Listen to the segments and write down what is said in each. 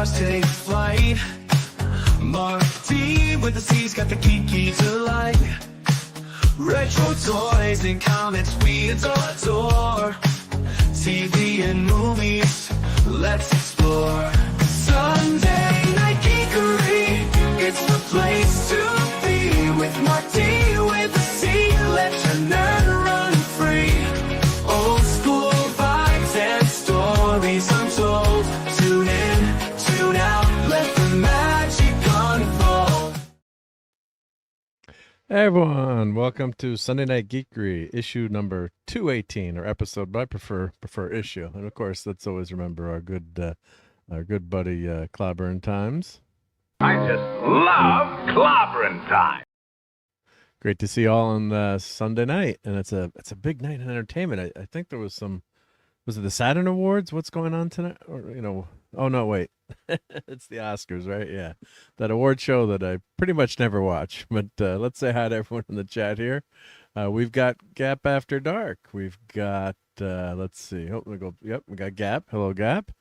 stars take flight. Marc D with the C's got the geeky delight. Retro toys and comics we adore. TV and movies, let's explore. Sunday Night Geekery, it's the place to be. With Marc D with the C, let your nerd run free. Old school vibes and stories untold. Tune in, tune out, let the magic unfold. Hey everyone, welcome to Sunday Night Geekery, issue number 218, or episode, but I prefer issue. And of course, let's always remember our good buddy Clobberin' Times. I just love clobbering time. Great to see you all on Sunday night, and it's a big night in entertainment. I think there was was it the Saturn Awards? What's going on tonight? Or oh no, wait, it's the Oscars, right? Yeah, that award show that I pretty much never watch. But let's say hi to everyone in the chat here. We've got Gap After Dark. We've got let's see. Oh, we go. Yep, we got Gap. Hello, Gap.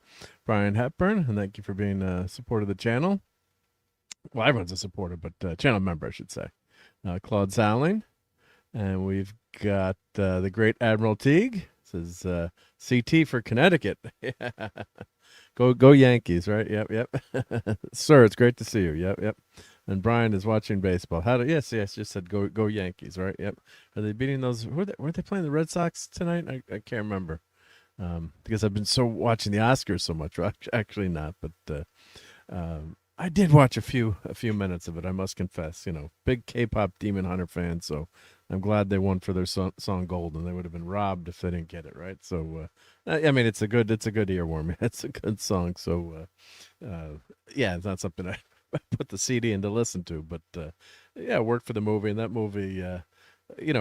Brian Hepburn, and thank you for being a supporter of the channel. Well, everyone's a supporter, but channel member, I should say. Claude Sowling, and we've got the great Admiral Teague. Says CT for Connecticut. Go Yankees, right? Yep. Sir, it's great to see you. Yep. And Brian is watching baseball. Yes, just said go Yankees, right? Yep. Are they beating those? Were they playing the Red Sox tonight? I can't remember. Because I've been watching the Oscars so much. Actually not, but I did watch a few minutes of it, I must confess. Big K-pop Demon Hunter fan, so I'm glad they won for their song Golden. They would have been robbed if they didn't get it, right? So I mean, it's a good earworm. It's a good song. So yeah, it's not something I put the CD in to listen to, but yeah, it worked for the movie, and that movie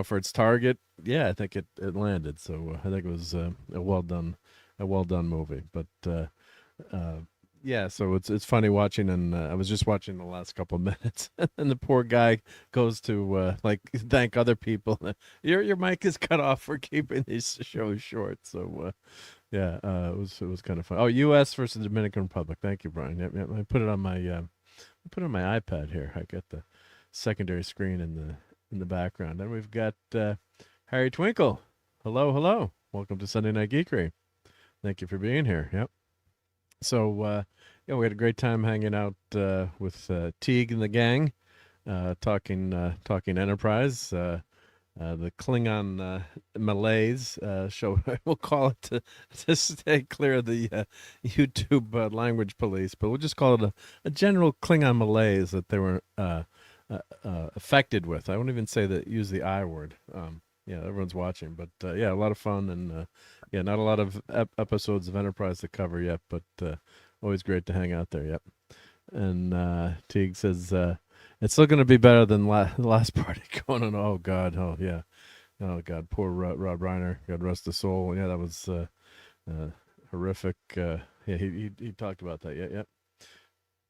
for its target, yeah, I think it landed. So I think it was a well done movie. But yeah, so it's funny watching, and I was just watching the last couple of minutes, and the poor guy goes to thank other people. Your mic is cut off for keeping these shows short. So yeah, it was kind of fun. Oh, U.S. versus the Dominican Republic. Thank you, Brian. Yep. I put it on my iPad here. I got the secondary screen in the background, and we've got Harry Twinkle. Hello. Welcome to Sunday Night Geekery. Thank you for being here. Yep. So, yeah, we had a great time hanging out with Teague and the gang, talking Enterprise, the Klingon malaise show. We'll call it to stay clear of the YouTube language police, but we'll just call it a general Klingon malaise that they were affected with. I won't even say use the I word. Yeah, everyone's watching, but yeah, a lot of fun, and yeah, not a lot of episodes of Enterprise to cover yet, but always great to hang out there. Yep. And Teague says it's still going to be better than the last party going on. Oh God, oh yeah, oh God, poor Rob Reiner. God rest his soul. Yeah, that was horrific. Yeah, he talked about that. Yeah, yep.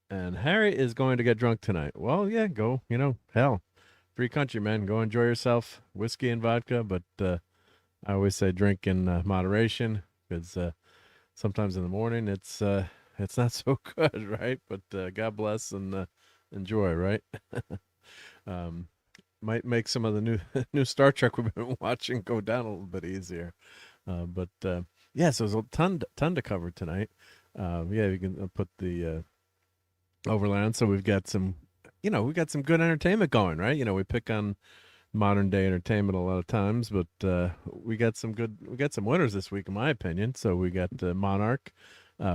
And Harry is going to get drunk tonight. Well, yeah, go. Hell. Free country, man. Go enjoy yourself. Whiskey and vodka, but I always say drink in moderation, because sometimes in the morning it's not so good, right? But God bless and enjoy, right? Might make some of the new Star Trek we've been watching go down a little bit easier. But yeah, so there's a ton to cover tonight. Yeah, you can put the Overland. So we've got some. We got some good entertainment going, right? We pick on modern day entertainment a lot of times, but we got some winners this week, in my opinion. So we got Monarch.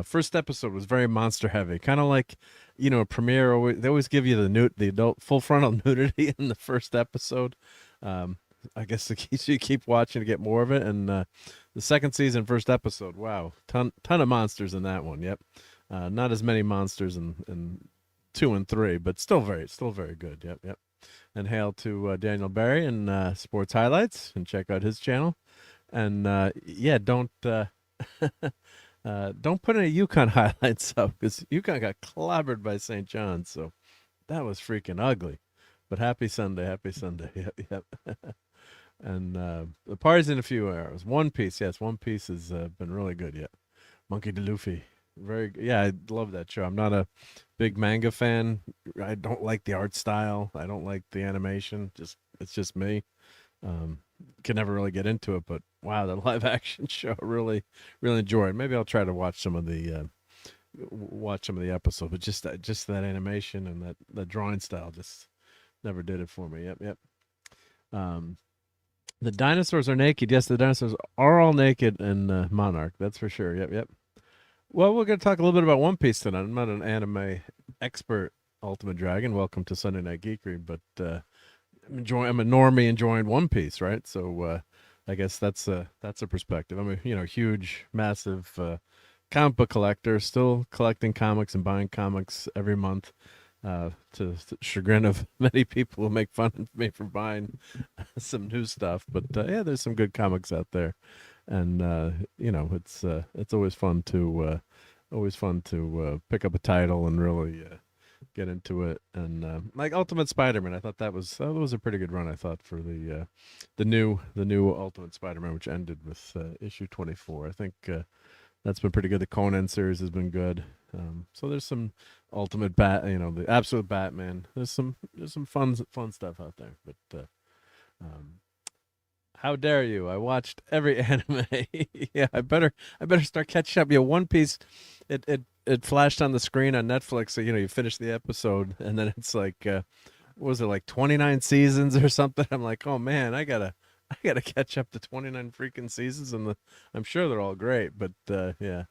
First episode was very monster heavy, kind of like, a premiere. They always give you the adult full frontal nudity in the first episode. I guess you keep watching to get more of it. And the second season, first episode, wow, ton of monsters in that one. Yep, not as many monsters in 2 and 3, but still very good. Yep. And hail to Daniel Barry and Sports Highlights, and check out his channel. And yeah, don't put any UConn highlights up, because UConn got clobbered by St. John's, so that was freaking ugly. But happy Sunday. Yep. And the party's in a few hours. One Piece, yes, One Piece has been really good. Yet Monkey D. Luffy very. Yeah, I love that show. I'm not a big manga fan. I don't like the art style. I don't like the animation. Just it's just me. Um, can never really get into it, but wow, the live action show really enjoy it. Maybe I'll try to watch some of the episodes, but just that animation and that drawing style just never did it for me. Yep. Um, the dinosaurs are naked. Yes, the dinosaurs are all naked in Monarch. That's for sure. Yep. Well, we're going to talk a little bit about One Piece tonight. I'm not an anime expert, Ultimate Dragon. Welcome to Sunday Night Geekery, but I'm a normie enjoying One Piece, right? So I guess that's a perspective. I'm a huge, massive comic book collector, still collecting comics and buying comics every month. To the chagrin of many people who make fun of me for buying some new stuff, but yeah, there's some good comics out there, and it's always fun to pick up a title and really get into it. And like Ultimate Spider-Man, I thought that was a pretty good run. I thought for the new Ultimate Spider-Man, which ended with issue 24. I think that's been pretty good. The Conan series has been good. So there's some Ultimate the Absolute Batman. There's some fun stuff out there. But how dare you? I watched every anime. Yeah, I better start catching up. One Piece, it flashed on the screen on Netflix. So you finish the episode, and then it's like, what was it, like 29 seasons or something? I'm like, oh man, I gotta catch up to 29 freaking seasons, and I'm sure they're all great. But yeah.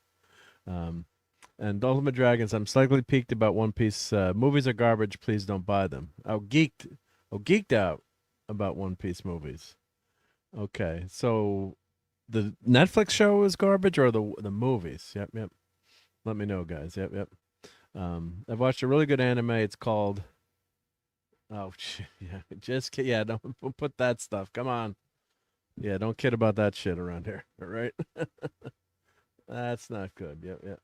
And Ultimate Dragons, I'm slightly peaked about One Piece. Movies are garbage. Please don't buy them. Geeked out about One Piece movies. Okay, so the Netflix show is garbage or the movies? Yep. Let me know, guys. Yep. I've watched a really good anime. It's called. Oh, yeah. Just kid. Yeah, don't put that stuff. Come on. Yeah, don't kid about that shit around here. All right. That's not good. Yep.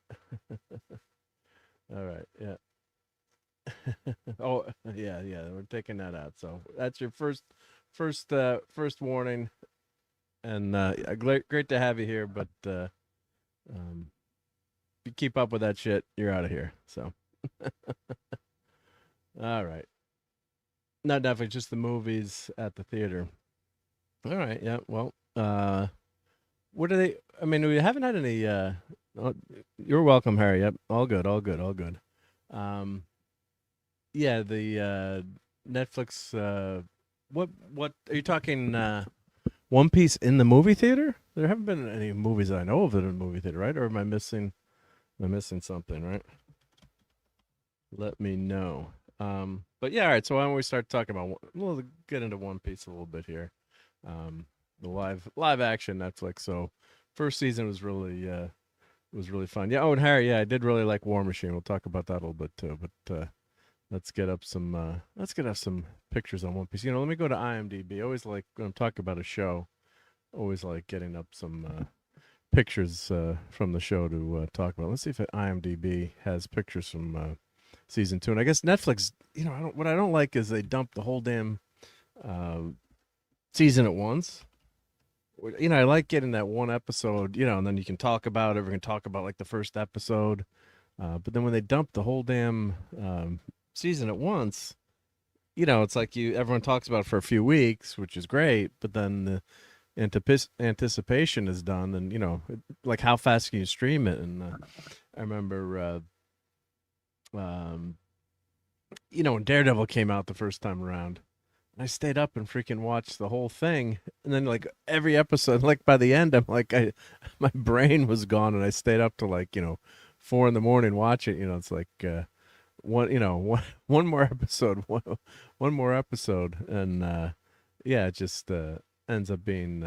All right. Yeah. Oh, yeah. We're taking that out. So that's your first warning. And great to have you here, but if you keep up with that shit, you're out of here. So, all right. Not definitely just the movies at the theater. All right. Yeah. Well, what are they? I mean, we haven't had any. You're welcome, Harry. Yep. All good. Yeah. The Netflix. What are you talking? One Piece in the movie theater? There haven't been any movies that I know of in a movie theater, right? Or am I missing something, right? Let me know. But yeah, all right. So why don't we start talking about? We'll get into One Piece a little bit here. The live action Netflix. So first season was really fun. Yeah. Oh, and Harry, yeah, I did really like War Machine. We'll talk about that a little bit too. But let's get up some pictures on One Piece. Let me go to IMDb. I always like when I'm talking about a show. Always like getting up some pictures from the show to talk about. Let's see if IMDb has pictures from season 2. And I guess Netflix. What I don't like is they dump the whole damn season at once. I like getting that one episode, and then you can talk about it. We can talk about like the first episode. But then when they dump the whole damn season at once, it's like everyone talks about it for a few weeks, which is great. But then the anticipation is done, and like how fast can you stream it? And I remember, when Daredevil came out the first time around. I stayed up and freaking watched the whole thing, and then like every episode, like by the end, I'm like, my brain was gone, and I stayed up to like 4 a.m. watching. It's like one more episode, one more episode, and yeah, it just ends up being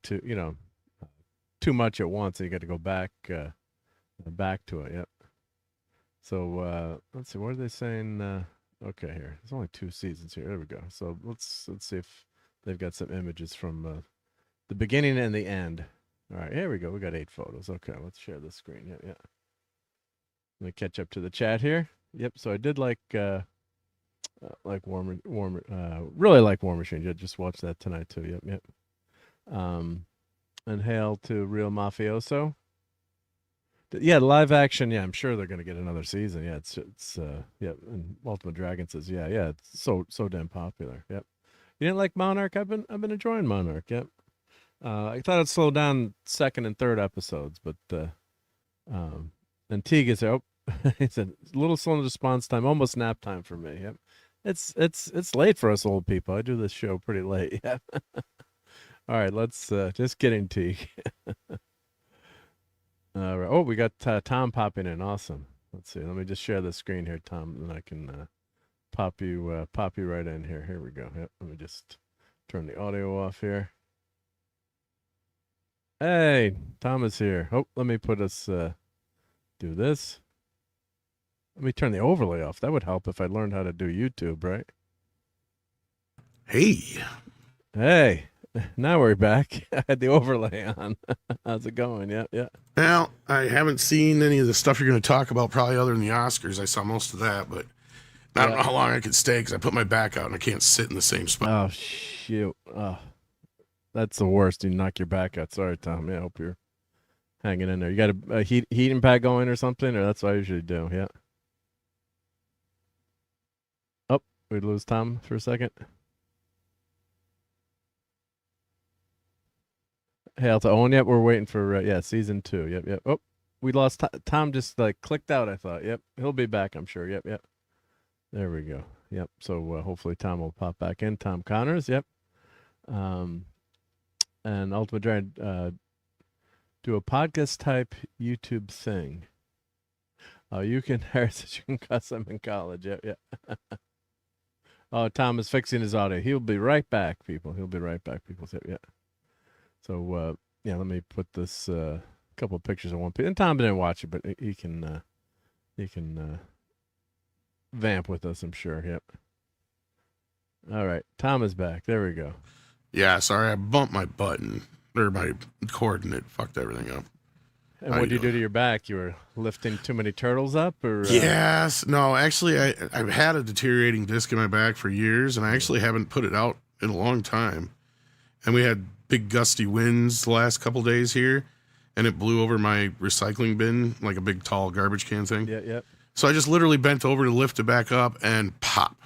too much at once. And you got to go back to it. Yep. So let's see, what are they saying? Okay, here. There's only 2 seasons here. There we go. So let's see if they've got some images from the beginning and the end. All right, here we go. We got 8 photos. Okay, let's share the screen. Yeah. Let me catch up to the chat here. Yep. So I did like really like War Machine. Yeah, just watched that tonight too. Yep. And hail to Real Mafioso. Yeah, live action. Yeah, I'm sure they're gonna get another season. Yeah, it's yeah. And Ultimate Dragon says, yeah, it's so damn popular. Yep. You didn't like Monarch? I've been enjoying Monarch. Yep. I thought it'd slow down second and third episodes, but and Teague is there. Oh, he said a little slow in response time, almost nap time for me. Yep. It's late for us old people. I do this show pretty late. Yeah. All right, let's just kidding, Teague. All right. Oh, we got Tom popping in. Awesome. Let's see. Let me just share the screen here, Tom, and I can pop you right in here. Here we go. Yep. Let me just turn the audio off here. Hey, Tom is here. Oh, let me put us do this. Let me turn the overlay off. That would help if I learned how to do YouTube, right? Hey. Now we're back. I had the overlay on. How's it going? Yeah. Well, I haven't seen any of the stuff you're going to talk about, probably other than the Oscars. I saw most of that, but I don't know how long I could stay because I put my back out and I can't sit in the same spot. Oh, shoot. Oh, that's the worst. You knock your back out. Sorry, Tom. Yeah, I hope you're hanging in there. You got a heating pad going or something, or that's what I usually do. Yeah. Oh, we lose Tom for a second. Hail to Owen. Yep, we're waiting for season 2. Yep. Oh, we lost Tom. Just like clicked out. I thought. Yep, he'll be back. I'm sure. Yep. There we go. Yep. So hopefully Tom will pop back in. Tom Connors. Yep. And Ultimate Dragon do a podcast type YouTube thing. Oh, you can Harris. You can cuss him in college. Yep. Oh, Tom is fixing his audio. He'll be right back, people. He'll be right back, people. Yep. So let me put this couple of pictures on one page. And Tom didn't watch it, but he can vamp with us, I'm sure. Yep. All right, Tom is back. There we go. Yeah, sorry, I bumped my button or my coordinate, fucked everything up. And what did you do to your back? You were lifting too many turtles up, or? Yes, no. Actually, I've had a deteriorating disc in my back for years, and I actually haven't put it out in a long time. And we had big gusty winds the last couple days here, and it blew over my recycling bin like a big tall garbage can thing. Yeah. So I just literally bent over to lift it back up and pop.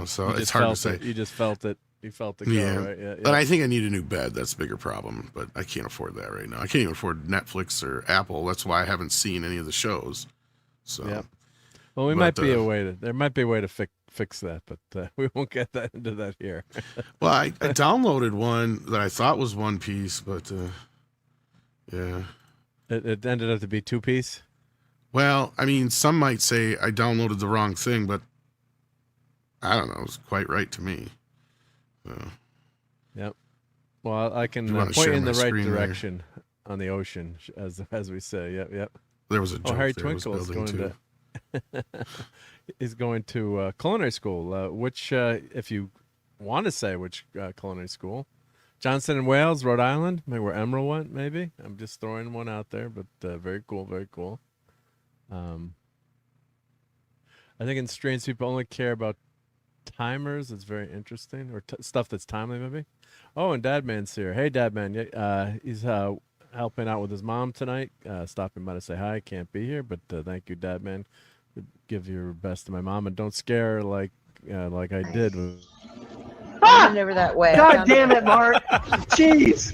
So it's hard to say. You just felt it. You felt the go, right? Yeah. But I think I need a new bed. That's a bigger problem. But I can't afford that right now. I can't even afford Netflix or Apple. That's why I haven't seen any of the shows. So. Yeah. Well, there might be a way to fix that, but we won't get into that here. Well, I downloaded one that I thought was one piece, but yeah. It ended up to be 2-piece? Well, I mean, some might say I downloaded the wrong thing, but I don't know. It was quite right to me. So. Yep. Well, I can point you in the right direction on the ocean, as we say. Yep. There was a joke Harry there Twinkle is going too. is going to culinary school, which, if you want to say which culinary school, Johnson and Wales, Rhode Island, maybe where Emerald went, maybe. I'm just throwing one out there, but very cool. I think in Strange people only care about timers. It's very interesting, or stuff that's timely, maybe. Oh, and Dadman's here. Hey, Dadman. He's helping out with his mom tonight. Stopping by to say hi. Can't be here, but thank you, Dadman. Give your best to my mom, and don't scare her like I did. Never that way. God damn it, Mark. Jeez.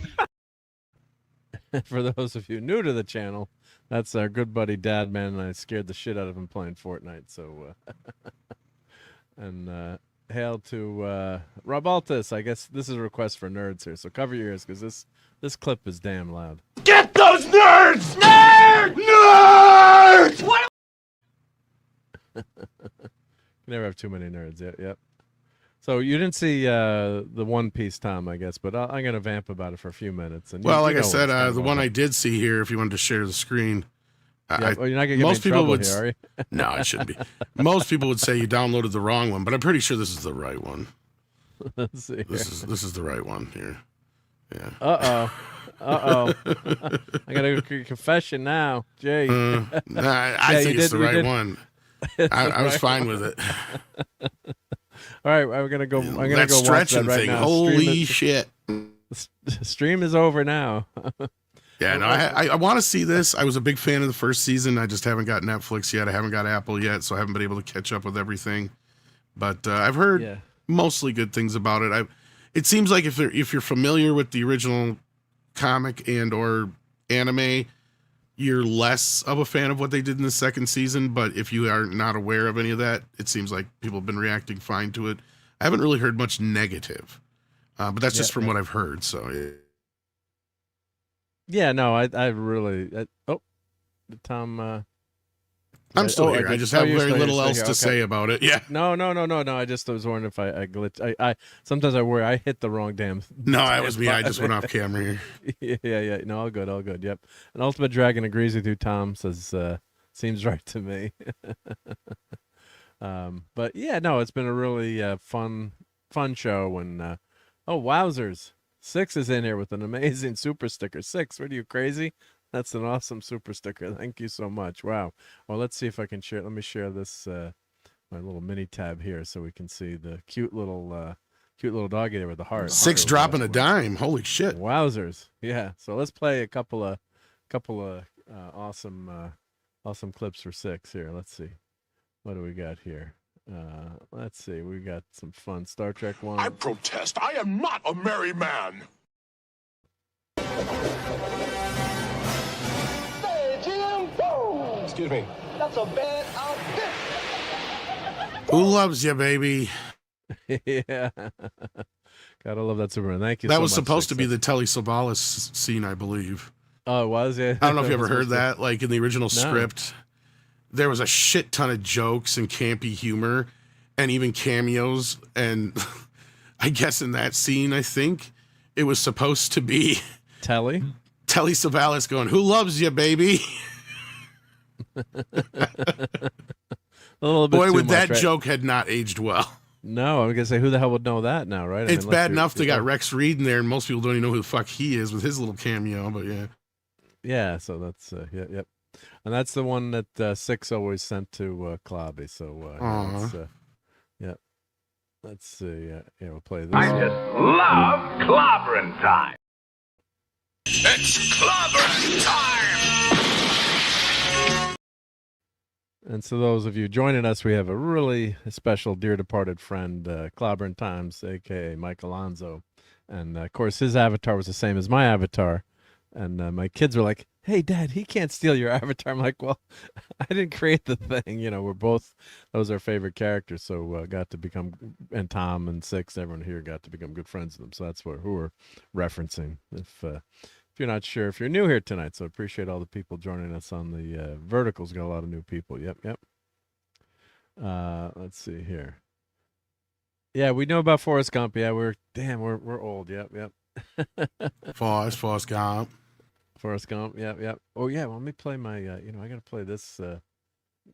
For those of you new to the channel, that's our good buddy Dadman, and I scared the shit out of him playing Fortnite. So, and hail to RobAltis. I guess this is a request for nerds here, so cover your ears because this clip is damn loud. Get those nerds! Nerds! What? You never have too many nerds. Yep. So you didn't see the One Piece, Tom, I guess, but I'm going to vamp about it for a few minutes. And like I said, the one I did see here, if you wanted to share the screen. You're not going to get me in trouble here, are you? No, I shouldn't be. Most people would say you downloaded the wrong one, but I'm pretty sure this is the right one. Let's see. This is the right one here. Yeah. Uh-oh. I got to go confession now. Jay. I think it's the right one. I was fine with it. All right, we're gonna go. I'm gonna that go watch that stretching right thing. now. Holy shit! Stream is over now. Yeah, no, I want to see this. I was a big fan of the first season. I just haven't got Netflix yet. I haven't got Apple yet, so I haven't been able to catch up with everything. But I've heard mostly good things about it. It seems like if you're familiar with the original comic and or anime, you're less of a fan of what they did in the second season. But if you are not aware of any of that, it seems like people have been reacting fine to it. I haven't really heard much negative, but that's just from what I've heard. So yeah, no, I really. Tom. I'm still here. I just have very little else to say about it. Yeah. No. I just was wondering if I glitched. I sometimes I worry I hit the wrong damn. No, that was me. I just went off camera here. Yeah. No, all good. Yep. And Ultimate Dragon agrees with you. Tom says seems right to me. But yeah, no, it's been a really fun show. And wowzers, 6 is in here with an amazing super sticker. 6, what are you, crazy? That's an awesome super sticker. Thank you so much. Wow. Well, let's see if I can share. Let me share this my little mini tab here so we can see the cute little doggy there with the heart. 6 dropping a dime. Holy shit. Wowzers. Yeah. So let's play a couple of awesome clips for 6 here. Let's see. What do we got here? Let's see. We got some fun Star Trek one. I protest. I am not a merry man. Excuse me. That's a bad outfit. Who loves you, baby? Yeah. Gotta love that Superman. Thank you. That was supposed to be the Telly Savalas scene, I believe. Oh, it was? Yeah. I don't know if you ever heard that. Like in the original script, there was a shit ton of jokes and campy humor and even cameos. And I guess in that scene, I think it was supposed to be Telly Savalas going, "Who loves you, baby?" A little bit. Boy, too would much, that right? joke had not aged well. No, I'm gonna say, who the hell would know that now, right? It's bad enough they got Rex Reed in there, and most people don't even know who the fuck he is with his little cameo. But yeah. Yeah, so that's yep, and that's the one that 6 always sent to Klobby. So yeah, let's see. Yeah, we'll play this. I just love clobbering time. It's clobbering time. And so those of you joining us, we have a really special dear departed friend, Clobbering Times, aka Mike Alonzo, and of course his avatar was the same as my avatar. And my kids were like, "Hey, Dad, he can't steal your avatar." I'm like, "Well, I didn't create the thing. We're both, those are our favorite characters." So got to become, and Tom and 6, everyone here got to become good friends with them. So that's who we're referencing. If you're not sure, if you're new here tonight, so appreciate all the people joining us on the verticals. Got a lot of new people. Yep. Let's see here. Yeah, we know about Forrest Gump. Yeah, we're old. Yep. Forrest Gump. Forrest Gump. Yep. Oh yeah. Well, let me play my. I got to play this.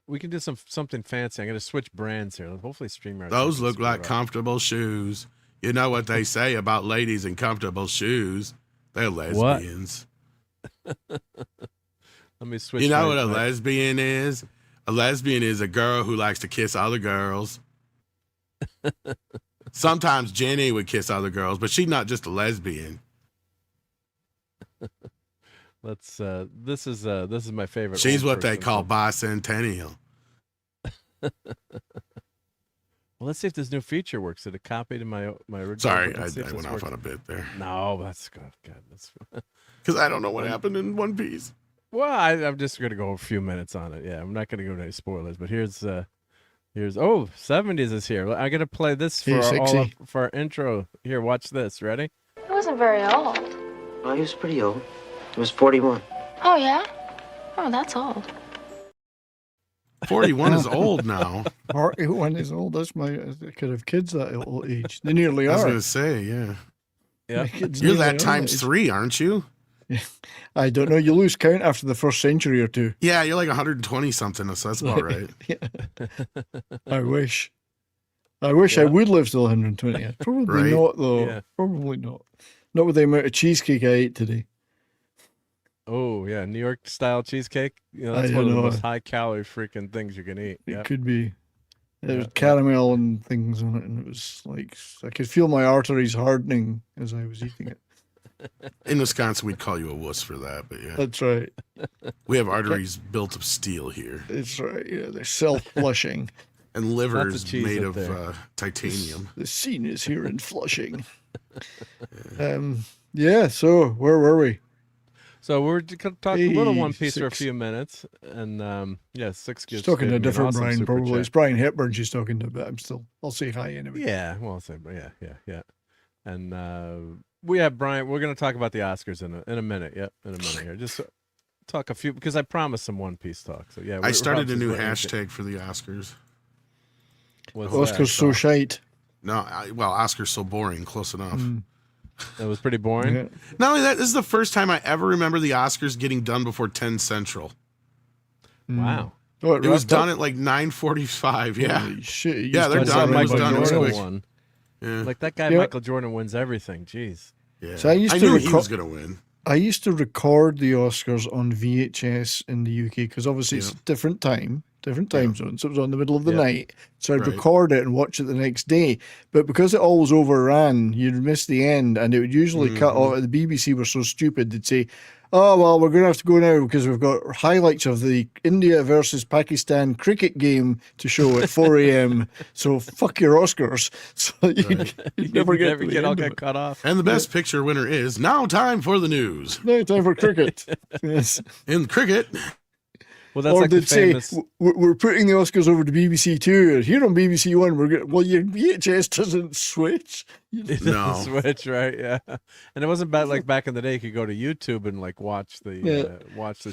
We can do something fancy. I got to switch brands here. Hopefully, StreamYard. Those look like comfortable shoes. You know what they say about ladies in comfortable shoes? They're lesbians. Let me switch. You know what a lesbian is? A lesbian is a girl who likes to kiss other girls. Sometimes Jenny would kiss other girls, but she's not just a lesbian. Let's. This is my favorite. She's what they call bicentennial. Well, let's see if this new feature works. Did it copy to my original? Sorry, I went off on a bit there. No, that's good. That's because I don't know what happened in One Piece. Well, I'm just gonna go a few minutes on it. Yeah, I'm not gonna go to any spoilers. But here's 70s is here. I gotta play this for our intro. Here, watch this. Ready? He wasn't very old. Oh, he was pretty old. He was 41. Oh yeah? Oh, that's old. 41 is old now. 41 is old. That's I could have kids that old age. They nearly are. I was going to say, yeah. Yeah. You're that times 3, aren't you? I don't know. You lose count after the first century or two. Yeah, you're like 120 something, so that's about right. I wish I would live till 120. Probably not, though. Yeah. Probably not. Not with the amount of cheesecake I ate today. Oh, yeah. New York style cheesecake. That's one of the most high calorie freaking things you can eat. It could be. There was caramel and things on it, and it was like I could feel my arteries hardening as I was eating it. In Wisconsin, we'd call you a wuss for that, but yeah. That's right. We have arteries built of steel here. That's right. Yeah, they're self-flushing. And livers cheese made up of titanium. The scene is here in Flushing. Yeah, so where were we? So we're going to talk a little One Piece for a 6. few minutes, and yeah, 6 She's gives. talking to a different awesome Brian, super probably. chat. It's Brian Hepburn she's talking to, but I'll say hi anyway. Yeah, well, I'll say, yeah. And we have Brian. We're going to talk about the Oscars in a minute. Yep, in a minute here. Just talk a few because I promised some One Piece talk. So yeah, I started a new hashtag for the Oscars. Oscars so shite. No, well, Oscars so boring. Close enough. That was pretty boring. Yeah. Not only that, this is the first time I ever remember the Oscars getting done before 10 Central. Wow. Oh, It was done at like 9:45. Yeah. Holy shit. Yeah, they're That's done. how It was Michael done. It was Jordan quick. won. Yeah. Like that guy, Yeah. Michael Jordan wins everything. Jeez. Yeah. So I used to knew he record- was going to win. I used to record the Oscars on VHS in the UK because obviously it's a different time zone. So it was on the middle of the night. So I'd Right. record it and watch it the next day. But because it always overran, you'd miss the end and it would usually cut off. The BBC were so stupid, they'd say, oh, well, we're going to have to go now because we've got highlights of the India versus Pakistan cricket game to show at 4 a.m. So fuck your Oscars. So you'd never get to the all end of get it. cut off. And the best picture winner is now time for the news. No time for cricket. Yes. In cricket, Well, that's Or like the they'd say, famous. we're putting the Oscars over to BBC Two. Here on BBC One, well, your VHS doesn't switch. no. Switch, right? Yeah, and it wasn't bad. Like back in the day, you could go to YouTube and like watch the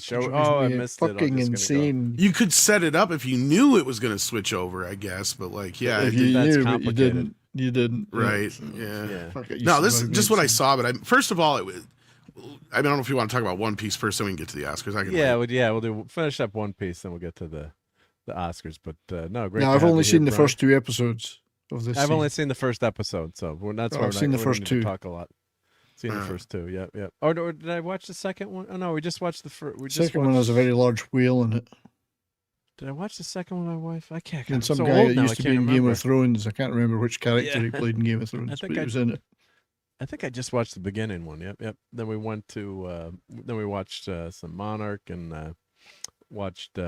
show. Which Oh, I was missed it. fucking I'm just gonna go. insane. You could set it up if you knew it was going to switch over, I guess. But like, yeah, If it you that's knew, but you complicated. didn't. You didn't. right. So, Yeah. fuck it, No, you this is survived just what I insane. saw. But first of all, I don't know if you want to talk about One Piece first, then we can get to the Oscars. I can wait. We'll finish up One Piece, then we'll get to the Oscars. But no, great. No, to I've have only you seen here, the Brian. first 2 episodes of this. I've only season. seen the first episode, so that's Oh, why I've seen the first need to 2. talk a lot. Seen the first 2, yep. Or did I watch the second one? Oh no, we just watched the first. The second one has a very large whale in it. Did I watch the second one with my wife? I can't. And I'm some so guy old that now, used I to can't be in Game remember. of Thrones. I can't remember which character Yeah. he played in Game of Thrones, think but he I- was in it. I think I just watched the beginning one. Yep. Then we went to. Then we watched some Monarch and watched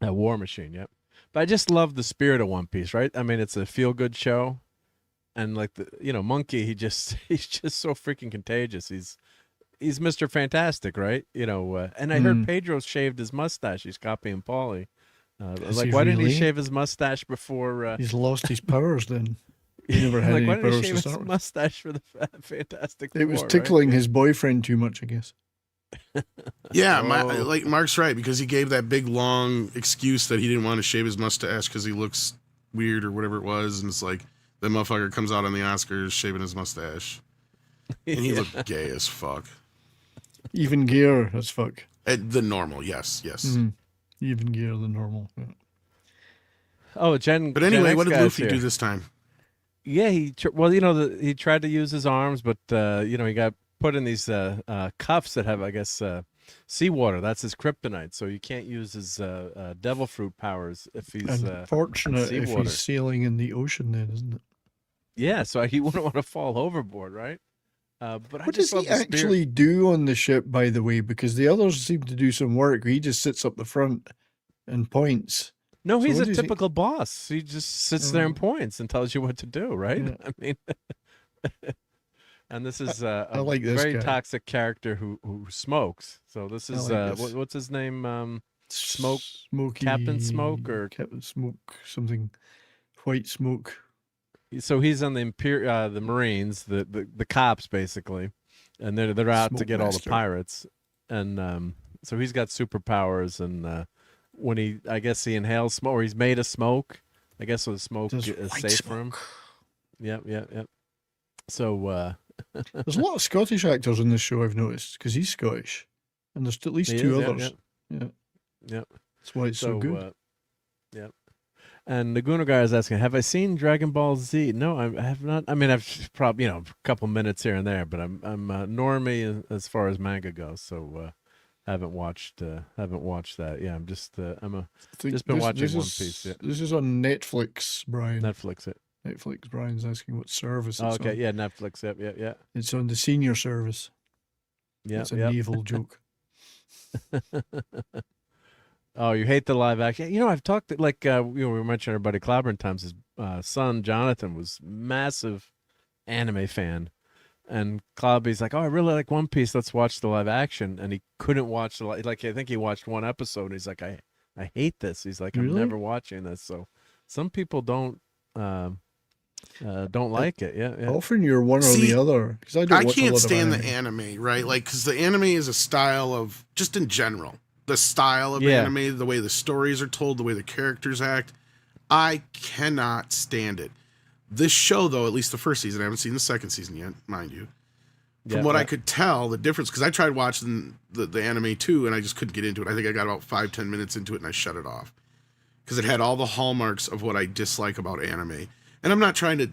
War Machine. Yep. But I just love the spirit of One Piece. Right. I mean, it's a feel good show, and like Monkey, he's just so freaking contagious. He's Mr. Fantastic, right? And I heard Pedro shaved his mustache. He's copying Paulie. he Why didn't really? he shave his mustache before? He's lost his powers then. He never had Like, any why did he powers shave to his start with. mustache for the Fantastic It was Four, right? tickling his boyfriend too much, I guess. Yeah, Oh. like Mark's right because he gave that big long excuse that he didn't want to shave his mustache because he looks weird or whatever it was, and it's like the motherfucker comes out on the Oscars shaving his mustache, and he looked gay as fuck. Even gear as fuck. The normal, yes. Even gear than normal. Yeah. Oh, Jen. But anyway, Gen X what did guy's Luffy here. do this time? Yeah, he tried to use his arms, but he got put in these cuffs that have, I guess, seawater. That's his kryptonite. So you can't use his devil fruit powers if he's Unfortunate if seawater. he's sailing in the ocean then, isn't it? Yeah, so he wouldn't want to fall overboard, right? But I What just does he love the spirit. actually do on the ship, by the way? Because the others seem to do some work. He just sits up the front and points. No, So he's what a does he- typical boss. He just sits there and points and tells you what to do, right? Yeah. I mean, and this is I a like this very guy. toxic character who smokes. So this is like this. what's his name? Smoky Captain Smoke or- Captain Smoke something. White Smoke. So he's on the Marines, the cops basically, and they're out to Smoke get all the master. pirates, and so he's got superpowers, and when I guess he inhales smoke, or he's made of smoke. I guess so the smoke Does is white safe smoke. for him. Yep. So There's a lot of Scottish actors in this show, I've noticed, because he's Scottish. And there's at least He two is, yeah, others. Yeah. Yep. That's why it's so good. Yep. And the Gooner guy is asking, have I seen Dragon Ball Z? No, I have not. I mean, I've probably a couple minutes here and there, but I'm normie as far as manga goes, so haven't watched that. Yeah, I'm just I think just been watching this One is- Piece. Yeah. This is on Netflix, Brian. Netflix it. Netflix. Brian's asking what service it's Okay, on. yeah, Netflix. Yep. It's on the senior service. Yeah, It's a naval joke. Oh, you hate the live action? You know, I've talked like we mentioned our buddy Clobberin times. His son Jonathan was massive anime fan, and Clobby's like, "Oh, I really like One Piece. Let's watch the live action." And he couldn't watch the like. I think he watched one episode. And he's like, "I hate this." He's like, "I'm Really? never watching this." So some people don't like it. Yeah. Often you're one or See, the other. Because I don't watch a can't lot stand of the anime, right? Like, because the anime is a style of, just in general, the style of Yeah. anime, the way the stories are told, the way the characters act. I cannot stand it. This show, though, at least the first season, I haven't seen the second season yet, mind you. From what I could tell, the difference, because I tried watching the anime too, and I just couldn't get into it. I think I got about 5-10 minutes into it, and I shut it off. Because it had all the hallmarks of what I dislike about anime. And I'm not trying to,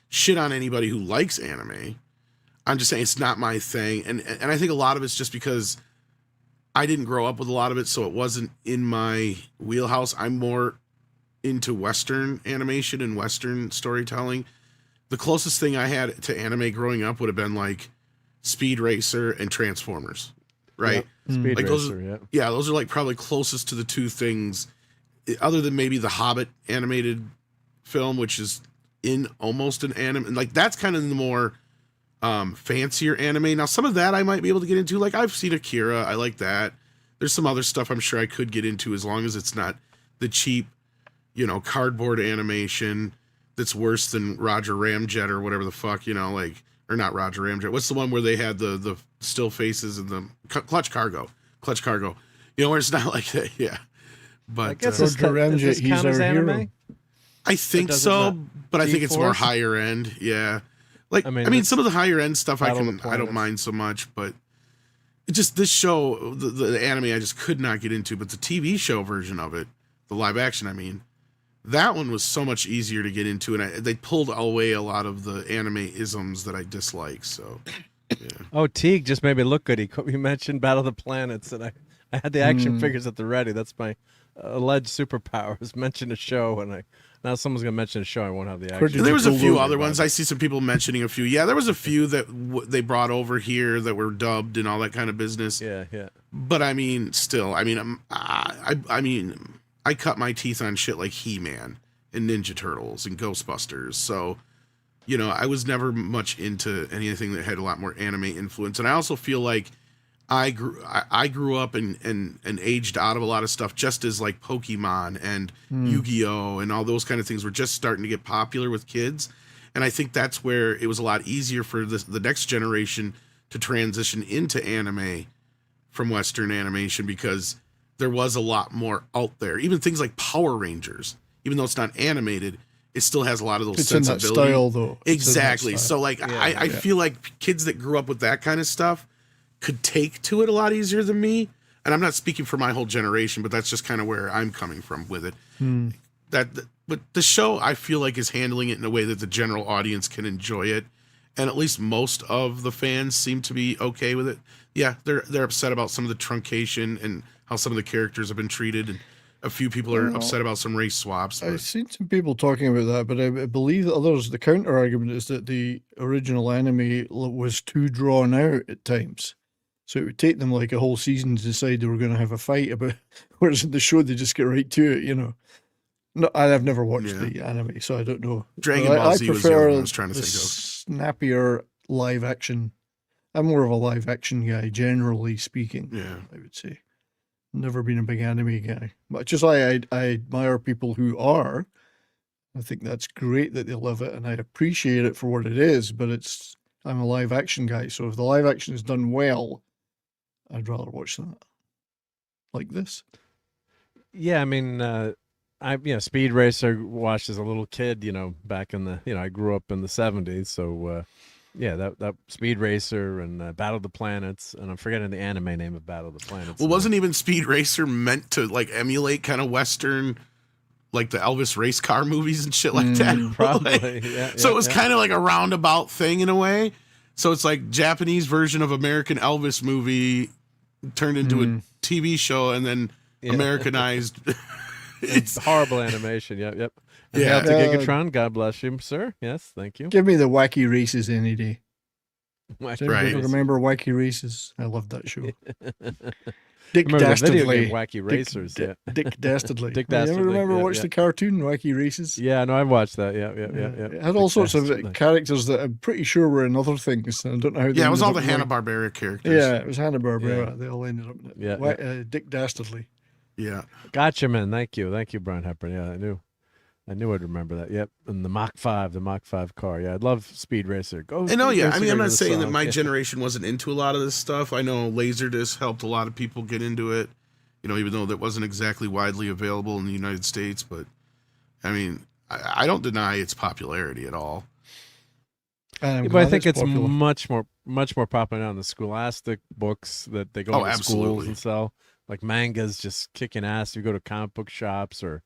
shit on anybody who likes anime. I'm just saying it's not my thing. And I think a lot of it's just because I didn't grow up with a lot of it, so it wasn't in my wheelhouse. I'm more into Western animation and Western storytelling. The closest thing I had to anime growing up would have been like Speed Racer and Transformers, right? Yep. Speed Like Racer, those are like probably closest to the two things, other than maybe the Hobbit animated film, which is in almost an anime. Like that's kind of the more fancier anime. Now, some of that I might be able to get into. Like I've seen Akira, I like that. There's some other stuff I'm sure I could get into as long as it's not the cheap, cardboard animation that's worse than Roger Ramjet or whatever the fuck, or not Roger Ramjet. What's the one where they had the still faces and the Clutch Cargo, where it's not like that. Yeah. But I guess Roger Ramjet, he's our hero. I think so, but I think it's more higher end. Yeah. Like, I mean some of the higher end stuff I don't mind so much, but it just, this show, the anime I just could not get into, but the TV show version of it, the live action, that one was so much easier to get into, and they pulled away a lot of the anime isms that I dislike. So, yeah. Oh, Teague just made me look good. He mentioned Battle of the Planets, and I had the action figures at the ready. That's my alleged superpowers. Mention a show, and now someone's gonna mention a show. I won't have the action. There was a few other ones. I see some people mentioning a few. Yeah, there was a few that they brought over here that were dubbed and all that kind of business. Yeah. But still, I cut my teeth on shit like He-Man and Ninja Turtles and Ghostbusters. So, I was never much into anything that had a lot more anime influence. And I also feel like I grew up and aged out of a lot of stuff just as like Pokemon and Yu-Gi-Oh! And all those kind of things were just starting to get popular with kids. And I think that's where it was a lot easier for the next generation to transition into anime from Western animation, because there was a lot more out there. Even things like Power Rangers, even though it's not animated, it still has a lot of those sensibilities. In that style, though. Exactly. So, like, I feel like kids that grew up with that kind of stuff could take to it a lot easier than me. And I'm not speaking for my whole generation, but that's just kind of where I'm coming from with it. But the show, I feel like, is handling it in a way that the general audience can enjoy it. And at least most of the fans seem to be okay with it. Yeah, they're upset about some of the truncation and how some of the characters have been treated, and a few people are upset about some race swaps. I've seen some people talking about that, but I believe that others, the counter argument is that the original anime was too drawn out at times. So it would take them like a whole season to decide they were going to have a fight about, whereas in the show they just get right to it, No, I've never watched the anime, so I don't know. Dragon Ball Z was the other one I was trying to think of. Snappier live action. I'm more of a live action guy, generally speaking. Yeah, I would say. Never been a big anime guy, but just I admire people who are. I think that's great that they love it, and I appreciate it for what it is. But I'm a live action guy, so if the live action is done well, I'd rather watch that. Like this. Yeah, Speed Racer watched as a little kid. Back in the I grew up in the '70s, so. Yeah, that Speed Racer and Battle of the Planets, and I'm forgetting the anime name of Battle of the Planets. Well, wasn't even Speed Racer meant to like emulate kind of Western, like the Elvis race car movies and shit like that? Probably. So it was kind of like a roundabout thing in a way. So it's like Japanese version of American Elvis movie turned into a TV show and then Americanized It's horrible animation. Yep, yep. And Yeah. hail to Gigatron. God bless you, sir. Yes, thank you. Give me the Wacky Races any day. Does anybody Right. remember Wacky Races? I loved that show. Dick Remember the video Dastardly. game Wacky Racers? Dick, Yeah. Dick Dastardly. Dick You ever Dastardly, remember yeah, watch yeah. the cartoon Wacky Races? Yeah, no, I've watched that. Yeah, yeah, yeah. It had all sorts of characters that I'm pretty sure were in other things. I don't know how. They Yeah, it was ended all up the in Hanna-Barbera characters. Yeah, it was Hanna-Barbera. Yeah. They all ended up in it. Yeah, Dick Dastardly. Yeah. Gotcha, man. Thank you, Brian Hepburn. Yeah, I knew I'd remember that. Yep, and the Mach 5 car. Yeah, I'd love Speed Racer. Go. And oh Speed yeah, Racer, I mean, go I'm to not the saying that song. my Yeah. generation wasn't into a lot of this stuff. I know Laserdisc helped a lot of people get into it. You know, even though that wasn't exactly widely available in the United States, but I mean, I don't deny its popularity at all. Yeah, but I think it's much more popular now in the scholastic books that they go to schools absolutely. and sell. Like manga's just kicking ass. You go to comic book shops or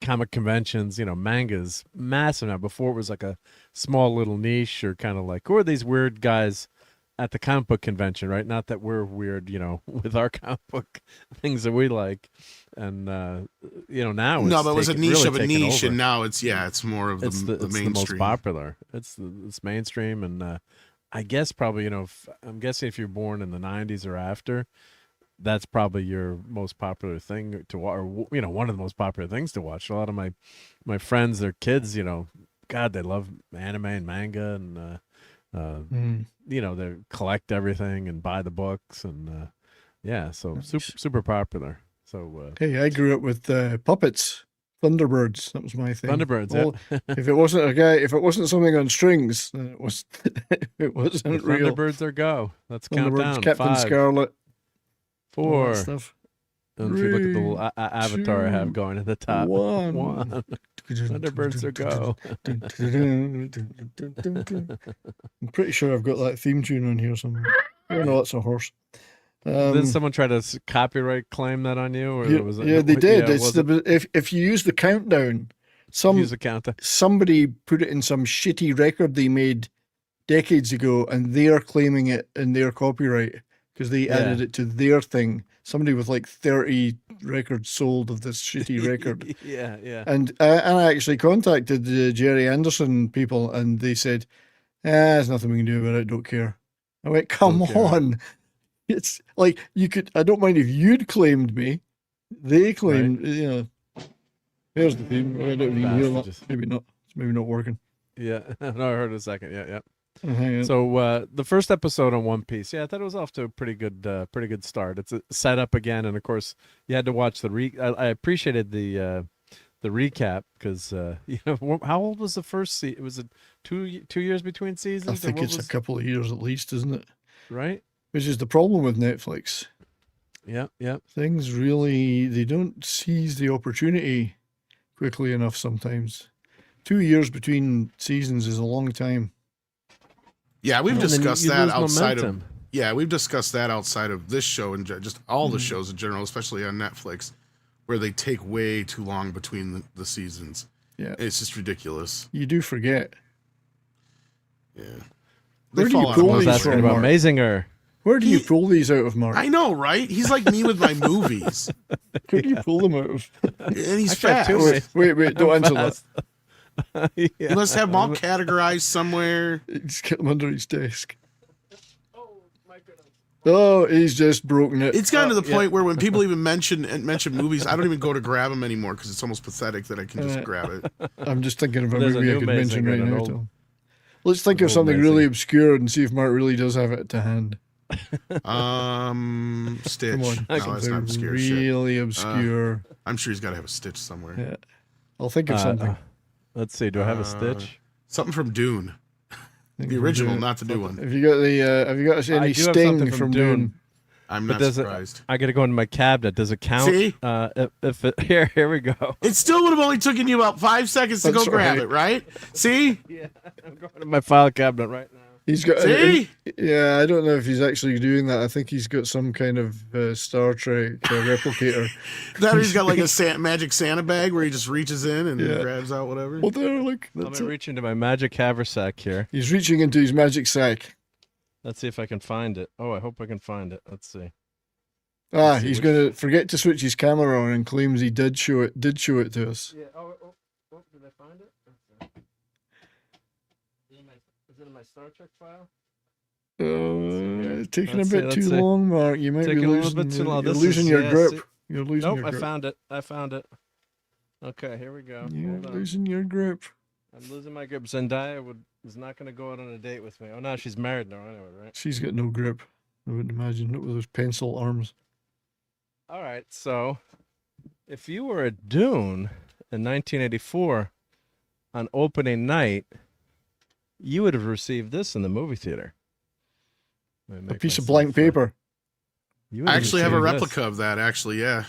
comic conventions, you know, manga's massive now. Before it was like a small little niche or kind of like, who are these weird guys at the comic book convention, right? Not that we're weird, you know, with our comic book things that we like. And, you know, now No, it's but it was a really niche of a taken niche, over. and now it's more of the It's mainstream. the most popular. It's mainstream, and I guess probably, you know, I'm guessing if you're born in the 90s or after, that's probably your most popular thing to watch, or, you know, one of the most popular things to watch. A lot of my friends, their kids, you know, God, they love anime and manga, and you know, they collect everything and buy the books, and yeah, so super popular. So Hey, I grew up with puppets, Thunderbirds. That was my thing. Thunderbirds. Yeah. If it wasn't something on strings, then it was. It wasn't The real. Thunderbirds are go. Let's count Thunderbirds, down. Captain 5, Scarlet, all that 4. stuff. And if you look at the little 3, avatar I have going at the top, 1. 1. Thunderbirds are go. I'm pretty sure I've got that theme tune on here somewhere. Oh no, that's a horse. Did someone try to copyright claim that on you, or was it? Yeah, they did. Yeah, It's if you use the countdown, use the countdown. somebody put it in some shitty record they made decades ago, and they are claiming it in their copyright because they added it to their thing. Somebody with like 30 records sold of this shitty record. Yeah, yeah. And I actually contacted the Jerry Anderson people, and they said, there's nothing we can do about it, don't care. I went, come on. It's like, you could, I don't mind if you'd claimed me. They claimed, you know. Here's the theme. I don't know if you can hear that. Maybe not. It's maybe not working. Yeah, no, I heard it a second. Yeah, yeah. Hang on. So the first episode on One Piece, yeah, I thought it was off to a pretty good start. It's a setup again, and of course you had to watch the I appreciated the recap because you know, how old was the first season? Was it 2 years between seasons? I think it's a couple of years at least, isn't it? Right. Which is the problem with Netflix. Yeah, yeah. Things really, they don't seize the opportunity quickly enough sometimes. 2 years between seasons is a long time. Yeah, we've discussed that outside of. momentum. Yeah, we've discussed that outside of this show and just all the shows in general, especially on Netflix, where they take way too long between the seasons. Yeah, It's just ridiculous. you do forget. Yeah. Where do you fall out pull of I was these love. asking from, about Mark? Amazinger. Where do you pull these out of, Mark? I know, right? He's like me with my movies. Where do you pull them out of? And he's Actually, I have fast. two. Wait, don't answer that. Yeah. He must have them all categorized somewhere. Just get them under his desk. Oh, he's just broken it. It's gotten to the point where when people even mention movies, I don't even go to grab them anymore because it's almost pathetic that I can just grab it. I'm just thinking of a There's a movie I new could Mazinger mention right and an now. old- Tom. Let's think of old something really Mazinger. obscure and see if Mark really does have it to hand. Stitch. Come on, No, it's something not obscure shit. really obscure. I'm sure he's got to have a Stitch somewhere. Yeah. I'll think of something. Let's see. Do I have a Stitch? Something from Dune. Think The of original, Dune. not the new one. Have you got the? Have you got I any do have Sting something from, from Dune? Dune. I'm But not does surprised. I got to go into my cabinet. Does it count? See? If it, here we go. It still would have only taken you about 5 seconds to That's go grab right. it, right? See? Yeah, I'm going to my file cabinet right now. He's got. See? Yeah, I don't know if he's actually doing that. I think he's got some kind of Star Trek replicator. That or he's got like a magic Santa bag where he just reaches in and Yeah. grabs out whatever. Well, there, look. I'm That's gonna it. reach into my magic haversack here. He's reaching into his magic sack. Let's see if I can find it. Oh, I hope I can find it. Let's see. Let's see He's which- going to forget to switch his camera on and claims he did show it to us. Yeah. Did I find it? Is it in my Star Trek file? It's taking Let's a see, bit let's too see. long, Mark. You might be Taking a little losing, bit too long. you're This losing is- your yeah, grip. see- You're losing Nope, your I grip. found it. I found it. Okay, here we go. You're Hold on. losing your grip. I'm losing my grip. Zendaya is not going to go out on a date with me. Oh, no, she's married now anyway, right? She's got no grip. I wouldn't imagine. Not with those pencil arms. All right, so if you were at Dune in 1984 on opening night, you would have received this in the movie theater. Let me A make piece of myself, blank paper. you would I actually have a received this. replica of that. Actually, yeah.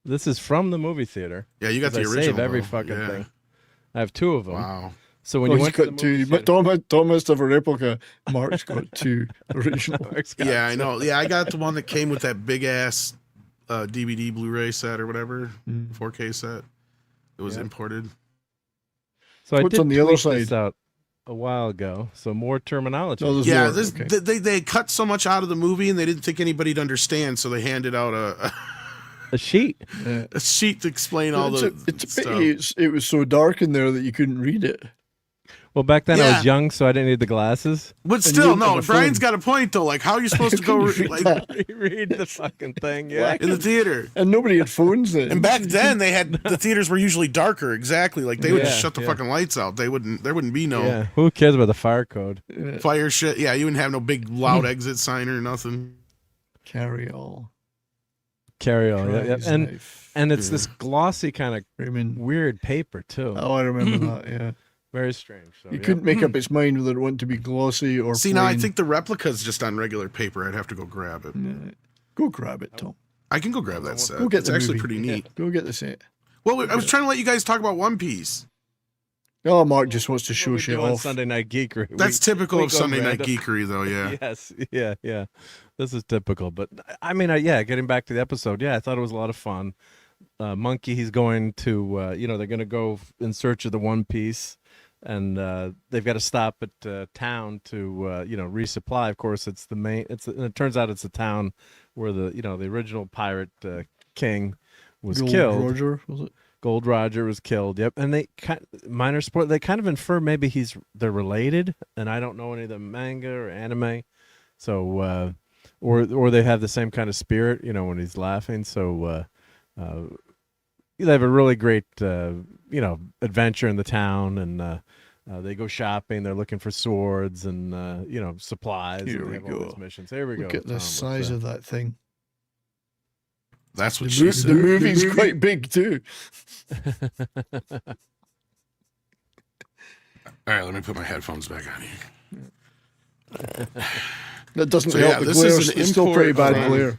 This is from the movie theater. Yeah, you got 'cause the I original. save every though. fucking Yeah. thing. I have two of them. Wow. So when Oh, you he's went to the got movie two. But theater, Tom must have a replica. Mark's got two original. Mark's got Yeah, I two. know. Yeah, I got the one that came with that big ass DVD Blu-ray set or whatever, 4K set. It was Yeah. imported. So I What's did on the other tweet this side? out a while ago. So more terminology. No, there's Yeah, more. this Okay. they cut so much out of the movie and they didn't think anybody'd understand, so they handed out A sheet. a sheet to explain all it's the it's a stuff. pity it was so dark in there that you couldn't read it. Well, back then I Yeah. was young, so I didn't need the glasses. But you still, didn't have no. a Brian's phone. got a point though. Like, how are you supposed to go How can you read that? Read the fucking thing. Yeah. in the theater? And nobody had phones then. And back then, they had the theaters were usually darker. Exactly, like they would just Yeah, shut the yeah. fucking lights out. There wouldn't be no Yeah. Who cares about the fire code? fire shit. Yeah, you wouldn't have no big loud exit sign or nothing. Carry all. Carry on. Yeah, Prize yeah. knife. And it's this glossy kind of Raymond. weird paper too. Oh, I remember that. Yeah, Very strange. So, you yeah. couldn't make up its mind whether it wanted to be glossy or. See, now I plain. think the replica's just on regular paper. I'd have to go grab it. Yeah. Go grab it, Tom. I can go grab that set. Go get It's the actually movie. pretty neat. Go get the set. Well, I was trying to let you guys talk about One Piece. Oh, Mark just wants to What show we shit do on off. Sunday Night Geekery. That's typical we of go Sunday Night random. Geekery, though. Yeah. Yes. Yeah. Yeah. This is typical, but I mean, yeah. Getting back to the episode, yeah, I thought it was a lot of fun. Monkey, he's going to, they're going to go in search of the One Piece, and they've got to stop at town to, resupply. Of course, it's the main. And it turns out it's the town where the original pirate king was Gold killed. Roger, was it? Gold Roger was killed. Yep, and they minor sport. They kind of infer maybe they're related, and I don't know any of the manga or anime, so or they have the same kind of spirit, when he's laughing. So they have a really great adventure in the town, and they go shopping. They're looking for swords and supplies. Here and we they have all go. these missions. Here we Look go. at the Tom, size of that thing. That's what The, she mo- said. the movie's quite big too. All right, let me put my headphones back on here. That doesn't So, help yeah, the this glare. is an It's still pretty import bad from- glare.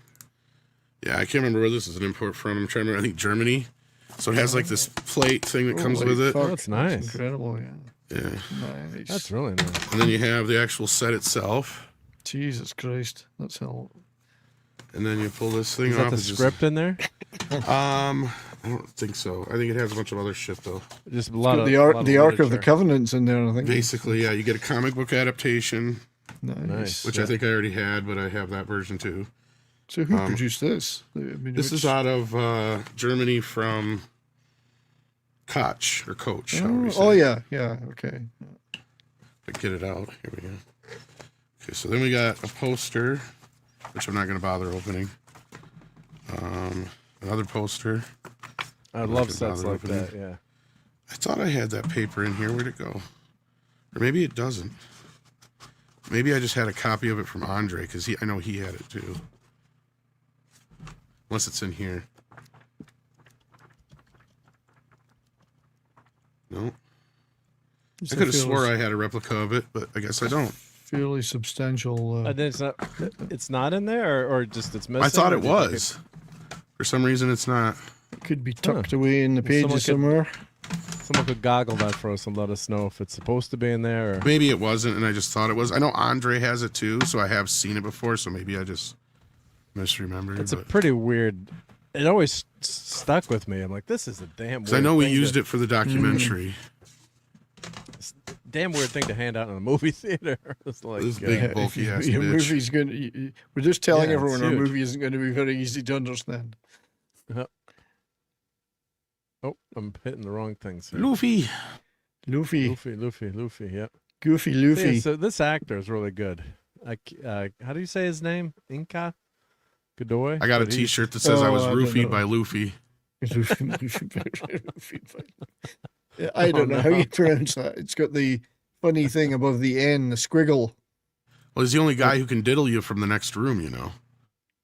Yeah, I can't remember where this is an import from. I'm trying to remember. I think Germany. So it has like this plate thing that comes Holy with it. fuck, That's nice. Incredible, yeah. Yeah. Nice. That's really nice. And then you have the actual set itself. Jesus Christ. That's hell. And then you pull this thing Is off. that the and just- script in there? I don't think so. I think it has a bunch of other shit though. Just a lot of The lot Ark of the literature. Covenants in there, I think. Basically, yeah, you get a comic book adaptation, Nice. which Yeah. I think I already had, but I have that version too. So who produced this? I mean, This is out of Germany from Koch or Coach. however you say Oh it. yeah, okay. Get it out. Here we go. Okay, so then we got a poster, which I'm not going to bother opening. Another poster. I I'm love not sets gonna like bother that. opening. Yeah. I thought I had that paper in here. Where'd it go? Or maybe it doesn't. Maybe I just had a copy of it from Andre because I know he had it too. Unless it's in here. No. I could have swore I had a replica of it, but I guess I don't. Fairly substantial. And then it's not in there, or just it's missing. I thought or it do you think was. For some reason, it's not. could be tucked away in the pages someone somewhere. Someone could goggle that for us and let us know if it's supposed to be in there. Or... Maybe it wasn't, and I just thought it was. I know Andre has it too, so I have seen it before. So maybe I just misremembered. It's a but- pretty weird. It always stuck with me. I'm like, this is a damn. I know we used it for the documentary. damn weird thing to hand out in a movie theater. It's like This big bulky ass your bitch. movie's going to. We're just telling Yeah, it's everyone our huge. movie isn't going to be very easy to understand. Oh, I'm hitting the wrong things here. Luffy. Luffy, Luffy. Yep. Goofy So, Luffy. yeah, so this actor is really good. How do you say his name? Inca Godoy. I got a But he's- T-shirt that says I was Oh, I don't roofied know. by Luffy. Yeah, I don't know how you pronounce that. It's got the funny thing above the N, the squiggle. Well, he's the only guy who can diddle you from the next room, you know.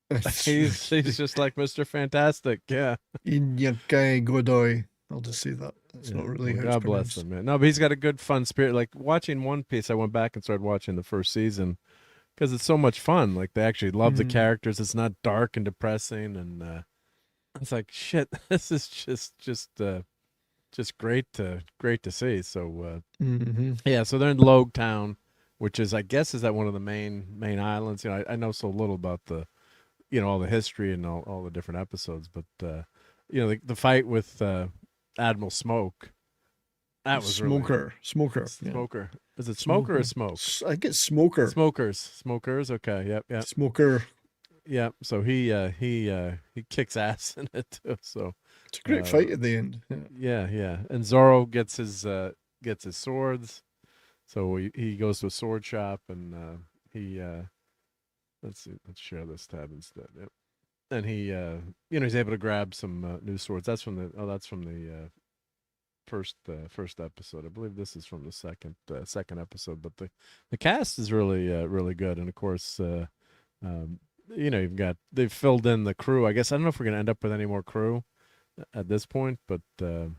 He's just like Mr. Fantastic. Yeah. Inyakai Godoy. I'll just say that. That's Yeah. not really Well, how it's God bless pronounced. him, man. No, but he's got a good, fun spirit. Like watching One Piece, I went back and started watching the first season because it's so much fun. Like they actually love the Mhm. characters. It's not dark and depressing, and it's like shit. This is just great to see. So Mm-hmm. yeah, so they're in Logue Town, which is I guess is that one of the main islands. You know, I know so little about the, you know, all the history and all the different episodes, but you know, the fight with Admiral Smoke, that was really, Smoker. Yeah. Smoker. Is it Smoker or Smoke? I get Smoker. Smokers. Okay, yep. Smoker. Yep. So he kicks ass in it too. So It's a great fight at the end. Yeah. yeah. And Zoro gets his swords. So he goes to a sword shop and he let's see, let's share this tab instead. Yep. And he you know, he's able to grab some new swords. That's from the first episode. I believe this is from the second episode, but the cast is really good. And of course you know, they've filled in the crew. I guess I don't know if we're going to end up with any more crew at this point, but the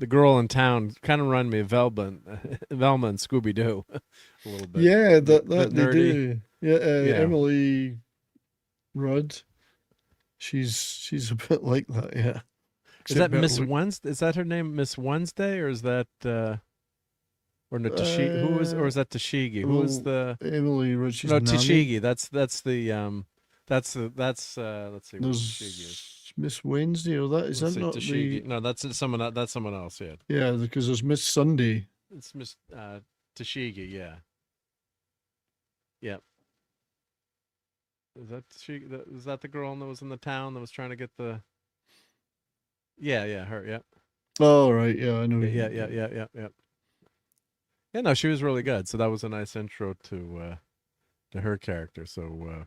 girl in town kind of remind me of Velma and Scooby Doo a little bit. Yeah, that Bit they nerdy. do. Yeah, Yeah. Emily Rudd. She's a bit like that. Yeah. Is that Except Miss better- Wednesday? Is that her name, Miss Wednesday, or is that or no Tashigi? Who is, or is that Tashigi? Who is the Emily Rudd? She's no Nami. Tashigi? That's let's see what Tashigi is. There's Miss Wednesday, or that is Let's that see, not Tashigi? the? No, that's someone else. Yeah, Yeah, because there's Miss Sunday. it's Miss Tashigi. Yeah. Yep. Is that Tashigi? Is that the girl that was in the town that was trying to get the? Yeah, her. Yep. Oh right, yeah, I know. Yeah. Yeah, no, she was really good. So that was a nice intro to her character. So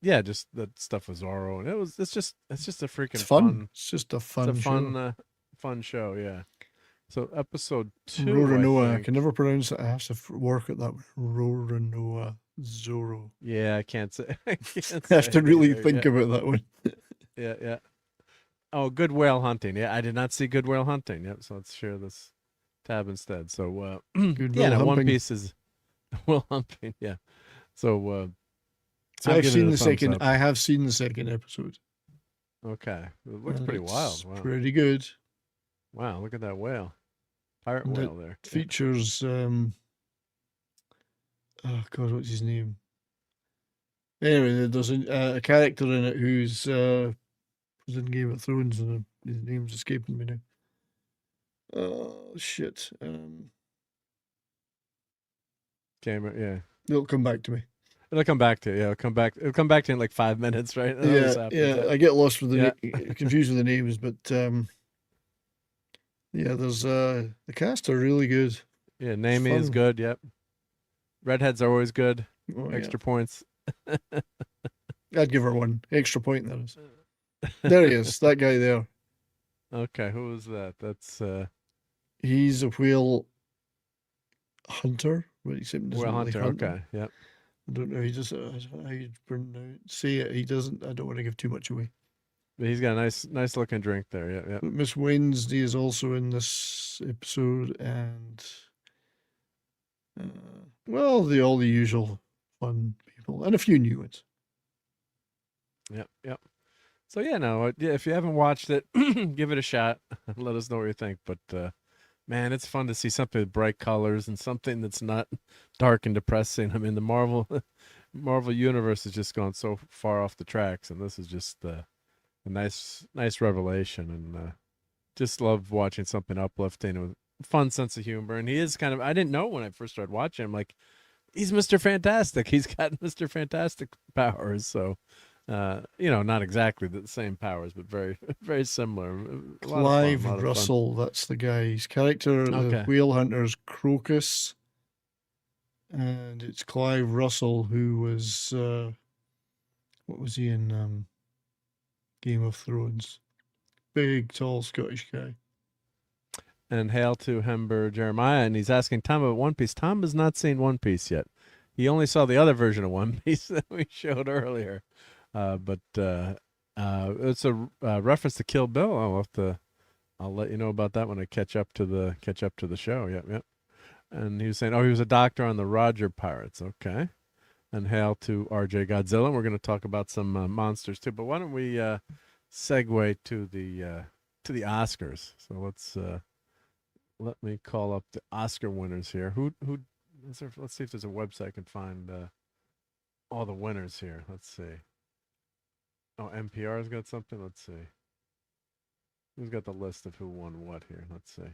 yeah, just that stuff with Zorro, and it's just a freaking It's fun. It's just a fun. it's a fun show. fun show. Yeah. So episode 2. Roranoa. I think. can never pronounce it. I have to work at that. Roranoa Zoro. Yeah, I can't say. I can't I have say to it really either. think about that one. Yeah. Oh, Good Whale Hunting. Yeah, I did not see Good Whale Hunting. Yep. So let's share this tab instead. So Good yeah, Will no, One Humping. Piece is Will Humping. Yeah. So So I'm I've giving seen it a the thumbs second. up. I have seen the second episode. Okay, it looks and pretty it's wild. Wow. Pretty good. Wow, look at that whale. Pirate And whale there. Features oh god, what's his name? Anyway, there's a character in it who's was in Game of Thrones, and his name's escaping me now. Oh shit! Yeah. It'll come back to me. It'll come back to you. Yeah, it'll come back to you in like 5 minutes, right? That always happens, Yeah. I get lost with the Yeah. confused with the names, but yeah, there's the cast are really good. Yeah, Namie is fun. good. Yep. Redheads are always good. Oh, yeah. Extra points. I'd give her one extra point. There is. There he is. That guy there. Okay, who is that? That's He's a whale hunter. But except he doesn't Whale really Hunter. hunt them. Okay, yep. I don't know. He just how you say it. He doesn't. I don't want to give too much away. But he's got a nice looking drink there. Yeah. But Miss Wednesday is also in this episode, and well, all the usual fun people and a few new ones. Yep. So yeah, no, yeah, if you haven't watched it, give it a shot. Let us know what you think. But man, it's fun to see something with bright colors and something that's not dark and depressing. I mean, the Marvel universe has just gone so far off the tracks, and this is just a nice revelation. And just love watching something uplifting fun sense of humor, and he is kind of. I didn't know when I first started watching him, like he's Mr. Fantastic. He's got Mr. Fantastic powers, so. Not exactly the same powers, but very, very similar. Clive Russell, that's the guy. His character, the whale hunter's Crocus, and it's Clive Russell who was what was he in Game of Thrones? Big, tall Scottish guy. And hail to Hepburn Jeremiah, and he's asking Tom about One Piece. Tom has not seen One Piece yet. He only saw the other version of One Piece that we showed earlier. But it's a reference to Kill Bill. I'll let you know about that when I catch up to the show. Yep. And he was saying, he was a doctor on the Roger Pirates. Okay. And hail to RJ Godzilla. And we're going to talk about some monsters too. But why don't we segue to the Oscars? So let me call up the Oscar winners here. Who is there? Let's see if there's a website I can find all the winners here. Let's see. Oh, NPR's got something. Let's see. Who's got the list of who won what here? Let's see.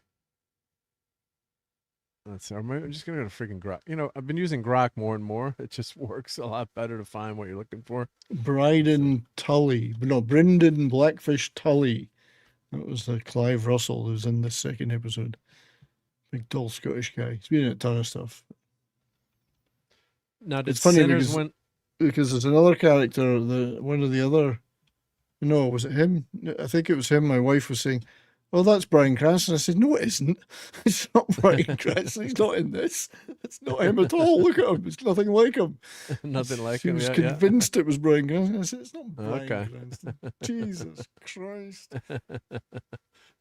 I'm just going to go to freaking Grok. I've been using Grok more and more. It just works a lot better to find what you're looking for. Brendan Blackfish Tully. That was the Clive Russell who's in this second episode. Big, tall Scottish guy. He's been in a ton of stuff. Now, did it's funny Sinners because there's another character, one of the other. No, was it him? I think it was him. My wife was saying, "Oh, that's Bryan Cranston." I said, "No, it isn't. It's not Bryan Cranston. He's not in this. It's not him at all. Look at him. It's nothing like him." Nothing like she him. was convinced it was Bryan Cranston. I said, "It's not Bryan Okay. Cranston." Jesus Christ.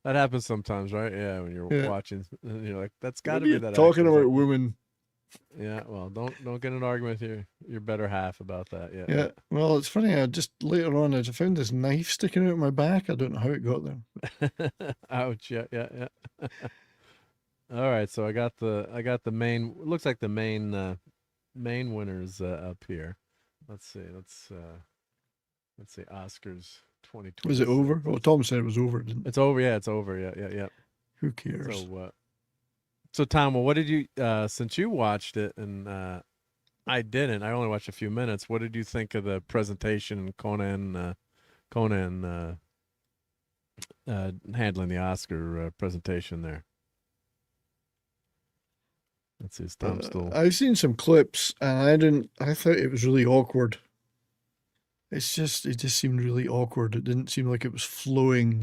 That happens sometimes, right? Yeah, when you're watching, and you're like, "That's got to be that." Talking actor. about women. Yeah, well, don't get in an argument with your better half about that. Yeah. Well, it's funny. I just later on I found this knife sticking out my back. I don't know how it got there. Ouch! Yeah. All right, so I got the main. Looks like the main winners up here. Let's see. Let's see. Oscars 2020. Was it over? Well, Tom said it was over. Didn't it? It's over. Yeah, it's over. Yeah. Who cares? So Tom, well, what did you since you watched it and I didn't? I only watched a few minutes. What did you think of the presentation? Conan handling the Oscar presentation there. Let's see, is Tom still? I've seen some clips, and I thought it was really awkward. It just seemed really awkward. It didn't seem like it was flowing.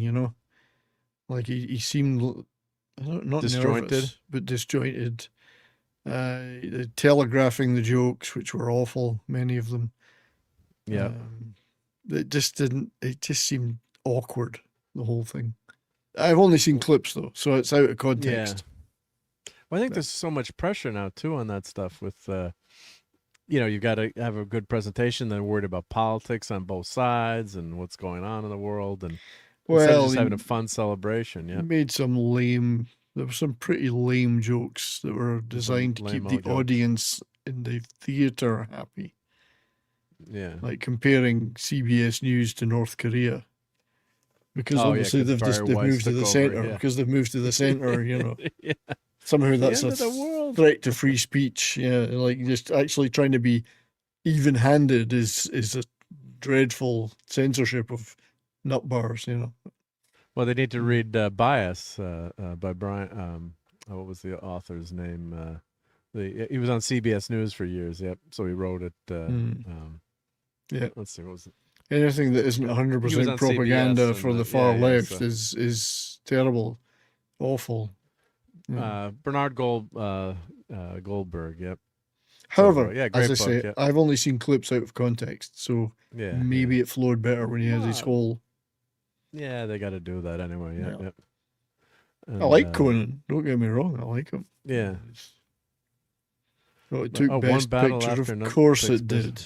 Like he seemed. Not disjointed, nervous, but disjointed. Telegraphing the jokes, which were awful, many of them. Yeah, it just seemed awkward, the whole thing. I've only seen clips though, so it's out of context. Yeah. Well, I think there's so much pressure now too on that stuff. With you've got to have a good presentation. Then worried about politics on both sides and what's going on in the world and. Instead of just having a fun celebration, yeah. There were some pretty lame jokes that were designed to keep the audience in the theater happy. Yeah. Like comparing CBS News to North Korea. Because obviously they've moved to the center. Yeah. Because they've moved to the center, yeah. Somehow that's a threat to free speech. Yeah. Like just actually trying to be even handed is a dreadful censorship of nut bars, Well, they need to read Bias by Brian. What was the author's name? He was on CBS News for years. Yep. So he wrote it. Yeah. Let's see. What was it? Anything that isn't 100% propaganda for the far left is terrible, awful. Bernard Goldberg. Yep. However, great as I book, say, I've only seen clips out of context, so maybe it flowed better when he had his whole. Yeah, they got to do that anyway. Yeah. And, I like Conan. Don't get me wrong, I like him. Yeah. It took Best Picture, of course it did.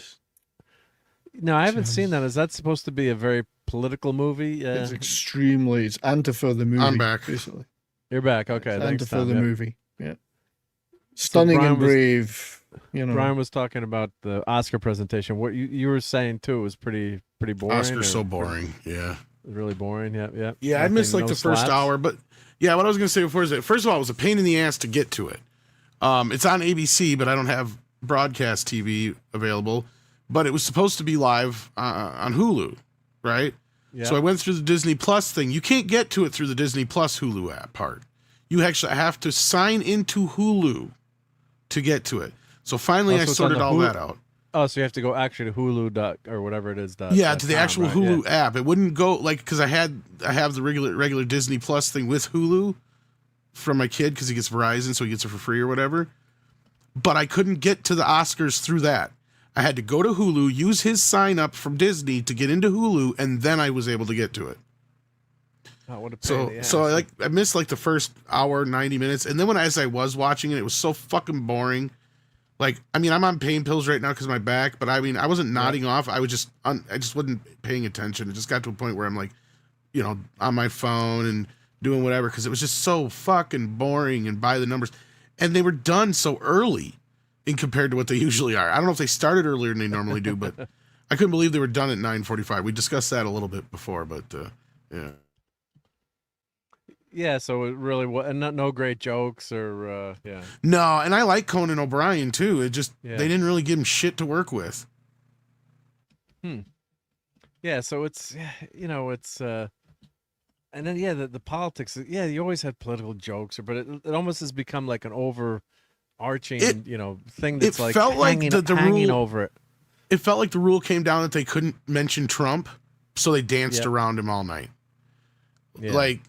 No, I haven't seen that. Is that supposed to be a very political movie? It's extremely. It's Antifa the movie. I'm back. Basically. You're back. Okay, thanks, Antifa Tom. the movie. Yeah. Stunning and brave. Brian was talking about the Oscar presentation. What you were saying too was pretty boring. Oscar's so boring. Yeah. Really boring. Yep. Yep. Yeah, I missed like no the first slaps? hour, but yeah, what I was gonna say before is that first of all, it was a pain in the ass to get to it. It's on ABC, but I don't have broadcast TV available. But it was supposed to be live on Hulu, right? Yeah. So I went through the Disney Plus thing. You can't get to it through the Disney Plus Hulu app part. You actually have to sign into Hulu to get to it. So finally, I so it's on sorted the all Hulu- that out. Oh, so you have to go actually to Hulu or whatever it is. Yeah, to the actual right? Hulu Yeah. app. It wouldn't go like because I have the regular Disney Plus thing with Hulu from my kid because he gets Verizon, so he gets it for free or whatever. But I couldn't get to the Oscars through that. I had to go to Hulu, use his sign up from Disney to get into Hulu, and then I was able to get to it. Oh, what a pain in the So ass. I missed like the first hour, 90 minutes, and then as I was watching it, it was so fucking boring. Like, I mean, I'm on pain pills right now because of my back, but I mean, I wasn't nodding off. I was just, I just wasn't paying attention. It just got to a point where I'm like, on my phone and doing whatever because it was just so fucking boring and by the numbers, and they were done so early in compared to what they usually are. I don't know if they started earlier than they normally do, but I couldn't believe they were done at 9:45. We discussed that a little bit before, but yeah. Yeah, so it really was, and no great jokes or yeah. No, and I like Conan O'Brien too. It just Yeah. they didn't really give him shit to work with. Yeah, so it's it's and then the politics. Yeah, you always had political jokes, but it almost has become like an overarching thing that's like felt like hanging, the hanging rule- over it. It felt like the rule came down that they couldn't mention Trump, so they danced Yep. around him all night. Yeah. Like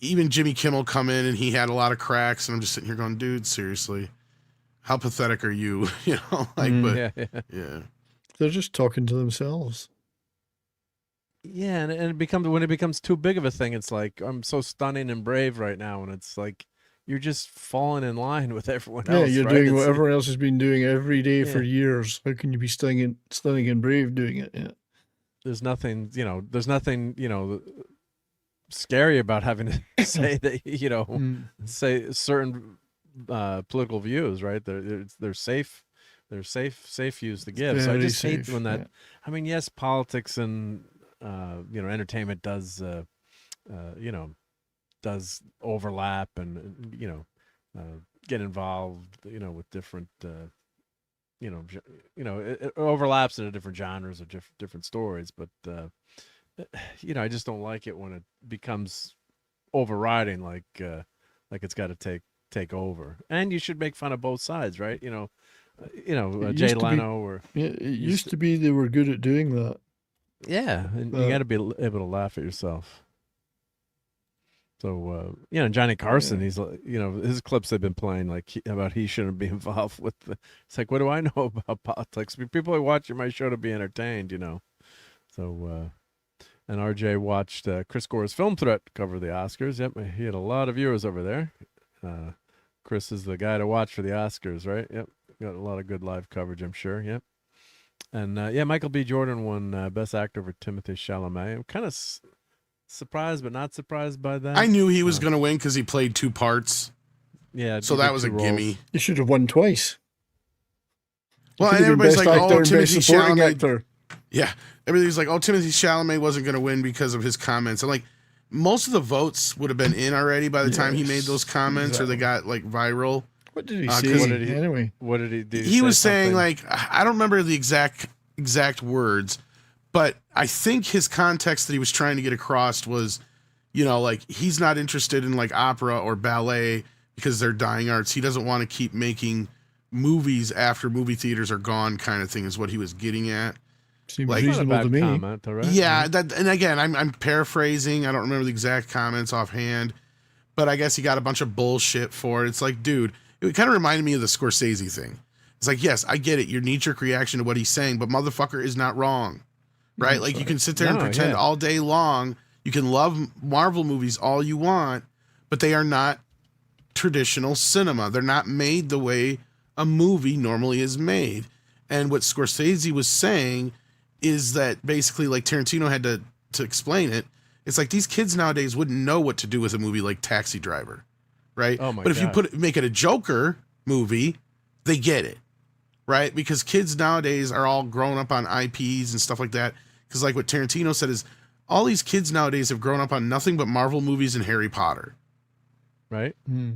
even Jimmy Kimmel come in and he had a lot of cracks, and I'm just sitting here going, dude, seriously, how pathetic are you? But yeah. They're just talking to themselves. Yeah, and it becomes when it becomes too big of a thing, it's like I'm so stunning and brave right now, and it's like you're just falling in line with everyone Yeah, else. you're right? doing It's what like- everyone else has been doing every day for Yeah. years. How can you be stunning and brave doing it? Yeah. There's nothing, scary about having to say that, say certain political views, right? They're safe. They're safe views to give. So I Very just hate safe, when that. yeah. I mean, yes, politics and entertainment does does overlap and get involved, with different it overlaps into different genres or different stories, but I just don't like it when it becomes overriding, like it's got to take over. And you should make fun of both sides, right? It Jay used to be- Leno or Yeah, it used to be they were good at doing that. yeah, and you got to be able to laugh at yourself. So Johnny Carson, he's like, his clips they've been playing like about he shouldn't be involved with. It's like, what do I know about politics? I mean, people are watching my show to be entertained, So, and RJ watched Chris Gore's Film Threat cover the Oscars. Yep, he had a lot of viewers over there. Chris is the guy to watch for the Oscars, right? Yep, got a lot of good live coverage, I'm sure. Yep. And Michael B. Jordan won Best Actor for Timothée Chalamet. I'm kind of surprised, but not surprised by that. I knew he was going to win because he played two parts. Yeah, So he that did was a two roles. gimme. They should have won twice. Well, Could and have been everybody's best like, actor oh, and best Timothée supporting Chalamet. actor. Yeah. Everybody's like, oh, Timothée Chalamet wasn't going to win because of his comments. And like, most of the votes would have been in already by the time he made those comments or they got like viral. What did he 'cause say? what did he- Anyway, What did he do? He was say saying something? like, I don't remember the exact words, but I think his context that he was trying to get across was, like he's not interested in like opera or ballet because they're dying arts. He doesn't want to keep making movies after movie theaters are gone, kind of thing is what he was getting at. seems Like- Not a reasonable bad to me. comment, all right? Yeah, that, and again, I'm paraphrasing. I don't remember the exact comments offhand, but I guess he got a bunch of bullshit for it. It's like, dude, it kind of reminded me of the Scorsese thing. It's like, yes, I get it, your knee-jerk reaction to what he's saying, but motherfucker is not wrong, right? Like, you can sit there and No, pretend yeah. all day long. You can love Marvel movies all you want, but they are not traditional cinema. They're not made the way a movie normally is made. And what Scorsese was saying is that basically, like Tarantino had to explain it. It's like these kids nowadays wouldn't know what to do with a movie like Taxi Driver, right? Oh my but if you God. make it a Joker movie, they get it, right? Because kids nowadays are all grown up on IPs and stuff like that. Because like what Tarantino said is all these kids nowadays have grown up on nothing but Marvel movies and Harry Potter. Right? Hmm.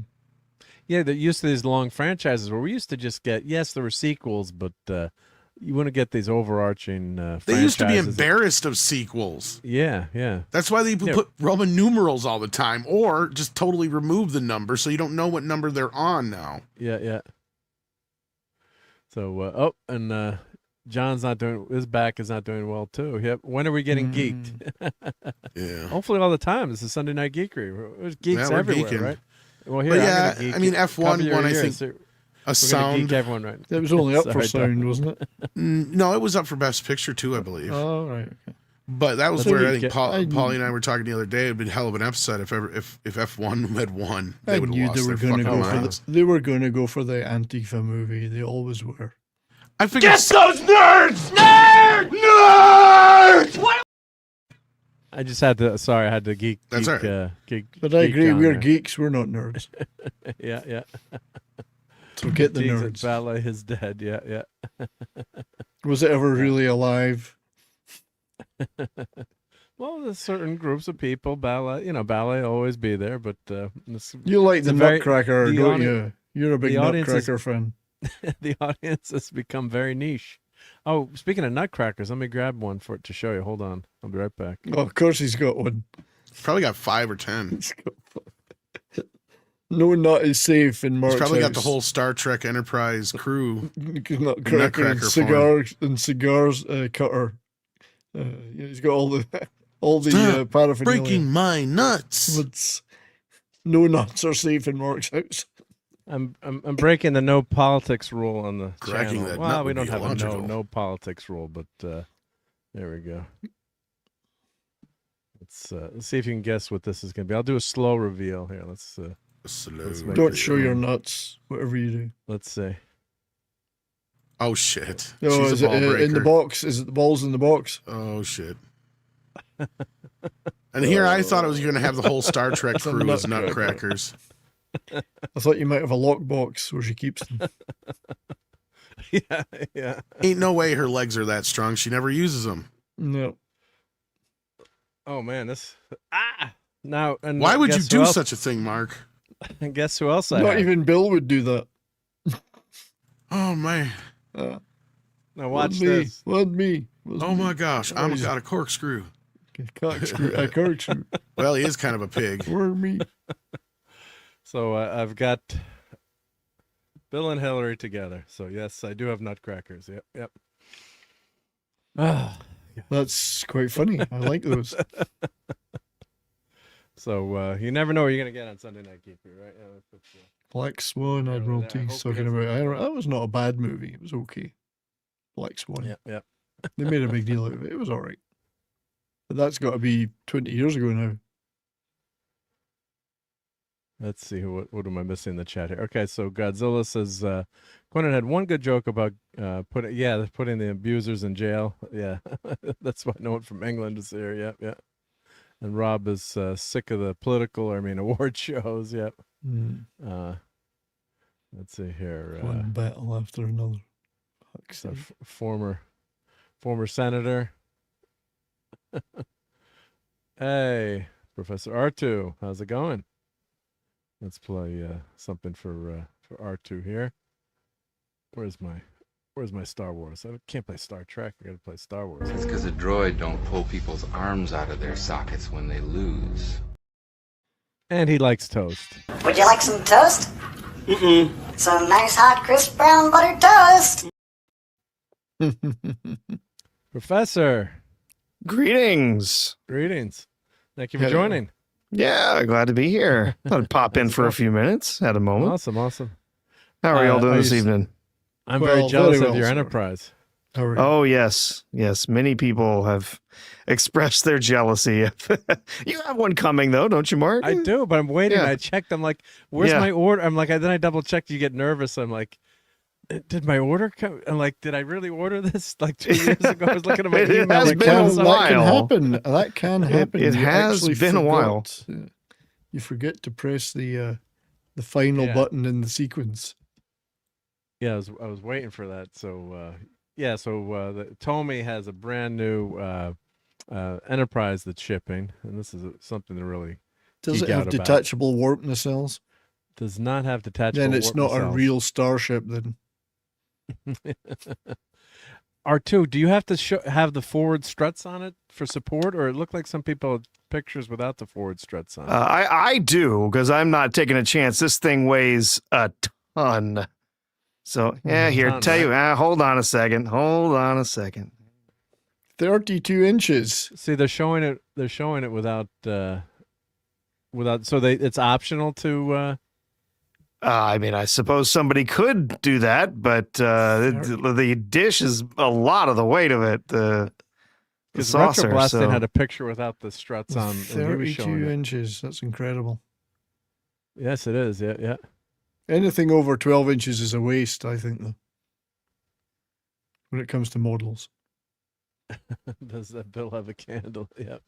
Yeah, they're used to these long franchises where we used to just get, yes, there were sequels, but you want to get these overarching They used to be franchises. embarrassed of sequels. Yeah, yeah. That's why they put Roman numerals all the time, or just totally remove the number so you don't know what number they're on now. Yeah, yeah. So, and John's not doing, his back is not doing well too. Yep. When are we getting geeked? Yeah. Hopefully all the time. This is Sunday Night Geekery. There's geeks we're everywhere, geeking. right? Well, here, But I'm yeah, gonna geek I mean, you. F1 Cover your one, I ears. think, So a we're gonna sound. geek everyone right. It was only up for Sorry, sound, Doc. wasn't it? No, it was up for Best Picture too, I believe. Oh, right. Okay. But that was Let's where I get- think Paulie and I were talking the other day. It'd been hell of an upset if F1 had won. They I would have knew lost they were their going to fucking go for minds. they were going to go for the Antifa movie. They always were. I figured Get those nerds! Nerds! What? I just had to. Sorry, I had to geek. That's geek, all right. Geek. But I geek agree, John we're there. geeks. We're not nerds. Yeah, yeah. So get the Jigs at nerds. Ballet is dead. Yeah, yeah. Was it ever really alive? Well, there's certain groups of people. Ballet, ballet always be there, but You like the Nutcracker, the don't audi- you? You're a big the audience is- Nutcracker fan. the audience has become very niche. Oh, speaking of nutcrackers, let me grab one to show you. Hold on, I'll be right back. Oh, of course he's got one. probably got 5 or 10. He's got no nut is safe in Mark's He's probably got the house. whole Star Trek Enterprise crew. Nutcracker Nutcracker and form. cigars cutter. He's got all the Stop paraphernalia. breaking my nuts. It's, no nuts are safe in Mark's house. I'm breaking the no politics rule on the Cracking channel. that Well, nut we would don't be have a illogical. no politics rule, but there we go. Let's see if you can guess what this is going to be. I'll do a slow reveal here. Let's make Don't it- show your nuts, whatever you do. Let's see. Oh shit! No, She's is a it ball breaker. in the box? Is it the balls in the box? Oh shit! And here I thought it was going to have the whole Star Trek It's a crew as nutcracker. nutcrackers. I thought you might have a lockbox where she keeps them. Yeah, yeah. Ain't no way her legs are that strong. She never uses them. No. Oh man, this now. And Why would you guess do who else- such a thing, Mark? And guess who else I Not have? even Bill would do that. Oh man! Now watch Wasn't me. this. Wasn't me. Wasn't Oh me. my gosh! Oh, I'm he's- got a corkscrew. Corkscrew. Well, he is kind of a pig. Were me. So I've got Bill and Hillary together. So yes, I do have nutcrackers. Yep, yep. Ah, That's quite funny. I like those. so you never know what you're gonna get on Sunday Night Geekery, right? Yeah, that's, Black Swan Over there. I Admiralty. hope He's we talking get some- about. That was not a bad movie. It was okay. Black Swan. yeah, yeah. They made a big deal out of it. It was all right. But that's got to be 20 years ago now. Let's see what am I missing in the chat here? Okay, so Godzilla says Conan had one good joke about putting the abusers in jail. Yeah, that's why no one from England is here. Yep, yeah. And Rob is sick of the award shows. Yep. Let's see here. One battle after another. Fuck's So sake. former senator. Hey, Professor R2, how's it going? Let's play something for R2 here. Where's my Star Wars? I can't play Star Trek. I got to play Star Wars. It's because a droid don't pull people's arms out of their sockets when they lose. And he likes toast. Would you like some toast? Mm-mm. Some nice hot crisp brown buttered toast. Professor, Greetings. greetings. Thank you for Hello. joining. Yeah, glad to be here. Thought I'd pop in for a few minutes at a moment. Awesome, awesome. How are y'all doing are this you- evening? I'm Well, very jealous very of well, your sir. enterprise. How are you? Oh, yes. Yes. Many people have expressed their jealousy. You have one coming, though, don't you, Mark? I do, but I'm waiting. Yeah. I checked. I'm like, where's Yeah. my order? I'm like, then I double checked. You get nervous. I'm like, did my order come? I'm like, did I really order this like 2 years ago? I was looking at my It email. has like, been a when's that something- can while. happen. That can happen. it You has actually been a while. forgot. You forget to press the final Yeah. button in the sequence. Yeah, I was waiting for that. So Tomy has a brand new Enterprise that's shipping, and this is something to really Does it geek have out about. detachable warp nacelles? Does not have detachable. Then it's warp not a nacelles. real starship. Then R2, do you have to have the forward struts on it for support, or it looked like some people had pictures without the forward struts on it? I do, because I'm not taking a chance. This thing weighs a ton. So, yeah, here, ton, tell you, right? hold on a second. 32 inches. See, they're showing it. They're showing it without. So it's optional to. I mean, I suppose somebody could do that, but the dish is a lot of the weight of it. The saucer. Retroblasting had a picture without the struts on. and he was showing 32 it. inches. That's incredible. Yes, it is. Yeah, yeah. Anything over 12 inches is a waste, I think, though, when it comes to models. Does that bill have a candle? Yeah.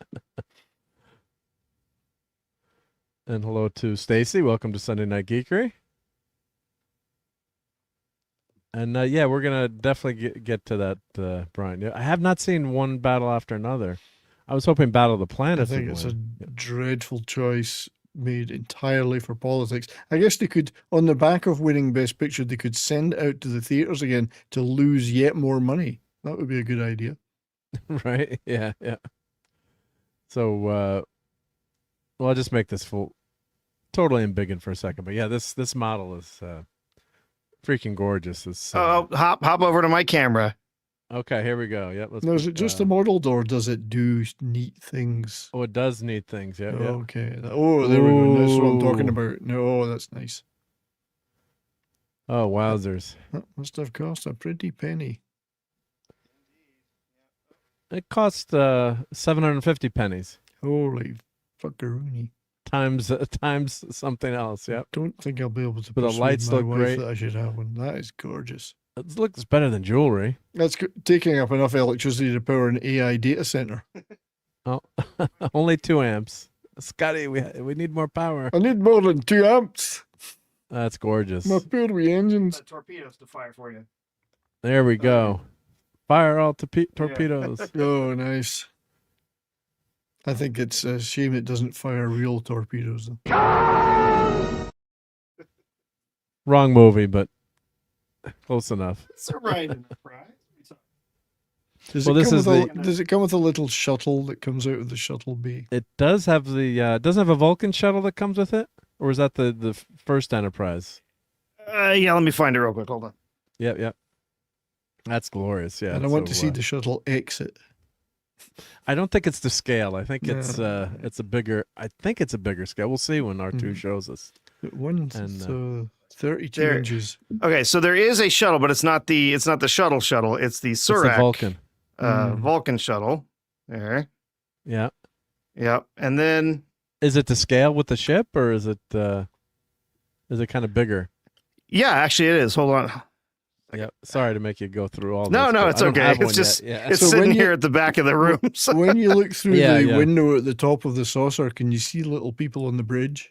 And hello to Stacy. Welcome to Sunday Night Geekery. And yeah, we're gonna definitely get to that, Brian. I have not seen one battle after another. I was hoping Battle of the I Planets. think would it's win. a dreadful choice made entirely for politics. I guess they could, on the back of winning Best Picture, they could send it out to the theaters again to lose yet more money. That would be a good idea. Right? Yeah, yeah. So, well, I'll just make this full, totally embiggen for a second. But yeah, this model is freaking gorgeous. It's, hop over to my camera. Okay, here we go. Yep. Let's Now, is it just a model, or does it do neat things? Oh, it does neat things. Yeah, yeah. Okay. Oh, there we go. That's what I'm talking Ooh. about. No, that's nice. Oh, wowzers! That must have cost a pretty penny. It cost 750 pennies. Holy fuckeroonie. Times something else. Yep. Don't think I'll be able to But the persuade lights my look wife great. that I should have one. That is gorgeous. It looks better than jewelry. That's taking up enough electricity to power an AI data center. Oh, only 2 amps. Scotty, we need more power. I need more than 2 amps. That's gorgeous. My poor wee engines. Torpedoes to fire for you. There we go. Fire all torpedoes. Oh, nice. I think it's a shame it doesn't fire real torpedoes. Wrong movie, but close enough. It's a right in the prize. Does Well, it this come is with does it come with a little shuttle that comes out of the shuttle bay? It does have the doesn't have a Vulcan shuttle that comes with it, or is that the first Enterprise? Yeah, let me find it real quick. Hold on. Yep, yep. That's glorious. Yeah, And I want to so, see the shuttle exit. I don't think it's the scale. I think No. it's a bigger. I think it's a bigger scale. We'll see when R2 shows us. So 32 There- inches. Okay, so there is a shuttle, but it's not the shuttle. It's the It's a Surak Vulcan. Vulcan shuttle. There. Yeah. Yep. And then Is it to scale with the ship, or is it kind of bigger? yeah, actually it is. Hold on. Yeah. Sorry to make you go through all. No, this, no, but it's I don't okay. have It's one just yet. Yeah. it's So sitting when you- here at the back of the room. So When you look through Yeah, the yeah. window at the top of the saucer, can you see little people on the bridge?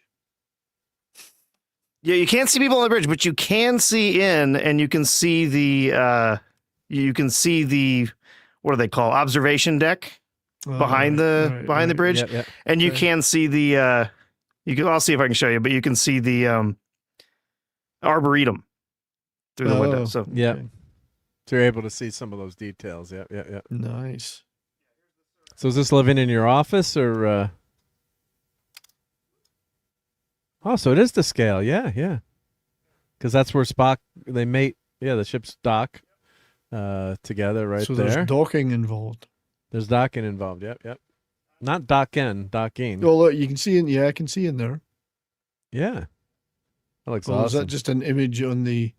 yeah, you can't see people on the bridge, but you can see in, and you can see the what do they call observation deck behind the bridge, Yep, yep. and you Okay. can see the I'll see if I can show you, but you can see the arboretum through the window. Oh, So Yeah. okay. So you're able to see some of those details. Yeah, yeah, yeah. Nice. So is this living in your office or? Oh, so it is the scale. Yeah, yeah. Because that's where Spock they mate. Yeah, the ships dock together right So there. there's docking involved. There's docking involved. Yep, yep. Not docking. Oh, look, you can see in. Yeah, I can see in there. Yeah. That looks Oh, is awesome. that just an image on the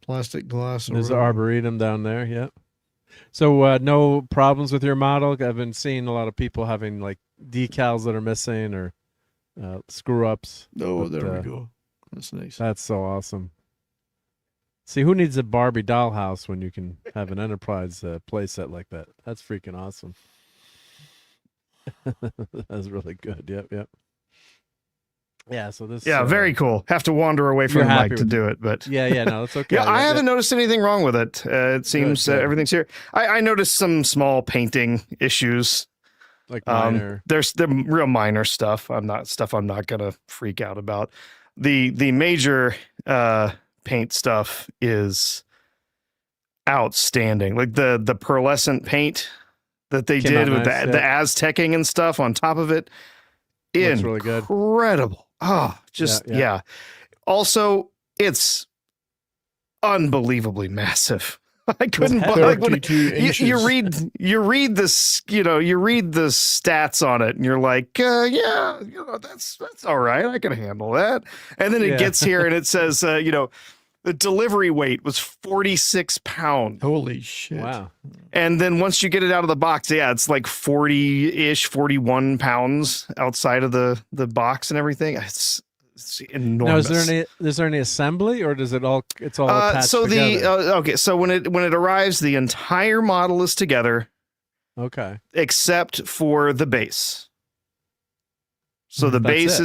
plastic glass? There's the whatever? arboretum down there. Yep. So no problems with your model. I've been seeing a lot of people having like decals that are missing or screw ups. Oh, but, there we go. That's nice. That's so awesome. See, who needs a Barbie dollhouse when you can have an Enterprise playset like that? That's freaking awesome. That's really good. Yep, yep. Yeah, so this... yeah, very cool. Have to wander away from You're the happy mic to with do it, but Yeah, yeah, no, that's okay. yeah, I Yeah, haven't noticed anything wrong with it. It seems good. everything's here. I noticed some small painting issues. Like minor. There's the real minor stuff. I'm not gonna freak out about. The major paint stuff is outstanding. Like the pearlescent paint that they did with nice, the Aztecing and stuff on top of it. Looks really good. Incredible. Oh, just yeah. Also, it's unbelievably massive. I couldn't believe you read this, you read the stats on it and you're like, that's all right. I can handle that. And then it gets here and it says, the delivery weight was 46 pounds. Holy shit. Wow. And then once you get it out of the box, it's like 40-ish, 41 pounds outside of the box and everything. It's enormous. Now, is there any assembly, or does it's all attached so together? So when it arrives, the entire model is together. Okay. Except for the base. So the base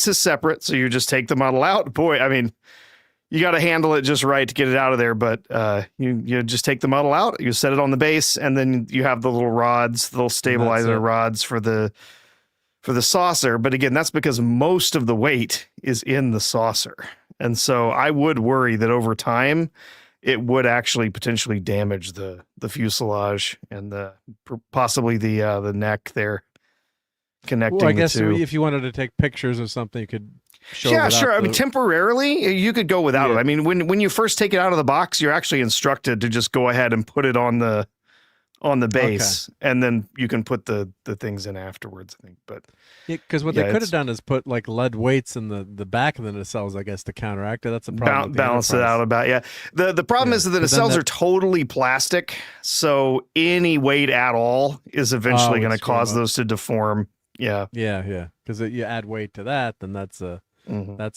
is separate. So you just take the model out. Boy, I mean, you got to handle it just right to get it out of there. But you just take the model out, you set it on the base, and then you have the little rods, the little stabilizer rods for the saucer. But again, that's because most of the weight is in the saucer. And so I would worry that over time, it would actually potentially damage the fuselage and possibly the neck there connecting. Well, I guess the two. if you wanted to take pictures or something, you could show. Yeah, sure. I mean, temporarily, you could go without it. I mean, when you first take it out of the box, you're actually instructed to just go ahead and put it on the base, and then you can put the things in afterwards, I think. But because what they could have done is put like lead weights in the back of the nacelles, I guess, to counteract it. That's a problem. Balance it out about. The problem is that the nacelles are totally plastic, so any weight at all is eventually going to cause those to deform. Yeah. Because you add weight to that, then that's a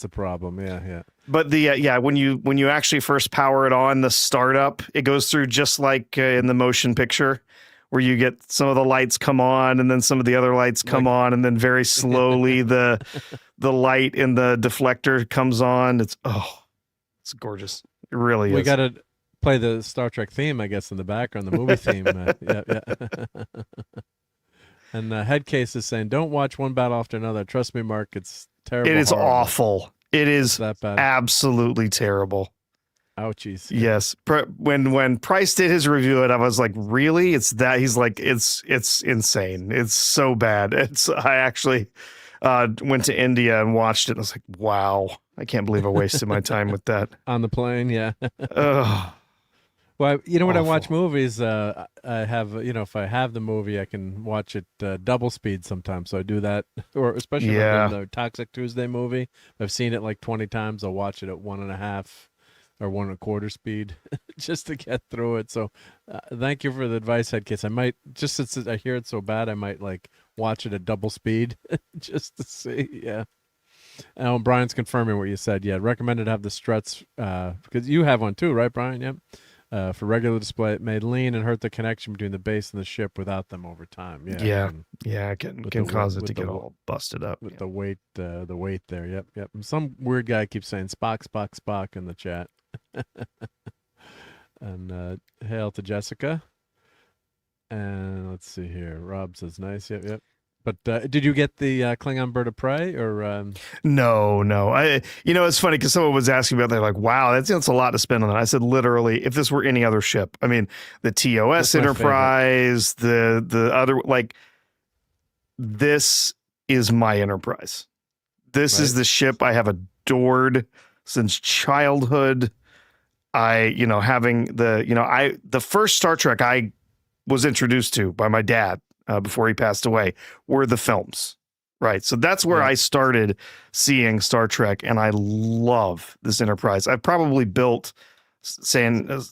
problem. Yeah. But when you actually first power it on, the startup, it goes through just like in the motion picture, where you get some of the lights come on and then some of the other lights come on, and then very slowly the light in the deflector comes on. It's gorgeous. It really is. We got to play the Star Trek theme, I guess, in the background, the movie theme. Yeah. And Headcase is saying, "Don't watch one battle after another. Trust me, Mark, it's terrible. It is awful. It is that bad. Absolutely terrible." Ouchies. Yes. When Price did his review of it, I was like, really? It's that? He's like, it's insane. It's so bad. I actually went to India and watched it. And I was like, wow, I can't believe I wasted my time with that. On the plane, yeah. Ugh. Well, when I watch movies, I have, if I have the movie, I can watch it double speed sometimes. So I do that, or especially like in the Toxic Tuesday movie. I've seen it like 20 times. I'll watch it at 1.5 or 1.25 speed just to get through it. So thank you for the advice, Headcase. I might, just since I hear it so bad, I might like watch it at double speed just to see. Yeah. Brian's confirming what you said. Yeah, recommended to have the struts because you have one too, right, Brian? Yep. For regular display, it may lean and hurt the connection between the base and the ship without them over time. It can cause it to get all busted up with the weight there. Yep. And some weird guy keeps saying Spock in the chat. And hail to Jessica. And let's see here. Rob says nice. Yep. But did you get the Klingon bird of prey or? No. It's funny because someone was asking about. They're like, "Wow, that's a lot to spend on that." I said, literally, if this were any other ship, I mean, the TOS Enterprise, the other, like, this is my Enterprise. This is the ship I have adored since childhood. Having the first Star Trek I was introduced to by my dad. Before he passed away, were the films, right? So that's where I started seeing Star Trek, and I love this Enterprise. I've probably built,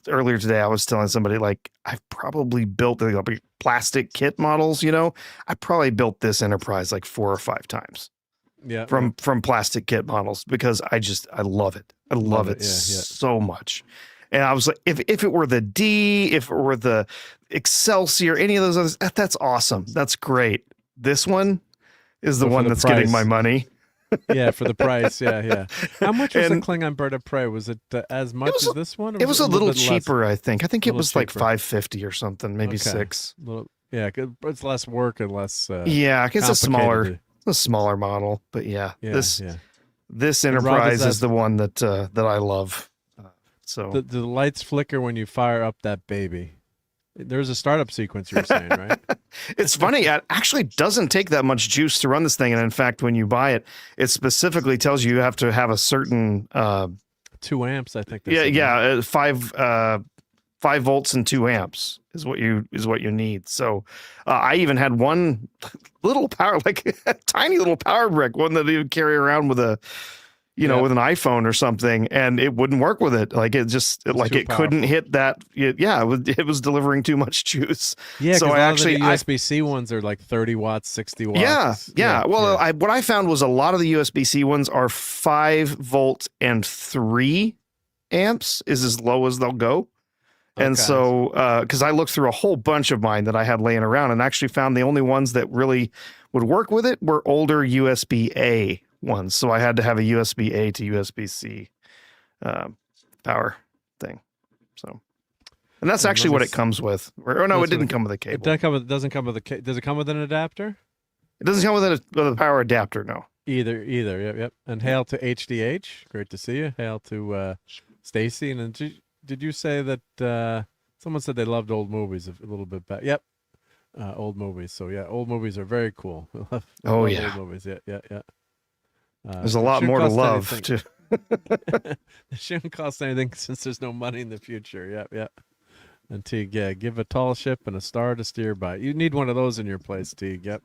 earlier today, I was telling somebody, like, I've probably built the plastic kit models, I probably built this Enterprise like 4 or 5 times. Yeah. From plastic kit models, because I love it. I love it so much. And I was like, if it were the D, if it were the Excelsior, any of those others, that's awesome. That's great. This one is the one that's getting my money. Yeah, for the price. Yeah. How much was the Klingon bird of prey? Was it as much as this one? Or it was a little cheaper, less? I think. I think it was like $5.50 or something, maybe $6. Yeah, it's less work and less. Yeah, it's complicated. a smaller model, but yeah, Yeah, this Enterprise is the one that I love. So the lights flicker when you fire up that baby. There's a startup sequence you were saying, right? It's funny. It actually doesn't take that much juice to run this thing, and in fact, when you buy it, it specifically tells you have to have a certain 2 amps. I think. 5 volts and 2 amps is what you need. So I even had one little power, like a tiny little power brick, one that you would carry around with a, with an iPhone or something, and it wouldn't work with it. Like it couldn't hit that. It was delivering too much juice. Yeah. So the USB-C ones are like 30 watts, 60 watts. Yeah. Well, what I found was a lot of the USB-C ones are 5 volt and 3 amps is as low as they'll go. And so, because I looked through a whole bunch of mine that I had laying around and actually found the only ones that really would work with it were older USB-A ones. So I had to have a USB-A to USB-C power thing. So, and that's actually what it comes with. Or no, it didn't come with a cable. It doesn't come with a cable. Does it come with an adapter? It doesn't come with a power adapter, no. Either. Yep. And hail to HDH. Great to see you. Hail to Stacy. And then did you say that someone said they loved old movies a little bit back? Yep. Old movies. So yeah, old movies are very cool. Love old movies. Yeah. There's a lot more to love too. It shouldn't cost anything since there's no money in the future. Yep. And Teague, give a tall ship and a star to steer by. You need one of those in your place, Teague. Yep.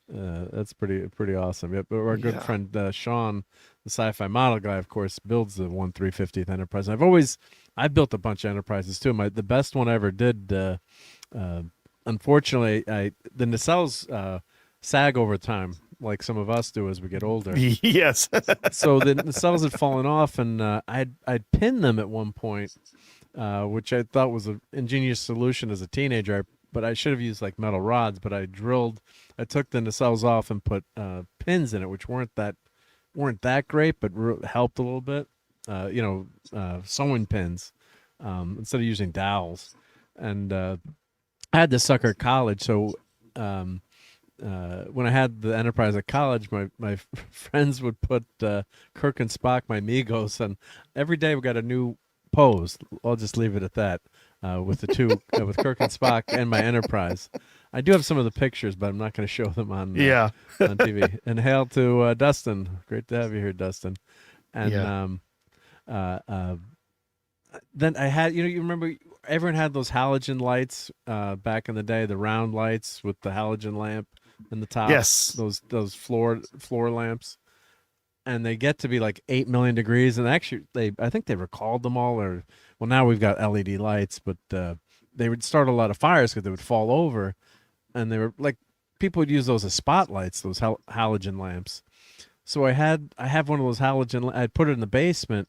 That's pretty awesome. Yep. But our good friend Sean, the sci-fi model guy, of course, builds the 350th Enterprise. I've built a bunch of Enterprises too. The best one I ever did. Unfortunately, the nacelles sag over time, like some of us do as we get older. Yes. So the nacelles had fallen off, and I'd pinned them at one point, which I thought was an ingenious solution as a teenager. But I should have used like metal rods. But I took the nacelles off and put pins in it, which weren't that great, but helped a little bit. Sewing pins instead of using dowels. And I had this sucker at college, so when I had the Enterprise at college, my friends would put Kirk and Spock, my Migos, and every day we got a new pose. I'll just leave it at that. With the two, with Kirk and Spock and my Enterprise. I do have some of the pictures, but I'm not going to show them on TV. And hail to Dustin. Great to have you here, Dustin. And then I had, you remember everyone had those halogen lights back in the day, the round lights with the halogen lamp in the top. Yes. Those floor lamps. And they get to be like 8 million degrees. And actually, I think they recalled them all. Well, now we've got LED lights, but they would start a lot of fires because they would fall over. And they were like, people would use those as spotlights, those halogen lamps. So I have one of those halogen. I put it in the basement,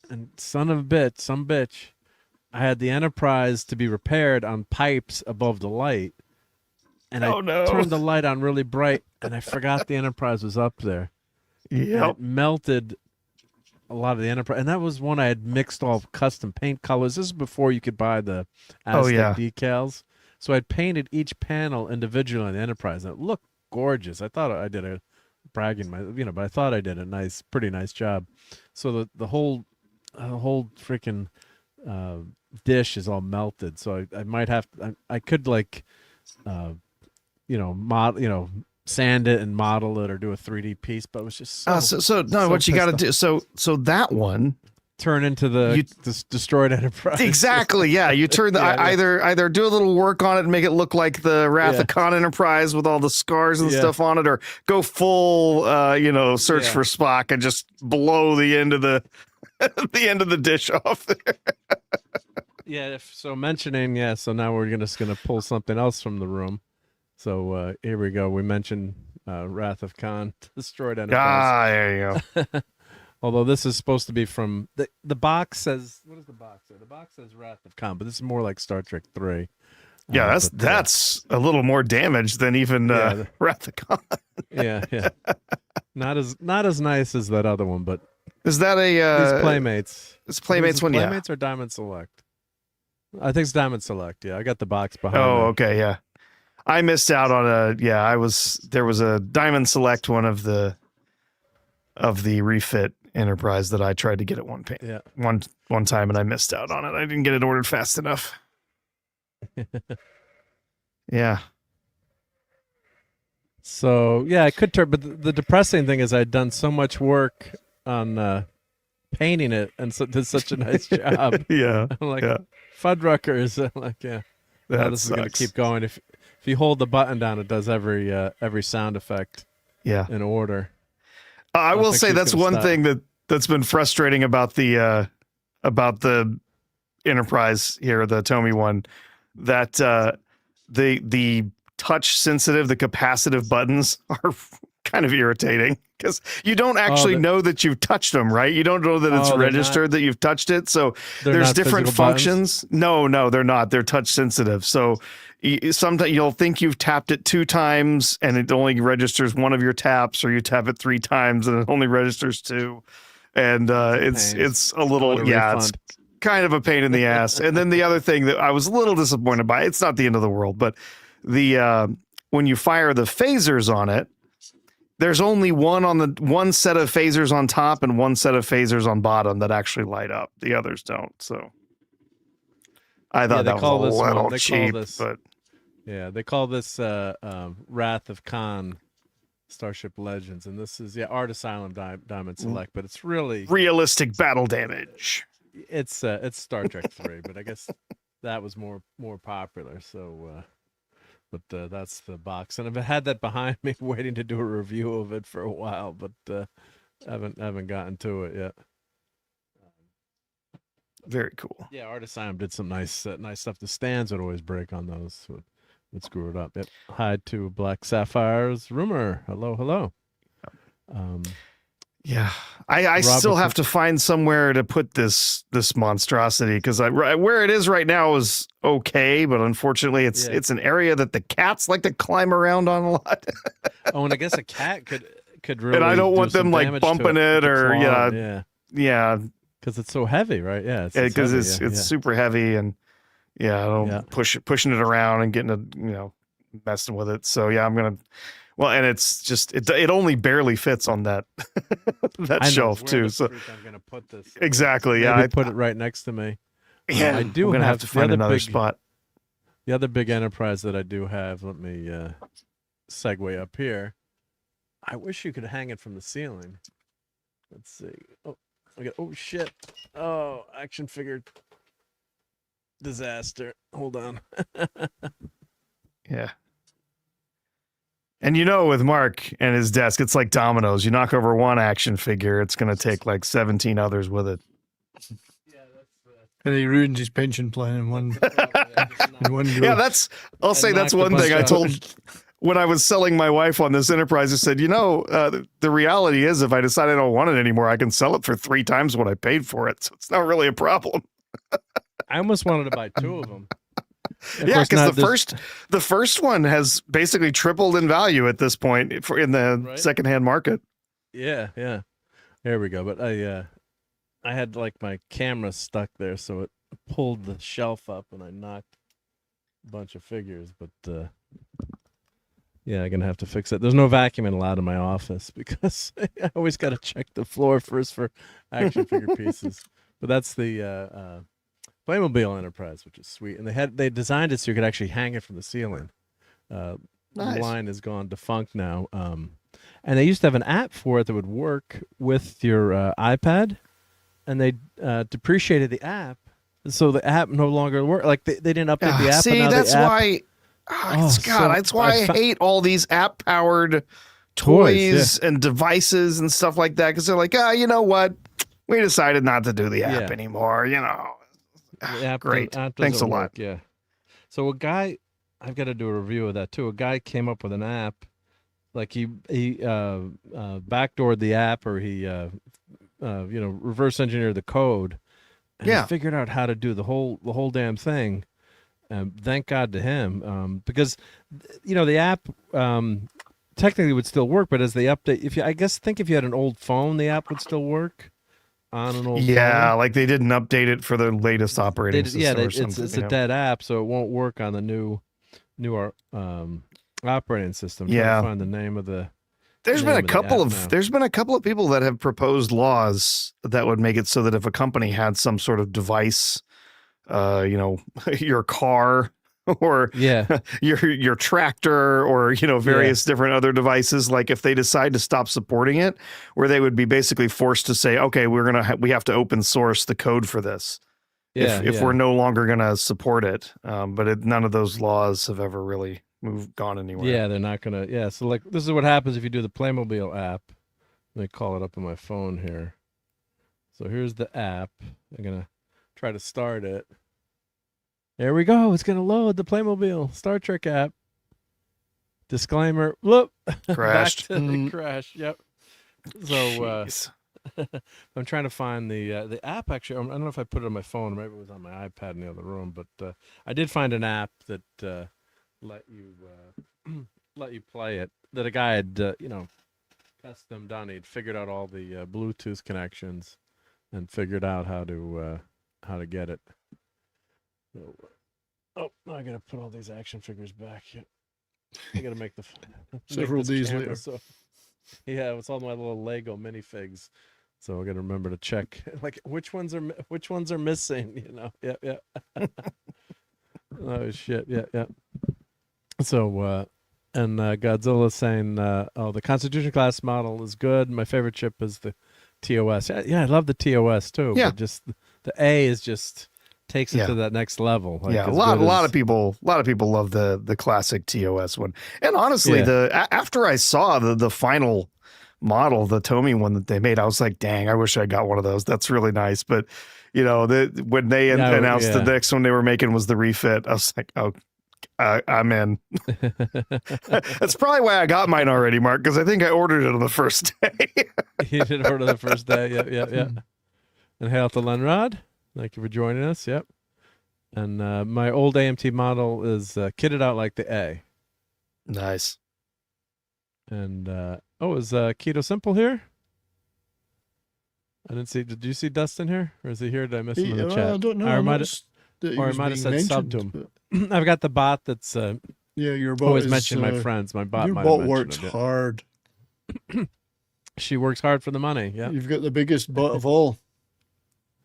and some bitch, I had the Enterprise to be repaired on pipes above the light, and I turned the light on really bright, and I forgot the Enterprise was up there. Yeah, it melted a lot of the Enterprise, and that was one I had mixed all custom paint colors. This is before you could buy the Aztec decals. So I painted each panel individually on the Enterprise, and it looked gorgeous. I thought I did but I thought I did a pretty nice job. So the whole freaking dish is all melted. So I might have I could sand it and model it or do a 3D piece, but it was just what you got to do. So that one. Turn into the destroyed Enterprise. Exactly. Yeah. You turn either do a little work on it and make it look like the Wrath of Khan Enterprise with all the scars and stuff on it, or go full, search for Spock and just blow the end of the the dish off there. So mentioning, so now we're just gonna pull something else from the room. So here we go. We mentioned Wrath of Khan, destroyed Enterprise. There you go. Although this is supposed to be from the box says, what does the box say? The box says Wrath of Khan, but this is more like Star Trek 3. Yeah, that's a little more damage than even Wrath of Khan. yeah. Not as nice as that other one, but is that these Playmates? It's Playmates Playmates or Diamond Select? I think it's Diamond Select. Yeah, I got the box behind. Oh, okay, yeah. I missed out on there was a Diamond Select one of the refit Enterprise that I tried to get at one time, and I missed out on it. I didn't get it ordered fast enough. Yeah. So yeah, I could turn, but the depressing thing is I'd done so much work on painting it and did such a nice job. Yeah. I'm like, yeah. Fudruckers. I'm like, yeah. This is going to keep going. If you hold the button down, it does every sound effect. Yeah. In order. I will say that's one thing that's been frustrating about the Enterprise here, the Tomy one, that the touch sensitive, the capacitive buttons are kind of irritating because you don't actually know that you've touched them, right? You don't know that it's registered that you've touched it. So there's different functions. Buttons? No, they're not. They're touch sensitive. So sometimes you'll think you've tapped it 2 times and it only registers one of your taps, or you tap it 3 times and it only registers 2. And it's a little, it's kind of a pain in the ass. And then the other thing that I was a little disappointed by, it's not the end of the world, but when you fire the phasers on it, there's only one set of phasers on top and one set of phasers on bottom that actually light up. The others don't. So I thought that was a little cheap, but yeah, they call this Wrath of Khan Starship Legends, and this is Art Asylum Diamond Select, but it's really realistic battle damage. It's Star Trek 3, but I guess that was more popular. So. But that's the box, and I've had that behind me, waiting to do a review of it for a while, but haven't gotten to it yet. Very cool. Yeah, Art Asylum did some nice stuff. The stands would always break on those, would screw it up. Yep. Hi to Black Sapphire's Rumor. Hello. Yeah, I still have to find somewhere to put this monstrosity, because where it is right now is okay, but unfortunately it's an area that the cats like to climb around on a lot. And I guess a cat could really. And I don't want them like bumping it or yeah, because it's so heavy, right? Yeah, because it's super heavy, and I don't pushing it around and getting it, messing with it. So yeah, I'm gonna. Well, and it's just it only barely fits on that shelf too. So I'm gonna put this exactly. Yeah, I put it right next to me. Yeah, I do. I'm gonna have to find another spot. The other big Enterprise that I do have. Let me segue up here. I wish you could hang it from the ceiling. Let's see. Oh shit. Oh, action figure disaster. Hold on. Yeah. And with Mark and his desk, it's like dominoes. You knock over one action figure, it's going to take like 17 others with it. And he ruins his pension plan in one go. Yeah, I'll say that's one thing I told when I was selling my wife on this Enterprise. I said, the reality is if I decide I don't want it anymore, I can sell it for 3 times what I paid for it. So it's not really a problem. I almost wanted to buy 2 of them. Yeah, because the first one has basically tripled in value at this point in the secondhand market. Yeah. There we go. But I had like my camera stuck there, so it pulled the shelf up, and I knocked a bunch of figures. But I'm gonna have to fix it. There's no vacuuming allowed in my office because I always got to check the floor first for action figure pieces. But that's the Playmobil Enterprise, which is sweet, and they designed it so you could actually hang it from the ceiling. Nice. The line is gone defunct now, and they used to have an app for it that would work with your iPad, and they depreciated the app, so the app no longer worked. Like they didn't update the app. See, that's why. That's why I hate all these app-powered toys and devices and stuff like that, because they're like, you know what? We decided not to do the app anymore. Great. Thanks a lot. Yeah. So a guy, I've got to do a review of that too. A guy came up with an app, like he backdoored the app, or he reverse engineered the code, and he figured out how to do the whole damn thing. Thank God to him, because the app technically would still work, but as they update, if you had an old phone, the app would still work. On an old phone. Like they didn't update it for the latest operating system or something. It's a dead app, so it won't work on the new new operating system. Trying Yeah. to find the name of the. There's name been a of the couple app of now. there's been a couple of people that have proposed laws that would make it so that if a company had some sort of device, your car or Yeah. your tractor or various different other devices, like if they decide to stop supporting it, where they would be basically forced to say, okay, we have to open source the code for this. Yeah, if we're no longer going to support it, but none of those laws have ever really gone anywhere. Yeah, they're not gonna. Yeah, so like this is what happens if you do the Playmobil app. Let me call it up on my phone here. So here's the app. I'm gonna try to start it. There we go. It's gonna load the Playmobil Star Trek app. Disclaimer. Whoop. Crashed. Back to the crash. Yep. So I'm trying to find the app. Actually, I don't know if I put it on my phone. Maybe it was on my iPad in the other room. But I did find an app that let you play it. That a guy had custom done. He'd figured out all the Bluetooth connections and figured out how to get it. So, I gotta put all these action figures back. Yeah. I gotta make Several days channel, later. So, yeah, it's all my little Lego minifigs. So I gotta remember to check like which ones are missing. Yeah. Oh shit. Yeah. So and Godzilla saying, "Oh, the Constitution class model is good. My favorite chip is the TOS. Yeah, I love the TOS too. Yeah. But just the A is just takes it to that next level. Like, a lot of people love the classic TOS one. And honestly, after I saw the final model, the Tomy one that they made, I was like, dang, I wish I got one of those. That's really nice. But when they announced the next one they were making was the refit, I was like, oh. I'm in. That's probably why I got mine already, Mark, because I think I ordered it on the first day. You did order the first day. Yeah. And hail to Lenrod. Thank you for joining us. Yep. And my old AMT model is kitted out like the A. Nice. And is Keto Simple here? I didn't see. Did you see Dustin here, or is he here? Did I miss him in the chat? I don't know. I might have said sub to him. I've got the bot that's your bot always is, mentioning my friends. My bot. Your might have bot works mentioned it. hard. She works hard for the money. Yeah. You've got the biggest bot of all.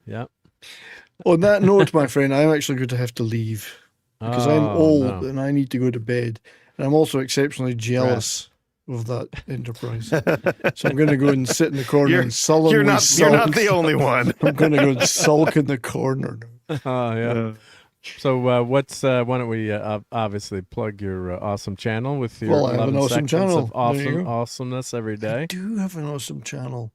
Yeah. On that note, my friend, I'm actually going to have to leave because I'm old and I need to go to bed. And I'm also exceptionally jealous of that enterprise. So I'm going to go and sit in the corner and sullenly You're not the only one. I'm going to go and sulk in the corner. Oh, yeah. So why don't we obviously plug your awesome channel with your I have an awesome channel of awesomeness every day. I do have an awesome channel.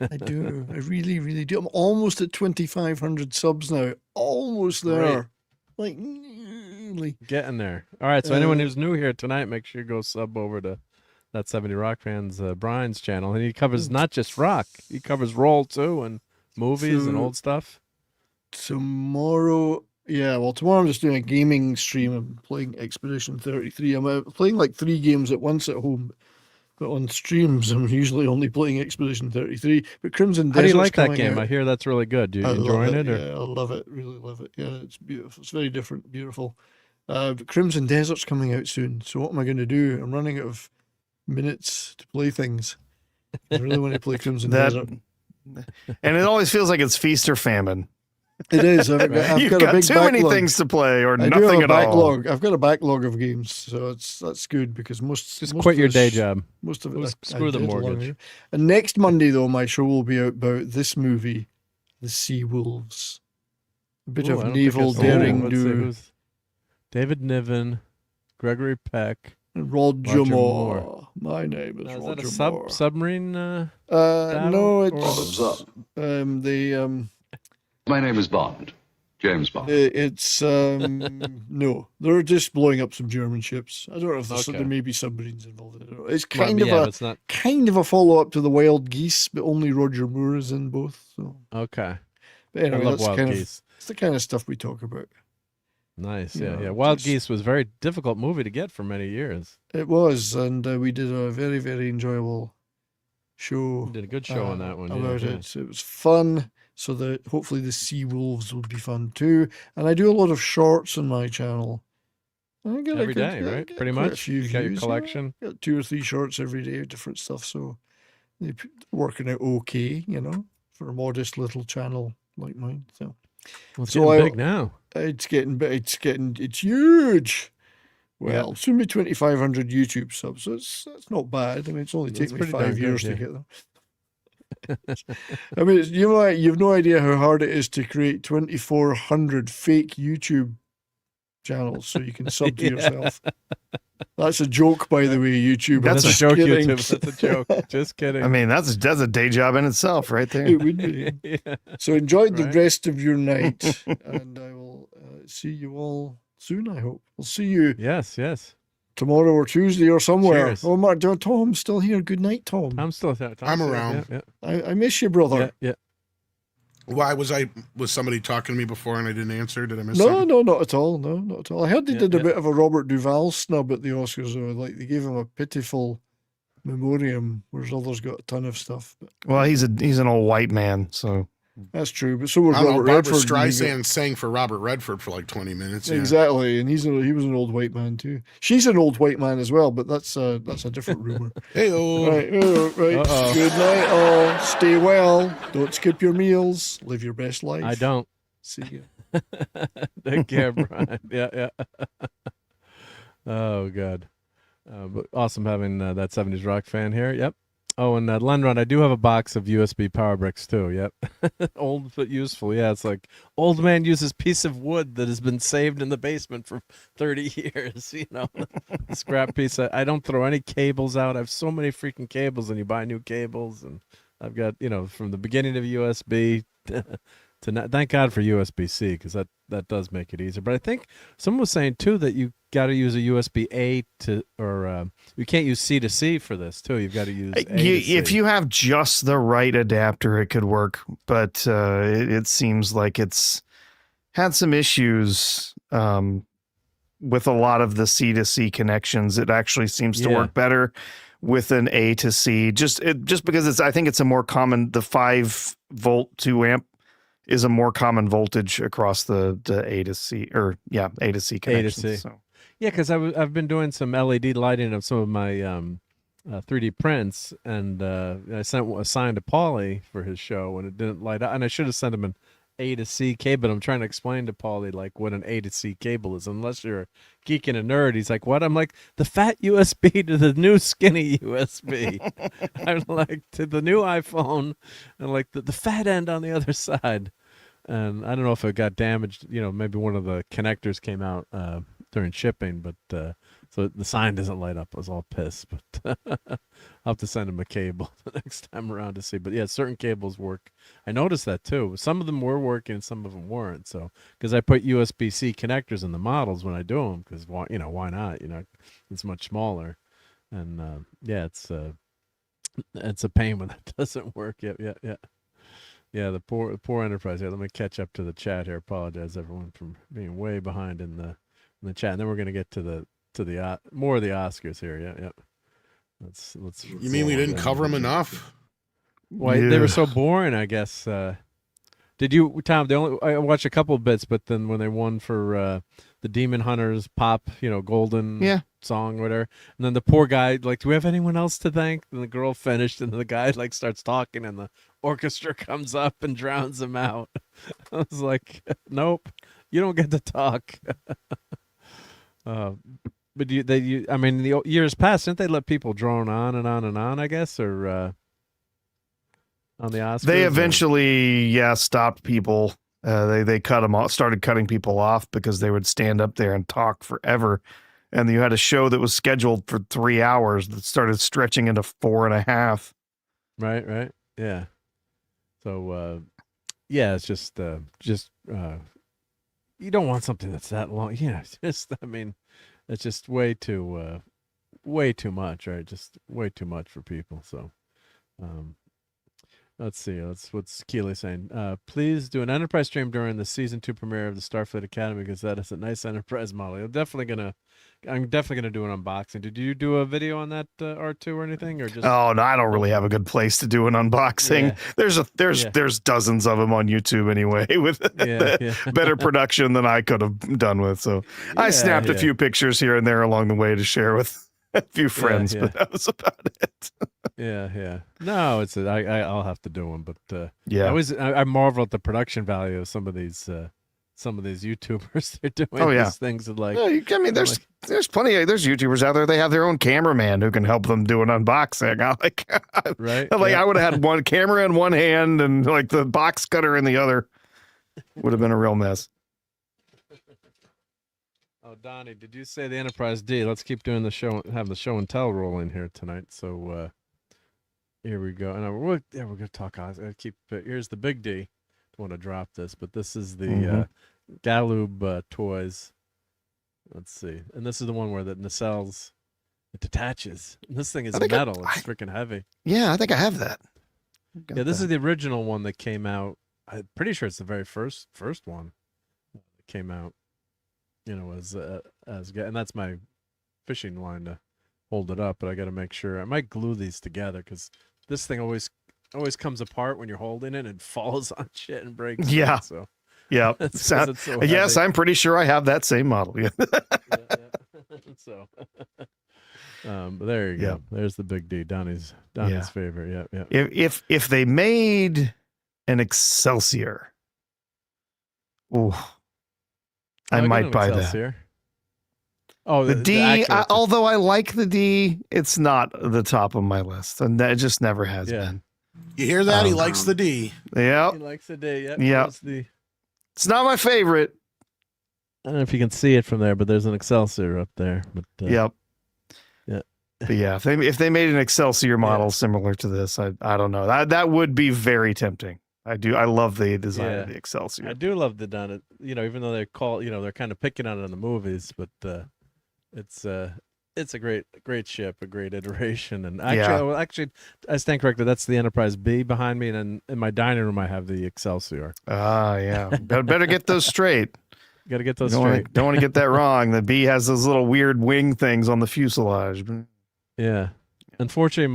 I do. I really, really do. I'm almost at 2,500 subs now. Almost there. Like, nearly. Getting there. All right. So anyone who's new here tonight, make sure you go sub over to That 70 Rock Fans Brian's channel. And he covers not just rock. He covers roll too and movies and old stuff. Tomorrow I'm just doing a gaming stream. I'm playing Expedition 33. I'm playing like 3 games at once at home. But on streams, I'm usually only playing Expedition 33. But Crimson Desert's How do you like that game? out. I hear that's really good. Do you enjoying it? Yeah, I love it. Really love it. Yeah, it's beautiful. It's very different, beautiful. But Crimson Desert's coming out soon. So what am I going to do? I'm running out of minutes to play things. I really want to play Crimson Desert. And it always feels like it's feast or famine. It is. I've got a big too backlog. many things to play or I nothing do have a at all. backlog. I've got a backlog of games, so that's good because most quit of your this- day job. Most of it, Screw the did along mortgage. here. And next Monday, though, my show will be about this movie, The Sea Wolves. A bit Ooh, I of don't think naval I've seen it. daring Let's see do. who's- David Niven, Gregory Peck, And Roger Roger Moore. Moore. My name is Now, is Roger that a Moore. submarine? No, battle, it's My name is Bond. James Bond. it's no, they're just blowing up some German ships. I don't know if Okay. there may be submarines involved. I don't know. It's Well, kind yeah, but of it's not a follow up to the Wild Geese, but only Roger Moore is in both. So, okay. but anyway, I love that's Wild kind Geese. it's the kind of stuff we talk about. Nice, You yeah, know, yeah. Wild just- Geese was a very difficult movie to get for many years. It was, and we did a very, very enjoyable show. You did a good show on that one. Yeah, About yeah. it. It was fun. So that hopefully the Sea Wolves will be fun too. And I do a lot of shorts on my channel. I get every day, right? Pretty quite a much. few You got your views, collection. Got 2 or 3 shorts every day, different stuff. So they're working out okay, for a modest little channel like mine. So, Well, it's getting big now. It's getting big. It's huge. Well, soon be 2,500 YouTube subs. So that's not bad. I mean, it's only taken me 5 years to get them. I mean, you've no idea how hard it is to create 2,400 fake YouTube channels so you can sub to yourself. That's a joke, by the way, YouTube. That's a joke, YouTube. That's a joke. Just kidding. I mean, that's a day job in itself, right there. It would be. So enjoy the rest of your night, and I will see you all soon. I hope we'll see you. Yes. Tomorrow or Tuesday or somewhere. Cheers. Oh, Mark, Tom's still here. Good night, Tom. I'm still there. I'm around. Yeah. I miss you, brother. Yeah. Why was somebody talking to me before and I didn't answer? Did I miss No, something? no, not at all. No, not at all. I heard they did a bit of a Robert Duvall snub at the Oscars. Though. Like they gave him a pitiful memoriam, whereas others got a ton of stuff. But, well, he's an old white man, so that's true. But so was I don't Robert know. Barbara Redford. Streisand sang for Robert Redford for like 20 minutes. Yeah. Exactly, and he was an old white man too. She's an old white man as well, but that's a different rumor. Hey-oh. Right. Good night, all. Stay well. Don't skip your meals. Live your best life. I don't. See you. Take care, Brian. Yeah. Oh, God. But awesome having that 70s rock fan here. Yep. Oh, and Lenron, I do have a box of USB power bricks too. Yep. Old but useful. Yeah, it's like old man uses piece of wood that has been saved in the basement for 30 years. Scrap piece. I don't throw any cables out. I have so many freaking cables, and you buy new cables, and I've got from the beginning of USB to not, thank God for USB-C because that does make it easier. But I think someone was saying too that you got to use a USB-A or you can't use C to C for this too. You've got to use A to C. If you have just the right adapter, it could work. But it seems like it's had some issues with a lot of the C to C connections. It actually seems to work better with an A to C. Just because I think it's a more common. The 5-volt 2-amp is a more common voltage across the A to C A to C connections. A to C. So. Yeah, because I've been doing some LED lighting of some of my 3D prints, and I sent a sign to Paulie for his show, and it didn't light up. And I should have sent him an A to C cable. I'm trying to explain to Paulie like what an A to C cable is. Unless you're a geek and a nerd, he's like, "What?" I'm like, "The fat USB to the new skinny USB." I'm like, to the new iPhone, and like the fat end on the other side. And I don't know if it got damaged. Maybe one of the connectors came out during shipping, but so the sign doesn't light up. I was all pissed, but I'll have to send him a cable the next time around to see. But yeah, certain cables work. I noticed that too. Some of them were working, and some of them weren't. So because I put USB-C connectors in the models when I do them, because why not? It's much smaller, and it's a pain when that doesn't work. Yeah, the poor enterprise. Yeah, let me catch up to the chat here. Apologize everyone for being way behind in the chat. And then we're gonna get to the more of the Oscars here. Yeah. Let's. You mean we didn't cover them enough? Why they were so boring? I guess. Did you, Tom? I watched a couple of bits, but then when they won for the Demon Hunters pop, golden song, whatever, and then the poor guy, like, do we have anyone else to thank? And the girl finished, and the guy like starts talking, and the orchestra comes up and drowns him out. I was like, nope, you don't get to talk. But I mean, the years past, didn't they let people drone on and on and on? I guess, or on the Oscars, they eventually stopped people. They cut them off, started cutting people off because they would stand up there and talk forever. And you had a show that was scheduled for 3 hours that started stretching into 4.5. Right. Yeah. So, it's just you don't want something that's that long. Yeah. It's just way too much, right? Just way too much for people. So, Let's see. What's Keely saying? Please do an Enterprise stream during the season 2 premiere of the Starfleet Academy because that is a nice Enterprise model. I'm definitely gonna do an unboxing. Did you do a video on that R2 or anything, or just? Oh no, I don't really have a good place to do an unboxing. Yeah. There's dozens of them on YouTube anyway with better production than I could have done with. So I snapped a few pictures here and there along the way to share with a few friends, but that was about it. Yeah. No, I'll have to do one, but yeah, I marvel at the production value of some of these YouTubers. They're doing these things that like. I mean, there's plenty of there's YouTubers out there. They have their own cameraman who can help them do an unboxing. I would have had one camera in one hand and like the box cutter in the other. Would have been a real mess. Oh, Donnie, did you say the Enterprise D? Let's keep doing the show. Have the show and tell roll in here tonight. So here we go. And we're gonna talk. Here's the big D. Don't want to drop this, but this is the Galoob toys. Let's see, and this is the one where the nacelles it detaches. And this thing is metal. It's freaking heavy. Yeah, I think I have that. This is the original one that came out. I'm pretty sure it's the very first one that came out. And that's my fishing line to hold it up, but I got to make sure. I might glue these together because this thing always comes apart when you're holding it and falls on shit and breaks. Yeah. So yeah. So yes, I'm pretty sure I have that same model. Yeah. So, but there you go. There's the big D. Donnie's favorite. Yeah. If they made an Excelsior, I might buy that. Oh, the D. Although I like the D, it's not the top of my list, and that just never has been. You hear that? He likes the D. Yeah, he likes the D. Yeah. It's not my favorite. I don't know if you can see it from there, but there's an Excelsior up there. But yeah. But yeah, if they made an Excelsior model similar to this, I don't know. That would be very tempting. I love the design of the Excelsior. I do love the done. Even though they're kind of picking on it in the movies, but it's a great ship, a great iteration. And actually, I stand corrected. That's the Enterprise B behind me, and then in my dining room I have the Excelsior. Ah, yeah. Better get those straight. Got to get those straight. Don't want to get that wrong. The B has those little weird wing things on the fuselage. Yeah. Unfortunately,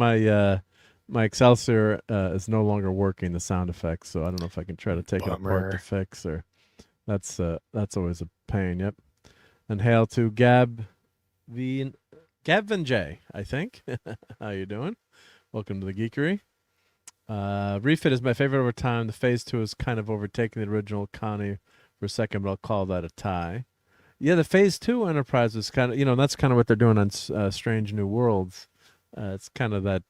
my Excelsior is no longer working, the sound effects, so I don't know if I can try to take it apart to fix, or that's always a pain. Yep. And hail to Gavin J, I think. How you doing? Welcome to the Geekery. Refit is my favorite over time. The Phase 2 is kind of overtaking the original Connie for a second, but I'll call that a tie. Yeah, the Phase 2 Enterprise is kind of, that's kind of what they're doing on Strange New Worlds. It's kind of that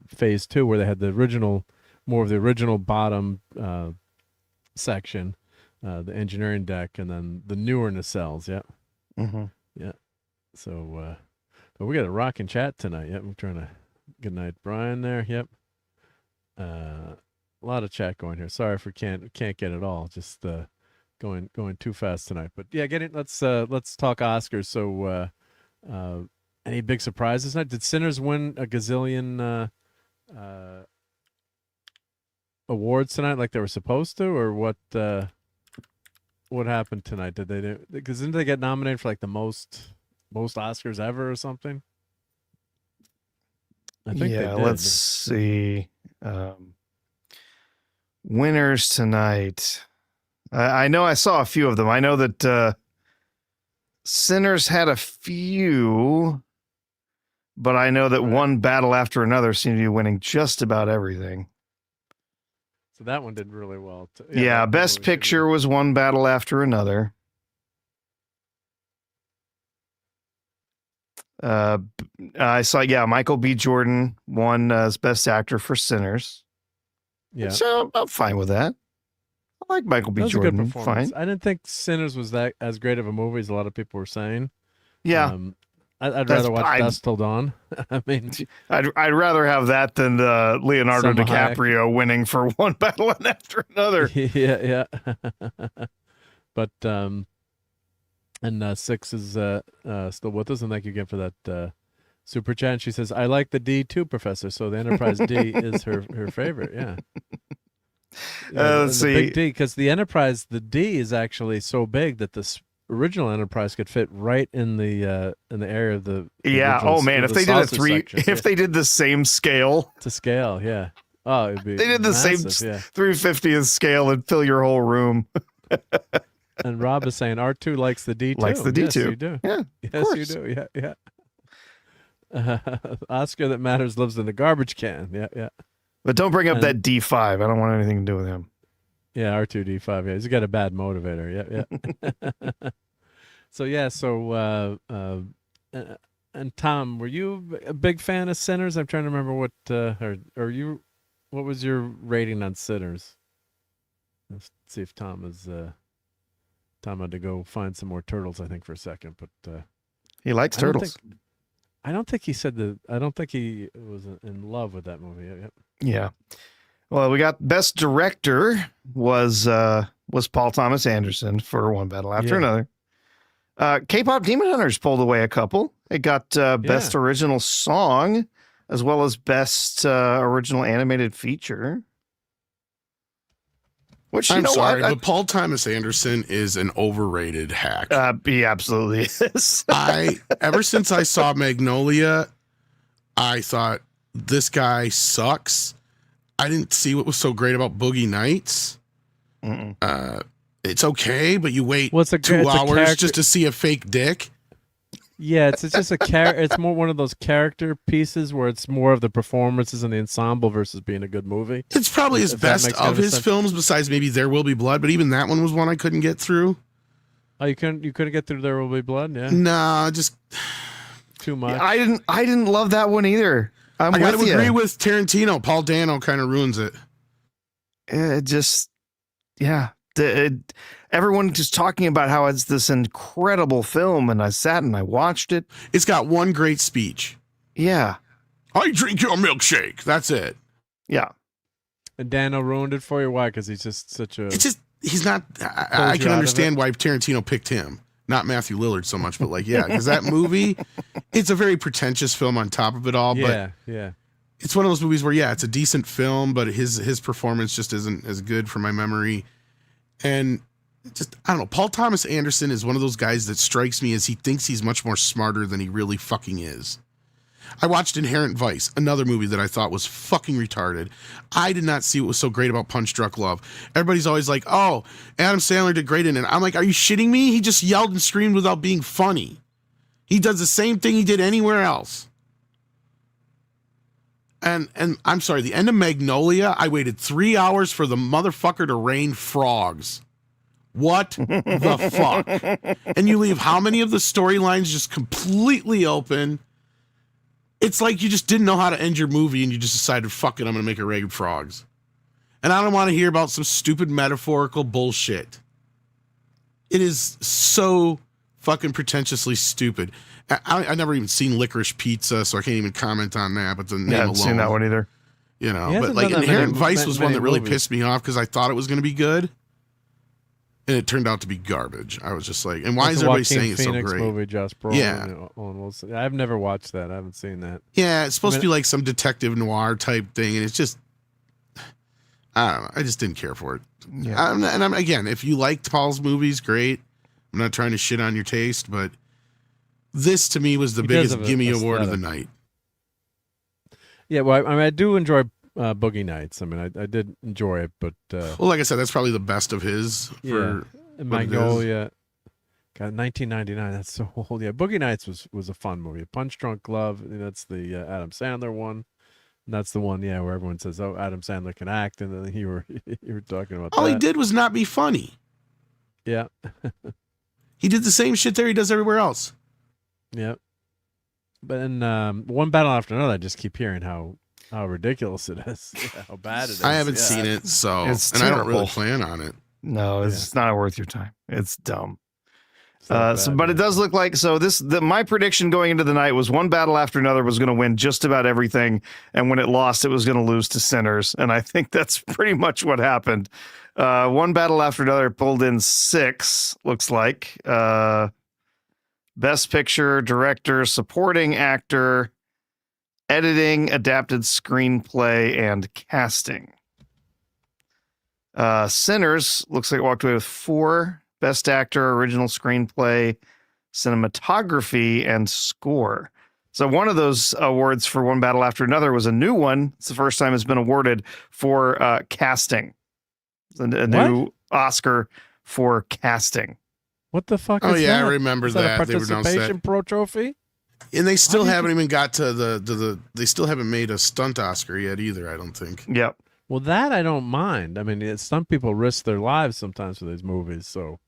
Phase 2 where they had more of the original bottom section, the engineering deck, and then the newer nacelles. Yeah. Mm-hmm. Yeah. So, but we got a rocking chat tonight. Yep. I'm trying to. Good night, Brian. There. Yep. A lot of chat going here. Sorry if we can't get it all. Just going too fast tonight. But yeah, let's talk Oscars. So, any big surprises tonight? Did Sinners win a gazillion awards tonight, like they were supposed to, or what? What happened tonight? Did they do? Because didn't they get nominated for like the most Oscars ever or something? I think they did. Let's see. Winners tonight. I know I saw a few of them. I know that Sinners had a few, but I know that one battle after another seemed to be winning just about everything. So that one did really well. Yeah, Best Picture was one battle after another. I saw, Michael B. Jordan won as Best Actor for Sinners. Yeah. So I'm fine with that. I like Michael B. Jordan. A good performance. Fine. I didn't think Sinners was that as great of a movie as a lot of people were saying. Yeah. I'd rather watch Dusk Till Dawn. I mean, I'd rather have that than Leonardo DiCaprio winning for one battle and after another. Yeah. But and Six is still with us, and thank you again for that super chat. And she says, "I like the D too, Professor." So the Enterprise D is her favorite. Yeah. Let's the see. big D, because the Enterprise, the D is actually so big that the original Enterprise could fit right in the area of the Yeah. original Oh man, of if the they did a sausage 3, section. if they did the same scale, to scale, yeah. Oh, it'd be they did the massive, same yeah. 350th scale and fill your whole room. And Rob is saying R2 likes the D2. Likes the Yes, D2. you do. Yeah. Yes, you do. Yeah. Oscar that matters lives in the garbage can. Yeah. But don't bring up And- that D5. I don't want anything to do with him. Yeah, R2D5. Yeah, he's got a bad motivator. Yeah. And Tom, were you a big fan of Sinners? I'm trying to remember what was your rating on Sinners? Let's see if Tom had to go find some more turtles, I think, for a second, but He likes turtles. I don't think he was in love with that movie. Yeah. Well, we got Best Director was Paul Thomas Anderson for One Battle After Another. K-Pop Demon Hunters pulled away a couple. It got Best Original Song as well as Best Original Animated Feature. Which, I'm sorry, but Paul Thomas Anderson is an overrated hack. He absolutely is. Ever since I saw Magnolia, I thought this guy sucks. I didn't see what was so great about Boogie Nights. It's okay, but you wait 2 hours just to see a fake dick. Yeah, it's just it's more one of those character pieces where it's more of the performances and the ensemble versus being a good movie. It's probably his best of his films, besides maybe There Will Be Blood, but even that one was one I couldn't get through. Oh, you couldn't get through There Will Be Blood? Yeah. Nah, just too much. I didn't love that one either. I got to agree with Tarantino. Paul Dano kind of ruins it. It just, yeah. Everyone just talking about how it's this incredible film, and I sat and I watched it. It's got one great speech. Yeah. I drink your milkshake. That's it. Yeah. And Dano ruined it for you? Why? Because he's just such a... It's just, he's not... I can understand why Tarantino picked him. Not Matthew Lillard so much, but because that movie, it's a very pretentious film on top of it all. But yeah. It's one of those movies where, it's a decent film, but his performance just isn't as good from my memory. And just, I don't know, Paul Thomas Anderson is one of those guys that strikes me as he thinks he's much more smarter than he really fucking is. I watched Inherent Vice, another movie that I thought was fucking retarded. I did not see what was so great about Punch Drunk Love. Everybody's always like, oh, Adam Sandler did great in it. I'm like, are you shitting me? He just yelled and screamed without being funny. He does the same thing he did anywhere else. And I'm sorry, the end of Magnolia, I waited 3 hours for the motherfucker to rain frogs. What the fuck? And you leave how many of the storylines just completely open? It's like you just didn't know how to end your movie and you just decided, fuck it, I'm going to make it rain frogs. And I don't want to hear about some stupid metaphorical bullshit. It is so fucking pretentiously stupid. I never even seen Licorice Pizza, so I can't even comment on that. But the name alone, I haven't seen that one either. You know, but like Inherent Vice was one that really pissed me off because I thought it was going to be good, and it turned out to be garbage. I was just like, and why is everybody saying it's so great? Movie, Josh Brolin, Owen Wilson. I've never watched that. I haven't seen that. Yeah, it's supposed to be like some detective noir type thing, and it's just, I don't know. I just didn't care for it. Yeah. Again, if you liked Paul's movies, great. I'm not trying to shit on your taste, but this to me was the biggest gimme award of the night. Yeah, well, I do enjoy Boogie Nights. I mean, I did enjoy it, but well, like I said, that's probably the best of his. For Magnolia, God, 1999. That's so old. Yeah, Boogie Nights was a fun movie. Punch Drunk Love. That's the Adam Sandler one. And that's the one, where everyone says, "Oh, Adam Sandler can act," and then you were talking about. All he did was not be funny. Yeah. He did the same shit there he does everywhere else. Yeah. But in One Battle After Another, I just keep hearing how ridiculous it is, how bad it is. I haven't seen it, so and I don't really plan on it. No, it's not worth your time. It's dumb. But it does look like my prediction going into the night was One Battle After Another was going to win just about everything, and when it lost, it was going to lose to Sinners, and I think that's pretty much what happened. One Battle After Another pulled in 6, looks like. Best Picture, Director, Supporting Actor, Editing, Adapted Screenplay, and Casting. Sinners looks like it walked away with 4: Best Actor, Original Screenplay, Cinematography, and Score. So one of those awards for One Battle After Another was a new one. It's the first time it's been awarded for casting. It's a new Oscar for casting. What the fuck? Oh is yeah, that? I remember Is that. that. A They announced participation that. pro trophy. And they still haven't even got to the they still haven't made a stunt Oscar yet either, I don't think. Yep. Well, that I don't mind. I mean, some people risk their lives sometimes for these movies, so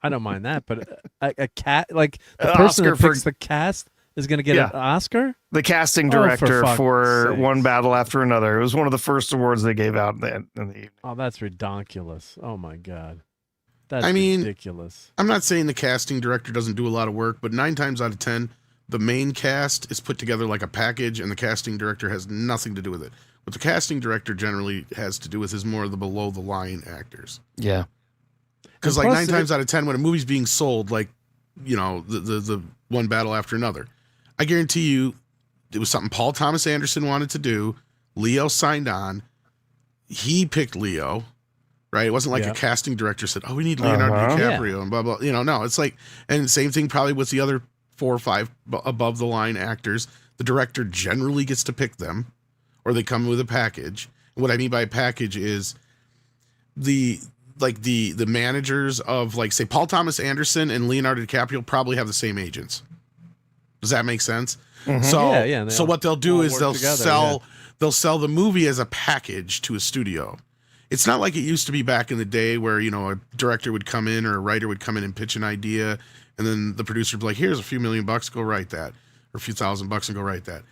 I don't mind that. But a cat, like the person Oscar that picks the cast, is going to get an Oscar. The casting director for One Battle After Another. It was one of the first awards they gave out in the evening. Oh, that's ridiculous. Oh my god, that's ridiculous. I'm not saying the casting director doesn't do a lot of work, but 9 times out of 10, the main cast is put together like a package, and the casting director has nothing to do with it. What the casting director generally has to do with is more of the below the line actors. Yeah. Because like 9 times out of 10, when a movie's being sold, like, you know, the One Battle After Another, I guarantee you it was something Paul Thomas Anderson wanted to do. Leo signed on. He picked Leo, right? It wasn't like a casting director said, oh, we need Leonardo DiCaprio and blah, blah. You know, no, it's like, and same thing probably with the other 4 or 5 above the line actors. The director generally gets to pick them, or they come with a package. And what I mean by a package is the managers of, like, say, Paul Thomas Anderson and Leonardo DiCaprio probably have the same agents. Does that make sense? Mm-hmm. So, so what they'll do is they'll sell the movie as a package to a studio. It's not like it used to be back in the day where, you know, a director would come in or a writer would come in and pitch an idea, and then the producer would be like, here's a few $1 million, go write that, or a few $1,000 and go write that.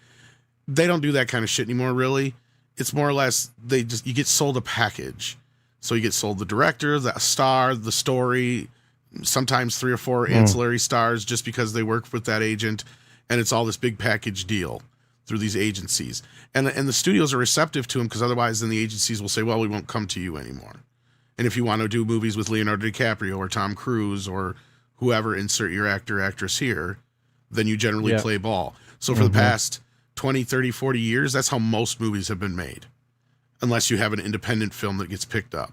They don't do that kind of shit anymore, really. It's more or less you get sold a package. So you get sold the director, the star, the story, sometimes 3 or 4 ancillary stars just because they work with that agent, and it's all this big package deal through these agencies. And the studios are receptive to them, because otherwise then the agencies will say, well, we won't come to you anymore. And if you want to do movies with Leonardo DiCaprio or Tom Cruise or whoever, insert your actor, actress here, then you generally play ball. So for the past 20, 30, 40 years, that's how most movies have been made, unless you have an independent film that gets picked up,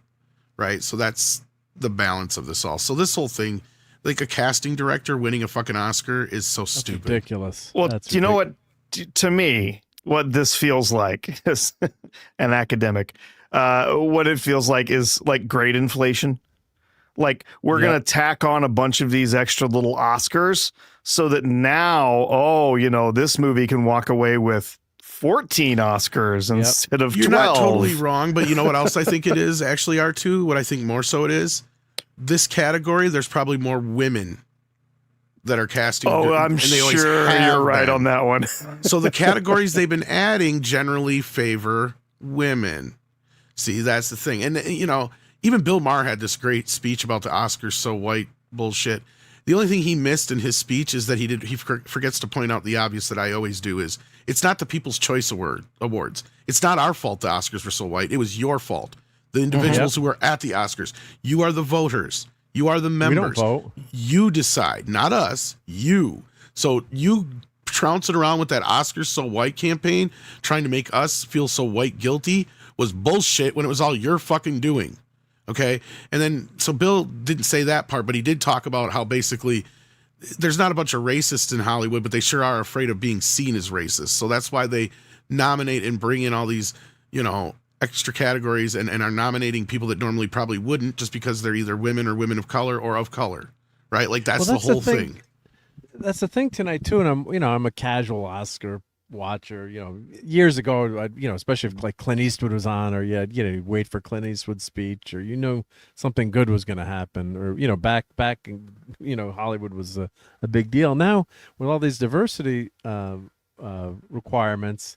right? So that's the balance of this all. So this whole thing, like a casting director winning a fucking Oscar is so stupid. Ridiculous. Well, do you know what, to me, what this feels like as an academic, what it feels like is like grade inflation. Like we're going to tack on a bunch of these extra little Oscars so that now, you know, this movie can walk away with 14 Oscars instead of 12. You're not totally wrong, but you know what else I think it is actually, R2? What I think more so it is? This category, there's probably more women that are casting. Oh, I'm sure you're right on that one. So the categories they've been adding generally favor women. See, that's the thing. And, you know, even Bill Maher had this great speech about the Oscars so white bullshit. The only thing he missed in his speech is that he forgets to point out the obvious that I always do, is it's not the People's Choice Awards. It's not our fault the Oscars were so white. It was your fault. The individuals who were at the Oscars. You are the voters. You are the members. We don't vote. You decide, not us. You. So you trouncing around with that Oscars so white campaign, trying to make us feel so white guilty, was bullshit when it was all your fucking doing. Okay. And then, so Bill didn't say that part, but he did talk about how basically there's not a bunch of racists in Hollywood, but they sure are afraid of being seen as racist. So that's why they nominate and bring in all these, you know, extra categories and are nominating people that normally probably wouldn't, just because they're either women or women of color or of color. Right. Like that's the whole thing. That's the thing tonight too. And I'm a casual Oscar watcher. You know, years ago, you know, especially if like Clint Eastwood was on, or you'd wait for Clint Eastwood's speech, or something good was going to happen, or back you know, Hollywood was a big deal. Now with all these diversity requirements,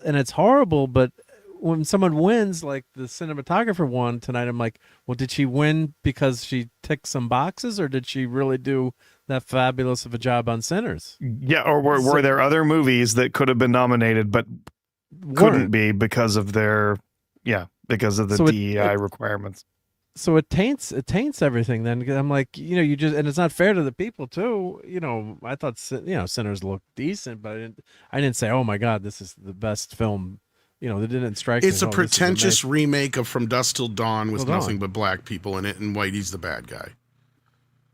and it's horrible, but when someone wins, like the cinematographer won tonight, I'm like, well, did she win because she ticked some boxes, or did she really do that fabulous of a job on Sinners? Yeah, or were there other movies that could have been nominated but couldn't be because of the DEI requirements? So it taints everything then. I'm like, you just, and it's not fair to the people too. I thought Sinners looked decent, but I didn't say, oh my God, this is the best film they didn't strike me It's as, a "Oh, this is pretentious amazing." remake of From Dusk Till Dawn with Till Dawn. nothing but black people in it, and Whitey's the bad guy.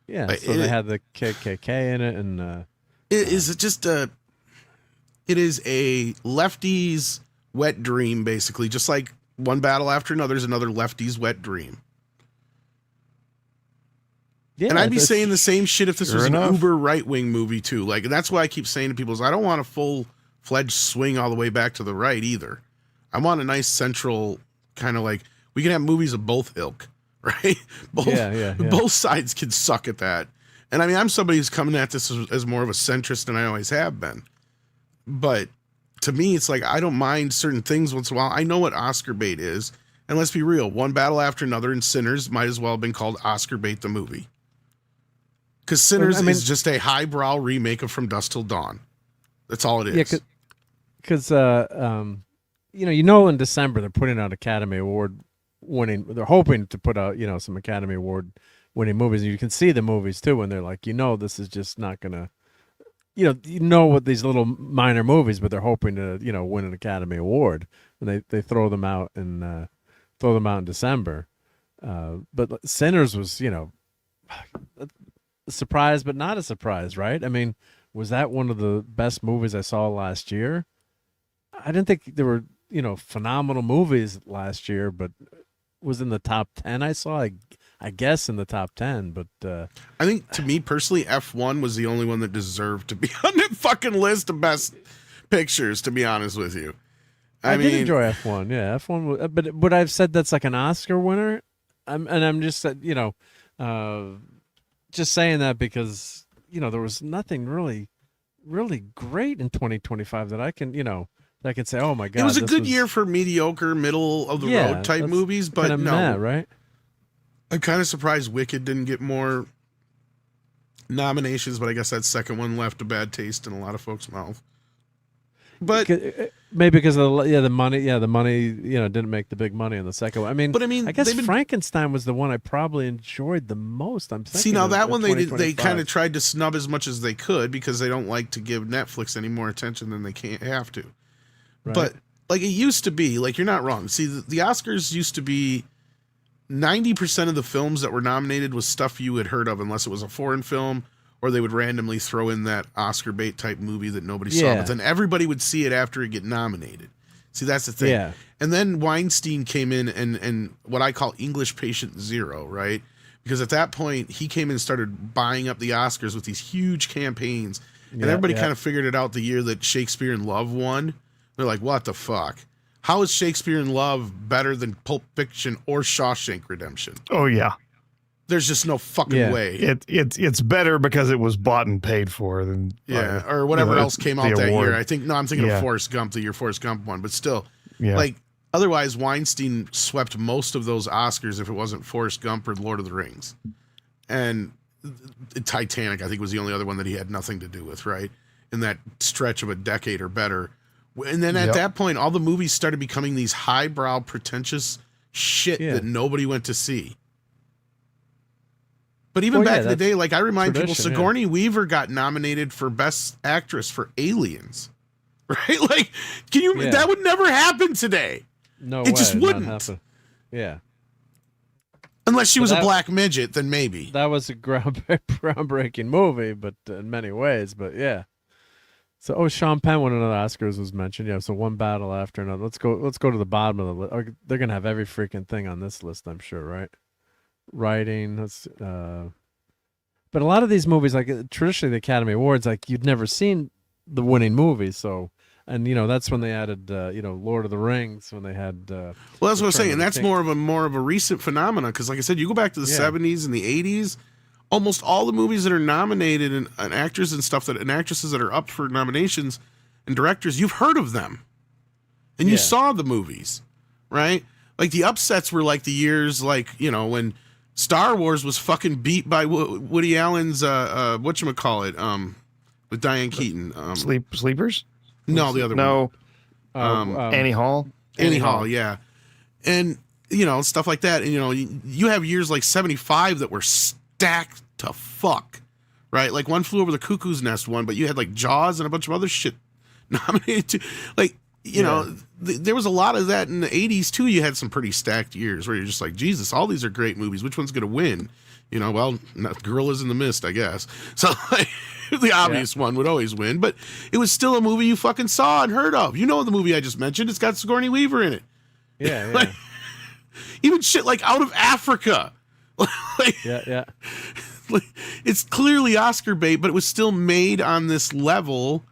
Yeah, Like, so they had the KKK in it, and it is a lefties wet dream, basically, just like one battle after another is another lefties wet dream. yeah, And I'd be that's- saying the same shit if this Sure was an enough. uber right-wing movie too. Like, and that's why I keep saying to people is I don't want a full-fledged swing all the way back to the right either. I want a nice central kind of like, we can have movies of both ilk, right? Both sides can suck at that. And I mean, I'm somebody who's coming at this as more of a centrist than I always have been. But to me, it's like, I don't mind certain things once in a while. I know what Oscar bait is. And let's be real, one battle after another and Sinners might as well have been called Oscar bait the movie. Because Sinners is just a highbrow remake of From Dusk Till Dawn. That's all it is. Yeah, because in December they're putting out Academy Award winning. They're hoping to put out some Academy Award winning movies. And you can see the movies too when they're like, this is just not gonna, what these little minor movies, but they're hoping to win an Academy Award, and they throw them out in December. But Sinners was a surprise, but not a surprise, right? I mean, was that one of the best movies I saw last year? I didn't think there were, phenomenal movies last year, but was in the top 10 I saw, I guess in the top 10, but I think to me personally, F1 was the only one that deserved to be on that fucking list of best pictures, to be honest with you. I did enjoy F1. Yeah, F1 but I've said that's like an Oscar winner. I'm just just saying that because there was nothing really great in 2025 that I can say, oh my god, it was a good year for mediocre, middle of the road type movies, but no, meh, right? I'm kind of surprised Wicked didn't get more nominations, but I guess that second one left a bad taste in a lot of folks' mouth. But maybe because of the money didn't make the big money in the second one. I mean, I guess Frankenstein was the one I probably enjoyed the most. I'm thinking. See, now that one they kind of tried to snub as much as they could because they don't like to give Netflix any more attention than they can't have to. Right. But like it used to be, like you're not wrong. See, the Oscars used to be 90% of the films that were nominated was stuff you had heard of, unless it was a foreign film. Or they would randomly throw in that Oscar bait type movie that nobody saw, but then everybody would see it after it get nominated. See, that's the thing. Yeah. And then Weinstein came in and what I call English Patient Zero, right? Because at that point, he came in and started buying up the Oscars with these huge campaigns. And everybody kind of figured it out the year that Shakespeare in Love won. They're like, what the fuck? How is Shakespeare in Love better than Pulp Fiction or Shawshank Redemption? Oh, yeah. There's just no fucking way. It's better because it was bought and paid for than or whatever else came out that award. year. I'm thinking of Forrest Gump, the year Forrest Gump won, but still, like otherwise Weinstein swept most of those Oscars if it wasn't Forrest Gump or Lord of the Rings, and Titanic I think was the only other one that he had nothing to do with, right, in that stretch of a decade or better. And then at that point, all the movies started becoming these highbrow, pretentious shit that nobody went to see. But even back in the day, like I remind people, Sigourney Weaver got nominated for Best Actress for Aliens, right? Like, can you? That would never happen today. No, it just wouldn't. Yeah, unless she was a black midget, then maybe. That was a groundbreaking movie, but in many ways. But yeah. So, Sean Penn won another Oscars was mentioned. Yeah, so one battle after another. Let's go to the bottom of the list. They're gonna have every freaking thing on this list, I'm sure, right? Writing, but a lot of these movies, like traditionally the Academy Awards, like you'd never seen the winning movies. So, and that's when they added, Lord of the Rings, when they had. Well, that's what I'm saying, and that's more of a recent phenomenon because, like I said, you go back to the 70s and the 80s, almost all the movies that are nominated and actors and stuff and actresses that are up for nominations and directors, you've heard of them, and you saw the movies, right? Like the upsets were like the years, like when Star Wars was fucking beat by Woody Allen's whatchamacallit, with Diane Keaton. Sleepers? No, the other one. No. Annie Hall? Annie Hall, yeah. And, stuff like that. And, you have years like 75 that were stacked to fuck, right? Like One Flew Over the Cuckoo's Nest one, but you had like Jaws and a bunch of other shit nominated too. Like, there was a lot of that in the 80s too. You had some pretty stacked years where you're just like, Jesus, all these are great movies. Which one's going to win? You know, well, Gorillas in the Mist, I guess. So like, the obvious one would always win, but it was still a movie you fucking saw and heard of. You know the movie I just mentioned. It's got Sigourney Weaver in it. Yeah, yeah. Like, even shit like Out of Africa. Like, yeah. Like, it's clearly Oscar bait, but it was still made on this level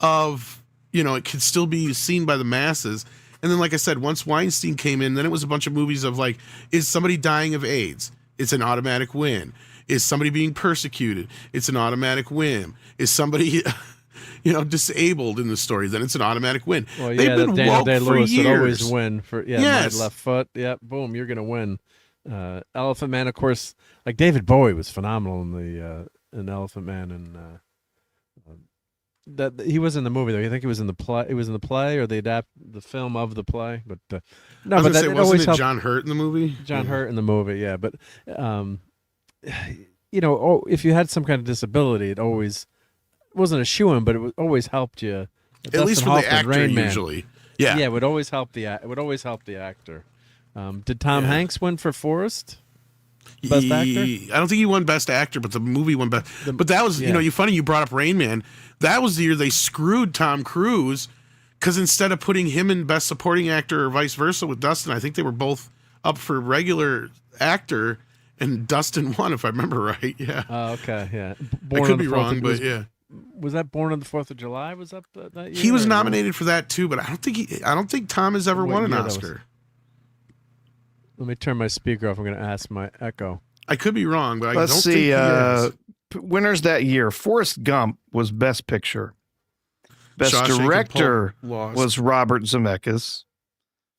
of, you know, it could still be seen by the masses. And then, like I said, once Weinstein came in, then it was a bunch of movies of like, is somebody dying of AIDS? It's an automatic win. Is somebody being persecuted? It's an automatic win. Is somebody, you know, disabled in the story? Then it's an automatic win. Well, They've yeah, been Daniel woke for Day-Lewis years. would always win for Yes. my left foot. Yep, boom, you're gonna win. Elephant Man, of course, like David Bowie was phenomenal in the in Elephant Man, and that he was in the movie though. You think he was in the play? He was in the play or the film of the play, but no. I was but gonna say, it wasn't always it helped. John Hurt in the movie? John Hurt in the movie, yeah. But you know, if you had some kind of disability, it always wasn't a shoo-in, but it always helped you. At least for the actor, Rain Man. usually. Yeah, it would always help the actor. Did Tom Hanks win for Forrest? Best actor? I don't think he won Best Actor, but the movie won Best. But that was, you know, funny you brought up Rain Man. That was the year they screwed Tom Cruise because instead of putting him in Best Supporting Actor or vice versa with Dustin, I think they were both up for regular actor, and Dustin won, if I remember right. Yeah. Oh, okay. Yeah. I could be wrong, but yeah. Was that Born on the 4th of July? Was up that year? He was nominated for that too, but I don't think Tom has ever won an Oscar. Let me turn my speaker off. I'm going to ask my echo. I could be wrong, but Let's I don't see, think he is. Winners that year. Forrest Gump was Best Picture. Best Shawshank Director and Pulp lost. was Robert Zemeckis.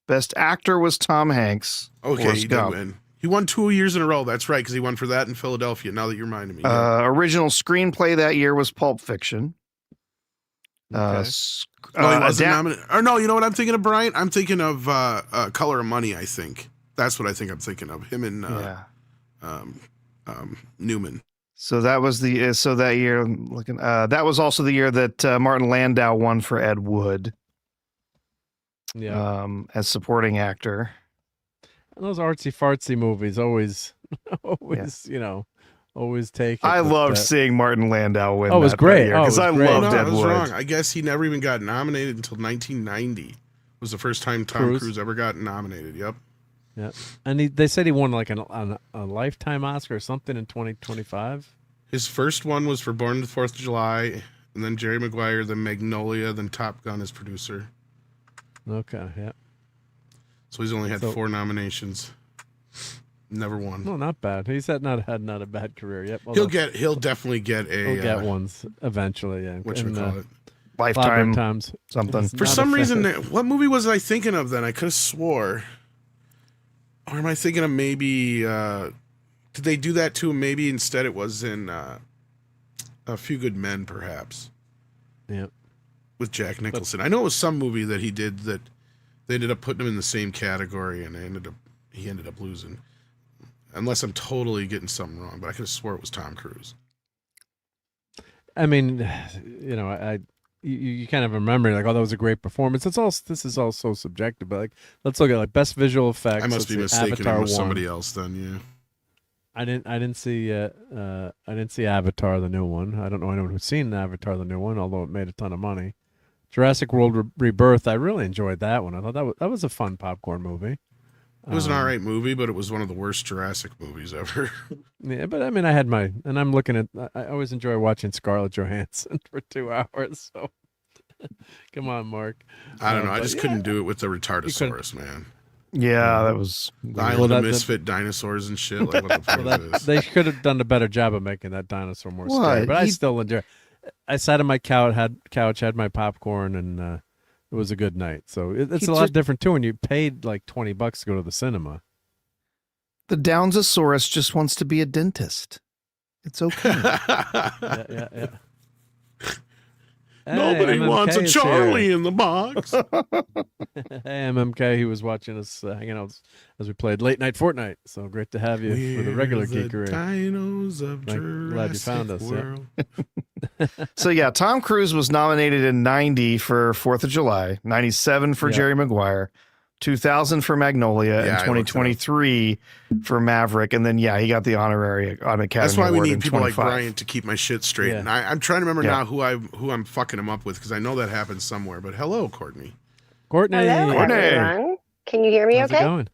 Best Actor was Tom Hanks. Okay, Forrest he did Gump. win. He won 2 years in a row. That's right, because he won for that in Philadelphia. Now that you're reminding me. Original screenplay that year was Pulp Fiction. Okay. He wasn't nominated. Or no, you know what I'm thinking of, Brian? I'm thinking of Color of Money, I think. That's what I think I'm thinking of. Him and Newman. So that was that year. Looking, that was also the year that Martin Landau won for Ed Wood. Yeah. As supporting actor. Those artsy fartsy movies always, you know, always take it. I loved seeing Martin Landau win. Oh, it was great. Because I loved Ed I was Wood. wrong. I guess he never even got nominated until 1990. Was the first time Tom Cruise ever got nominated. Yep. Yeah, and they said he won like a lifetime Oscar or something in 2025. His first one was for Born on the 4th of July, and then Jerry Maguire, then Magnolia, then Top Gun as producer. Okay, yeah. So he's only had 4 nominations. Never won. No, not bad. He's had not a bad career yet. He'll definitely get a. He'll get ones eventually. Yeah. Whatchamacallit? Lifetime times something. For some reason, what movie was I thinking of then? I could have swore. Or am I thinking of maybe, did they do that too? Maybe instead it was in A Few Good Men, perhaps. Yeah. With Jack Nicholson. I know it was some movie that he did that they ended up putting him in the same category and he ended up losing. Unless I'm totally getting something wrong, but I could have swore it was Tom Cruise. I mean, you know, you kind of remember like, oh, that was a great performance. This is all so subjective, but like, let's look at like best visual effects. I must be mistaken with somebody else then. Yeah. I didn't see Avatar, the new one. I don't know anyone who's seen Avatar, the new one, although it made a ton of money. Jurassic World Rebirth, I really enjoyed that one. I thought that was a fun popcorn movie. It was an all right movie, but it was one of the worst Jurassic movies ever. Yeah, but I mean, I'm looking at. I always enjoy watching Scarlett Johansson for 2 hours. So, come on, Mark. I don't know. I just couldn't do it with the Retardosaurus, man. Yeah, that was the Island of Misfit dinosaurs and shit. Like, what the fuck is this? They could have done a better job of making that dinosaur more scary. But I still enjoy. I sat on my couch, had my popcorn, and it was a good night. So it's a lot different too when you paid like $20 to go to the cinema. The Downsasaurus just wants to be a dentist. It's okay. yeah. Nobody wants a Charlie in the box. Hey, MMK, he was watching us hanging out as we played Late Night Fortnite. So great to have you for the regular geekery. Dinos of glad you found us. World. So yeah, Tom Cruise was nominated in 90 for 4th of July, 97 for Jerry Maguire, 2000 for Magnolia, and 2023 for Maverick. And then, he got the honorary on Academy That's why we Award need in people 25. like Brian to keep my shit straight. Yeah. And I'm trying to remember now who I'm fucking him up with, because I know that happens somewhere. But hello, Courtney. Courtney. Hello, everyone. Can you hear me How's it okay? going?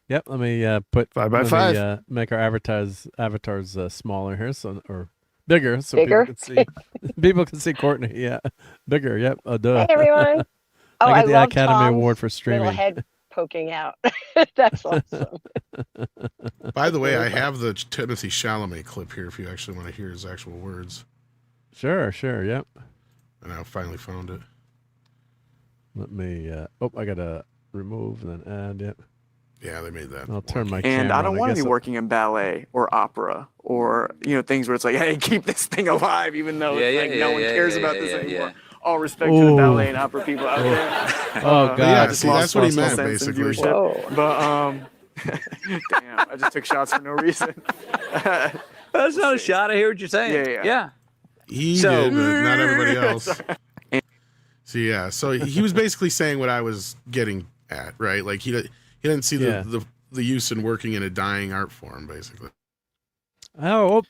Yep. Let me put 5x5. Make our avatars smaller here, or bigger, so Bigger? people can see. People can see Courtney. Yeah, bigger. Yep. Duh. Hey, everyone. Oh, I I get the love Academy Tom's Award for little streaming. head poking out. That's awesome. By the way, I have the Timothy Chalamet clip here if you actually want to hear his actual words. Sure. Yep. And I finally found it. Let me. I gotta remove and then add. Yep. Yeah, they made that. I'll turn my And camera I don't on. want to be guess working in ballet or opera or things where it's like, hey, keep this thing alive, even though no one cares about this anymore. All respect to the ballet and opera people out there. Oh God, yeah, see, that's what he meant basically. But damn, I just took shots for no reason. That's not a shot. I hear what you're saying. Yeah. He did, but not everybody else. So he was basically saying what I was getting at, right? Like he didn't see the use in working in a dying art form, basically.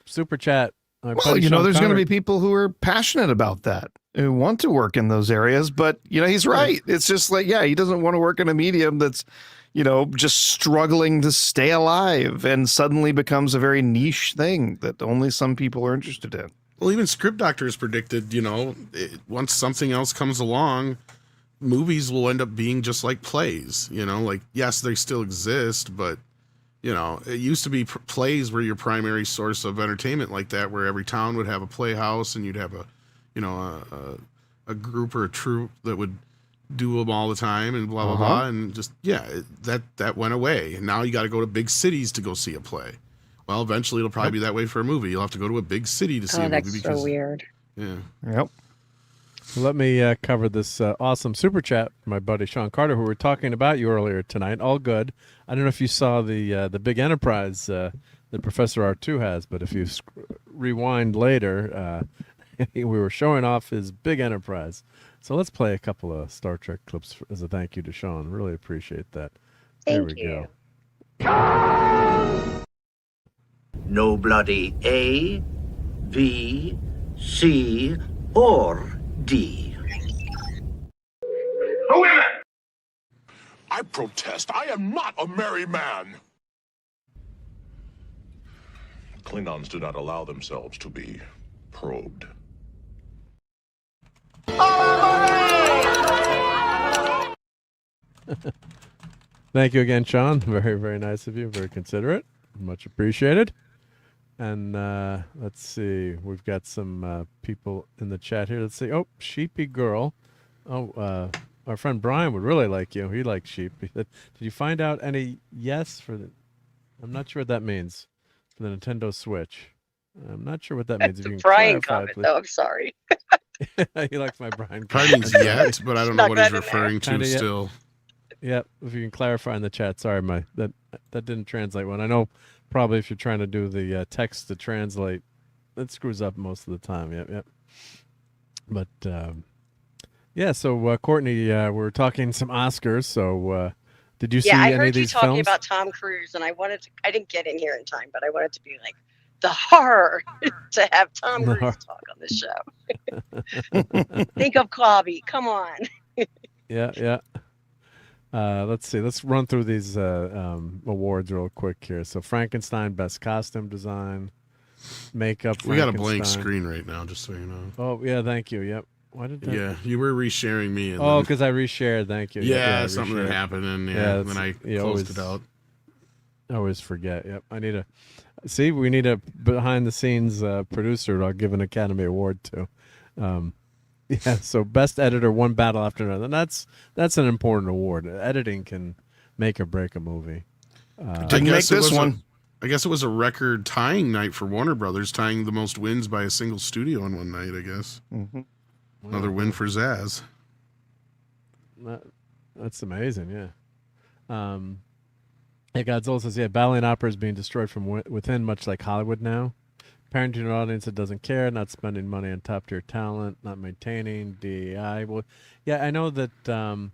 Super chat. Well, there's going to be people who are passionate about that, who want to work in those areas, but he's right. It's just like, he doesn't want to work in a medium that's, just struggling to stay alive and suddenly becomes a very niche thing that only some people are interested in. Well, even script doctors predicted, once something else comes along, movies will end up being just like plays, like, yes, they still exist, but it used to be plays were your primary source of entertainment like that, where every town would have a playhouse and you'd have a group or a troupe that would do them all the time and blah, blah, blah. And just, that went away. And now you got to go to big cities to go see a play. Well, eventually it'll probably be that way for a movie. You'll have to go to a big city to see a movie. That's so weird. Yeah. Yep. Let me cover this awesome super chat from my buddy Sean Carter, who we were talking about you earlier tonight. All good. I don't know if you saw the big enterprise that Professor R2 has, but if you rewind later, we were showing off his big enterprise. So let's play a couple of Star Trek clips as a thank you to Sean. Really appreciate that. Thank you. No bloody A, B, C, or D. Women! I protest. I am not a married man. Klingons do not allow themselves to be probed. Thank you again, Sean. Very, very nice of you. Very considerate. Much appreciated. And let's see. We've got some people in the chat here. Let's see. Oh, Sheepy Girl. Oh, our friend Brian would really like you. He likes sheep. Did you find out any yes for the... I'm not sure what that means. For the Nintendo Switch. I'm not sure what that means. That's If a you can Brian clarify, comment, please. though. I'm sorry. He likes my Brian Probably comment. means yet, but I don't know Stuck what he's that in there. referring to Kinda yet. still. Yep, if you can clarify in the chat. Sorry, that didn't translate well. I know probably if you're trying to do the text to translate, it screws up most of the time. Yep. But so Courtney, we're talking some Oscars. So did you see I any heard of you these talking films? about Tom Cruise, and I didn't get in here in time, but I wanted to be like the horror to have Tom The Cruise talk on this show. Think of Clobby. Come on. Yeah. Let's see. Let's run through these awards real quick here. So Frankenstein, Best Costume Design, Makeup. We got a blank Frankenstein. screen right now, just so you know. Oh, yeah, thank you. Yep. Why did that? Yeah, you were resharing me. And Oh, then- because I reshared. Thank you. Yeah, I something that reshared. happened, and that's- then I you closed it out. I always forget. Yep. We need a behind the scenes producer I'll give an Academy Award to. So best editor, one battle after another. And that's an important award. Editing can make or break a movie. Didn't make this one. I guess it was a record tying night for Warner Brothers, tying the most wins by a single studio in one night, I guess. Mm-hmm. Another win for Zaz. That's amazing, yeah. Godzilla says, ballet and opera is being destroyed from within, much like Hollywood now. parenting an audience that doesn't care, not spending money on top tier talent, not maintaining DEI. Well, yeah, I know that some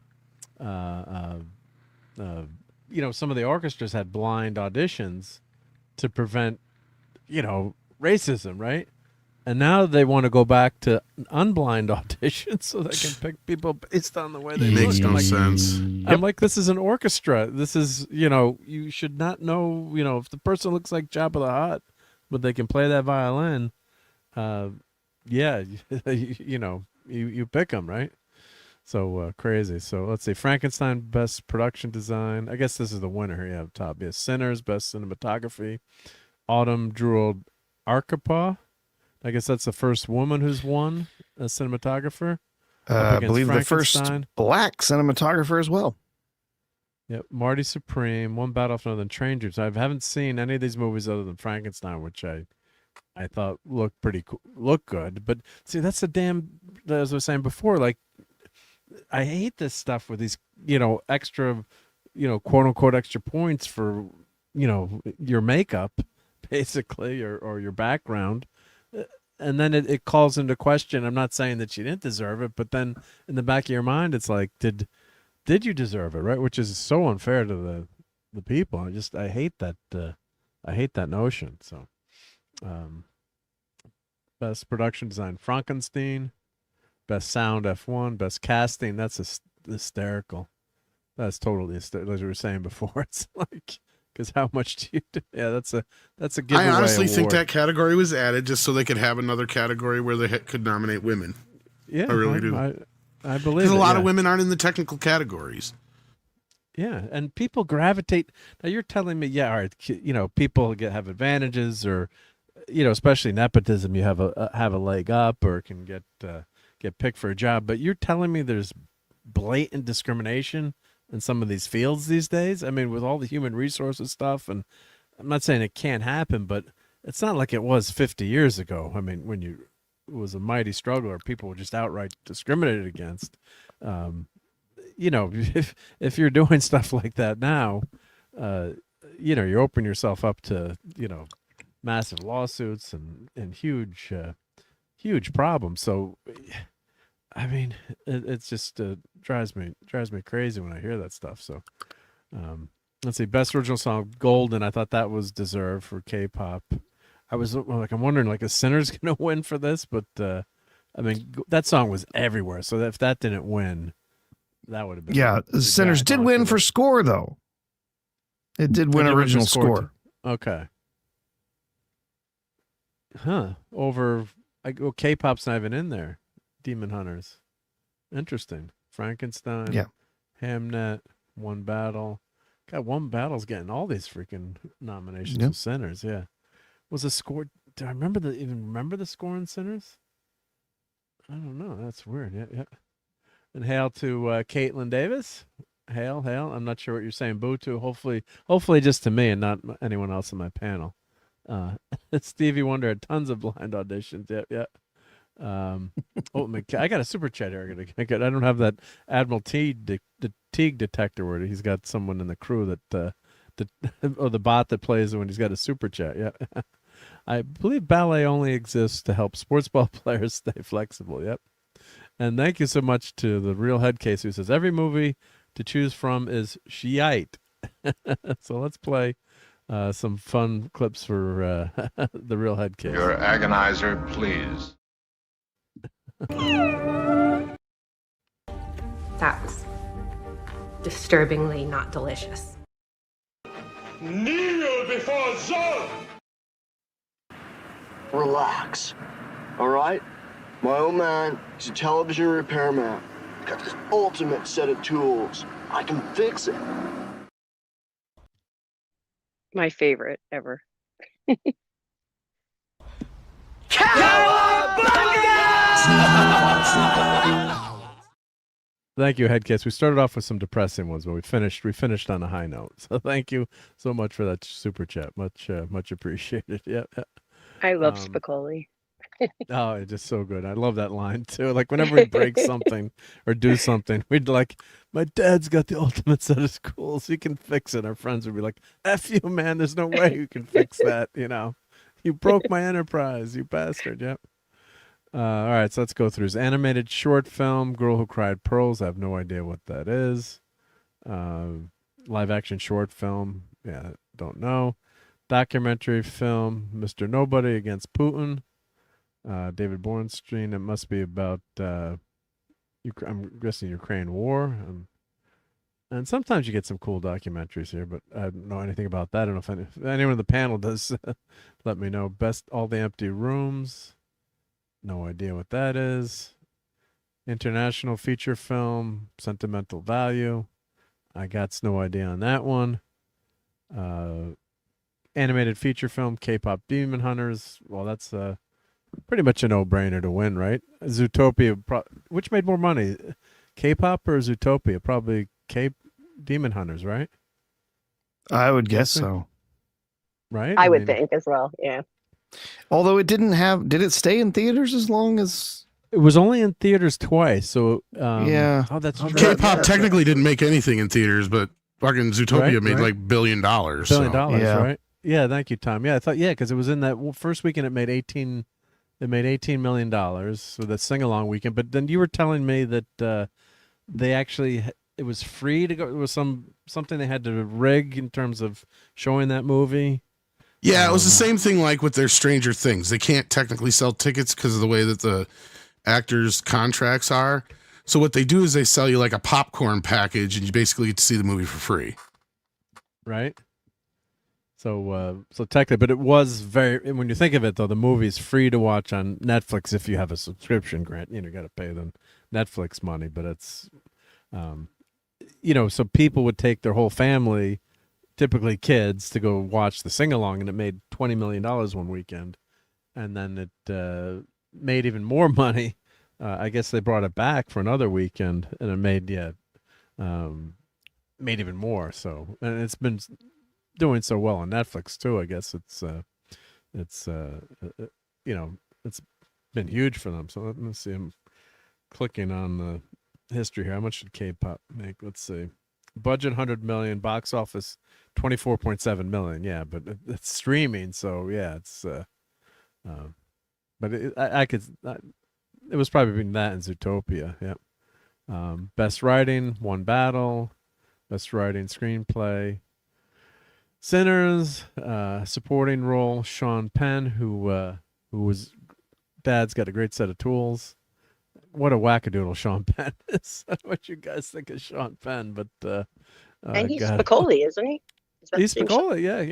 of the orchestras had blind auditions to prevent, racism, right? And now they want to go back to unblind auditions so they can pick people based on the way they look. Makes no sense. I'm like, this is an orchestra. This is, you should not know, if the person looks like Jabba the Hutt, but they can play that violin, yeah, you pick them, right? So crazy. So let's see. Frankenstein, best production design. I guess this is the winner here. Yeah, top. Yeah, Sinners, best cinematography. Autumn Jewel Arkapaw. I guess that's the first woman who's won a cinematographer. I believe the first black cinematographer as well. Yep, Marty Supreme, One Battle for Northern Strangers. I haven't seen any of these movies other than Frankenstein, which I thought looked pretty cool, looked good. But see, that's the damn, as I was saying before, like, I hate this stuff with these, extra, quote unquote extra points for, your makeup, basically, or your background. And then it calls into question. I'm not saying that she didn't deserve it, but then in the back of your mind, it's like, did you deserve it, right? Which is so unfair to the people. I hate that. I hate that notion. So, best production design, Frankenstein. Best sound, F1. Best casting, that's hysterical. That's totally hysterical, as we were saying before. It's like, because how much do you do? Yeah, that's a giveaway. I honestly award. think that category was added just so they could have another category where they could nominate women. Yeah, I really do. I believe because a lot of yeah. women aren't in the technical categories. Yeah, and people gravitate. Now you're telling me, yeah, all right, people have advantages, or especially nepotism, you have a leg up, or can get picked for a job. But you're telling me there's blatant discrimination in some of these fields these days? I mean, with all the human resources stuff, and I'm not saying it can't happen, but it's not like it was 50 years ago. I mean, when it was a mighty struggle, or people were just outright discriminated against. If you're doing stuff like that now, you open yourself up to, massive lawsuits and huge problems. So, I mean, it's just drives me crazy when I hear that stuff. So, let's see, best original song, Golden. I thought that was deserved for K-pop. I was like, I'm wondering, like, is Sinners gonna win for this? But I mean, that song was everywhere. So if that didn't win, that would have been. Yeah, Sinners did win for score, though. It did win original score. Okay. Huh. Over, K-pop's not even in there. Demon Hunters. Interesting. Frankenstein. Yeah. Hamnet. One Battle. God, One Battle's getting all these freaking nominations of Sinners. Yeah. Was the score? Do I even remember the score in Sinners? I don't know. That's weird. Yeah. And hail to Caitlin Davis. Hail. I'm not sure what you're saying. Boo to. Hopefully just to me and not anyone else in my panel. Stevie Wonder had tons of blind auditions. Yeah. I got a super chat here. I don't have that Admiral Teague detector where he's got someone in the crew that the bot that plays when he's got a super chat. Yeah. I believe ballet only exists to help sports ball players stay flexible. Yep. And thank you so much to the Real Head Case, who says every movie to choose from is Shiite. So let's play some fun clips for the Real Head Case. Your agonizer, please. That was disturbingly not delicious. Kneel before Zod! Relax. All right? My old man, he's a television repairman. Got this ultimate set of tools. I can fix it. My favorite ever. Thank you, Headcase. We started off with some depressing ones, but we finished on a high note. So thank you so much for that super chat. Much appreciated. Yeah. I love Spicoli. Oh, it's just so good. I love that line too. Like whenever we break something or do something, we'd like, my dad's got the ultimate set of tools. He can fix it. Our friends would be like, F you, man. There's no way you can fix that. You broke my enterprise, you bastard. Yep. All right, so let's go through his animated short film, Girl Who Cried Pearls. I have no idea what that is. Live action short film. Yeah, don't know. Documentary film, Mr. Nobody Against Putin. David Bornstein. It must be about, I'm guessing, Ukraine war. And sometimes you get some cool documentaries here, but I don't know anything about that. I don't know if anyone on the panel does. Let me know. Best All the Empty Rooms. No idea what that is. International feature film, Sentimental Value. I got no idea on that one. Animated feature film, K-pop Demon Hunters. Well, that's pretty much a no-brainer to win, right? Zootopia, which made more money, K-pop or Zootopia? Probably Demon Hunters, right? I would guess so. Right? I would think as well, yeah. Although it did it stay in theaters as long as? It was only in theaters twice, so yeah. Oh, that's true. K-pop technically didn't make anything in theaters, but fucking Zootopia made like $1 billion. $1 billion, right? Yeah, thank you, Tom. Yeah, I thought because it was in that first weekend. It made $18 million, so that sing-along weekend. But then you were telling me that they actually it was free to go. It was something they had to rig in terms of showing that movie. Yeah, it was the same thing like with their Stranger Things. They can't technically sell tickets because of the way that the actors' contracts are. So what they do is they sell you like a popcorn package, and you basically get to see the movie for free. Right. So technically, but it was very. When you think of it, though, the movie's free to watch on Netflix if you have a subscription. Grant, you got to pay them Netflix money, but it's, so people would take their whole family, typically kids, to go watch the sing-along, and it made $20 million one weekend. And then it made even more money. I guess they brought it back for another weekend, and it made even more. So, and it's been doing so well on Netflix too. I guess it's been huge for them. So let me see. I'm clicking on the history here. How much did K-pop make? Let's see. Budget $100 million, box office $24.7 million. Yeah, but it's streaming, so yeah, it's. But it was probably between that and Zootopia. Yep. Best writing, One Battle. Best writing screenplay, Sinners. Supporting role, Sean Penn, who was Dad's got a great set of tools. What a wackadoodle Sean Penn is. I don't know what you guys think of Sean Penn, but and he's Spicoli, isn't he? He's Spicoli, yeah.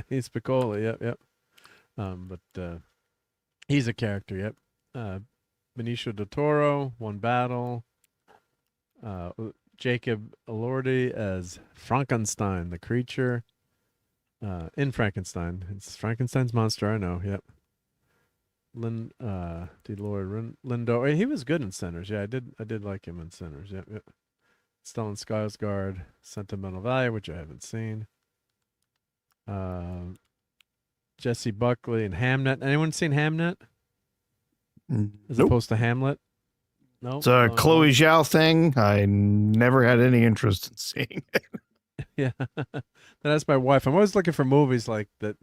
He's Spicoli, yep. But he's a character, yep. Benicio del Toro, One Battle. Jacob Elordi as Frankenstein, the creature. In Frankenstein. It's Frankenstein's monster, I know, yep. Deloy Lindo. He was good in Sinners. Yeah, I did like him in Sinners. Yep. Stellan Skarsgård, Sentimental Value, which I haven't seen. Jesse Buckley and Hamnet. Anyone seen Hamnet? As opposed to Hamlet? No. It's a Chloe Zhao thing. I never had any interest in seeing it. Yeah. That's my wife. I'm always looking for movies like that,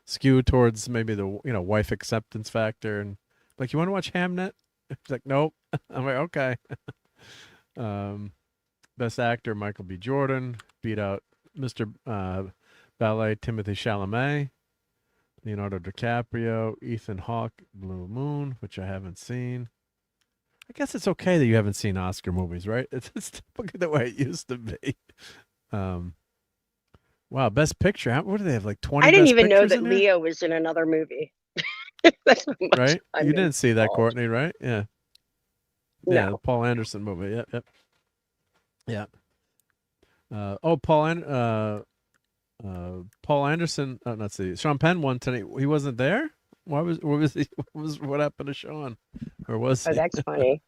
skew towards maybe the wife acceptance factor, and you want to watch Hamnet? She's like, nope. I'm like, okay. Best actor, Michael B. Jordan beat out Mr. Ballet, Timothy Chalamet, Leonardo DiCaprio, Ethan Hawke, Blue Moon, which I haven't seen. I guess it's okay that you haven't seen Oscar movies, right? It's typically the way it used to be. Wow, Best Picture. What do they have? 20. I didn't even know that Leo was in another movie. That's how much right? I'm You didn't see that, involved. Courtney, right? Yeah. No. Yeah, the Paul Anderson movie. Yep. Yeah. Paul Anderson. Let's see. Sean Penn won tonight. He wasn't there. What was he? What happened to Sean? Or was he? Oh, that's funny.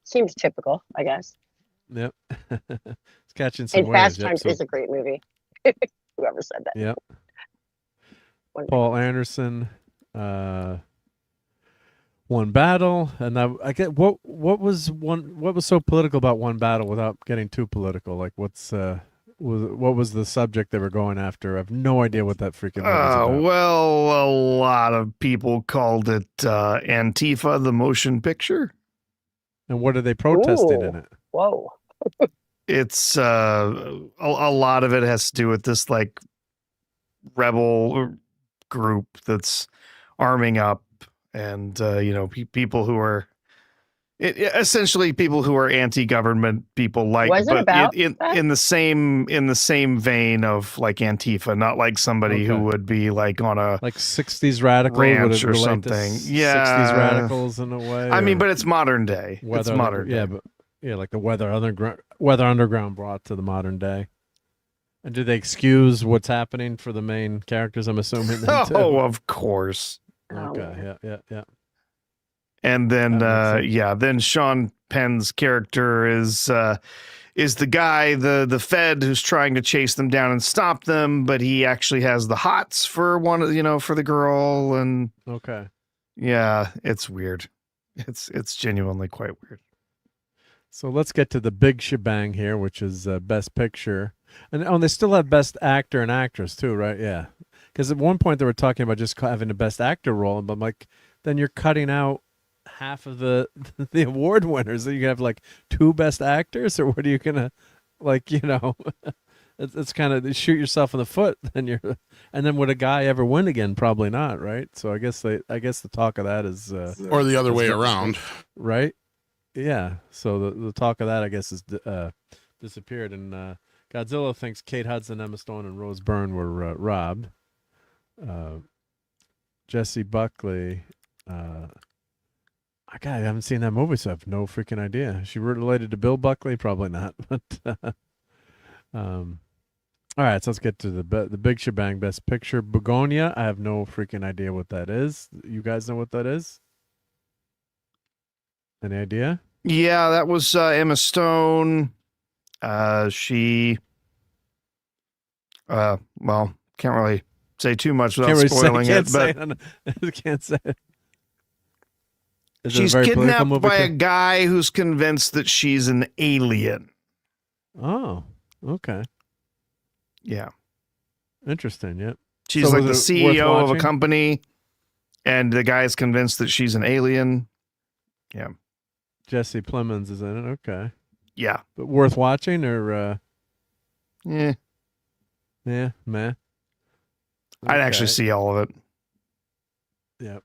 Seems typical, I guess. Yep. It's catching some And waves. Fast Yep, Times so- is a great movie. Whoever said that. Yep. One Paul Anderson, One Battle, and I get what was so political about One Battle without getting too political. What what was the subject they were going after? I have no idea what that freaking movie's about. Well, a lot of people called it Antifa, the motion picture. And what are they protesting in Ooh. it? Whoa. It's a lot of it has to do with this like rebel group that's arming up, and people who are essentially people who are anti-government people, like, Was it but about in the same vein of like Antifa, not like somebody who would be like on a like 60s radical ranch or relate something. to Yeah, 60s radicals in a way. I mean, but it's modern day. It's modern day. Yeah, but like the weather underground brought to the modern day. And do they excuse what's happening for the main characters? I'm assuming. Oh, of course. Okay. Yeah. And then, then Sean Penn's character is the guy, the Fed, who's trying to chase them down and stop them, but he actually has the hots for for the girl, and yeah, it's weird. It's genuinely quite weird. So let's get to the big shebang here, which is Best Picture, and they still have Best Actor and Actress too, right? Yeah, because at one point they were talking about just having a Best Actor role, but like then you're cutting out half of the award winners. That you have like 2 Best Actors, or what are you gonna it's kind of shoot yourself in the foot. And then would a guy ever win again? Probably not, right? So I guess the talk of that is or the other way around, right? Yeah. So the talk of that, I guess, is disappeared. And Godzilla thinks Kate Hudson, Emma Stone, and Rose Byrne were robbed. Jessie Buckley. I haven't seen that movie, so I have no freaking idea. Is she related to Bill Buckley? Probably not. But all right, so let's get to the big shebang. Best Picture, Begonia. I have no freaking idea what that is. You guys know what that is? Any idea? Yeah, that was Emma Stone. She, well, can't really say too much without spoiling it. But can't say it. She's kidnapped by a guy who's convinced that she's an alien. Oh, okay. Yeah. Interesting, yep. She's like the CEO of a company, and the guy is convinced that she's an alien. Yeah. Jesse Plemons is in it, okay. Yeah. But worth watching, or yeah, meh. I'd actually see all of it. Yep.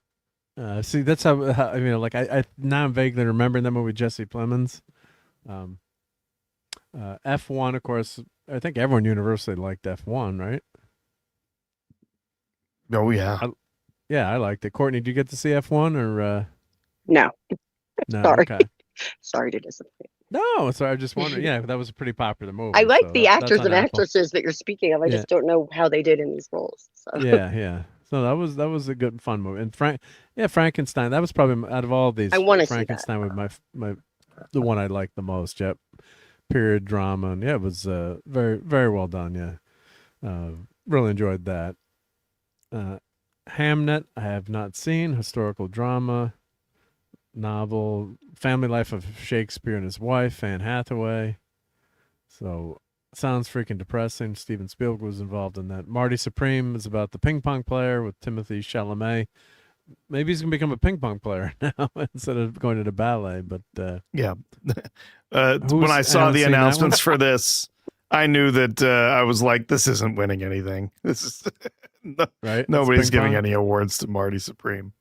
See, that's how like I now I'm vaguely remembering that movie, Jesse Plemons. F1, of course. I think everyone universally liked F1, right? Oh yeah, I liked it. Courtney, did you get to see F1 or? No. No. Sorry. Okay. Sorry to disappoint. No, sorry. I just wondered. Yeah, that was a pretty popular movie. I like so the actors and actresses that you're speaking of. I just don't know how they did in these roles. So. Yeah. So that was a good fun movie. And Frankenstein. That was probably out of all of these. I want to Frankenstein was the one I liked the most. Yep. Period drama, and it was very, very well done. Yeah, really enjoyed that. Hamnet, I have not seen. Historical drama, novel, family life of Shakespeare and his wife, Anne Hathaway. So sounds freaking depressing. Steven Spielberg was involved in that. Marty Supreme is about the ping pong player with Timothée Chalamet. Maybe he's gonna become a ping pong player now instead of going to the ballet. But yeah, when I saw the announcements for this, I knew that I was like, "This isn't winning anything. This is right. Nobody's giving any awards to Marty Supreme."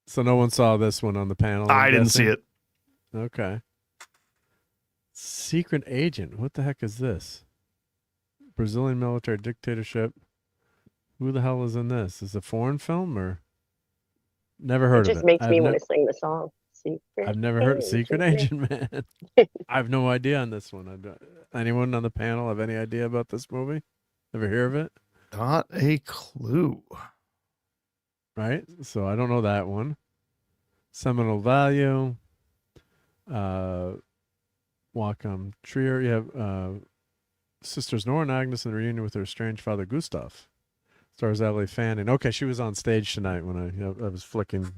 So no one saw this one on the panel. I didn't see it. Okay. Secret Agent. What the heck is this? Brazilian military dictatorship. Who the hell is in this? Is it a foreign film or? Never heard of it. It just makes me want to sing the song. I've never heard of Secret Agent, man. I have no idea on this one. Anyone on the panel have any idea about this movie? Ever hear of it? Not a clue. Right? So I don't know that one. Seminal Value. Wacom Trier. You have sisters Nora and Agnes in a reunion with her estranged father Gustav. Stars Ellie Fanning. Okay, she was on stage tonight when I was flicking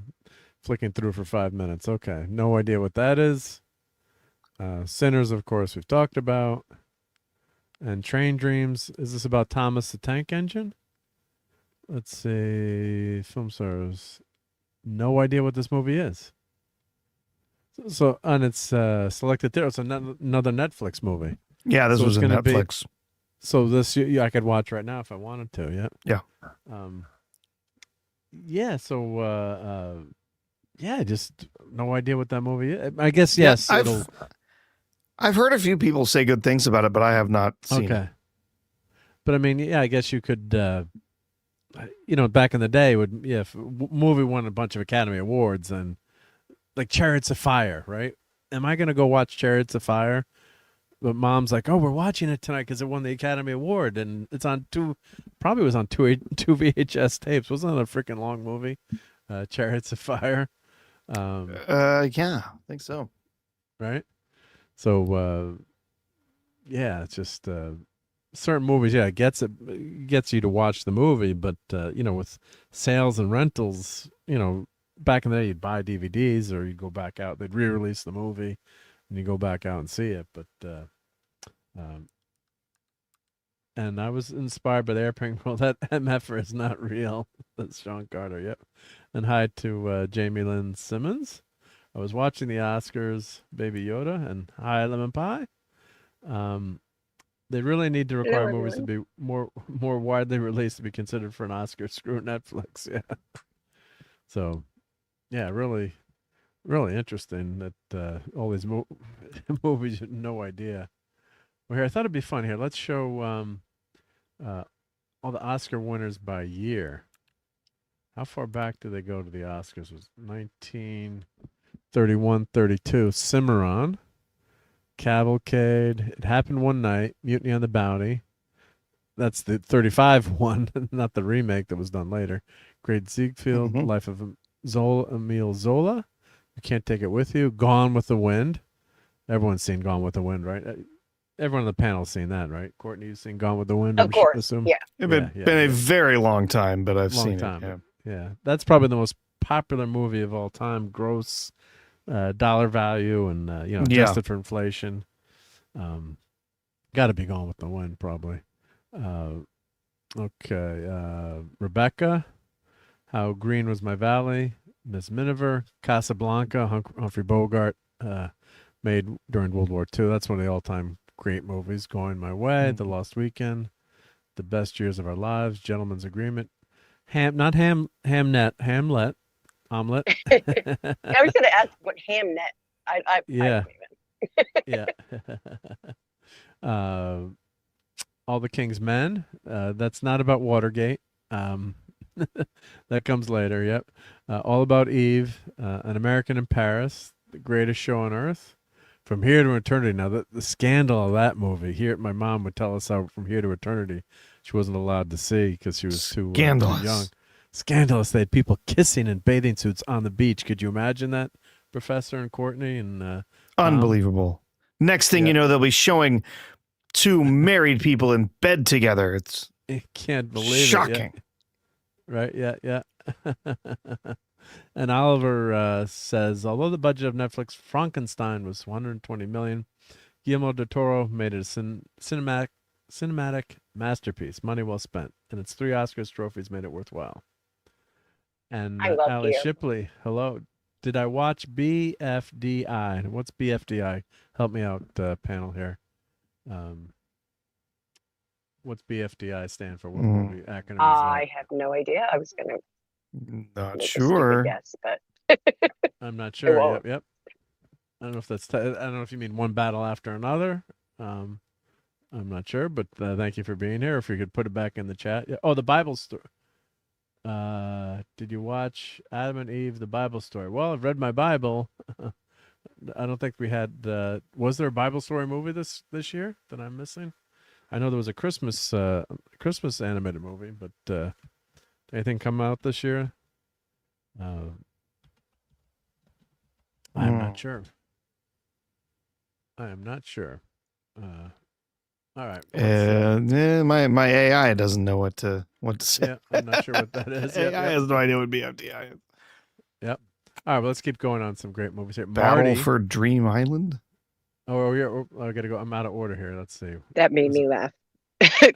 through for 5 minutes. Okay, no idea what that is. Sinners, of course, we've talked about. And Train Dreams. Is this about Thomas the Tank Engine? Let's see. Film stars. No idea what this movie is. So and it's selected there. It's another Netflix movie. Yeah, this was going to Netflix. So this I could watch right now if I wanted to. Yeah. Yeah. Yeah. So just no idea what that movie is. I guess yes. Yeah, I've heard a few people say good things about it, but I have not seen it. But I mean, yeah, I guess you could. Back in the day, if a movie won a bunch of Academy Awards, and like Chariots of Fire, right? Am I going to go watch Chariots of Fire? But Mom's like, "Oh, we're watching it tonight because it won the Academy Award, and it's on two VHS tapes. Wasn't it a freaking long movie, Chariots of Fire?" Yeah, I think so. Right. So, it's just certain movies. Yeah, it gets you to watch the movie, but with sales and rentals, back in the day, you'd buy DVDs or you'd go back out. They'd re-release the movie, and you go back out and see it. But and I was inspired by the airplane. Well, that MFer is not real. That's Sean Carter. Yep. And hi to Jamie Lynn Simmons. I was watching the Oscars, Baby Yoda, and hi Lemon Pie. They really need to require movies to be more widely released to be considered for an Oscar. Screw Netflix. Yeah. So, yeah, really, really interesting that all these movies, you had no idea. Well, here I thought it'd be fun. Here, let's show all the Oscar winners by year. How far back do they go to the Oscars? It was 1931, 32. Cimarron, Cavalcade, It Happened One Night, Mutiny on the Bounty. That's the 35 one, not the remake that was done later. Great Ziegfeld, Life of Emile Zola, You Can't Take It With You, Gone with the Wind. Everyone's seen Gone with the Wind, right? Everyone on the panel's seen that, right? Courtney, you've seen Gone with the Wind? Of course, assume? yeah. It's been a very long time, but I've seen it. Yeah. That's probably the most popular movie of all time. Gross dollar value and adjusted for inflation. Got to be Gone with the Wind, probably. Rebecca, How Green Was My Valley, Miss Miniver, Casablanca, Humphrey Bogart, made during World War II. That's one of the all-time great movies. Going My Way, The Lost Weekend, The Best Years of Our Lives, Gentleman's Agreement, Hamlet. I was going to ask what Hamnet. I yeah. All the King's Men. That's not about Watergate. That comes later. Yep. All About Eve. An American in Paris. The Greatest Show on Earth. From Here to Eternity. Now, the scandal of that movie. Here, my mom would tell us how From Here to Eternity she wasn't allowed to see because she was too young. Scandalous. They had people kissing in bathing suits on the beach. Could you imagine that, Professor and Courtney? And unbelievable. Next thing you know, they'll be showing two married people in bed together. It's can't believe shocking. It. Right? Yeah. And Oliver says, although the budget of Netflix Frankenstein was $120 million, Guillermo del Toro made it a cinematic masterpiece. Money well spent, and its 3 Oscars trophies made it worthwhile. And Ali Shipley, hello. Did I watch BFDI? What's BFDI? Help me out, panel here. What's BFDI stand for? What movie acronym is that? I have no idea. I was going to. Not sure. Yes, but I'm not sure. Yep. I don't know if that's. I don't know if you mean one battle after another. I'm not sure, but thank you for being here. If you could put it back in the chat. Yeah. Oh, the Bible story. Did you watch Adam and Eve, the Bible story? Well, I've read my Bible. I don't think we had. Was there a Bible story movie this year that I'm missing? I know there was a Christmas animated movie, but anything come out this year? I'm not sure. I am not sure. All right. My AI doesn't know what to say. Yeah, I'm not sure what that is. AI has no idea what BFDI is. Yep. All right, well, let's keep going on some great movies here. Battle Marty, for Dream Island. Oh, yeah. I got to go. I'm out of order here. Let's see. That made me laugh.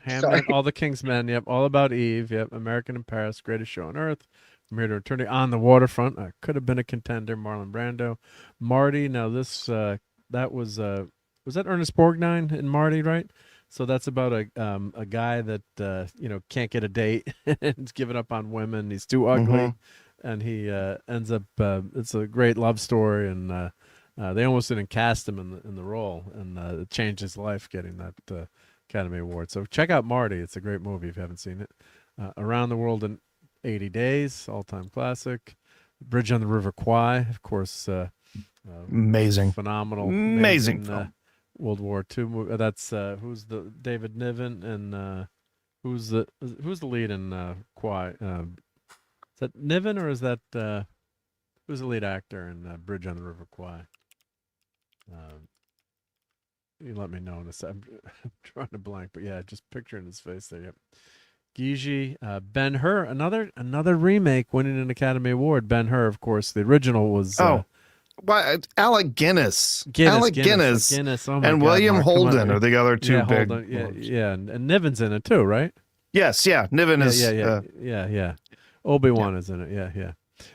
Hamlet, All the King's Men. Yep. All About Eve. Yep. American in Paris. Greatest Show on Earth. From Here to Eternity. On the Waterfront. Could have been a contender. Marlon Brando. Marty. Now this that was that Ernest Borgnine in Marty, right? So that's about a guy that can't get a date and he's given up on women. He's too ugly, and he ends up. It's a great love story, and they almost didn't cast him in the role, and it changed his life getting that Academy Award. So check out Marty. It's a great movie if you haven't seen it. Around the World in 80 Days, all-time classic. Bridge on the River Kwai, of course. Amazing, phenomenal, amazing film. World War II movie. That's who's the David Niven, and who's the lead in Kwai? Is that Niven, or is that who's the lead actor in Bridge on the River Kwai? You let me know in a second. I'm drawing a blank, but yeah, just picturing his face there. Yep. Gigi, Ben-Hur, another remake winning an Academy Award. Ben-Hur, of course, the original was. Alec Guinness. Guinness, oh my and God, William Mark, Holden are the other two big. Yeah, and Niven's in it too, right? Yes, yeah. Niven is. Yeah. Obi-Wan is in it. Yeah.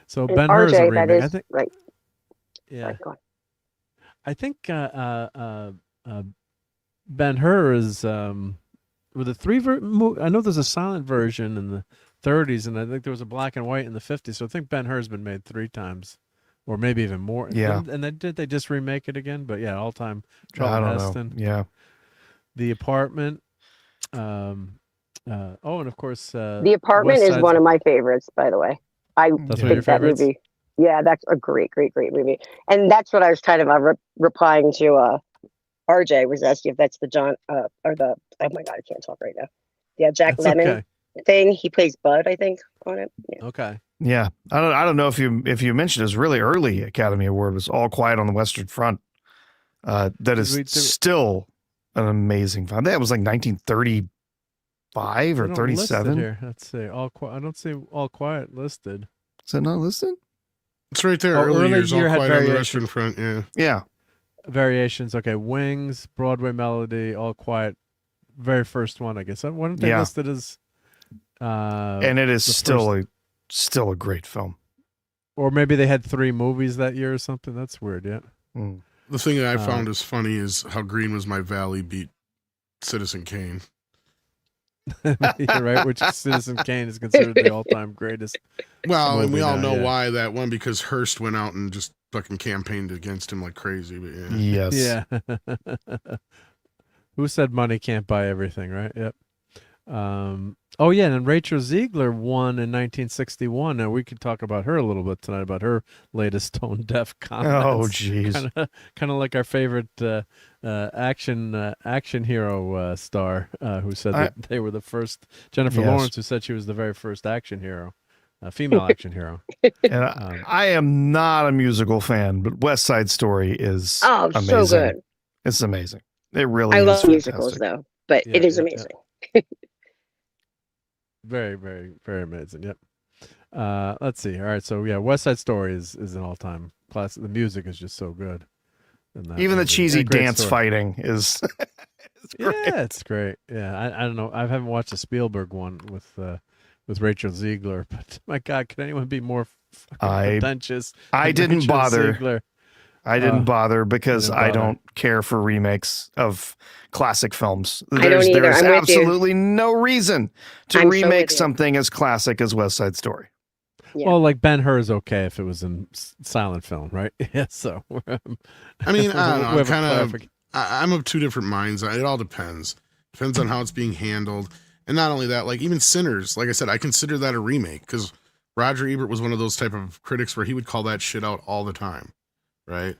So Ben-Hur is a remake. I think. Right. Yeah. Right, go on. I think Ben-Hur is with a I know there's a silent version in the 30s, and I think there was a black and white in the 50s. So I think Ben-Hur has been made 3 times. Or maybe even more. Yeah. And they just remake it again? But yeah, all-time I Charlton don't Heston. know. Yeah. The Apartment. And of course... The Apartment is one of my favorites, by the way. I think that movie. Yeah, that's a great movie. And that's what I was kind of replying to RJ, was asking if that's the John... or the... Oh my God, I can't talk right now. Yeah, Jack Lemmon thing. He plays Bud, I think, on it. Yeah. Okay. Yeah, I don't know if you mentioned his really early Academy Award was All Quiet on the Western Front. That is still an amazing film. That was like 1935 or 37. Here. Let's see. I don't see All Quiet listed. Is it not listed? It's right there. Early years, All Quiet on the Western Front. Yeah. Variations. Okay, Wings, Broadway Melody, All Quiet. Very first one, I guess. Why don't they listed as? And it is still a great film. Or maybe they had 3 movies that year or something. That's weird. Yeah. The thing that I found is funny is how Green Was My Valley beat Citizen Kane. You're right. Which Citizen Kane is considered the all-time greatest. Well, and we all know why that one, because Hearst went out and just fucking campaigned against him like crazy. But yeah. Yes. Yeah. Who said money can't buy everything, right? Yep. Oh, yeah, and Rachel Ziegler won in 1961. Now, we could talk about her a little bit tonight, about her latest tone-deaf comments. Oh, jeez. Kind of like our favorite action hero star who said that they were the first, Jennifer Lawrence, who said she was the very first action hero, female action hero. And I am not a musical fan, but West Side Story is amazing. So good. It's amazing. It really is. I love fantastic. musicals, though, but it is amazing. Yeah. Very, very, very amazing. Yep. Let's see. All right. So yeah, West Side Story is an all-time classic. The music is just so good. Even the cheesy dance fighting is. Yeah, it's great. Yeah, I don't know. I haven't watched the Spielberg one with Rachel Ziegler, but my God, could anyone be more pretentious? I didn't Rachel bother. Ziegler? I didn't bother because I don't care for remakes of classic films. There's absolutely no reason to remake something as classic as West Side Story. Yeah. Well, like Ben-Hur is okay if it was in silent film, right? Yeah. So, I mean, I don't know. I'm of 2 different minds. It all depends. Depends on how it's being handled, and not only that, like even Sinners. Like I said, I consider that a remake because Roger Ebert was one of those type of critics where he would call that shit out all the time. Right?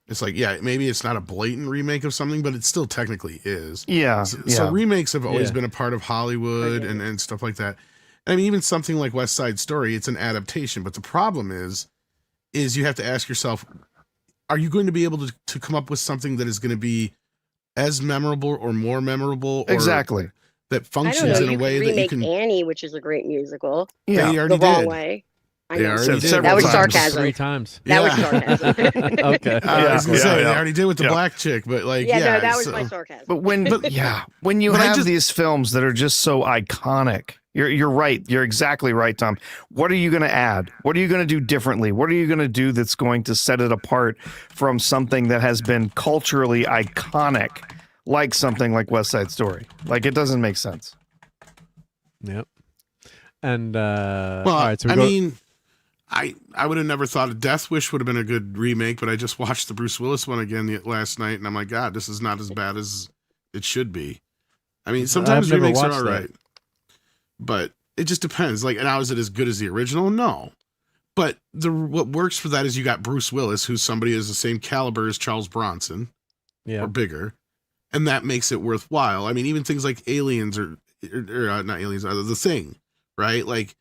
It's like, yeah, maybe it's not a blatant remake of something, but it still technically is. Yeah. So remakes have always been a part of Hollywood and stuff like that. I mean, even something like West Side Story, it's an adaptation. But the problem is you have to ask yourself, are you going to be able to come up with something that is going to be as memorable or more memorable? Or exactly. That functions in a way that you can... Annie, which is a great musical. Yeah, the wrong way. I They know. already did. That was times. sarcasm. 3 times. That was sarcasm. Okay. I was gonna say they yeah. already did with the black chick, but like Yeah, yeah, no, that was so- my sarcasm. But when you but I have just- these films that are just so iconic, you're right. You're exactly right, Tom. What are you going to add? What are you going to do differently? What are you going to do that's going to set it apart from something that has been culturally iconic, like something like West Side Story? Like, it doesn't make sense. Yep. And Well, all right, so we I go, mean, I would have never thought a Death Wish would have been a good remake, but I just watched the Bruce Willis one again last night, and I'm like, God, this is not as bad as it should be. I mean, sometimes I've never remakes are watched all that. right, but it just depends. Like, now is it as good as the original? No. But what works for that is you got Bruce Willis, who's somebody is the same caliber as Charles Bronson, yeah. or bigger, and that makes it worthwhile. I mean, even things like Aliens or not Aliens, The Thing, right? Like,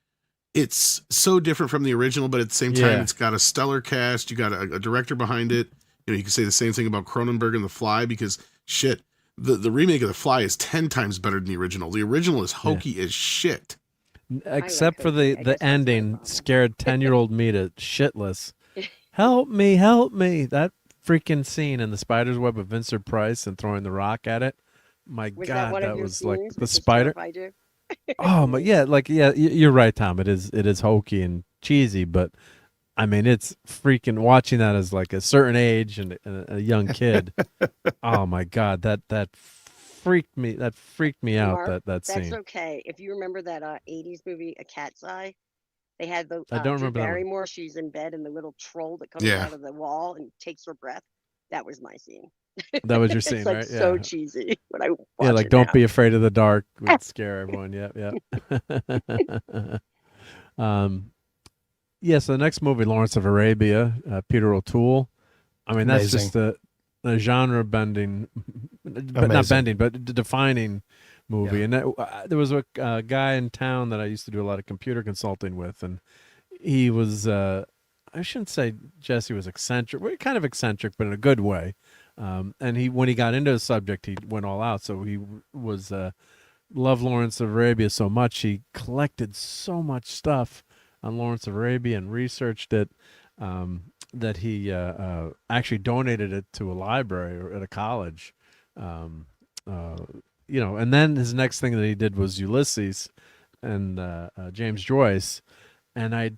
it's so different from the original, but at the same time, Yeah. it's got a stellar cast. You got a director behind it. You know, you can say the same thing about Cronenberg and The Fly, because shit, the remake of The Fly is 10 times better than the original. The original is hokey as shit. Except for the ending, scared 10-year-old me to shitless. Help me, help me! That freaking scene in the spider's web of Vincent Price and throwing the rock at it. My Was God, one of that your was like scenes the which spider. terrified you? Oh my, yeah, like yeah, you're right, Tom. It is hokey and cheesy, but I mean, it's freaking watching that as like a certain age and a young kid. Oh my God, that freaked me. That freaked me out. Mark, That scene. That's okay. If you remember that 80s movie, A Cat's Eye, they had the I don't Drew remember that one. Barrymore. She's in bed and the little troll that comes Yeah. out of the wall and takes her breath. That was my scene. That was your It's scene, like right? so Yeah. cheesy when I watch Yeah, like it don't now. be afraid of the dark would scare everyone. Yeah. Yeah, so the next movie, Lawrence of Arabia, Peter O'Toole. I mean, that's just a genre bending, but not bending, but defining movie. Yeah. And that, there was a guy in town that I used to do a lot of computer consulting with, and he was, I shouldn't say Jesse was eccentric, well, kind of eccentric, but in a good way. And when he got into the subject, he went all out. So he was loved Lawrence of Arabia so much, he collected so much stuff on Lawrence of Arabia and researched it, that he actually donated it to a library or at a college. And then his next thing that he did was Ulysses and James Joyce. And I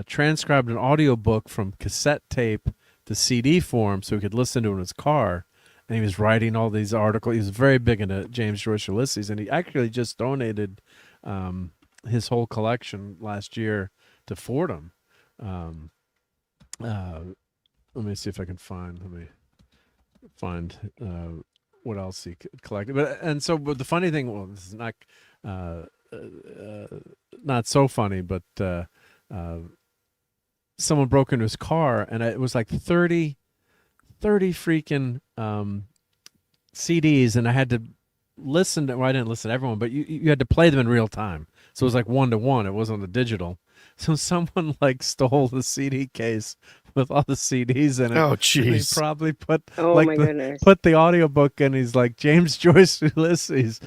transcribed an audiobook from cassette tape to CD form so he could listen to it in his car. And he was writing all these articles. He was very big into James Joyce Ulysses, and he actually just donated his whole collection last year to Fordham. Let me see if I can find. Let me find what else he collected. But the funny thing, well, this is not so funny, but someone broke into his car, and it was like 30 freaking CDs, and I had to listen to. Well, I didn't listen to everyone, but you had to play them in real time. So it was like 1-to-1. It wasn't the digital. So someone like stole the CD case with all the CDs in it. Oh, He jeez. probably put Goodness. put the audiobook in. He's like James Joyce Ulysses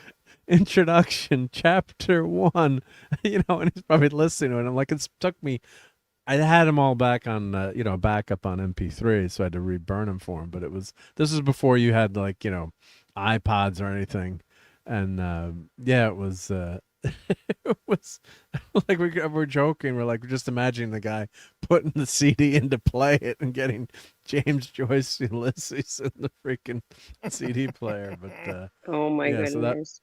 Introduction Chapter 1, and he's probably listening to it. And I'm like, it took me. I had them all back on, backup on MP3, so I had to reburn them for him. But this was before you had like, iPods or anything, and it was. It was like we're joking. We're like just imagining the guy putting the CD in to play it and getting James Joyce Ulysses in the freaking CD player. But oh my goodness.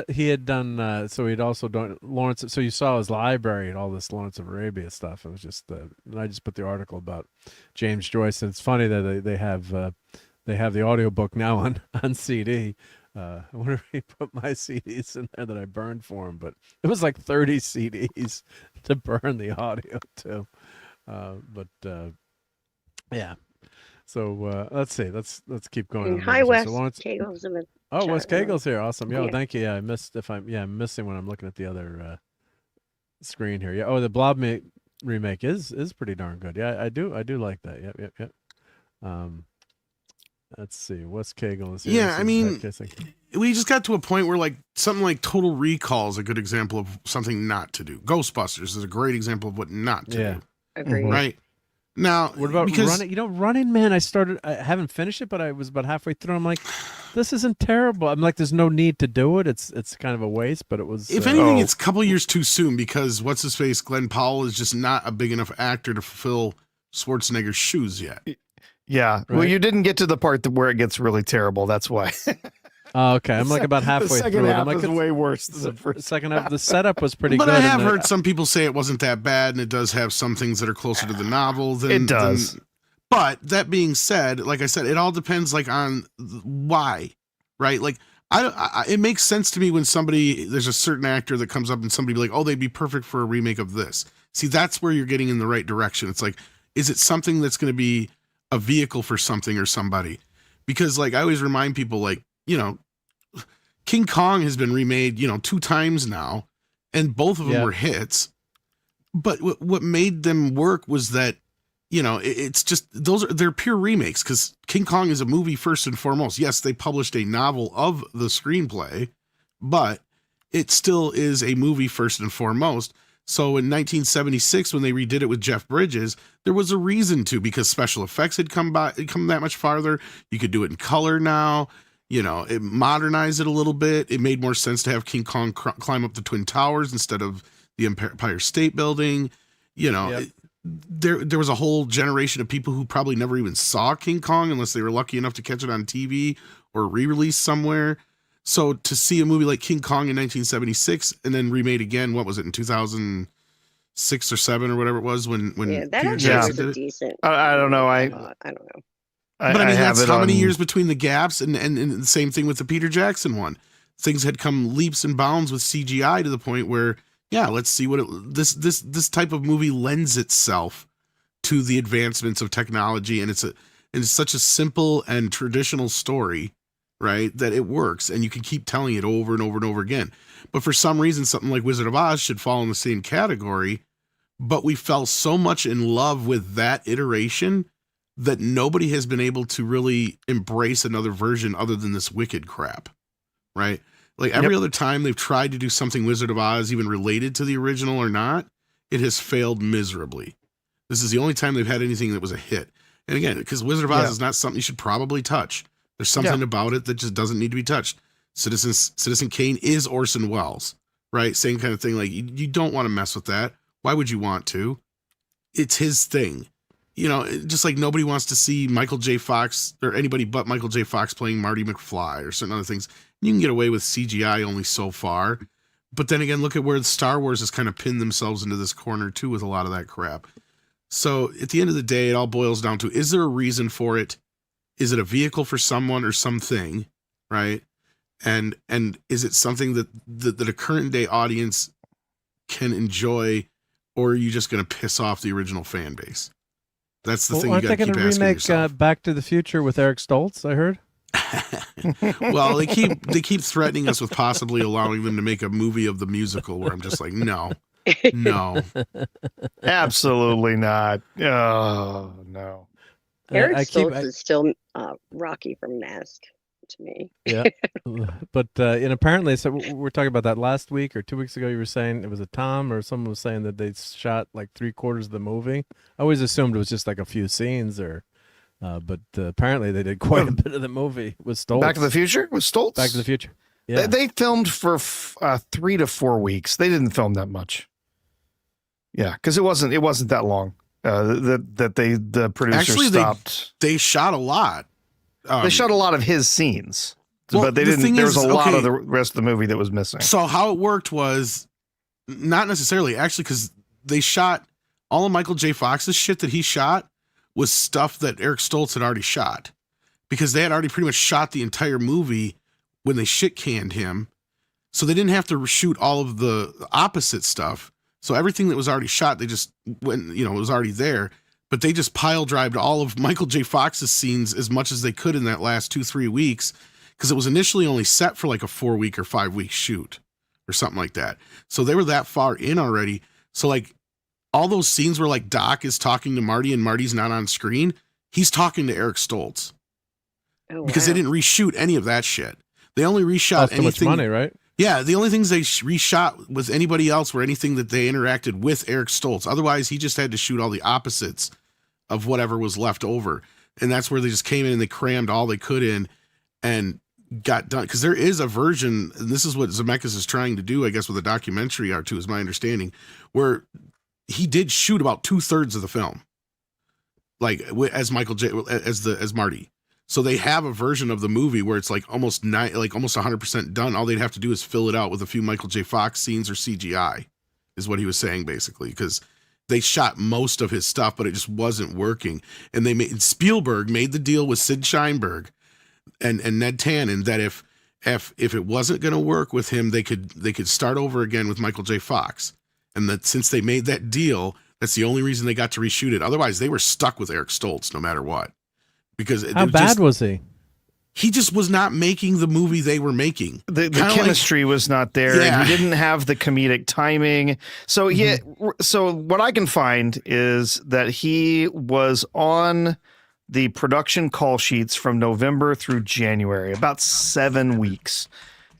He had done. So he'd also done Lawrence. So you saw his library and all this Lawrence of Arabia stuff. It was just. And I just put the article about James Joyce, and it's funny that they have the audiobook now on CD. I wonder if he put my CDs in there that I burned for him, but it was like 30 CDs to burn the audio to. Yeah. So let's see. Let's keep going. And on hi, the Wes. So Lawrence, Kegel's in the Wes chat. Kegel's here. Awesome. Yo, Yeah. thank you. Yeah, I'm missing when I'm looking at the other screen here. Yeah. Oh, the Blob remake is pretty darn good. Yeah, I do like that. Yep. Let's see. Wes Cagle is Yeah, I mean, head kissing. we just got to a point where like something like Total Recall is a good example of something not to do. Ghostbusters is a great example of what not to do. Agreed. Right. Now, What about Running? You know, Running Man, I haven't finished it, but I was about halfway through. I'm like, this isn't terrible. I'm like, there's no need to do it. It's kind of a waste, but it was. If anything, it's a couple years too soon because what's his face, Glenn Powell, is just not a big enough actor to fulfill Schwarzenegger's shoes yet. Yeah. Well, you didn't get to the part where it gets really terrible. That's why. Oh, okay. I'm like about halfway the through it. I'm half like, is way worse than the first. Second half, the setup was pretty But good. I have heard some people say it wasn't that bad, and it does have some things that are closer to the novel than It does. But that being said, like I said, it all depends like on why, right? Like it makes sense to me when there's a certain actor that comes up and somebody be like, oh, they'd be perfect for a remake of this. See, that's where you're getting in the right direction. It's like, is it something that's going to be a vehicle for something or somebody? Because like I always remind people, like, you know, King Kong has been remade, 2 times now, and both of them were hits. But what made them work was that, it's just they're pure remakes because King Kong is a movie first and foremost. Yes, they published a novel of the screenplay, but it still is a movie first and foremost. So in 1976, when they redid it with Jeff Bridges, there was a reason to, because special effects had come that much farther. You could do it in color now. It modernized it a little bit. It made more sense to have King Kong climb up the Twin Towers instead of the Empire State Building. There was a whole generation of people who probably never even saw King Kong unless they were lucky enough to catch it on TV or re-released somewhere. So to see a movie like King Kong in 1976 and then remade again, what was it, in 2006 or 7 or whatever it was when that Peter actually Jackson was did a it? decent. I don't know. I don't know. But I mean, that's how many years between the gaps, and the same thing with the Peter Jackson one. Things had come leaps and bounds with CGI to the point where, let's see what this type of movie lends itself to the advancements of technology, and it's such a simple and traditional story, right, that it works, and you can keep telling it over and over and over again. But for some reason, something like Wizard of Oz should fall in the same category, but we fell so much in love with that iteration that nobody has been able to really embrace another version other than this Wicked crap, right? Like every other time they've tried to do something Wizard of Oz even related to the original or not, it has failed miserably. This is the only time they've had anything that was a hit. And again, because Wizard of Oz is not something you should probably touch. There's something about it that just doesn't need to be touched. Citizen Kane is Orson Welles, right? Same kind of thing. Like you don't want to mess with that. Why would you want to? It's his thing. Just like nobody wants to see Michael J. Fox or anybody but Michael J. Fox playing Marty McFly or certain other things. You can get away with CGI only so far. But then again, look at where Star Wars has kind of pinned themselves into this corner too with a lot of that crap. So at the end of the day, it all boils down to, is there a reason for it? Is it a vehicle for someone or something, right? And is it something that a current day audience can enjoy, or are you just going to piss off the original fan base? That's the thing you got to keep asking yourself. Aren't they going to remake Back to the Future with Eric Stoltz, I heard? Well, they keep threatening us with possibly allowing them to make a movie of the musical, where I'm just like, no, absolutely not. Oh no. Eric Stoltz is still Rocky from Mask to me. Yeah, but and apparently, so we're talking about that last week or 2 weeks ago. You were saying it was a Tom or someone was saying that they shot like 3/4 of the movie. I always assumed it was just like a few scenes, but apparently they did quite a bit of the movie with Stoltz. Back to the Future with Stoltz. Back to the Future. Yeah, they filmed for 3 to 4 weeks. They didn't film that much. Yeah, because it wasn't that long. The producers actually stopped. They shot a lot. They shot a lot of his scenes, but they didn't. There was a lot of the rest of the movie that was missing. So how it worked was not necessarily actually, because they shot all of Michael J. Fox's shit that he shot was stuff that Eric Stoltz had already shot, because they had already pretty much shot the entire movie when they shit canned him. So they didn't have to shoot all of the opposite stuff. So everything that was already shot, they just went, it was already there. But they just pile drived all of Michael J. Fox's scenes as much as they could in that last 2-3 weeks, because it was initially only set for like a 4-week or 5-week shoot or something like that. So they were that far in already. So like all those scenes where like Doc is talking to Marty and Marty's not on screen, he's talking to Eric Stoltz. because they didn't reshoot any of that shit. They only reshot anything. Too much money, right? Yeah, the only things they reshot with anybody else were anything that they interacted with Eric Stoltz. Otherwise, he just had to shoot all the opposites of whatever was left over. And that's where they just came in and they crammed all they could in and got done. Because there is a version, and this is what Zemeckis is trying to do, I guess, with a documentary or two, is my understanding, where he did shoot about 2/3 of the film, like as Michael J. as Marty. So they have a version of the movie where it's like almost 100% done. All they'd have to do is fill it out with a few Michael J. Fox scenes or CGI, is what he was saying basically, because they shot most of his stuff, but it just wasn't working. And Spielberg made the deal with Sid Sheinberg and Ned Tannen that if it wasn't going to work with him, they could start over again with Michael J. Fox. And that since they made that deal, that's the only reason they got to reshoot it. Otherwise, they were stuck with Eric Stoltz no matter what. Because how bad was he? He just was not making the movie they were making. The chemistry was not there. Yeah. And he didn't have the comedic timing. So so what I can find is that he was on the production call sheets from November through January, about 7 weeks,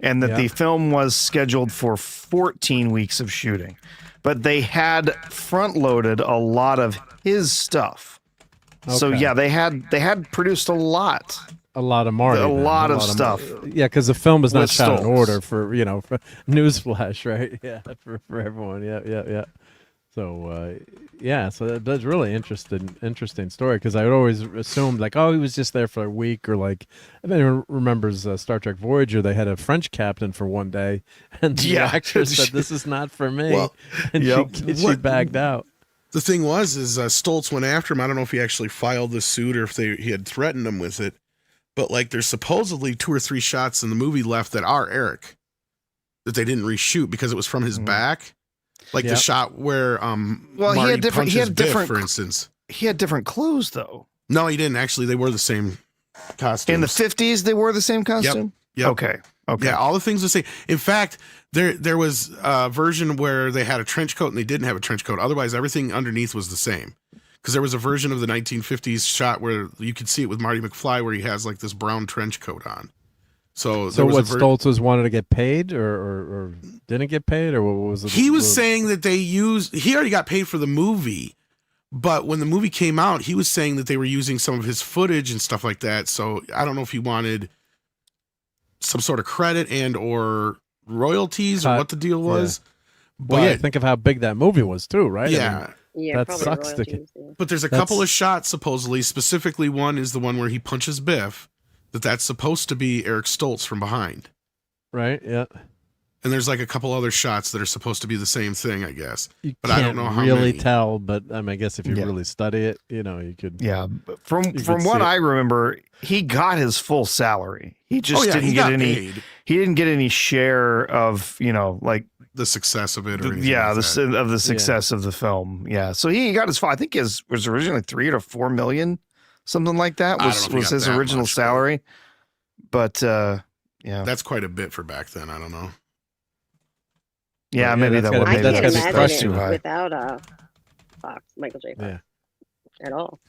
and that the film was scheduled for 14 weeks of shooting. But they had front loaded a lot of his stuff. Okay. So yeah, they had produced a lot of Marty, a lot of stuff. Yeah, because the film is not With shot in Stoltz. order for newsflash, right? Yeah, for everyone. Yeah. So so that's really interesting story, because I would always assume like, oh, he was just there for a week, or like, if anyone remembers Star Trek Voyager, they had a French captain for one day, and the actress said, "This is not for me," and she bagged out. The thing is Stoltz went after him. I don't know if he actually filed the suit or if he had threatened him with it, but like there's supposedly 2 or 3 shots in the movie left that are Eric that they didn't reshoot because it was from his back. Like the shot where Marty punches Biff, for instance. He had different clothes though. No, he didn't. Actually, they wore the same costume. In the 50s, they wore the same costume? Yep. Okay. Yeah, all the things the same. In fact, there was a version where they had a trench coat and they didn't have a trench coat. Otherwise, everything underneath was the same. Because there was a version of the 1950s shot where you could see it with Marty McFly where he has like this brown trench coat on. So what, Stoltz was wanted to get paid or didn't get paid, or what was it? He was saying that he already got paid for the movie, but when the movie came out, he was saying that they were using some of his footage and stuff like that. So I don't know if he wanted some sort of credit and or royalties or what the deal was. Yeah. But think of how big that movie was too, right? Yeah. That sucks. But there's a couple of shots, supposedly, specifically one is the one where he punches Biff, that's supposed to be Eric Stoltz from behind. Right, yeah. And there's like a couple other shots that are supposed to be the same thing, I guess. But I don't know how really tell, but I mean, I guess if you really study it, you could. Yeah, from what I remember, he got his full salary. He just didn't get any paid. He didn't get any share of, like the success of it, or the success of the film. Yeah, so he got his. I think his was originally $3 or $4 million, something like that was his original salary. But that's quite a bit for back then. I don't know. Yeah, maybe that would. I can't That's imagine too high. without Michael J. Fox at all.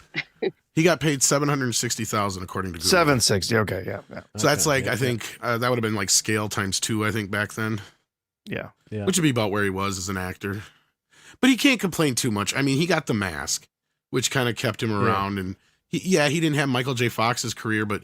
He got paid $760,000 according to Google. 760. Okay, yeah. So that's like I think that would have been like scale times 2. I think back then. Yeah. Which would be about where he was as an actor. But he can't complain too much. I mean, he got The Mask, which kind of kept him around, and he didn't have Michael J. Fox's career, but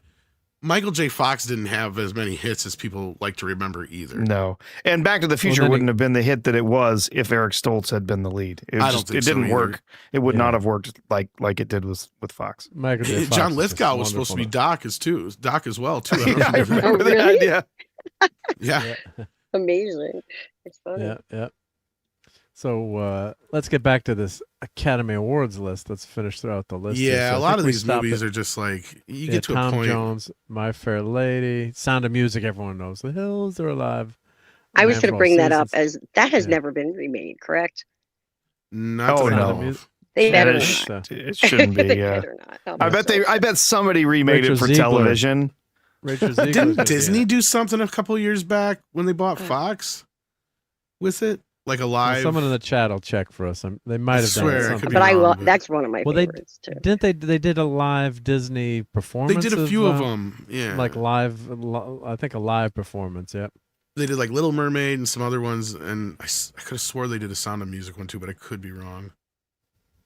Michael J. Fox didn't have as many hits as people like to remember either. No. And Back to the Future wouldn't have been the hit that it was if Eric Stoltz had been the lead. It didn't work. It would not have worked like it did with Fox. Michael J. Fox John Lithgow was supposed to be Doc as well, too. I remember that. Yeah. Amazing. It's funny. Yeah. So let's get back to this Academy Awards list. Let's finish throughout the list. Yeah, so a lot of these movies are just like, you get to Tom a point. Jones, My Fair Lady, Sound of Music, everyone knows. The Hills Are Alive. I was going to bring that up as that has never been remade, correct? Not no. They better not. It shouldn't be. Yeah. I bet somebody remade it for television. Didn't Disney do something a couple years back when they bought Fox with it? like a live. Someone in the chat will check for us. They might have done swear, something. But I love that's one of my well, favorites too. Didn't they? They did a live Disney performance. They did a few of them. Yeah, like live. I think a live performance. Yep. They did like Little Mermaid and some other ones, and I could have swore they did a Sound of Music one too, but I could be wrong.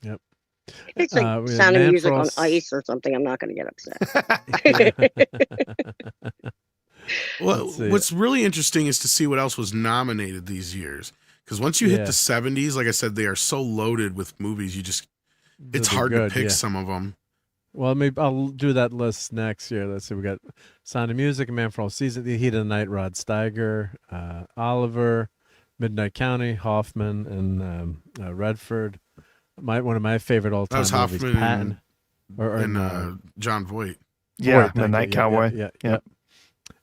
Yep. If it's like Sound of Music on ice or something, I'm not going to get upset. Well, what's really interesting is to see what else was nominated these years. Because once you hit the 70s, like I said, they are so loaded with movies. It's hard to pick some of them. Well, maybe I'll do that list next year. Let's see. We got Sound of Music, A Man for All Seasons, The Heat of the Night, Rod Steiger, Oliver, Midnight County, Hoffman, and Redford. One of my favorite all-time movies, Hoffman Patton, and John Voight. Yeah, Midnight Cowboy. Yeah.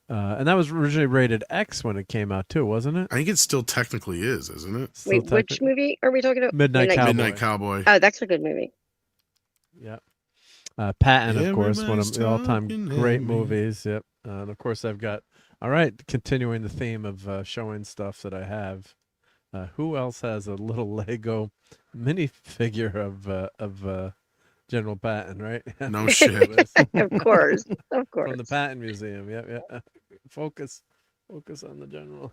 And that was originally rated X when it came out too, wasn't it? I think it still technically is, isn't it? Wait, which movie are we talking about? Midnight Cowboy. Midnight Cowboy. Oh, that's a good movie. Yeah. Patton, of course, one of the all-time great movies. Yep. And of course, I've got. All right, continuing the theme of showing stuff that I have. Who else has a little Lego minifigure of General Patton? Right? No shit. Of course. From the Patton Museum. Yeah. Focus on the General.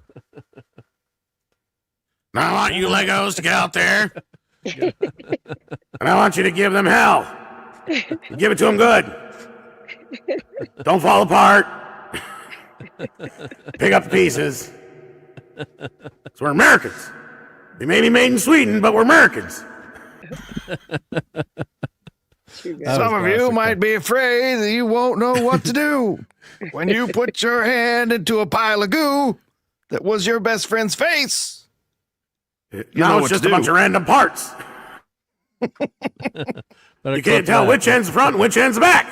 Now I want you Legos to get out there, and I want you to give them hell. Give it to them good. Don't fall apart. Pick up the pieces. So we're Americans. We may be made in Sweden, but we're Americans. Some of you might be afraid that you won't know what to do when you put your hand into a pile of goo that was your best friend's face. Now it's just a bunch of random parts. You can't tell which end's front and which end's back.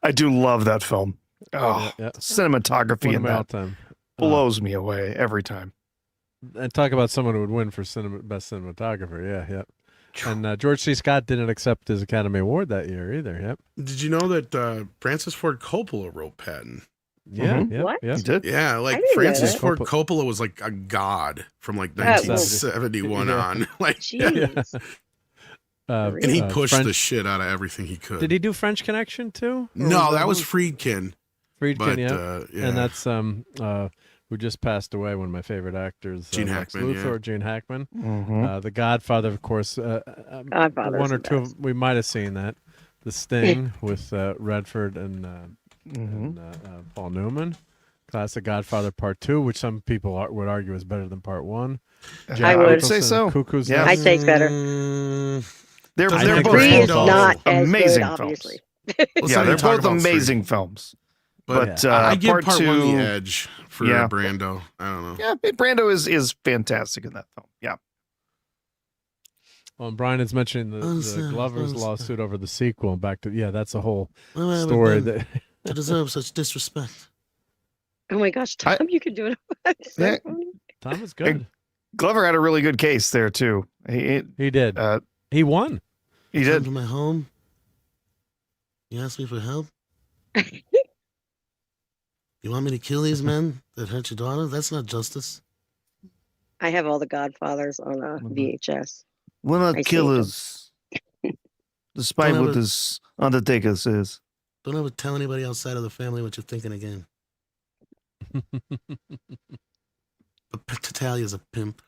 I do love that film. Oh, cinematography in that blows me away every time. And talk about someone who would win for best cinematographer. Yeah. And George C. Scott didn't accept his Academy Award that year either. Yep. Did you know that Francis Ford Coppola wrote Patton? Yeah. What? Yeah. He did? Yeah, like Francis Ford Coppola was like a god from like 1971 on. Like, and he pushed the shit out of everything he could. Did he do French Connection too? No, that was Friedkin. Yeah. And that's who just passed away, one of my favorite actors, Gene Hackman. Gene Hackman. Mm-hmm. The Godfather, of course. One or two, we might have seen that. The Sting with Redford and Paul Newman. Classic Godfather Part 2, which some people would argue is better than Part 1. I would say so. I'd say it's better. They're both Three is not amazing as good, films. obviously. Yeah, they're both amazing films. But I give Part Part 1 2, the edge for Brando. I don't know. Yeah, Brando is fantastic in that film. Yeah. Well, and Brian is mentioning the Glover's lawsuit over the sequel. Back to that's a whole story that to deserve such disrespect. Oh my gosh, Tom, you could do it. Tom is good. Glover had a really good case there too. He did. He won. He did. Come to my home. You asked me for help. You want me to kill these men that hurt your daughter? That's not justice. I have all the Godfathers on VHS. We're not killers. Despite what this Undertaker says. Don't ever tell anybody outside of the family what you're thinking again. But Tatalia's a pimp.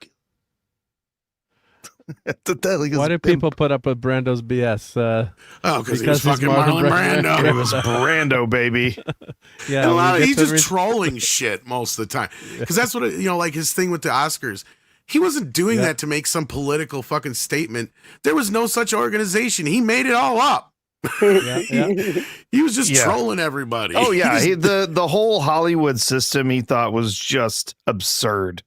Why do people put up with Brando's BS? Because he was fucking Marlon Brando. It was Brando, baby. He's just trolling shit most of the time. Because that's what, like his thing with the Oscars. He wasn't doing that to make some political fucking statement. There was no such organization. He made it all up. He was just trolling everybody. Oh, yeah. The whole Hollywood system he thought was just absurd.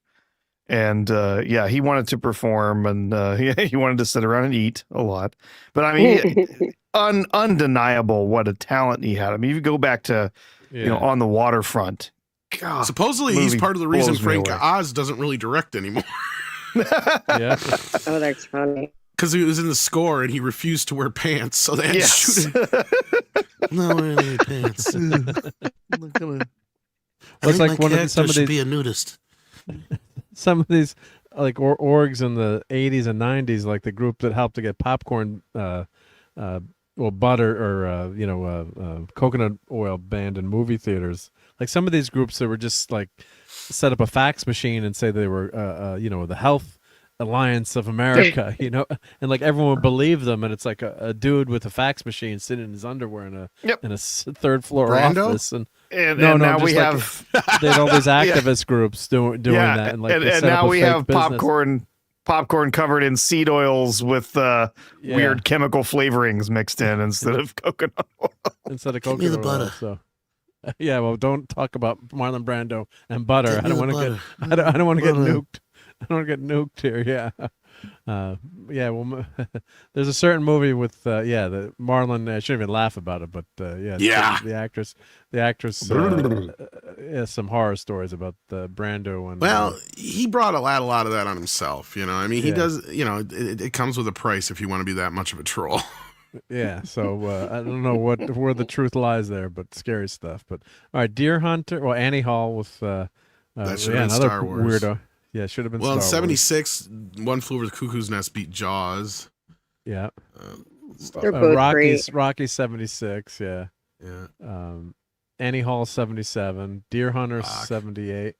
And he wanted to perform, and he wanted to sit around and eat a lot. But I mean, undeniable what a talent he had. I mean, if you go back to On the Waterfront. God, supposedly he's part of the reason Frank Oz doesn't really direct anymore. Oh, that's funny. Because he was in the score and he refused to wear pants, so they had to shoot him. I'm not wearing any pants. It's think like my one of character some of should these be a nudist. some of these like orgs in the 80s and 90s, like the group that helped to get popcorn, butter or coconut oil banned in movie theaters. Like some of these groups that were just like set up a fax machine and say they were the Health Alliance of America, and like everyone would believe them, and it's like a dude with a fax machine sitting in his underwear in a third floor Brando? office, and now we have they had all these activist groups doing that, and like and now we have popcorn covered in seed oils with weird chemical flavorings mixed in instead of coconut oil. Instead of Give me coconut the oil. butter. So. Yeah, well, don't talk about Marlon Brando and butter. Give I don't me want the to get. I don't want to get butter. nuked. I don't want to get nuked here. Yeah, Well, there's a certain movie with the Marlon. I shouldn't even laugh about it, but the actress. Some horror stories about Brando and. Well, he brought a lot of that on himself. I mean, he does. It comes with a price if you want to be that much of a troll. Yeah, so I don't know where the truth lies there, but scary stuff. But all right, Deer Hunter. Well, Annie Hall with that should have been another Star Wars. weirdo. Yeah, should have been. Well, Star in Wars. '76, One Flew Over the Cuckoo's Nest beat Jaws. Yeah, They're both Rocky's great. Rocky '76. Yeah. Annie Hall '77. Deer Hunter '78.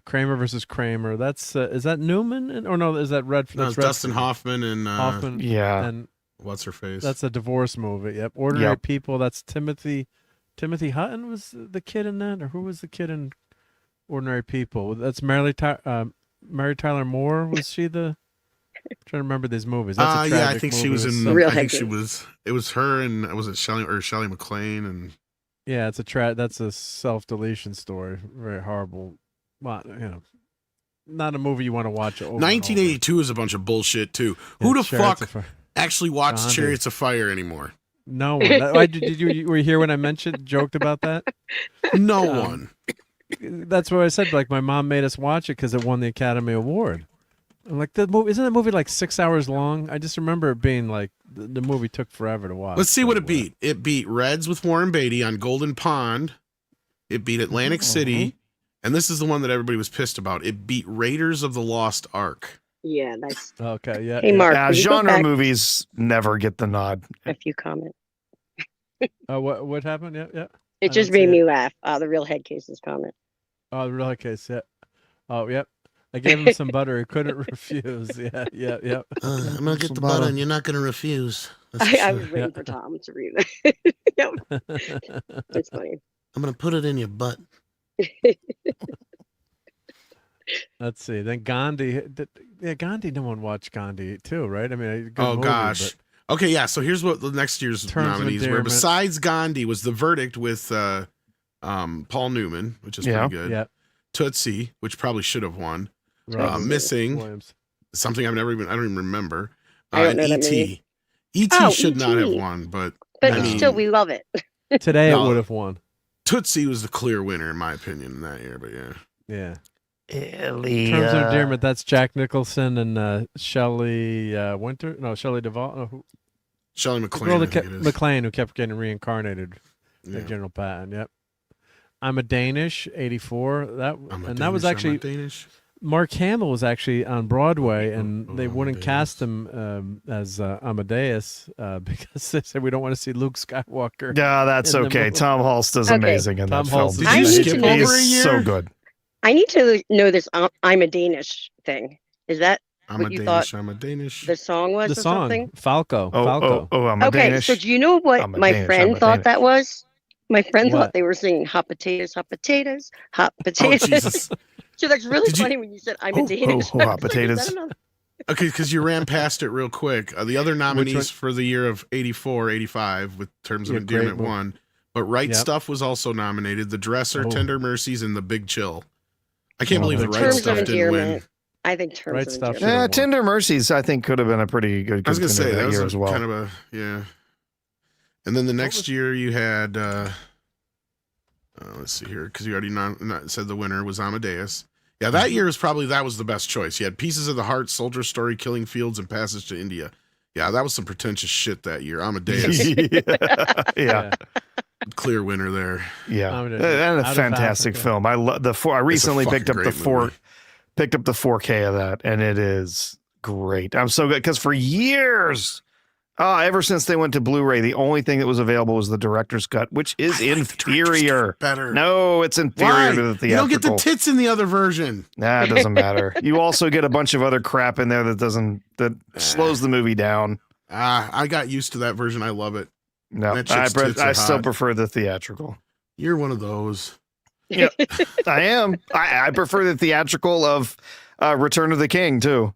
Kramer versus Kramer. That's is that Newman or no? Is that Red? No, it's Dustin Hoffman and Hoffman. Yeah. And what's her face? that's a divorce movie. Yep. Ordinary People. That's Timothy Hutton was the kid in that, or who was the kid in Ordinary People? That's Mary Tyler Moore. Was she the? I'm trying to remember these movies. That's a tragic I think movie. she was in. Real I think heavy. she was. It was her and was it Shelley MacLaine and. Yeah, it's that's a self-deletion story. Very horrible. Well, not a movie you want to watch. 1982 is a bunch of bullshit too. Who the fuck actually watched Gandhi. Chariots of Fire anymore? No one. Did you were you here when I joked about that? No one. That's what I said. Like my mom made us watch it because it won the Academy Award. I'm like, the movie isn't the movie like 6 hours long? I just remember it being like the movie took forever to watch. Let's see what it beat. It beat Reds with Warren Beatty on Golden Pond. It beat Atlantic City. And this is the one that everybody was pissed about. It beat Raiders of the Lost Ark. Yeah, that's okay. Yeah. Hey, Mark, can you go genre back movies never get the nod. if you comment. What happened? Yeah. It just made me laugh. The real head cases comment. Oh, the real case. Yeah. Oh, yep. I gave him some butter. He couldn't refuse. Yeah. I'm gonna get the butter, and you're not gonna refuse. I was waiting for Tom to read it. Yep. It's funny. I'm gonna put it in your butt. Let's see. Then Gandhi. Gandhi. No one watched Gandhi too, right? I mean, good movie, gosh. but Okay, yeah. So here's what the next year's Terms of nominees were. Endearment. Besides Gandhi was The Verdict with Paul Newman, which is pretty good. Yeah. Tootsie, which probably should have won. Right. Missing, Williams. something I don't even remember. I don't And know that E.T. movie. E.T. Oh, should not E.T.. have won, but But I mean, still, we love it. Today No. it would have won. Tootsie was the clear winner in my opinion in that year. But yeah. Yeah. Ellie, Terms of Endearment. That's Jack Nicholson and Shelley Winter. No, Shelley Duvall. No, who? Shelley The MacLaine. girl I that think kept it is. McLean, who kept getting reincarnated. Yeah. Like General Patton. Yep. I'm a Danish. '84. That was actually Danish. Mark Hamill was actually on Broadway, and they wouldn't cast him as Amadeus because they said we don't want to see Luke Skywalker. Yeah, that's in the okay. movie. Tom Hulse is amazing in Tom that film. Hulse is Did you amazing. skip I need over to a year? So good. I need to know this. I'm a Danish thing. Is that I'm what a you Danish. thought I'm a Danish. the song was The or song something? Falco. Oh, Falco. I'm a Okay, Danish. so do you know what I'm a my Danish, I'm friend a thought Danish. that was? My friend What? thought they were singing hot potatoes, hot potatoes, hot Oh potatoes. Jesus. So that's really Did you- funny when you said I'm a Oh, Danish. oh, I hot was like, is potatoes. that another- Okay, because you ran past it real quick. The other nominees for the year of 84, 85 with Terms of Yeah, great Endearment movie. won. But Right Yep. Stuff was also nominated. The Dresser, Oh. Tender Mercies, and The Big Chill. I can't Oh, believe The Big Right Chill. Terms Stuff of didn't win. Endearment. I think Terms Right of Stuff Endearment. won. Tender Mercies, I think, could have been a pretty good I was going to say, contender that that was year as well. kind of a, yeah. And then the next year you had, let's see here, because you already said the winner was Amadeus. Yeah, that year that was the best choice. You had Pieces of the Heart, Soldier Story, Killing Fields, and Passage to India. Yeah, that was some pretentious shit that year. Amadeus. yeah. clear winner there. Yeah, and a fantastic film. I love the four. I recently picked up the 4K of that, and it is great. I'm so good because for years, ever since they went to Blu-ray, the only thing that was available was the director's cut, which is inferior. Better. No, it's inferior to the theatrical. You don't get the tits in the other version. Nah, it doesn't matter. You also get a bunch of other crap in there that slows the movie down. I got used to that version. I love it. No, I still prefer the theatrical. You're one of those. Yep, I am. I prefer the theatrical of Return of the King too.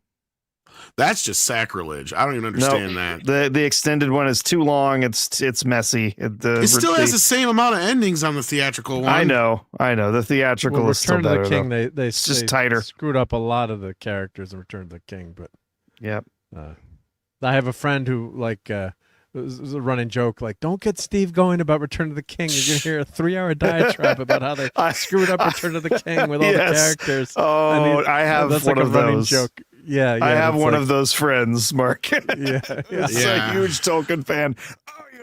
That's just sacrilege. I don't even understand that. The extended one is too long. It's messy. It still has the same amount of endings on the theatrical one. I know. The theatrical is still better. Return of the King, though. It's just tighter. Screwed up a lot of the characters in Return of the King, but yep. I have a friend who it was a running joke, like, don't get Steve going about Return of the King. You're going to hear a 3-hour diatribe about how they screwed up Return of the King with all the characters. Oh, I have that's one like of a running those. Joke. Yeah, I have one of those friends, Mark. Yeah. It's a huge Tolkien fan.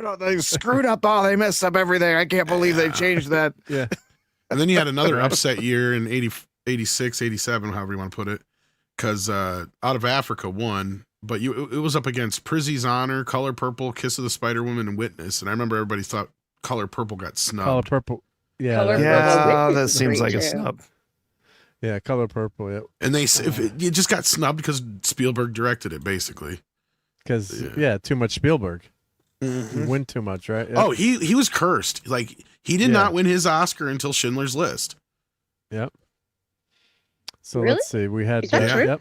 Oh, they screwed up. They messed up everything. I can't believe they changed that. Yeah. And then you had another upset year in 86, 87, however you want to put it, because Out of Africa won. But it was up against Prizzy's Honor, Color Purple, Kiss of the Spider Woman, and Witness. And I remember everybody thought Color Purple got snubbed. Color Purple, yeah, that seems like a snub. Yeah, Color Purple. Yeah, and it just got snubbed because Spielberg directed it, basically. Because too much Spielberg. You win too much, right? Yep. Oh, he was cursed. Like he did not win his Oscar until Schindler's List. Yep. So Really? let's see. We had Is that true? Yep.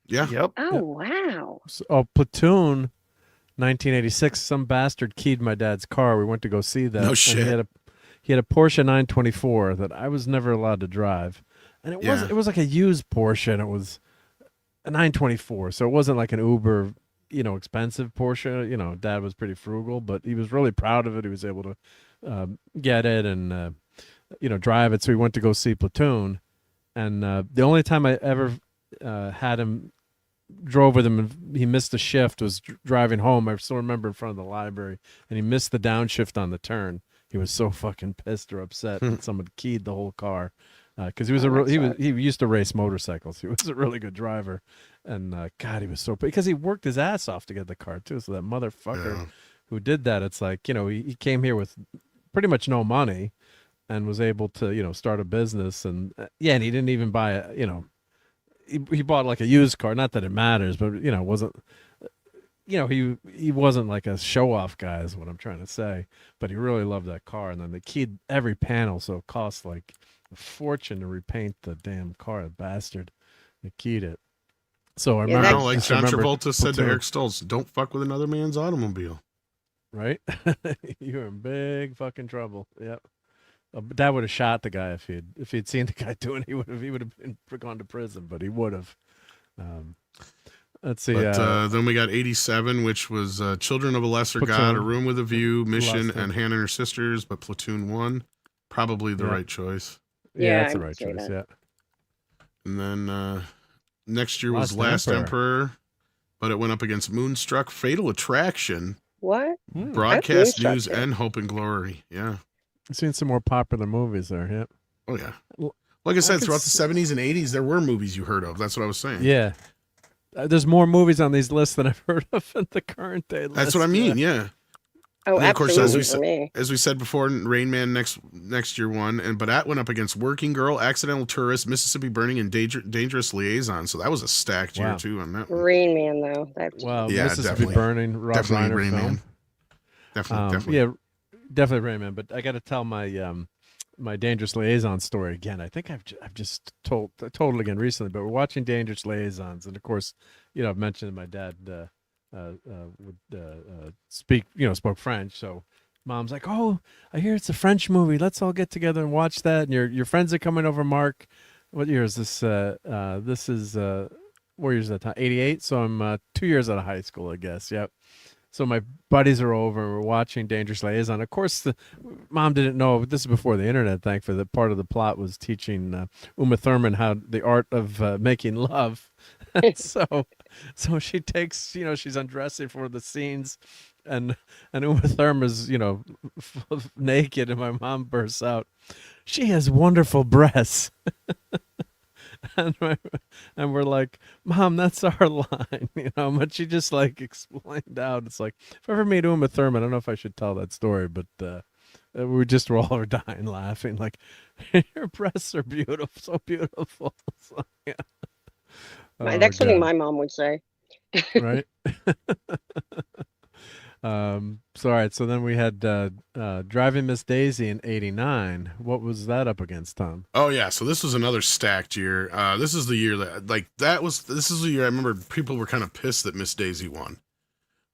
Yeah. Yep. Oh, wow. So, Platoon, 1986. Some bastard keyed my dad's car. We went to go see that. No shit. He had a Porsche 924 that I was never allowed to drive, and it was like a used Porsche, and it was a 924. So it wasn't like an uber, expensive Porsche. Dad was pretty frugal, but he was really proud of it. He was able to get it and drive it. So we went to go see Platoon, and the only time I ever had him drove with him and he missed a shift was driving home. I still remember in front of the library, and he missed the downshift on the turn. He was so fucking pissed or upset that someone keyed the whole car because he was he used to race motorcycles. He was a really good driver, and God, he was so because he worked his ass off to get the car too. So that motherfucker who did that, it's like he came here with pretty much no money and was able to start a business, and and he didn't even buy he bought like a used car. Not that it matters, but wasn't he wasn't like a show off guy is what I'm trying to say. But he really loved that car, and then they keyed every panel, so it cost like a fortune to repaint the damn car. The bastard, they keyed it. So I remember, like John Travolta said to Eric Stoltz, "Don't fuck with another man's automobile." Right? You're in big fucking trouble. Yep. Dad would have shot the guy if he'd seen the guy doing it. He would have gone to prison, but he would have. Let's see. But then we got 87, which was Children of a Lesser Platoon. God, A Room with a View, Mission, and Hannah and Her Sisters. But Platoon won, probably the right choice. Yeah, that's the right choice. Yeah. And then next year was Last Emperor, but it went up against Moonstruck, Fatal Attraction, What? Broadcast News, and Hope and Glory. Yeah. I've seen some more popular movies there. Yep. Oh yeah. Like I said, throughout the 70s and 80s, there were movies you heard of. That's what I was saying. Yeah. There's more movies on these lists than I've heard of in the current day list. That's what I mean. Yeah. Oh, and of course, absolutely. as we said before, Rain Man next year won, but that went up against Working Girl, Accidental Tourist, Mississippi Burning, and Dangerous Liaison. So that was a stacked year too on that one. Rain Man, though. That's Mississippi definitely. Burning, Rob Definitely Reiner Rain film. Man. Definitely. Yeah, definitely Rain Man. But I got to tell my my Dangerous Liaison story again. I think I've just told it again recently. But we're watching Dangerous Liaisons, and of course, I've mentioned that my dad would spoke French. So Mom's like, "Oh, I hear it's a French movie. Let's all get together and watch that." And your friends are coming over, Mark. What year is this? This is what year is that? 88. So I'm 2 years out of high school, I guess. Yep. So my buddies are over and we're watching Dangerous Liaison. Of course, Mom didn't know. This is before the internet, thankfully. That part of the plot was teaching Uma Thurman the art of making love. So So she takes, she's undressing for the scenes, and Uma Thurman's, naked, and my mom bursts out, "She has wonderful breasts." and we're like, "Mom, that's our line," But she just like explained out. It's like, if I ever meet Uma Thurman, I don't know if I should tell that story, but we just were all dying laughing, like, "Your breasts are beautiful, so beautiful." So, yeah. That's something my mom would say. Right. So all right, so then we had Driving Miss Daisy in '89. What was that up against, Tom? Oh yeah, so this was another stacked year. This is the year this is the year I remember people were kind of pissed that Miss Daisy won.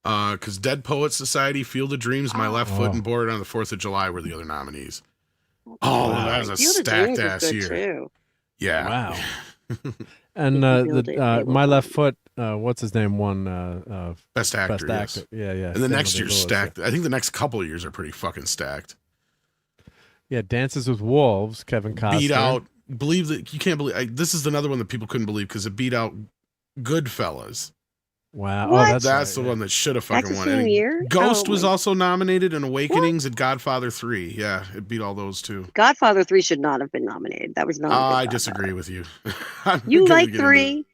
Because Dead Poets Society, Field of Dreams, My Left Foot, and Born on the 4th of July were the other nominees. Oh, that was a stacked ass year. Too. Yeah. Wow. And My Left Foot, what's his name, won Best Actor. Yes. Yeah. And the next year's stacked. I think the next couple of years are pretty fucking stacked. Yeah, Dances with Wolves, Kevin Costner. Beat out. You can't believe. This is another one that people couldn't believe because it beat out Goodfellas. Wow. What? Oh, that's the one that should have fucking That's won. the same year? Ghost was also nominated, and Awakenings and Godfather 3. Yeah, it beat all those too. Godfather 3 should not have been nominated. That was not. I disagree with you. You like 3?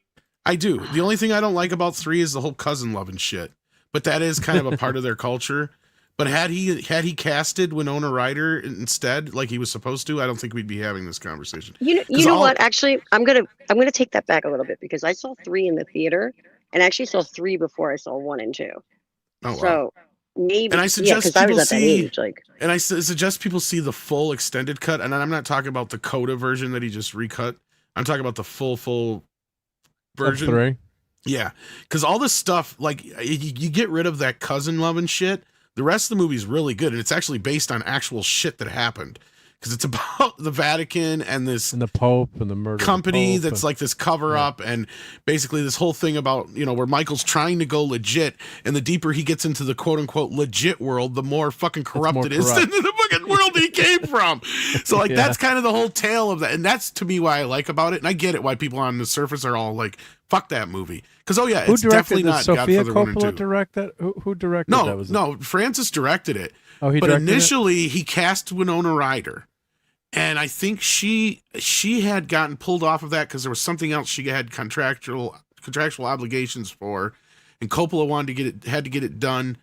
I do. The only thing I don't like about 3 is the whole cousin loving shit. But that is kind of a part of their culture. But had he casted Winona Ryder instead, like he was supposed to, I don't think we'd be having this conversation. You know what? Actually, I'm gonna take that back a little bit because I saw 3 in the theater, and actually saw 3 before I saw 1 and 2. Oh, wow. So maybe. And I suggest I was at that age, and I suggest people see the full extended cut. And I'm not talking about the Coda version that he just recut. I'm talking about the full version. 3. Yeah, because all this stuff, like you get rid of that cousin loving shit. The rest of the movie is really good, and it's actually based on actual shit that happened. Because it's about the Vatican and the Pope and the murder company that's like this cover up, and basically this whole thing about where Michael's trying to go legit, and the deeper he gets into the quote unquote legit world, the more fucking corrupt it is than the fucking world he came from. So that's kind of the whole tale of that, and that's to me why I like about it, and I get it why people on the surface are all like, "Fuck that movie." Because it's definitely not Sofia Godfather 1 and 2. Coppola direct that? Who directed that? No, Francis directed it. Oh, he but directed initially he cast Winona Ryder, and I think she had gotten pulled off of that because there was something else she had contractual obligations for, and Coppola had to get it done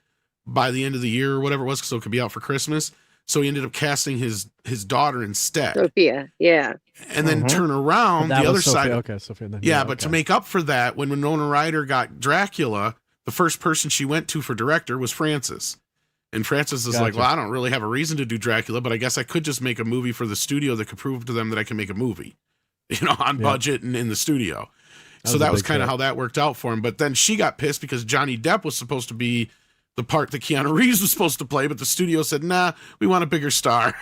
by the end of the year or whatever it was, so it could be out for Christmas. So he ended up casting his daughter instead. Sophia, yeah. And then turn around the other side. Okay, Sophia. But to make up for that, when Winona Ryder got Dracula, the first person she went to for director was Francis. And Francis is like, well, I don't really have a reason to do Dracula, but I guess I could just make a movie for the studio that could prove to them that I can make a movie, on budget and in the studio. So that was kind of how that worked out for him. But then she got pissed because Johnny Depp was supposed to be the part that Keanu Reeves was supposed to play, but the studio said, "Nah, we want a bigger star."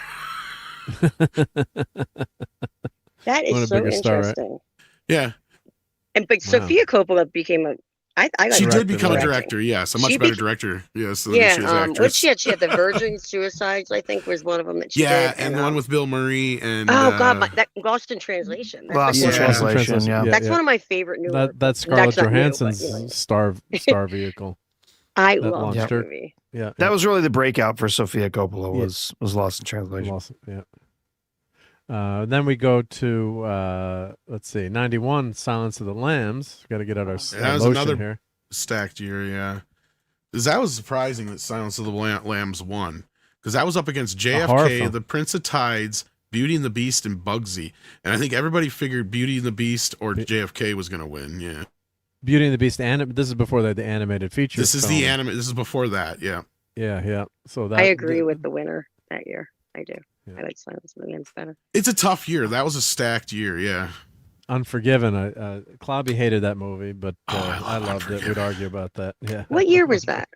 That is so interesting. Star, right? Yeah. But Sophia Coppola became a. She did become a director, yes, a much better director, yes. Than she was an actress. She had the Virgin Suicides, I think, was one of them that she did. Yeah, and the one with Bill Murray and. Oh God, that Lost in Translation. Lost in Translation, yeah. That's one of my favorite newer. That's Scarlett Johansson's star vehicle. I love that movie. Yeah, that was really the breakout for Sophia Coppola. Was Lost in Translation. Then we go to let's see, 91, Silence of the Lambs. Got to get out our that was another here. Stacked year, yeah. Because that was surprising that Silence of the Lambs won. Because that was up against JFK, The Prince of Tides, Beauty and the Beast, and Bugsy. And I think everybody figured Beauty and the Beast or JFK was going to win. Yeah. Beauty and the Beast, this is before the animated feature. This is This is before that. Yeah. Yeah. So I agree with the winner that year. I do. Yeah. I like Silence of the Lambs better. It's a tough year. That was a stacked year. Yeah. Unforgiven. Clobby hated that movie, but I loved it. We'd argue about that. Yeah. What year was that?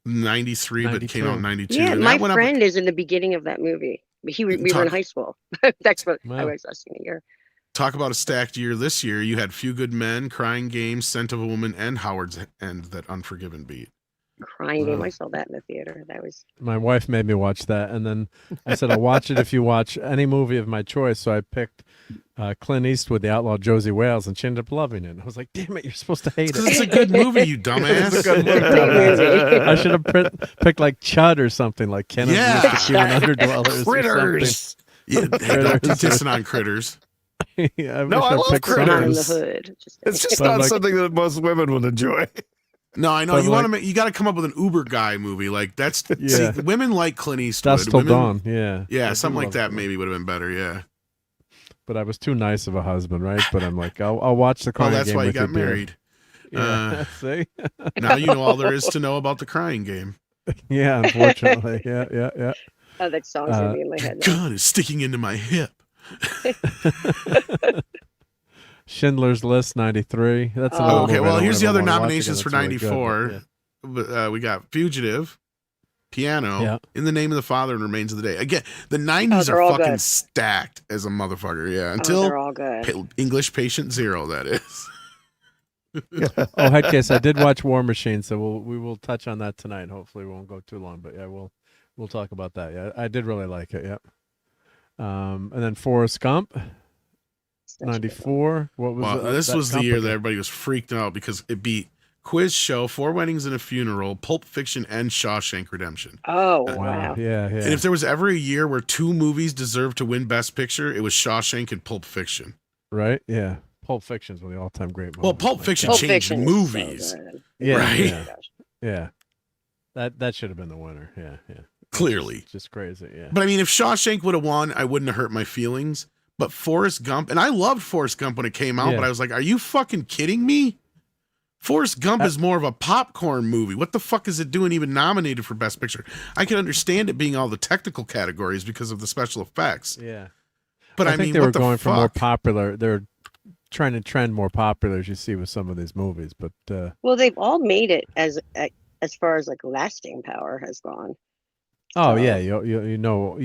93, but it came out in 92. Yeah, my friend is in the beginning of that movie. We were in high school. That's what I was asking the year. Talk about a stacked year. This year, you had Few Good Men, Crying Game, Scent of a Woman, and Howard's End that Unforgiven beat. Crying Game. I saw that in the theater. That was. My wife made me watch that, and then I said I'll watch it if you watch any movie of my choice. So I picked Clint Eastwood, The Outlaw Josie Wales, and she ended up loving it. I was like, "Damn it, you're supposed to hate it." It's a good movie, you dumbass. It's a good movie. I should have picked like Chud or something, like Kenneth the Human Underdwellers. Critters. Yeah, don't be dissing on Critters. Yeah, No, I love Critters. The hood. It's just not something that most women would enjoy. No, I know. You got to come up with an Uber guy movie. Like that's see, women like Clint Eastwood. Dusk Till Dawn. Yeah. Yeah, something like that maybe would have been better. Yeah. But I was too nice of a husband, right? But I'm like, I'll watch the Crying Game. That's why you got dear. married. Yeah, see? Now you know all there is to know about the Crying Game. Yeah, unfortunately. Yeah. Oh, that song's gonna be in my head. Your gun is sticking into my hip. Schindler's List, 93. That's okay. Well, here's the other nominations for 94. Really but, we got Fugitive, Piano, In the Name of the Father, and Remains of the Day. Again, the 90s are fucking stacked as a motherfucker. Yeah, until they're all good. English Patient Zero, that is. Headcase, I did watch War Machine, so we will touch on that tonight. Hopefully, we won't go too long, but yeah, we'll talk about that. Yeah, I did really like it. Yep. And then Forrest Gump. 94. What was this was the year that everybody was freaked out because it beat Quiz Show, Four Weddings and a Funeral, Pulp Fiction, and Shawshank Redemption. Oh, wow. Yeah. And if there was ever a year where two movies deserved to win Best Picture, it was Shawshank and Pulp Fiction. Right? Yeah. Pulp Fiction's one of the all-time great movies. Well, Pulp Fiction changed movies. So yeah, right? Yeah. That should have been the winner. Yeah. Clearly. Just crazy, yeah. But I mean, if Shawshank would have won, I wouldn't have hurt my feelings. But Forrest Gump, and I loved Forrest Gump when it came out, but I was like, are you fucking kidding me? Forrest Gump is more of a popcorn movie. What the fuck is it doing even nominated for Best Picture? I can understand it being all the technical categories because of the special effects. Yeah. But I think they were going for more popular. They're trying to trend more popular, as you see with some of these movies. But well, they've all made it as far as like lasting power has gone. Oh yeah, you know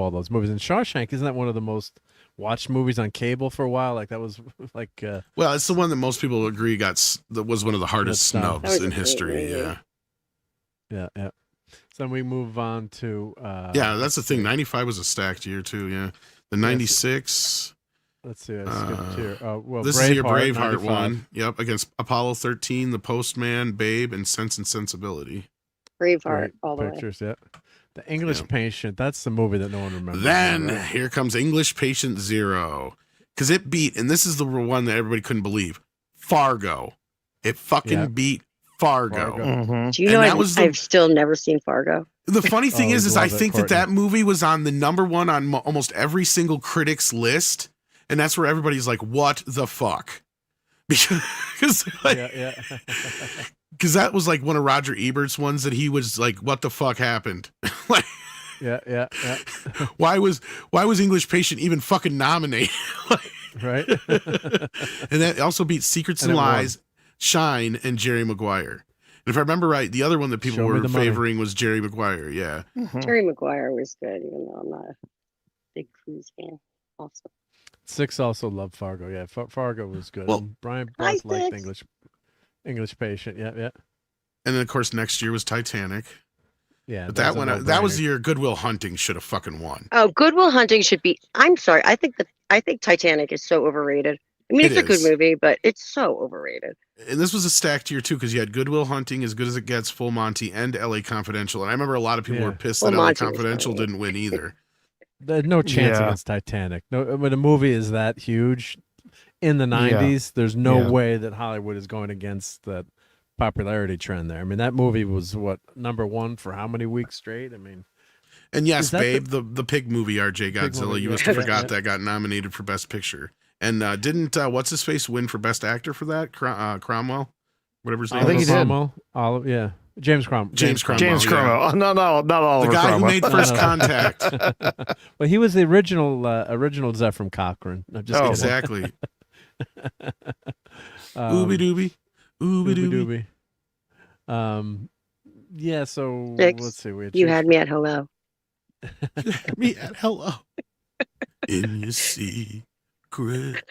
all those movies. And Shawshank, isn't that one of the most watched movies on cable for a while? Like that was like. Well, it's the one that most people agree that was one of the hardest snubs in history. Yeah. Yeah. So we move on to. That's the thing. 95 was a stacked year too. Yeah, the 96. Let's see. I skipped here. Well, this is your Braveheart one. Yep, against Apollo 13, The Postman, Babe, and Sense and Sensibility. Braveheart, all the pictures. Yeah. The English Patient, that's the movie that no one remembers. Then here comes English Patient Zero. Because it beat, and this is the one that everybody couldn't believe, Fargo. It fucking beat Fargo. Mm-hmm. Do you know I've still never seen Fargo? The funny thing is I think that movie was on the number 1 on almost every single critic's list. And that's where everybody's like, what the fuck? Because because that was like one of Roger Ebert's ones that he was like, what the fuck happened? Like, yeah. Why was English Patient even fucking nominated? Right. And that also beat Secrets and Lies, Shine, and Jerry Maguire. And if I remember right, the other one that people were favoring was Jerry Maguire. Yeah. Mm-hmm. Jerry Maguire was good, even though I'm not a big Cruise fan. Also. 6 also loved Fargo. Yeah, Fargo was good. Well, and Brian Boss liked English Patient. Yeah. And then of course next year was Titanic. Yeah, but that was the year Good Will Hunting should have fucking won. Oh, Good Will Hunting should be. I'm sorry. I think Titanic is so overrated. I mean, it's a good movie, but it's so overrated. And this was a stacked year too, because you had Good Will Hunting, As Good as It Gets, Full Monty, and L.A. Confidential. And I remember a lot of people were pissed that L.A. Confidential didn't win either. There's no chance against Titanic. No, when a movie is that huge in the 90s, there's no way that Hollywood is going against that popularity trend there. I mean, that movie was number 1 for how many weeks straight? I mean, and yes, Babe, the pig movie, RJ Godzilla. You must have forgot that got nominated for Best Picture. And didn't what's his face win for Best Actor for that? Cromwell, whatever his name. I think he did. James Cromwell. James Cromwell. James Cromwell. Yeah. Not Oliver the guy Cromwell. who made First Contact. Well, he was the original Zephram Cochrane. No, just exactly. Ooby dooby. Yeah. So let's see. You had me at hello. Me at hello. In your secret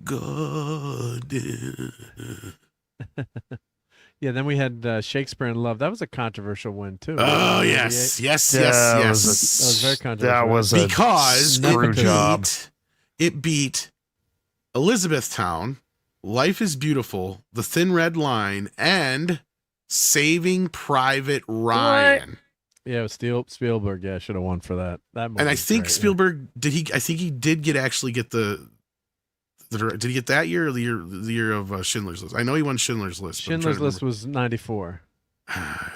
garden. Yeah, then we had Shakespeare in Love. That was a controversial win too. Oh yes, yes, Yeah, yes, that yes. was very controversial. That was because screw job. it beat Elizabethtown, Life is Beautiful, The Thin Red Line, and Saving Private Ryan. Yeah, it was Spielberg. Yeah, should have won for that. That movie And I was think great, Spielberg I think he did actually get the. Did he get that year or the year of Schindler's List? I know he won Schindler's List. Schindler's List was 94.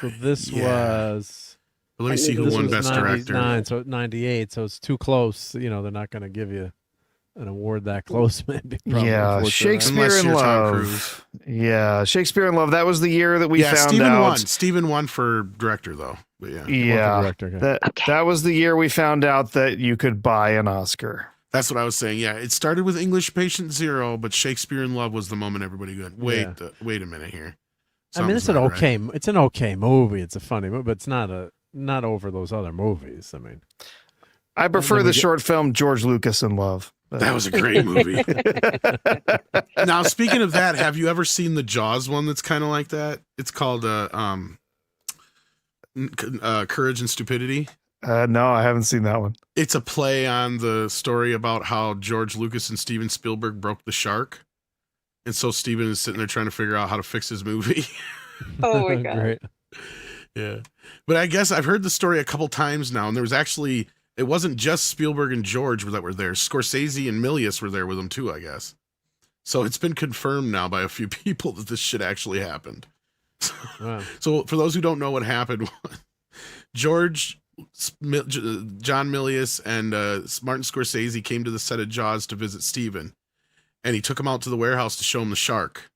So this Yeah. was. But let me see who this won was Best 99, Director. So 98. So it's too close. You know, they're not going to give you an award that close. Maybe. Probably, Yeah, unfortunately. Shakespeare Unless in you're Tom Love. Cruise. Yeah, Shakespeare in Love. That was the year that we found Steven out. won. Steven won for director though. But yeah. Yeah, director, okay. that was the year we found out that you could buy an Oscar. That's what I was saying. Yeah, it started with English Patient Zero, but Shakespeare in Love was the moment everybody went, wait a minute here. I mean, it's Something's an not okay. right. It's an okay movie. It's a funny movie, but it's not over those other movies. I mean, I prefer the short film George Lucas in Love. That was a great movie. Now, speaking of that, have you ever seen the Jaws one that's kind of like that? It's called Courage and Stupidity. No, I haven't seen that one. It's a play on the story about how George Lucas and Steven Spielberg broke the shark. And so Steven is sitting there trying to figure out how to fix his movie. Oh my God. Great. Yeah. But I guess I've heard the story a couple times now, and there was actually, it wasn't just Spielberg and George that were there. Scorsese and Milius were there with them too, I guess. So it's been confirmed now by a few people that this shit actually happened. Wow. So for those who don't know what happened, John Milius and Martin Scorsese came to the set of Jaws to visit Steven, and he took him out to the warehouse to show him the shark.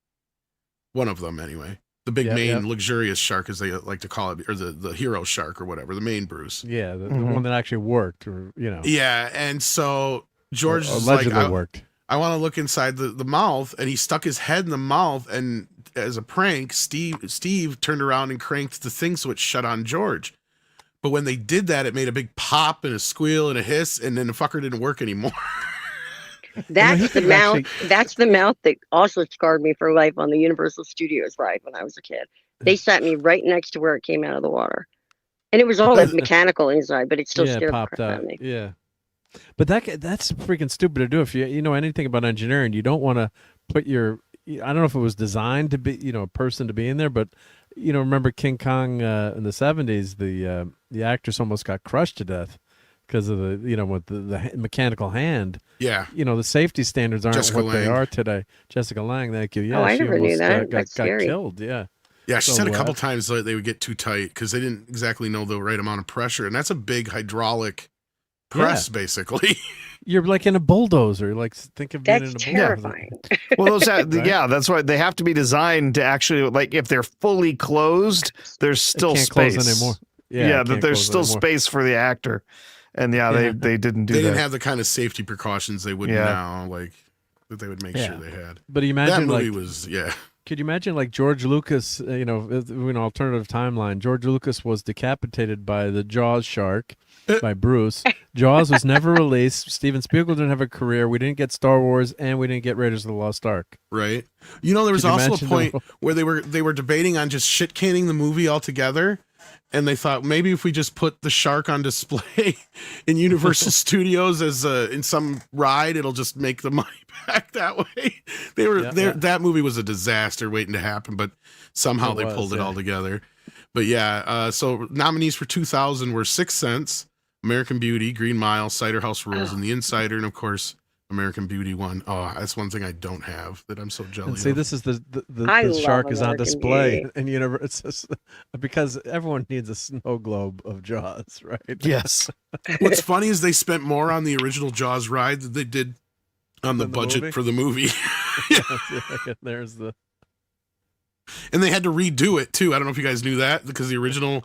One of them, anyway. The big luxurious shark, as they like to call it, or the hero shark or whatever, the main Bruce. Yeah, the one that actually worked, or Yeah, and so George is allegedly like, worked. I want to look inside the mouth, and he stuck his head in the mouth, and as a prank, Steve turned around and cranked the thing so it shut on George. But when they did that, it made a big pop and a squeal and a hiss, and then the fucker didn't work anymore. That's the mouth. That's the mouth that also scarred me for life on the Universal Studios ride when I was a kid. They sat me right next to where it came out of the water, and it was all like mechanical inside, but it still scared the crap out of me. Yeah, but that's freaking stupid to do. If you know anything about engineering, you don't want to put your. I don't know if it was designed to be a person to be in there, but remember King Kong in the 70s, the actress almost got crushed to death because of the with the mechanical hand. Yeah. The safety standards aren't Jessica what they Lange. are today. Jessica Lange, thank you. Yeah, I she never knew almost that. got That's scary. killed. Yeah. Yeah, she So, said a couple times that they would get too tight because they didn't exactly know the right amount of pressure, and that's a big hydraulic press, basically. You're like in a bulldozer. Like think of being in a That's bulldozer. terrifying. Well, that's why they have to be designed to actually, like, if they're fully closed, there's still can't space close anymore. Yeah, it that can't there's close still anymore. space for the actor, and they didn't do They that. didn't have the kind of safety precautions they would now, like that they would make sure they had. But imagine that movie like, was Could you imagine like George Lucas? In an alternative timeline, George Lucas was decapitated by the Jaws shark by Bruce. Jaws was never released. Steven Spielberg didn't have a career. We didn't get Star Wars, and we didn't get Raiders of the Lost Ark. right. There was Could you also a imagine point the- where they were debating on just shit canning the movie altogether. And they thought maybe if we just put the shark on display in Universal Studios as in some ride, it'll just make the money back that way. That movie was a disaster waiting to happen, but somehow they pulled it all together. But so nominees for 2000 were Sixth Sense, American Beauty, Green Mile, Cider House Rules, and The Insider, and of course American Beauty won. Oh, that's one thing I don't have that I'm so jealous And see, of. this is the love shark is on American display Beauty. in universe because everyone needs a snow globe of Jaws, right? Yes. What's funny is they spent more on the original Jaws ride than they did on the budget for the movie. There's the. And they had to redo it too. I don't know if you guys knew that because the original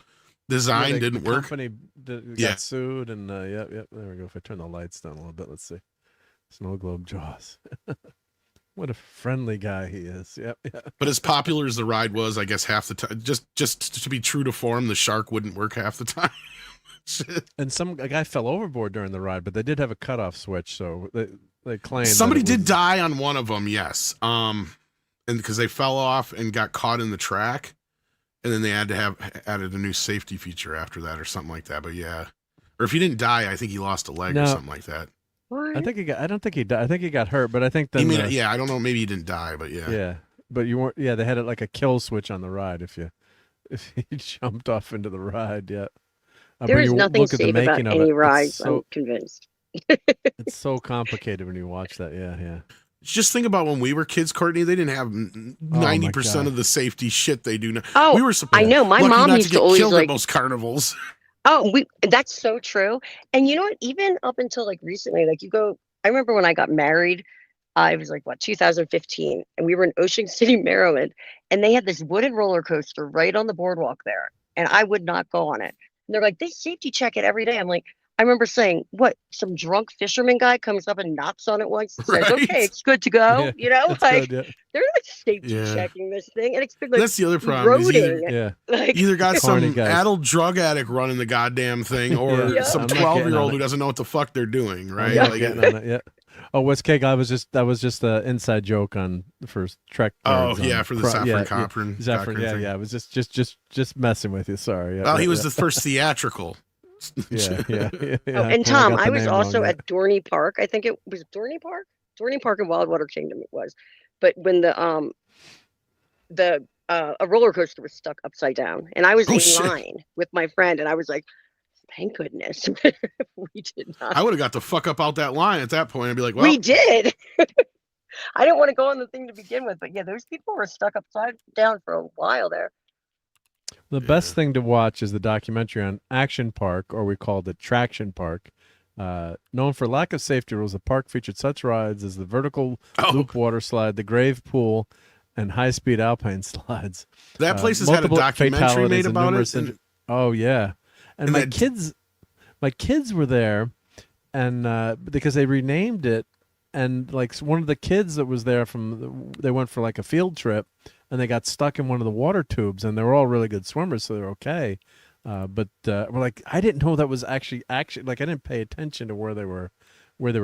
design the didn't work. Company got sued, and yep. There we go. If I turn the lights down a little bit, let's see. Snow globe Jaws. What a friendly guy he is. Yep. But as popular as the ride was, I guess half the time, just to be true to form, the shark wouldn't work half the time. And a guy fell overboard during the ride, but they did have a cutoff switch, so they claimed Somebody that it did die on one of them. Yes. and because they fell off and got caught in the track, and then they had to have added a new safety feature after that or something like that. But yeah, or if he didn't die, I think he lost a leg or something like that. I think he got. I don't think he died. I think he got hurt, but I think I don't know. Maybe he didn't die, but yeah. Yeah, but you weren't. Yeah, they had it like a kill switch on the ride if you jumped off into the ride. Yeah. There is nothing safe about any rides. I'm convinced. It's so complicated when you watch that. Yeah. Just think about when we were kids, Courtney. They didn't have 90% of the safety shit they do now. Oh, we were I know. My mom used to always killed like at most carnivals. Oh, that's so true. And you know what? Even up until like recently, like I remember when I got married, it was like 2015, and we were in Ocean City, Maryland, and they had this wooden roller coaster right on the boardwalk there, and I would not go on it. And they're like, they safety check it every day. I'm like, I remember saying, what, some drunk fisherman guy comes up and knocks on it once and says, okay, it's good to go. Yeah, like good, yeah. They're like safety checking this thing. And it's been like that's the other problem. Like, either got some adult drug addict running the goddamn thing, or some 12-year-old who doesn't know what the fuck they're doing, right? Yeah. Oh, what's cake? That was just an inside joke on the first Trek. Oh yeah, for the Saffron Cochrane. Yeah. It was just messing with you. Sorry. Well, he was the first theatrical. Yeah. Oh, and Tom, I was also at Dorney Park. I think it was Dorney Park in Wildwater Kingdom. It was, but when a roller coaster was stuck upside down, and I was in line with my friend, and I was like, thank goodness we did not. I would have got the fuck up out that line at that point. I'd be like, well, we did. I didn't want to go on the thing to begin with, but yeah, those people were stuck upside down for a while there. The best thing to watch is the documentary on Action Park, or we called it Traction Park. Known for lack of safety rules, the park featured such rides as the vertical loop water slide, the grave pool, and high-speed alpine slides. That place has had a documentary made about it. Oh yeah, and my kids were there, and because they renamed it, and like one of the kids that was there they went for like a field trip, and they got stuck in one of the water tubes, and they were all really good swimmers, so they're okay. But we're like, I didn't know that was actually like I didn't pay attention to where they were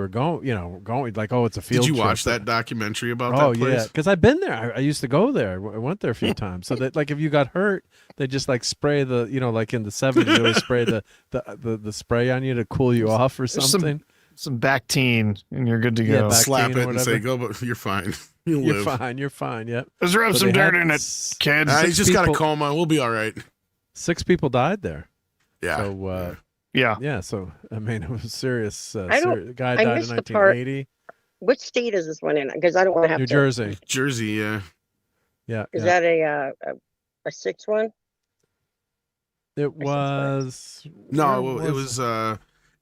going. Going like, oh, it's a field. Did you trip. Watch that documentary about that place? Oh yeah, because I've been there. I used to go there. I went there a few times. So that like if you got hurt, they just like spray the like in the 70s they would spray the spray on you to cool you off or something. Some Bactine, and you're good to go. Yeah, slap it and say, "Go," but you're fine. You're fine. You're fine. Yep. Let's rub some dirt in it, kids. He's just got a coma. We'll be all right. 6 people died there. Yeah. So yeah. So I mean, it was serious. The guy died in 1980. Which state is this one in? Because I don't want to have New Jersey. Jersey, yeah. Yeah. Is that a 6 one? It was. No, it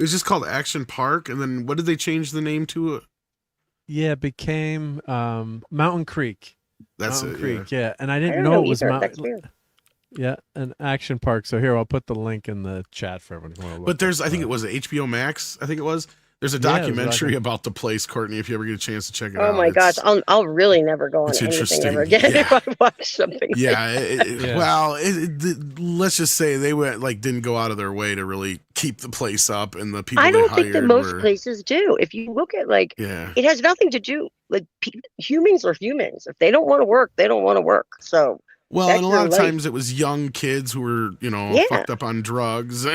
was just called Action Park, and then what did they change the name to? It? Yeah, it became Mountain Creek. That's Mountain it. Creek, yeah. And I didn't know it was Mountain. Yeah, an Action Park. So here, I'll put the link in the chat for everyone. But there's, I think it was HBO Max. I think it was. There's a documentary about the place, Courtney. If you ever get a chance to check it out. Oh my gosh, I'll really never go on anything ever again if I watch something. Yeah, well, let's just say they didn't go out of their way to really keep the place up, and the people. I don't think that most places do. If you look at it has nothing to do humans are humans. If they don't want to work, they don't want to work. So. Well, and a lot of times it was young kids who were, fucked up on drugs.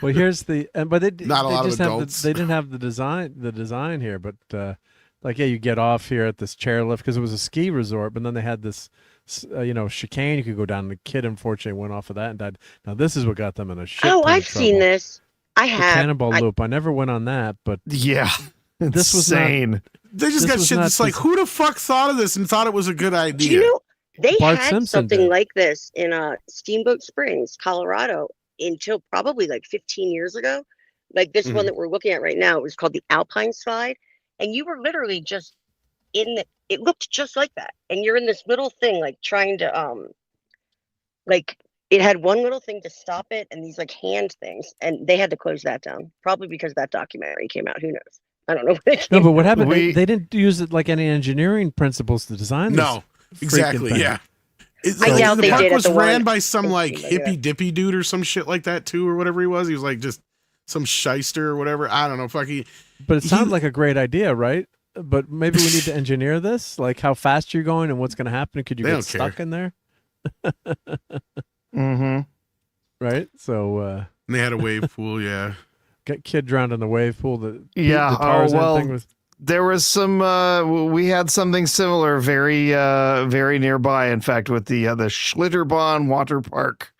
Well, here's but they not a lot of adults. They didn't have the design here, but you get off here at this chairlift because it was a ski resort, but then they had this, chicane you could go down. And the kid unfortunately went off of that and died. Now this is what got them in a shit. Oh, I've seen this. I have. The Cannonball Loop. I never went on that, but yeah, this was insane. They just got shit. It's like, who the fuck thought of this and thought it was a good idea? Do you know? They Bart had Simpson something did. like this in Steamboat Springs, Colorado, until probably 15 years ago. Like this one that we're looking at right now, it was called the Alpine Slide. And you were literally just it looked just like that. And you're in this little thing, trying to, it had one little thing to stop it and these hand things. And they had to close that down, probably because that documentary came out. Who knows? I don't know. No, but what happened? They didn't use it like any engineering principles to design this. No. Exactly. Yeah. I doubt the they park did. Was ran by some hippy dippy dude or some shit like that too, or whatever he was. He was just some shyster or whatever. I don't know. But it sounded like a great idea, right? but maybe we need to engineer this, like how fast you're going and what's going to happen. Could you They get don't stuck care. in there? Mm-hmm. Right. So And they had a wave pool. Yeah. get kid drowned in the wave pool. The Yeah. Tarzan thing was. There was some. We had something similar, very nearby. In fact, with the Schlitterbahn Water Park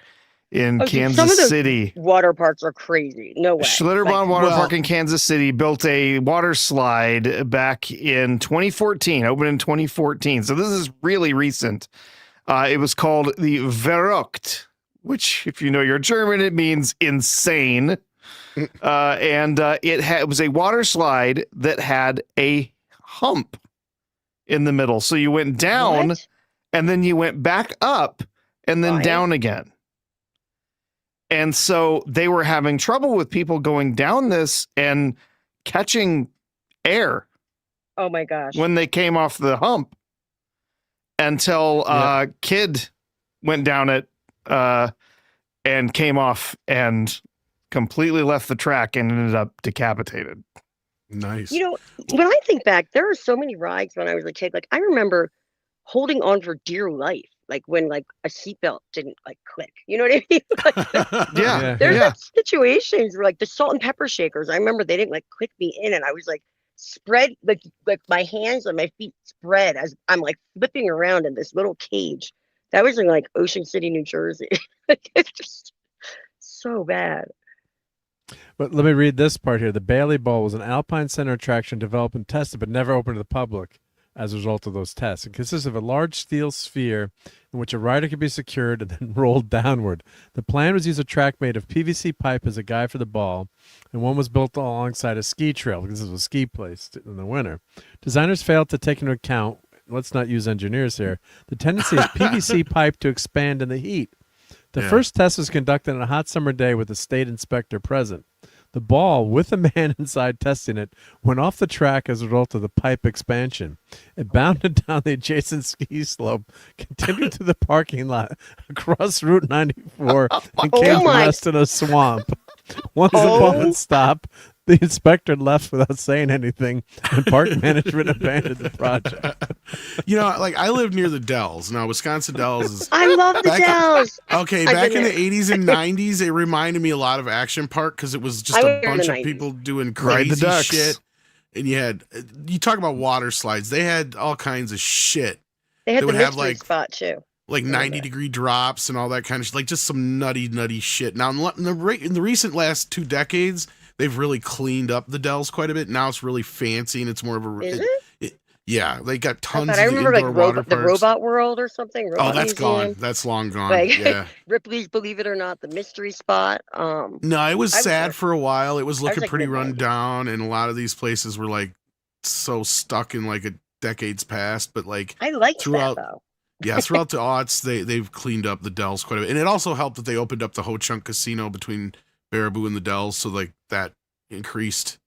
in Some of Kansas the City. water parks are crazy. No way. Schlitterbahn Water Park in Kansas City built a water slide back in 2014, opened in 2014. So this is really recent. It was called the Verrückt, which, if you know your German, it means insane. It was a water slide that had a hump in the middle. So you went down and then you went back up and then down again. And so they were having trouble with people going down this and catching air. Oh my gosh. When they came off the hump until Kid went down it and came off and completely left the track and ended up decapitated. Nice. You know, when I think back, there are so many rides when I was a kid. Like I remember holding on for dear life, like when like a seatbelt didn't like click. You know what I mean? Like, there's like situations where like the salt and pepper shakers. I remember they didn't like click me in, and I was like spread like my hands and my feet spread as I'm like flipping around in this little cage. That was in like Ocean City, New Jersey. It's just so bad. But let me read this part here. The Bailey Bowl was an Alpine Center attraction developed and tested, but never opened to the public as a result of those tests. It consists of a large steel sphere in which a rider could be secured and then rolled downward. The plan was to use a track made of PVC pipe as a guide for the ball, and one was built alongside a ski trail, because this was a ski place in the winter. Designers failed to take into account, let's not use engineers here, the tendency of PVC pipe to expand in the heat. The first test was conducted on a hot summer day with a state inspector present. The ball, with a man inside testing it, went off the track as a result of the pipe expansion. It bounded down the adjacent ski slope, continued to the parking lot, across Route 94, and came to rest in a swamp. Once the ball had stopped, the inspector left without saying anything, and park management abandoned the project. You know, like I live near the Dells. Now, Wisconsin Dells is. I love the Dells. Okay, back in the 80s and 90s, it reminded me a lot of Action Park because it was just a bunch of people doing crazy shit. And you talk about water slides. They had all kinds of shit. They had the mystery spot too. Like 90-degree drops and all that kind of shit. Like just some nutty shit. Now, in the recent last 2 decades, they've really cleaned up the Dells quite a bit. Now it's really fancy and it's more of a. Is it? Yeah, they got tons of I remember indoor water like the parks. Robot World or something. Robot that's Museum. Gone. That's long gone. Like, yeah. Ripley's Believe It or Not, the mystery spot. No, it was sad for a while. It was looking pretty run down, and a lot of these places were like so stuck in like a decades past. But like I like throughout, that though. Yeah, throughout the aughts, they've cleaned up the Dells quite a bit, and it also helped that they opened up the Ho Chunk Casino between Baraboo and the Dells, so like that increased.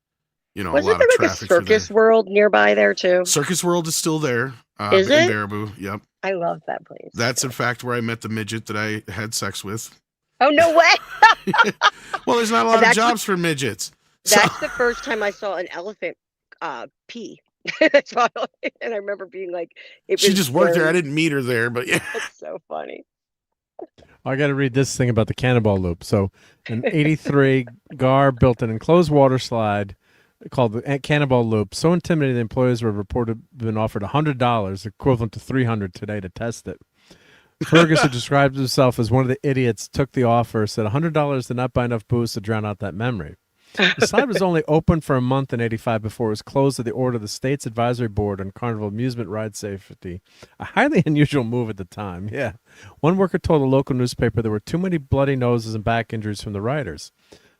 You know, Wasn't a lot there of like traffic. a Circus World nearby there too? Circus World is still there. Is it? In Baraboo? Yep. I love that place. That's in fact where I met the midget that I had sex with. Oh no way! Well, there's not a lot of jobs for midgets. That's the first time I saw an elephant pee. That's why, and I remember being like, she just worked there. I didn't meet her there, but yeah. It's so funny. I got to read this thing about the Cannonball Loop. So, in '83, Gar built an enclosed water slide called the Cannonball Loop. So intimidating, the employees were reported been offered $100, equivalent to $300 today, to test it. Fergus, who described himself as one of the idiots, took the offer, said $100 did not buy enough booze to drown out that memory. The slide was only open for a month in '85 before it was closed at the order of the state's advisory board on carnival amusement ride safety. A highly unusual move at the time. Yeah. One worker told a local newspaper there were too many bloody noses and back injuries from the riders.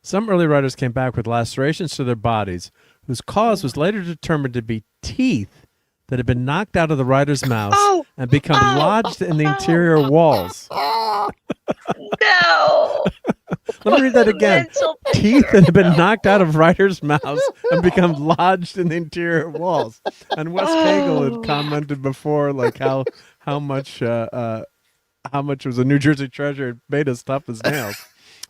Some early riders came back with lacerations to their bodies, whose cause was later determined to be teeth that had been knocked out of the rider's mouth and become lodged in the interior walls. No. Let me read that again. Teeth that had been knocked out of riders' mouths and become lodged in the interior walls. And Wes Cagle had commented before, like how much was a New Jersey treasure. It made us tough as nails.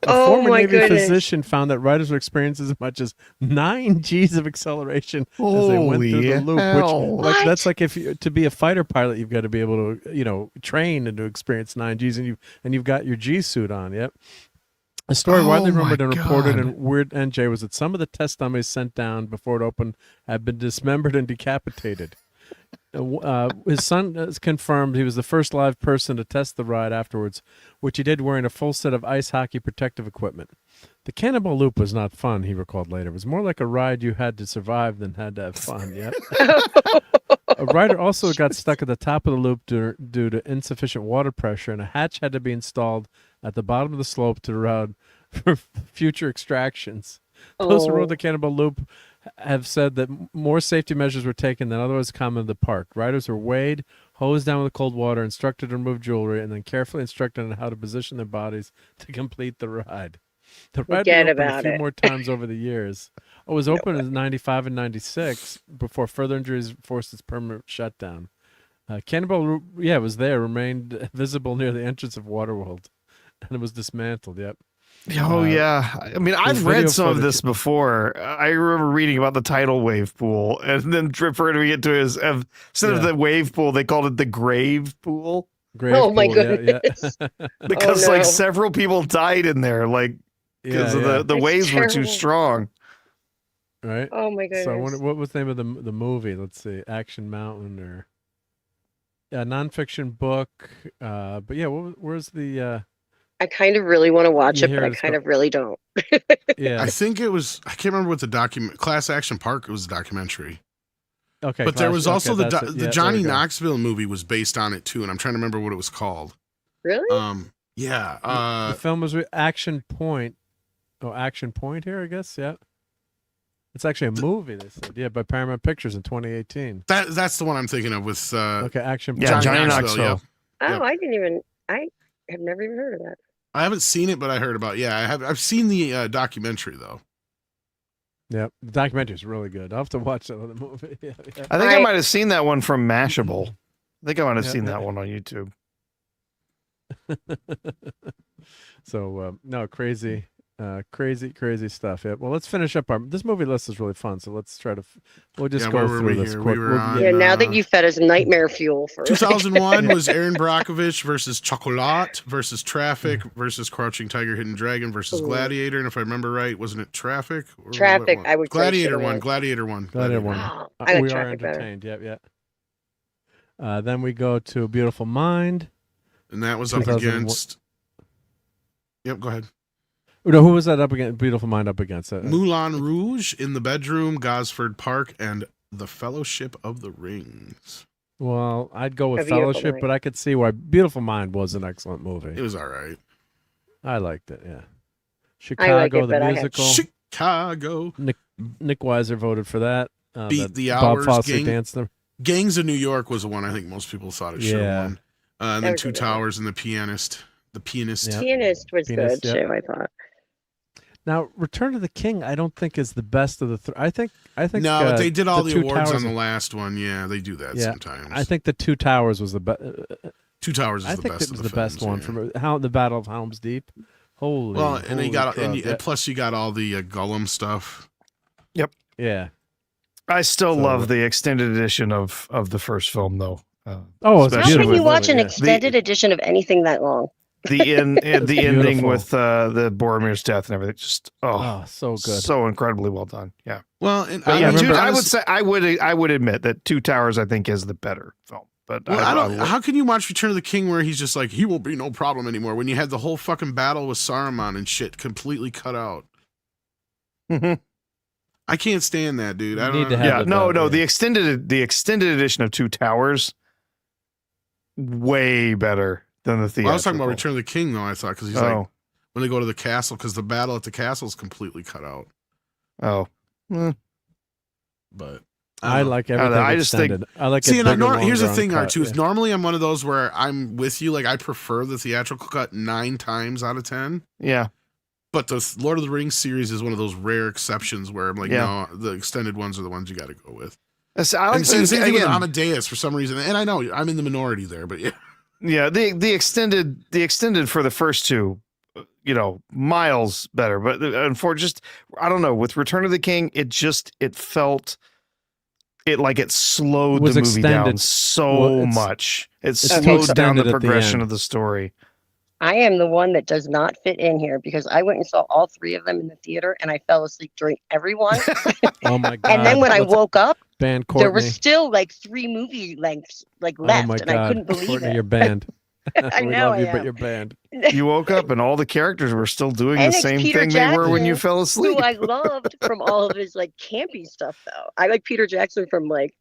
A former Navy physician found that riders would experience as much as 9 G's of acceleration as they went through the loop. Which, that's like if you, to be a fighter pilot, you've got to be able to, train and to experience 9 G's, and you've got your G suit on. Yep. A story widely rumored and reported in Weird NJ was that some of the test dummies sent down before it opened had been dismembered and decapitated. His son has confirmed he was the first live person to test the ride afterwards, which he did wearing a full set of ice hockey protective equipment. The Cannonball Loop was not fun, he recalled later. It was more like a ride you had to survive than had to have fun. Yep. A rider also got stuck at the top of the loop due to insufficient water pressure, and a hatch had to be installed at the bottom of the slope to the route for future extractions. Those who rode the Cannonball Loop have said that more safety measures were taken than otherwise common in the park. Riders were weighed, hosed down with cold water, instructed to remove jewelry, and then carefully instructed on how to position their bodies to complete the ride. The ride was opened a few more times over the years. It was open in 95 and 96 before further injuries forced its permanent shutdown. Cannonball, it was there, remained visible near the entrance of Waterworld, and it was dismantled. Yep. Yeah. I mean, I've read some of this before. I remember reading about the tidal wave pool and then referring to it to as instead of the wave pool, they called it the grave pool. My goodness. Yeah. Because like several people died in there, like because the waves were too strong. Right. Oh my goodness. So what was the name of the movie? Let's see, Action Mountain or nonfiction book. But yeah, where's the? I kind of really want to watch it, but I kind of really don't. Yeah, I think it was. I can't remember what the Class Action Park. It was a documentary. Okay, but there was also the Johnny Knoxville movie was based on it too, and I'm trying to remember what it was called. Really? Yeah. The film was Action Point. Oh, Action Point here, I guess. Yeah. It's actually a movie, they said. Yeah, by Paramount Pictures in 2018. That's the one I'm thinking of with Action Point. Yeah, Johnny Knoxville. Oh, I have never even heard of that. I haven't seen it, but I heard about it. Yeah, I've seen the documentary though. Yeah, the documentary is really good. I'll have to watch that other movie. Yeah. I think I might have seen that one from Mashable. I think I might have seen that one on YouTube. So no, crazy stuff. Yeah. Well, let's finish up this movie list is really fun. So let's try to we'll just go through this quick. Now that you fed us nightmare fuel for 2001 was Aaron Brockovich versus Chocolat versus Traffic versus Crouching Tiger, Hidden Dragon versus Gladiator. And if I remember right, wasn't it Traffic? Traffic. I would Gladiator won. Gladiator won. Oh, I like we Traffic are entertained. Better. Yep. Then we go to Beautiful Mind, and that was up against. Yep. Go ahead. No, who was that up against? Beautiful Mind up against it. Moulin Rouge, In the Bedroom, Gosford Park, and The Fellowship of the Rings. Well, I'd go with Fellowship, but I could see why Beautiful Mind was an excellent movie. It was all right. I liked it. Yeah. Chicago, the musical. Chicago. Nick Weiser voted for that. Beat the Bob Hours. Fosse danced there. Gangs of New York was the one I think most people thought it should have won. And then Two Towers and The Pianist. The Pianist. Yep. Pianist was good too, I thought. Now, Return of the King, I don't think is the best of the three. I think. No, but they did all the awards on the last one. Yeah, they do that sometimes. I think the Two Towers was the best. Two Towers is the best. I think it was the films, best one from the Battle of Helm's Deep. Holy. Well, and they got and plus you got all the Gollum stuff. Yep. Yeah. I still love the extended edition of the first film, though. How can you watch an extended edition of anything that long? The ending with the Boromir's death and everything, just so good, so incredibly well done. Yeah. Well, and I would say I would admit that Two Towers I think is the better film. But how can you watch Return of the King where he's just like he will be no problem anymore when you had the whole fucking battle with Saruman and shit completely cut out? I can't stand that, dude. I don't know. The extended edition of Two Towers way better than the theatrical. I was talking about Return of the King, though, I thought, because he's like, when they go to the castle, because the battle at the castle is completely cut out. Oh. But I like everything I just extended. think, I like see, it. Here's the thing, R2, is normally I'm one of those where I'm with you. Like, I prefer the theatrical cut 9 times out of 10. Yeah. But the Lord of the Rings series is one of those rare exceptions where I'm like, no, the extended ones are the ones you got to go with. I like same thing with Amadeus for some reason. And I know I'm in the minority there, but yeah. Yeah, the extended for the first two miles better. But for just, I don't know, with Return of the King, it felt it slowed the movie down so much. It slowed down the progression of the story. I am the one that does not fit in here because I went and saw all 3 of them in the theater and I fell asleep during every one. Oh my God. And then when I woke up, there was Courtney. still like 3 movie lengths left, and I couldn't believe Courtney, it. you're banned. I We know love you, I but am. you're banned. You woke up and all the characters were still doing And the it's same Peter thing they were when you Jackson, fell asleep. Who I loved from all of his like campy stuff though. I like Peter Jackson from like,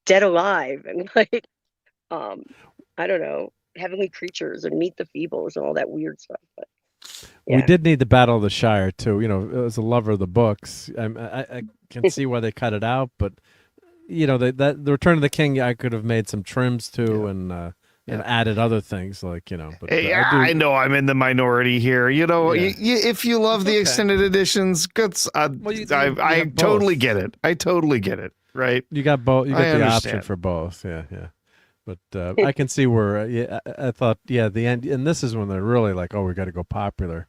Dead Alive and like I don't know, Heavenly Creatures and Meet the Feebles and all that weird stuff. But We did need the Battle of the Shire too. As a lover of the books, I can see why they cut it out, but the Return of the King, I could have made some trims to and added other things like But I know I'm in the minority here. If you love the extended editions, I totally get it. I totally get it. Right? You got both. You got the option understand. for both. Yeah. But I can see where I thought the end, and this is when they're really like, oh, we got to go popular.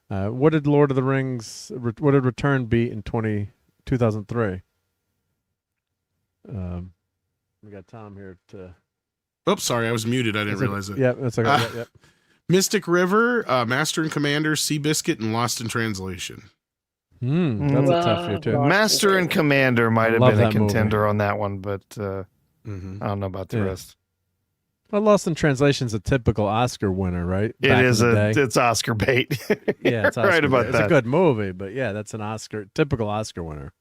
What did Lord of the Rings? What did Return beat in 2003? We got Tom here to. Oops, sorry, I was muted. I didn't realize it. Yeah, that's okay. Yep. Mystic River, Master and Commander, Seabiscuit, and Lost in Translation. That's a tough year too. Master and Commander might have been a that contender movie. on that one, but I don't know about the rest. Well, Lost in Translation is a typical Oscar winner, right? It's Oscar bait. Yeah, it's Oscar right about bait. that. It's a good movie, but yeah, that's an typical Oscar winner.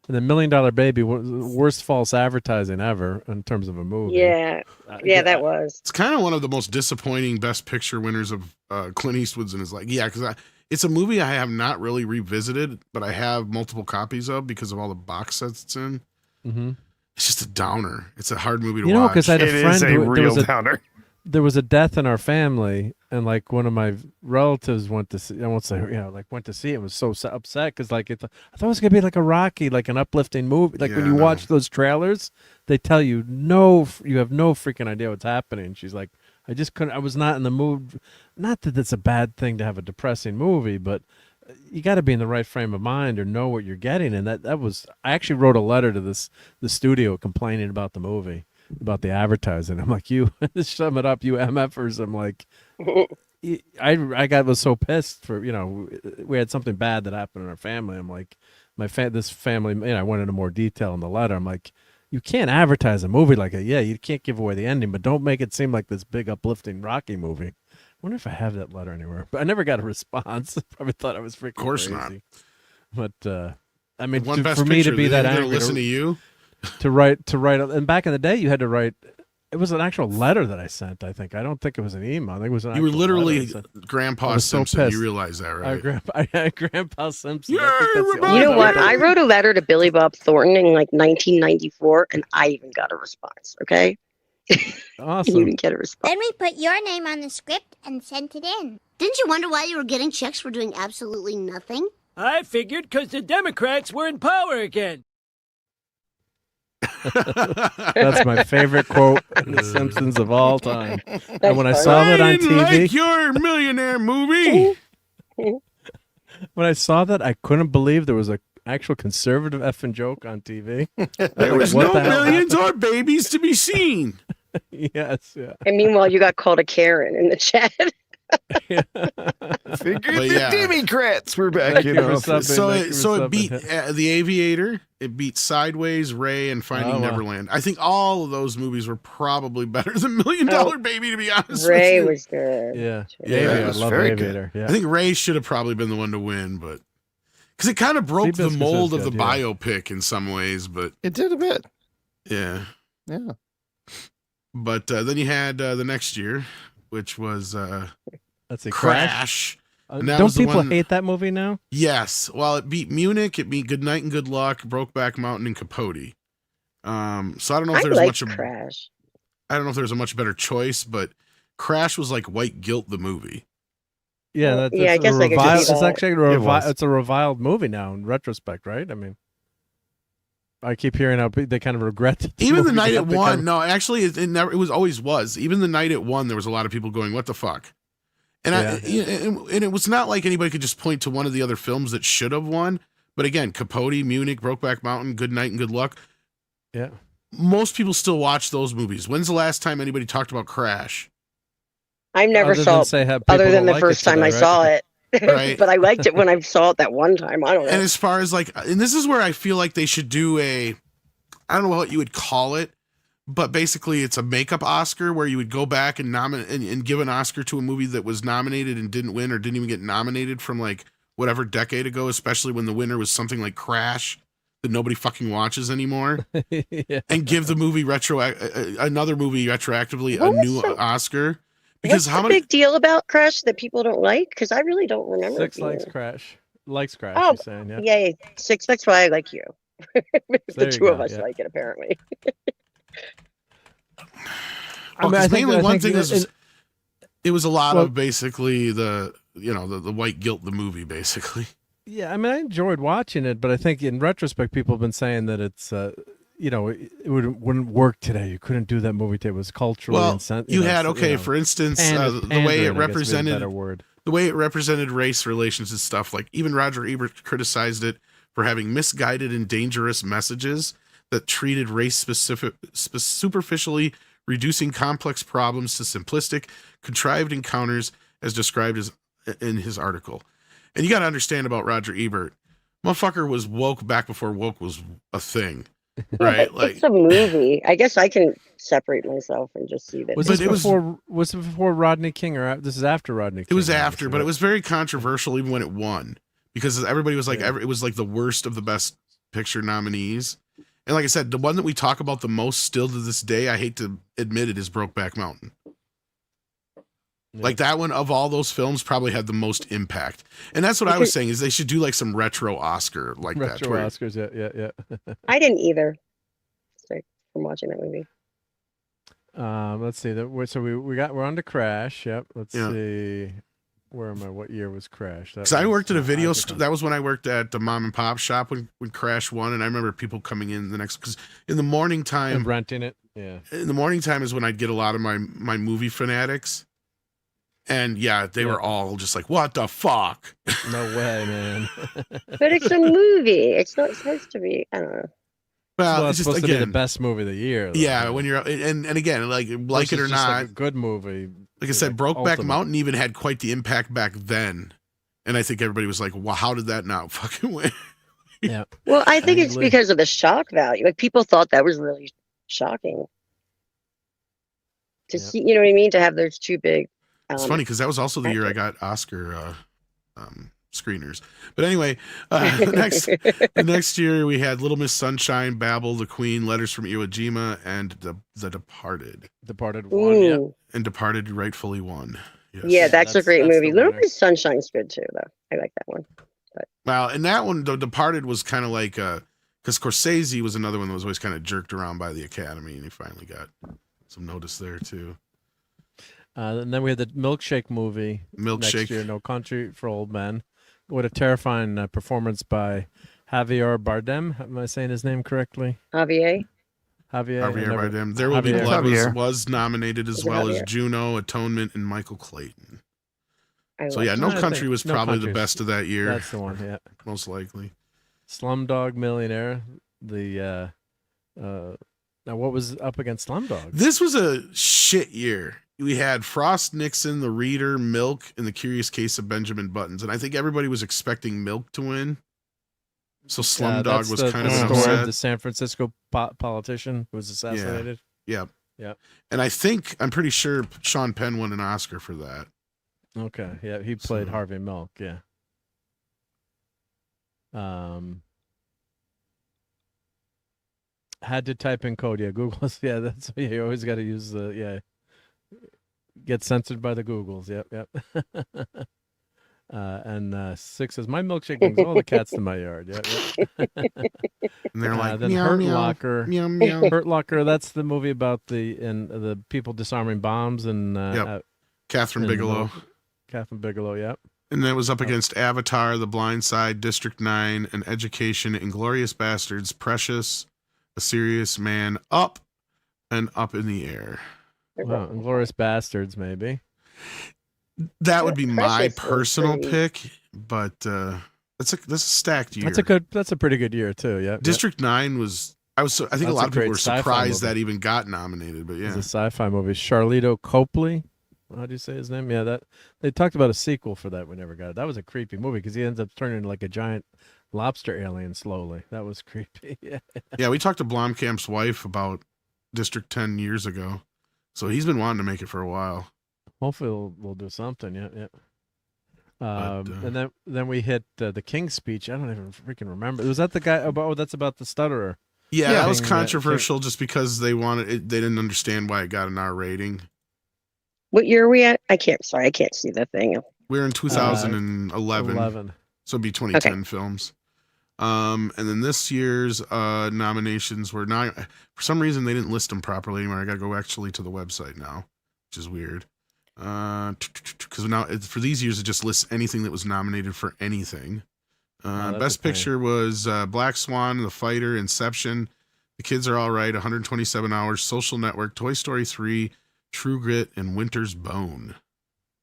And the $1 Million Baby, worst false advertising ever in terms of a movie. Yeah, that was. It's kind of one of the most disappointing Best Picture winners of Clint Eastwood's, and because it's a movie I have not really revisited, but I have multiple copies of because of all the box sets it's in. Mm-hmm. It's just a downer. It's a hard movie to watch. Because I had a friend who downer. There was a death in our family, and like one of my relatives went to see. I won't say, went to see it. Was so upset because I thought it was gonna be like a Rocky, like an uplifting movie. Like when you watch those trailers, they tell you you have no freaking idea what's happening. She's like, I just couldn't. I was not in the mood. Not that it's a bad thing to have a depressing movie, but you got to be in the right frame of mind or know what you're getting. And that was. I actually wrote a letter to the studio complaining about the movie. About the advertising. I'm like, you sum it up, you MFers. I'm like, I was so pissed for, we had something bad that happened in our family. I'm like, this family, I went into more detail in the letter. I'm like, you can't advertise a movie like that. Yeah, you can't give away the ending, but don't make it seem like this big uplifting Rocky movie. I wonder if I have that letter anywhere, but I never got a response. Probably thought I was freaking crazy. Not. But I mean, for me to be that angry, listen to you. To write, and back in the day, you had to write. It was an actual letter that I sent. I think. I don't think it was an email. I think it was an. You were literally Grandpa Simpson. You realize that, right? Grandpa Simpson. You know what? I wrote a letter to Billy Bob Thornton in like 1994, and I even got a response. Okay. Awesome. You didn't get a response. Then we put your name on the script and sent it in. Didn't you wonder why you were getting checks for doing absolutely nothing? I figured because the Democrats were in power again. That's my favorite quote in The Simpsons of all time. And when I saw that on TV, like your millionaire movie. When I saw that, I couldn't believe there was a actual conservative effing joke on TV. There was no millions or babies to be seen. Yes, yeah. And meanwhile, you got called a Karen in the chat. Figured the Democrats were back in office. So it beat The Aviator. It beat Sideways, Ray, and Finding Neverland. I think all of those movies were probably better than $1 Million Baby, to be honest. Ray with you. was good. Yeah, I love Aviator. Yeah. I think Ray should have probably been the one to win, but because it kind of broke the mold of the biopic in some ways, but it did a bit. Yeah. But then you had the next year, which was Let's see, Crash. Don't people hate that movie now? Yes. Well, it beat Munich, it beat Good Night and Good Luck, Brokeback Mountain, and Capote. So I don't know if there's Crash. I don't know if there's a much better choice, but Crash was like White Guilt the movie. Yeah, I guess I could see it's that. actually it's a reviled movie now in retrospect, right? I mean, I keep hearing how they kind of regret it. Even the night it won. No, actually, it always was. Even the night it won, there was a lot of people going, "What the fuck?" And and it was not like anybody could just point to one of the other films that should have won. But again, Capote, Munich, Brokeback Mountain, Good Night and Good Luck. Yeah. Most people still watch those movies. When's the last time anybody talked about Crash? I never saw it other than the first time I saw it. Right. But I liked it when I saw it that one time. I don't know. And as far as like, and this is where I feel like they should do I don't know what you would call it, but basically it's a makeup Oscar where you would go back and nominate and give an Oscar to a movie that was nominated and didn't win or didn't even get nominated from like whatever decade ago, especially when the winner was something like Crash that nobody fucking watches anymore. Yeah. And give the movie another movie retroactively a new Oscar. Because what's the big deal about Crash that people don't like? Because I really don't remember. Six likes Crash. Likes Crash, Oh, you're saying, yeah. Yay. Six, that's why I like you. The two of us yeah. like it, apparently. It was a lot of basically the white guilt, the movie, basically. Yeah, I mean, I enjoyed watching it, but I think in retrospect, people have been saying that it's, it wouldn't work today. You couldn't do that movie today. It was culturally insensitive. For instance, the way it represented the way it represented race relations and stuff. Like even Roger Ebert criticized it for having misguided and dangerous messages that treated race superficially, reducing complex problems to simplistic, contrived encounters, as described in his article. And you got to understand about Roger Ebert. Motherfucker was woke back before woke was a thing. Right, like it's a movie. I guess I can separate myself and just see that. Was it before Rodney King, or this is after Rodney King? It was after, but it was very controversial even when it won because everybody was like, it was like the worst of the best picture nominees. And like I said, the one that we talk about the most still to this day, I hate to admit it, is Brokeback Mountain. Yeah. Like that one of all those films probably had the most impact. And that's what I was saying is they should do like some retro Oscar like that. Retro Oscars, yeah. I didn't either. From watching that movie. Let's see. So we're on to Crash. Yep. Let's see. Where am I? What year was Crash? Because I worked at a video that was when I worked at the mom and pop shop when Crash won, and I remember people coming in because in the morning time and renting it. Yeah. In the morning time is when I'd get a lot of my movie fanatics. And they were all just like, what the fuck? No way, man. But it's a movie. It's not supposed to be. I don't know. Well, it's supposed to be the best movie of the year. Though. Yeah, when you're and again, like it or not, like a good movie. Like I said, Brokeback Mountain even had quite the impact back then, and I think everybody was like, "Well, how did that not fucking win?" Yeah. Well, I think it's because of the shock value. Like people thought that was really shocking to see. You know what I mean? To have those two big. It's funny because that was also the year I got Oscar screeners. But anyway, the next year we had Little Miss Sunshine, Babel, The Queen, Letters from Iwo Jima, and The Departed. Departed won, yeah. And Departed rightfully won. Yes. Yeah, that's a great movie. Little Miss Sunshine's good too, though. I like that one. But. Well, and that one, The Departed, was kind of like because Scorsese was another one that was always kind of jerked around by the Academy, and he finally got some notice there too. And then we had the Milkshake movie next year, No Country for Old Men. What a terrifying performance by Javier Bardem. Am I saying his name correctly? Javier Bardem. There Will Be Blood was nominated as well as Juno, Atonement, and Michael Clayton. No Country was probably the best of that year. That's the one, yeah. Most likely. Slumdog Millionaire. Now what was up against Slumdog? This was a shit year. We had Frost Nixon, The Reader, Milk, and The Curious Case of Benjamin Buttons. And I think everybody was expecting Milk to win. So Slumdog was kind of an upset. The San Francisco politician who was assassinated. Yeah. Yeah. And I'm pretty sure Sean Penn won an Oscar for that. Okay. Yeah. He played Harvey Milk. Yeah. Had to type in code. Yeah. Google's. Yeah. That's, you always got to use get censored by the Googles. Yep. And 6 says, my milkshake brings all the cats to my yard. Yep. And they're like, then meow, Hurt meow, Locker. Meow, meow. Hurt Locker, that's the movie about the people disarming bombs and Catherine Bigelow. Catherine Bigelow, yep. And then it was up against Avatar, The Blind Side, District 9, and Education, Inglourious Bastards, Precious, A Serious Man, Up, and Up in the Air. Well, Inglourious Bastards, maybe. That would be my Precious was personal pretty- pick, but that's a stacked year. That's a pretty good year too. Yeah. District 9 was. I think That's a lot a of people great were sci-fi surprised movie. that even got nominated, but It's yeah. a sci-fi movie. Charlito Copley. How do you say his name? Yeah, that they talked about a sequel for that. We never got it. That was a creepy movie because he ends up turning into like a giant lobster alien slowly. That was creepy. Yeah. Yeah, we talked to Blomkamp's wife about District 10 years ago. So he's been wanting to make it for a while. Hopefully we'll do something. Yeah, yeah. But, And then we hit the King's Speech. I don't even freaking remember. Was that the guy about? Oh, that's about the stutterer. Yeah, that was King, controversial just because they wanted it, they didn't understand why it got an R rating. What year are we at? I can't see the thing. We're in 2011. 11. So it'd be 2010 films. And then this year's nominations were not, for some reason they didn't list them properly anymore. I got to go actually to the website now, which is weird. Because now for these years it just lists anything that was nominated for anything. Best Picture was Black Swan, The Fighter, Inception, The Kids Are All Right, 127 Hours, Social Network, Toy Story 3, True Grit, and Winter's Bone.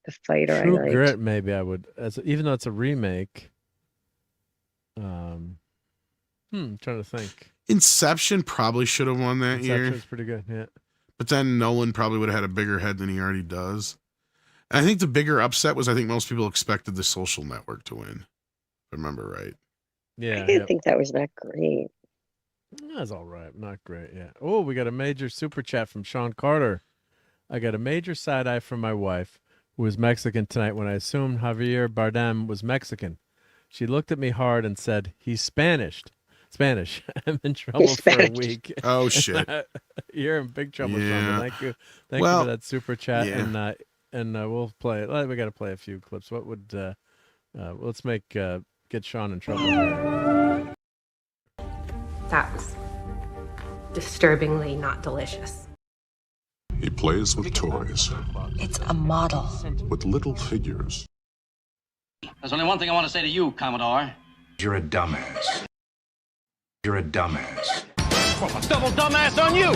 The Fighter. True I liked. Grit, maybe I would, even though it's a remake. Trying to think. Inception probably should have won that year. Inception's pretty good, yeah. But then Nolan probably would have had a bigger head than he already does. And I think the bigger upset was I think most people expected The Social Network to win. If I remember right. Yeah. I didn't think that was that great. That's all right. Not great, yeah. Oh, we got a major super chat from Sean Carter. I got a major side eye from my wife, who was Mexican tonight, when I assumed Javier Bardem was Mexican. She looked at me hard and said, "He's Spanish." I'm in trouble for a week. Oh shit! You're in big trouble, Yeah. Sean. Thank you. Thank you for that super chat. Yeah. And we'll play. We got to play a few clips. What would? Let's make get Sean in trouble. That was disturbingly not delicious. He plays with toys, It's a model. with little figures. There's only one thing I want to say to you, Commodore. You're a dumbass. You're a dumbass. Double dumbass on you!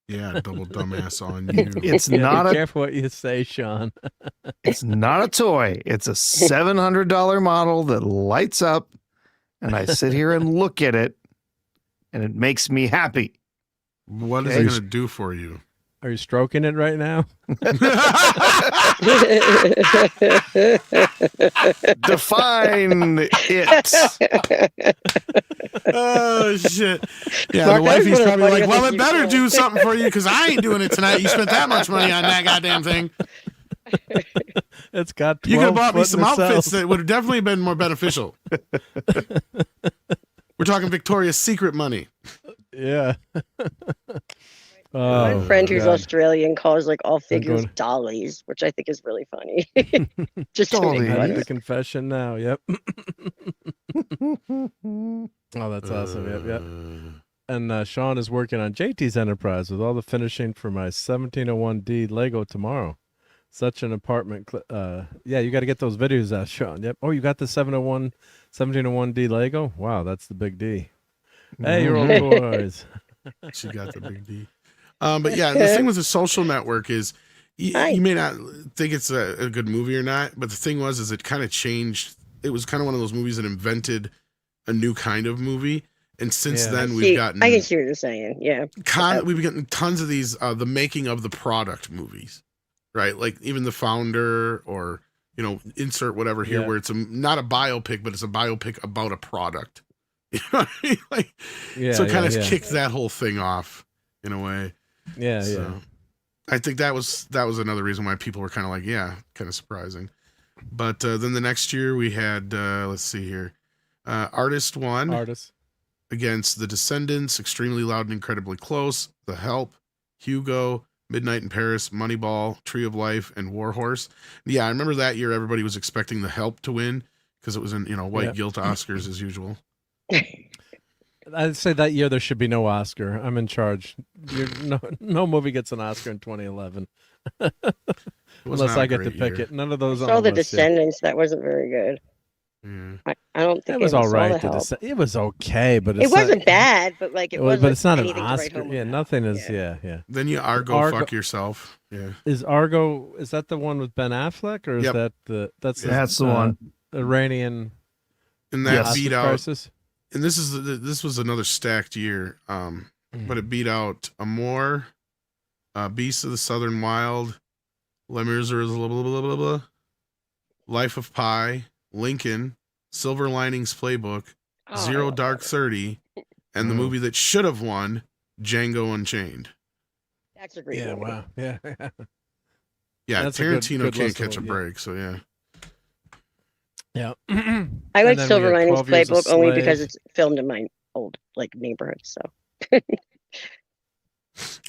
Yeah, double dumbass on you. It's Yeah, not be a careful what you say, Sean. it's not a toy. It's a $700 model that lights up, and I sit here and look at it, and it makes me happy. What is it going to do for you? Are you stroking it right now? Define it. Oh shit! Yeah, Mark, the that was wifey's one of the probably like, funniest "Well, it things better you do something for you because I ain't doing it tonight. You spent that much money on that goddamn thing. It's got 12 You could have bought me foot some nacelles. outfits that would have definitely been more beneficial." We're talking Victoria's Secret money. Yeah. My friend who's God. Australian calls like all figures going- dollies, which I think is really funny. Just to make I fun need the of. confession now. Yep. Oh, that's awesome. Yep, yep. And Sean is working on JT's Enterprise with all the finishing for my 1701D Lego tomorrow. Such an apartment. Yeah, you got to get those videos out, Sean. Yep. Oh, you got the 1701D Lego? Wow, that's the big D. Hey, you're old boys. She got the big D. But yeah, the thing with The Social Network is you may not think it's a good movie or not, but the thing is it kind of changed. It was kind of one of those movies that invented a new kind of movie. And since then, we've gotten... I can see what you're saying, yeah. We've gotten tons of these, the making of the product movies, right? Like even The Founder or, insert whatever here, where it's not a biopic, but it's a biopic about a product. You know what I mean? So it kind of kicked that whole thing off in a way. Yeah, So, yeah. I think that was another reason why people were kind of like, yeah, kind of surprising. But then the next year we had, let's see here, Artist won. Artist. Against The Descendants, Extremely Loud and Incredibly Close, The Help, Hugo, Midnight in Paris, Moneyball, Tree of Life, and Warhorse. Yeah, I remember that year everybody was expecting The Help to win because it was in, white guilt Oscars as usual. I'd say that year there should be no Oscar. I'm in charge. No movie gets an Oscar in 2011. Unless I get to pick it. None of those I on saw the The list, yeah. Descendants. That wasn't very good. I don't think It was I all saw right. The Help. It was okay, but It it's not, wasn't bad, but like it wasn't. but it's not an anything to write Oscar. home Yeah, about. nothing is. Yeah, Then you Argo fuck yourself. Yeah. Is Argo? Is that the one with Ben Affleck, or is Yep. that That's the one. Iranian? And that hostage beat out. crisis? And this was another stacked year. But it beat out Amor, Beasts of the Southern Wild, Lemurs, blah, blah, blah, blah, blah, blah, Life of Pi, Lincoln, Silver Linings Playbook, Zero Dark 30, and the movie that should have won, Django Unchained. That's a great Yeah, movie. wow. Yeah. Yeah, That's a Tarantino good can't list of catch a them, break, so yeah. Yeah. I like And then we Silver had Linings 12 Years a Playbook only Slave. because it's filmed in my old neighborhood. So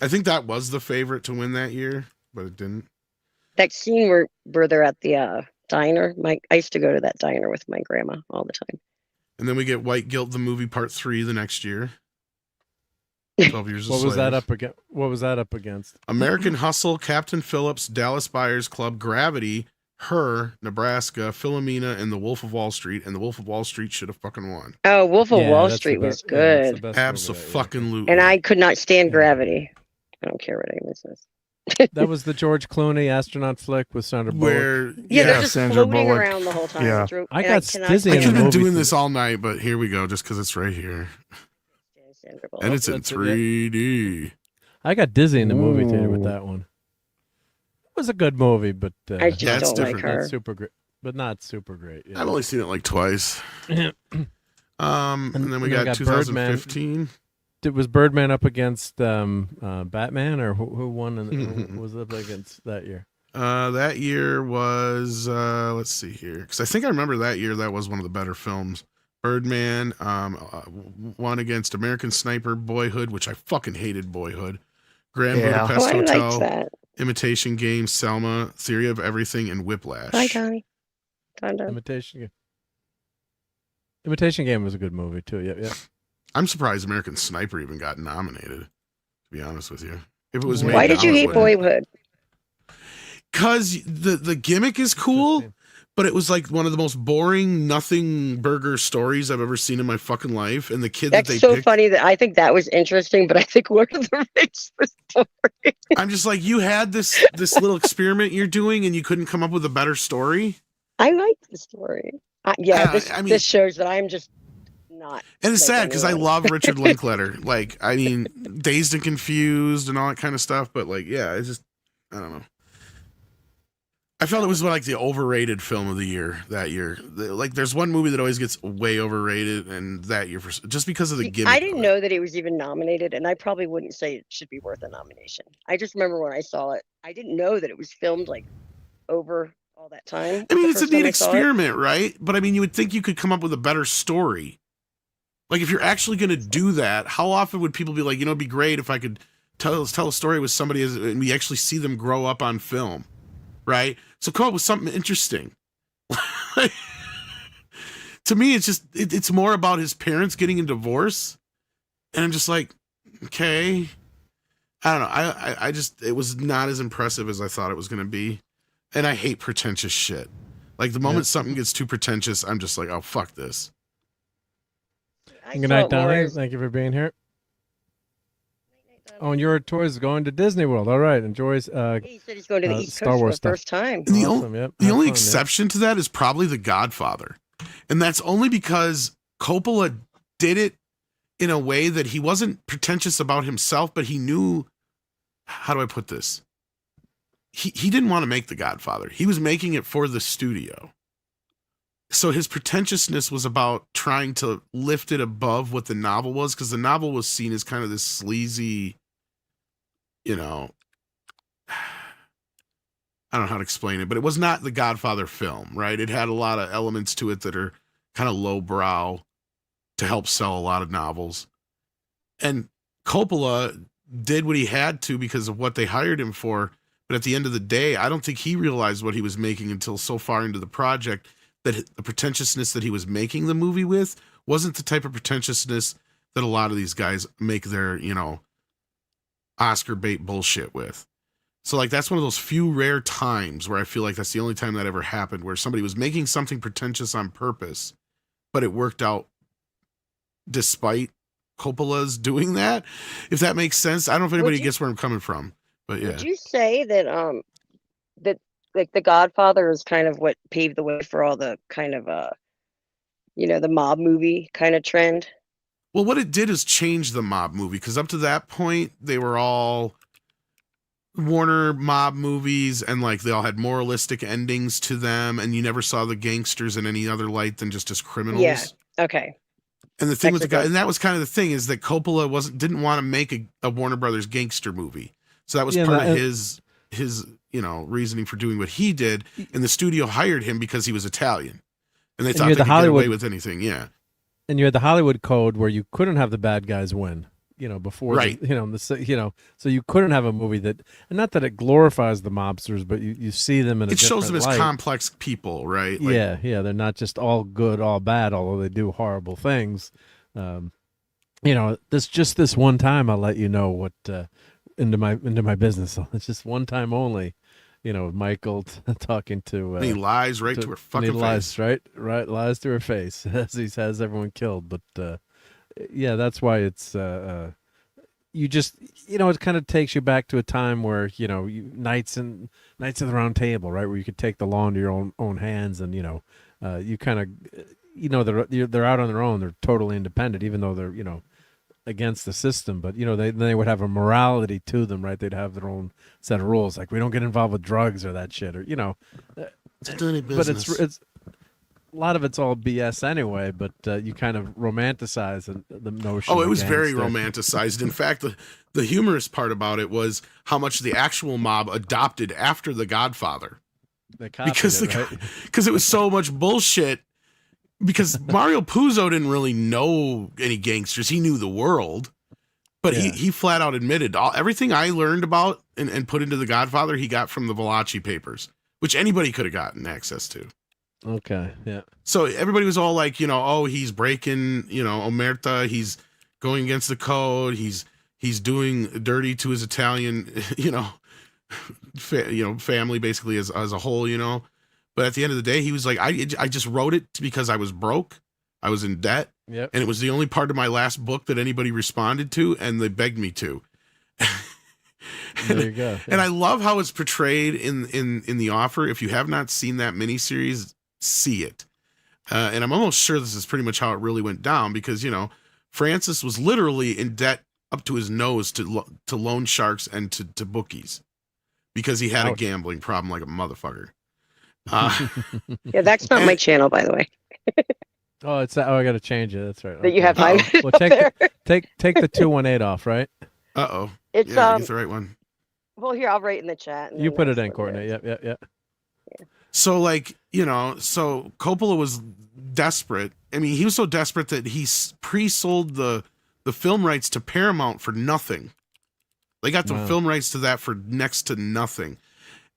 I think that was the favorite to win that year, but it didn't. that scene where they're at the diner, I used to go to that diner with my grandma all the time. And then we get White Guilt, the movie part 3 the next year. 12 Years a What Slave. was that up against? What was that up against? American Hustle, Captain Phillips, Dallas Buyers Club, Gravity, Her, Nebraska, Philomena, and The Wolf of Wall Street. And The Wolf of Wall Street should have fucking won. Oh, Wolf of Wall Street was good. Abso-fucking-lutely. And I could not stand Gravity. I don't care what anyone says. That was the George Clooney astronaut flick with Sandra Bullock. Where they're just floating around the whole time. Yeah. Drew, I and got cannot dizzy I in could the have been movie doing this all night, but here we go, just because it's right here. And it's in That's it, 3D. I got dizzy in the movie theater with that one. It was a good movie, but I just don't like her. Not super great, but not super great. Yeah. I've only seen it like twice. And then we got 2015. Was Birdman up against Batman, or who won? Who was up against that year? That year was let's see here, because I think I remember that year that was one of the better films. Birdman won against American Sniper, Boyhood, which I fucking hated Boyhood. Grand Budapest I liked Hotel, that. Imitation Game, Selma, Theory of Everything, and Whiplash. Hi, Tommy. Imitation Game was a good movie too. Yeah. I'm surprised American Sniper even got nominated, to be honest with you. If it was made Why now, did you it hate wouldn't. Boyhood? Because the gimmick is cool, but it was like one of the most boring, nothing burger stories I've ever seen in my fucking life. And the kid That's that they so picked, funny that I think that was interesting, but I think Lord of the Rings was boring. I'm just like, you had this little experiment you're doing, and you couldn't come up with a better story. I liked the story. This shows that I'm just not. And it's like sad because I anyone. love Richard Linklater. Like, I mean, Dazed and Confused and all that kind of stuff. But like, yeah, it's just, I don't know. I felt it was like the overrated film of the year that year. Like, there's one movie that always gets way overrated, and that year just because of the gimmick. I didn't know that it was even nominated, and I probably wouldn't say it should be worth a nomination. I just remember when I saw it, I didn't know that it was filmed like over all that time. I mean, the it's a first time neat I saw it. experiment, right? But I mean, you would think you could come up with a better story. Like, if you're actually going to do that, how often would people be like, it'd be great if I could tell a story with somebody and we actually see them grow up on film, right? So come up with something interesting. To me, it's just, it's more about his parents getting a divorce. And I'm just like, okay. I don't know. I just, it was not as impressive as I thought it was going to be. And I hate pretentious shit. Like, the moment something gets too pretentious, I'm just like, oh, fuck this. Good night, Donnie. Thank you for being here. Oh, and your toys going to Disney World. All right, enjoys. He said he's going to the East Star Coast Wars for the stuff. first time. The, Awesome, yep. the Have only fun, exception to that is probably The Godfather. And that's only because Coppola did it in a way that he wasn't pretentious about himself, but he knew, how do I put this? He didn't want to make The Godfather. He was making it for the studio. So his pretentiousness was about trying to lift it above what the novel was, because the novel was seen as kind of this sleazy, I don't know how to explain it, but it was not the Godfather film, right? It had a lot of elements to it that are kind of lowbrow to help sell a lot of novels. And Coppola did what he had to because of what they hired him for. But at the end of the day, I don't think he realized what he was making until so far into the project that the pretentiousness that he was making the movie with wasn't the type of pretentiousness that a lot of these guys make their, Oscar bait bullshit with. So like that's one of those few rare times where I feel like that's the only time that ever happened, where somebody was making something pretentious on purpose, but it worked out despite Coppola's doing that. If that makes sense. I don't know if anybody gets where I'm coming from, but yeah. Would you say that that like The Godfather is kind of what paved the way for all the kind of the mob movie kind of trend? Well, what it did is change the mob movie, because up to that point they were all Warner mob movies, and like they all had moralistic endings to them, and you never saw the gangsters in any other light than just as criminals. Yeah. Okay. And the thing with the guy, and that was kind of the thing, is that Coppola didn't want to make a Warner Brothers gangster movie, so that was part of his reasoning for doing what he did. And the studio hired him because he was Italian, and they thought they could get away with anything. Yeah. And you had the Hollywood code where you couldn't have the bad guys win. Before, right. So you couldn't have a movie that, and not that it glorifies the mobsters, but you see them in a different light. It shows them as complex people, right? Like, yeah, they're not just all good, all bad, although they do horrible things. This one time I'll let you know what into my business. It's just one time only. Michael talking to. And he lies right to her fucking face. Lies right, lies to her face as he has everyone killed, but. Yeah, that's why it's you just it kind of takes you back to a time where Knights of the Round Table, right, where you could take the law into your own hands, and you kind of they're out on their own, they're totally independent, even though they're against the system, but they would have a morality to them, right? They'd have their own set of rules, like we don't get involved with drugs or that shit, or it's dirty business. But it's a lot of it's all BS anyway, but you kind of romanticize the notion. Oh, it was very romanticized. In fact, the humorous part about it was how much the actual mob adopted after The Godfather. Because it was so much bullshit. Because Mario Puzo didn't really know any gangsters. He knew the world. But he flat out admitted everything I learned about and put into The Godfather, he got from the Valachi papers, which anybody could have gotten access to. Okay, yeah. So everybody was all like, he's breaking, omerta, he's going against the code, he's doing dirty to his Italian, family basically as a whole, But at the end of the day, he was like, I just wrote it because I was broke, I was in debt, and it was the only part of my last book that anybody responded to, and they begged me to. There you go. Yeah. And I love how it's portrayed in The Offer. If you have not seen that miniseries, see it. And I'm almost sure this is pretty much how it really went down, because Francis was literally in debt up to his nose to loan sharks and to bookies, because he had a gambling problem like a motherfucker. Yeah, that's not my channel, by the way. I got to change it. That's right. That you have mine. Well, take the 218 off, right? It's get the right one. Well, here, I'll write in the chat. You put it in, Courtney. Yeah. So so Coppola was desperate. I mean, he was so desperate that he pre-sold the film rights to Paramount for nothing. They got the film rights to that for next to nothing.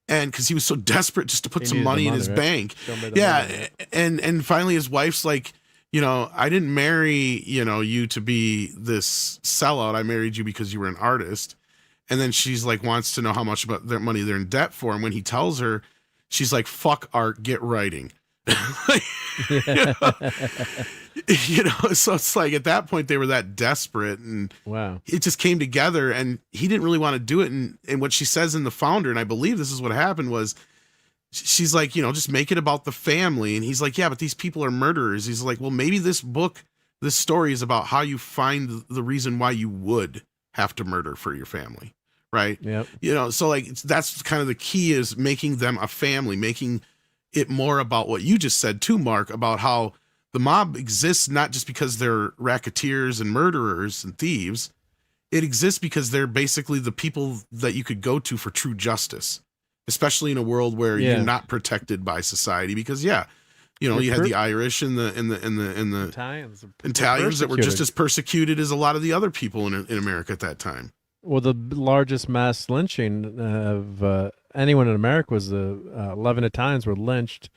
And because he was so desperate just to put some money in his bank. Yeah. And finally his wife's like, I didn't marry, you to be this sellout. I married you because you were an artist. And then she's like, wants to know how much about their money they're in debt for. And when he tells her, she's like, fuck art, get writing. So it's like at that point they were that desperate, and wow, it just came together, and he didn't really want to do it. And what she says in The Founder, and I believe this is what happened, was she's like, just make it about the family. And he's like, yeah, but these people are murderers. He's like, well, maybe this story is about how you find the reason why you would have to murder for your family. Right. Yep. So like, that's kind of the key, is making them a family, making it more about what you just said too, Mark, about how the mob exists not just because they're racketeers and murderers and thieves. It exists because they're basically the people that you could go to for true justice, especially in a world where you're not protected by society. Because you had the Irish and the Italians that were just as persecuted as a lot of the other people in America at that time. Well, the largest mass lynching of anyone in America was 11 Italians were lynched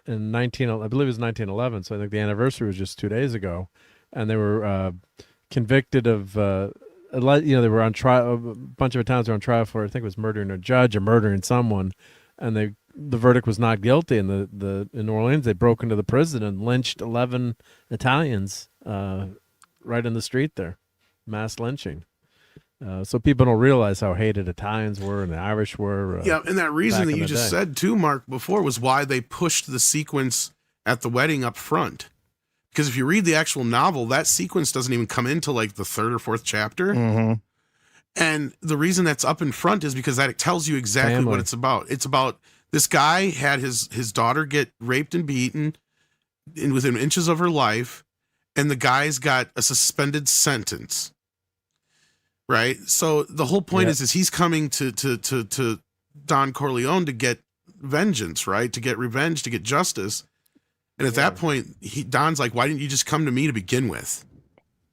in I believe it was 1911. So I think the anniversary was just 2 days ago, and they were convicted of they were on trial. A bunch of Italians were on trial for, I think it was murdering a judge or murdering someone, and the verdict was not guilty. And in New Orleans, they broke into the prison and lynched 11 Italians right in the street there, mass lynching. So people don't realize how hated Italians were and the Irish were. Yeah, and that reason that you just said too, Mark, before was why they pushed the sequence at the wedding up front. Because if you read the actual novel, that sequence doesn't even come into like the 3rd or 4th chapter. Mm-hmm. And the reason that's up in front is because that it tells you exactly what it's about. It's about this guy had his daughter get raped and beaten within inches of her life, and the guy's got a suspended sentence. Right? So the whole point is he's coming to Don Corleone to get vengeance, right? To get revenge, to get justice. And at that point, Don's like, why didn't you just come to me to begin with?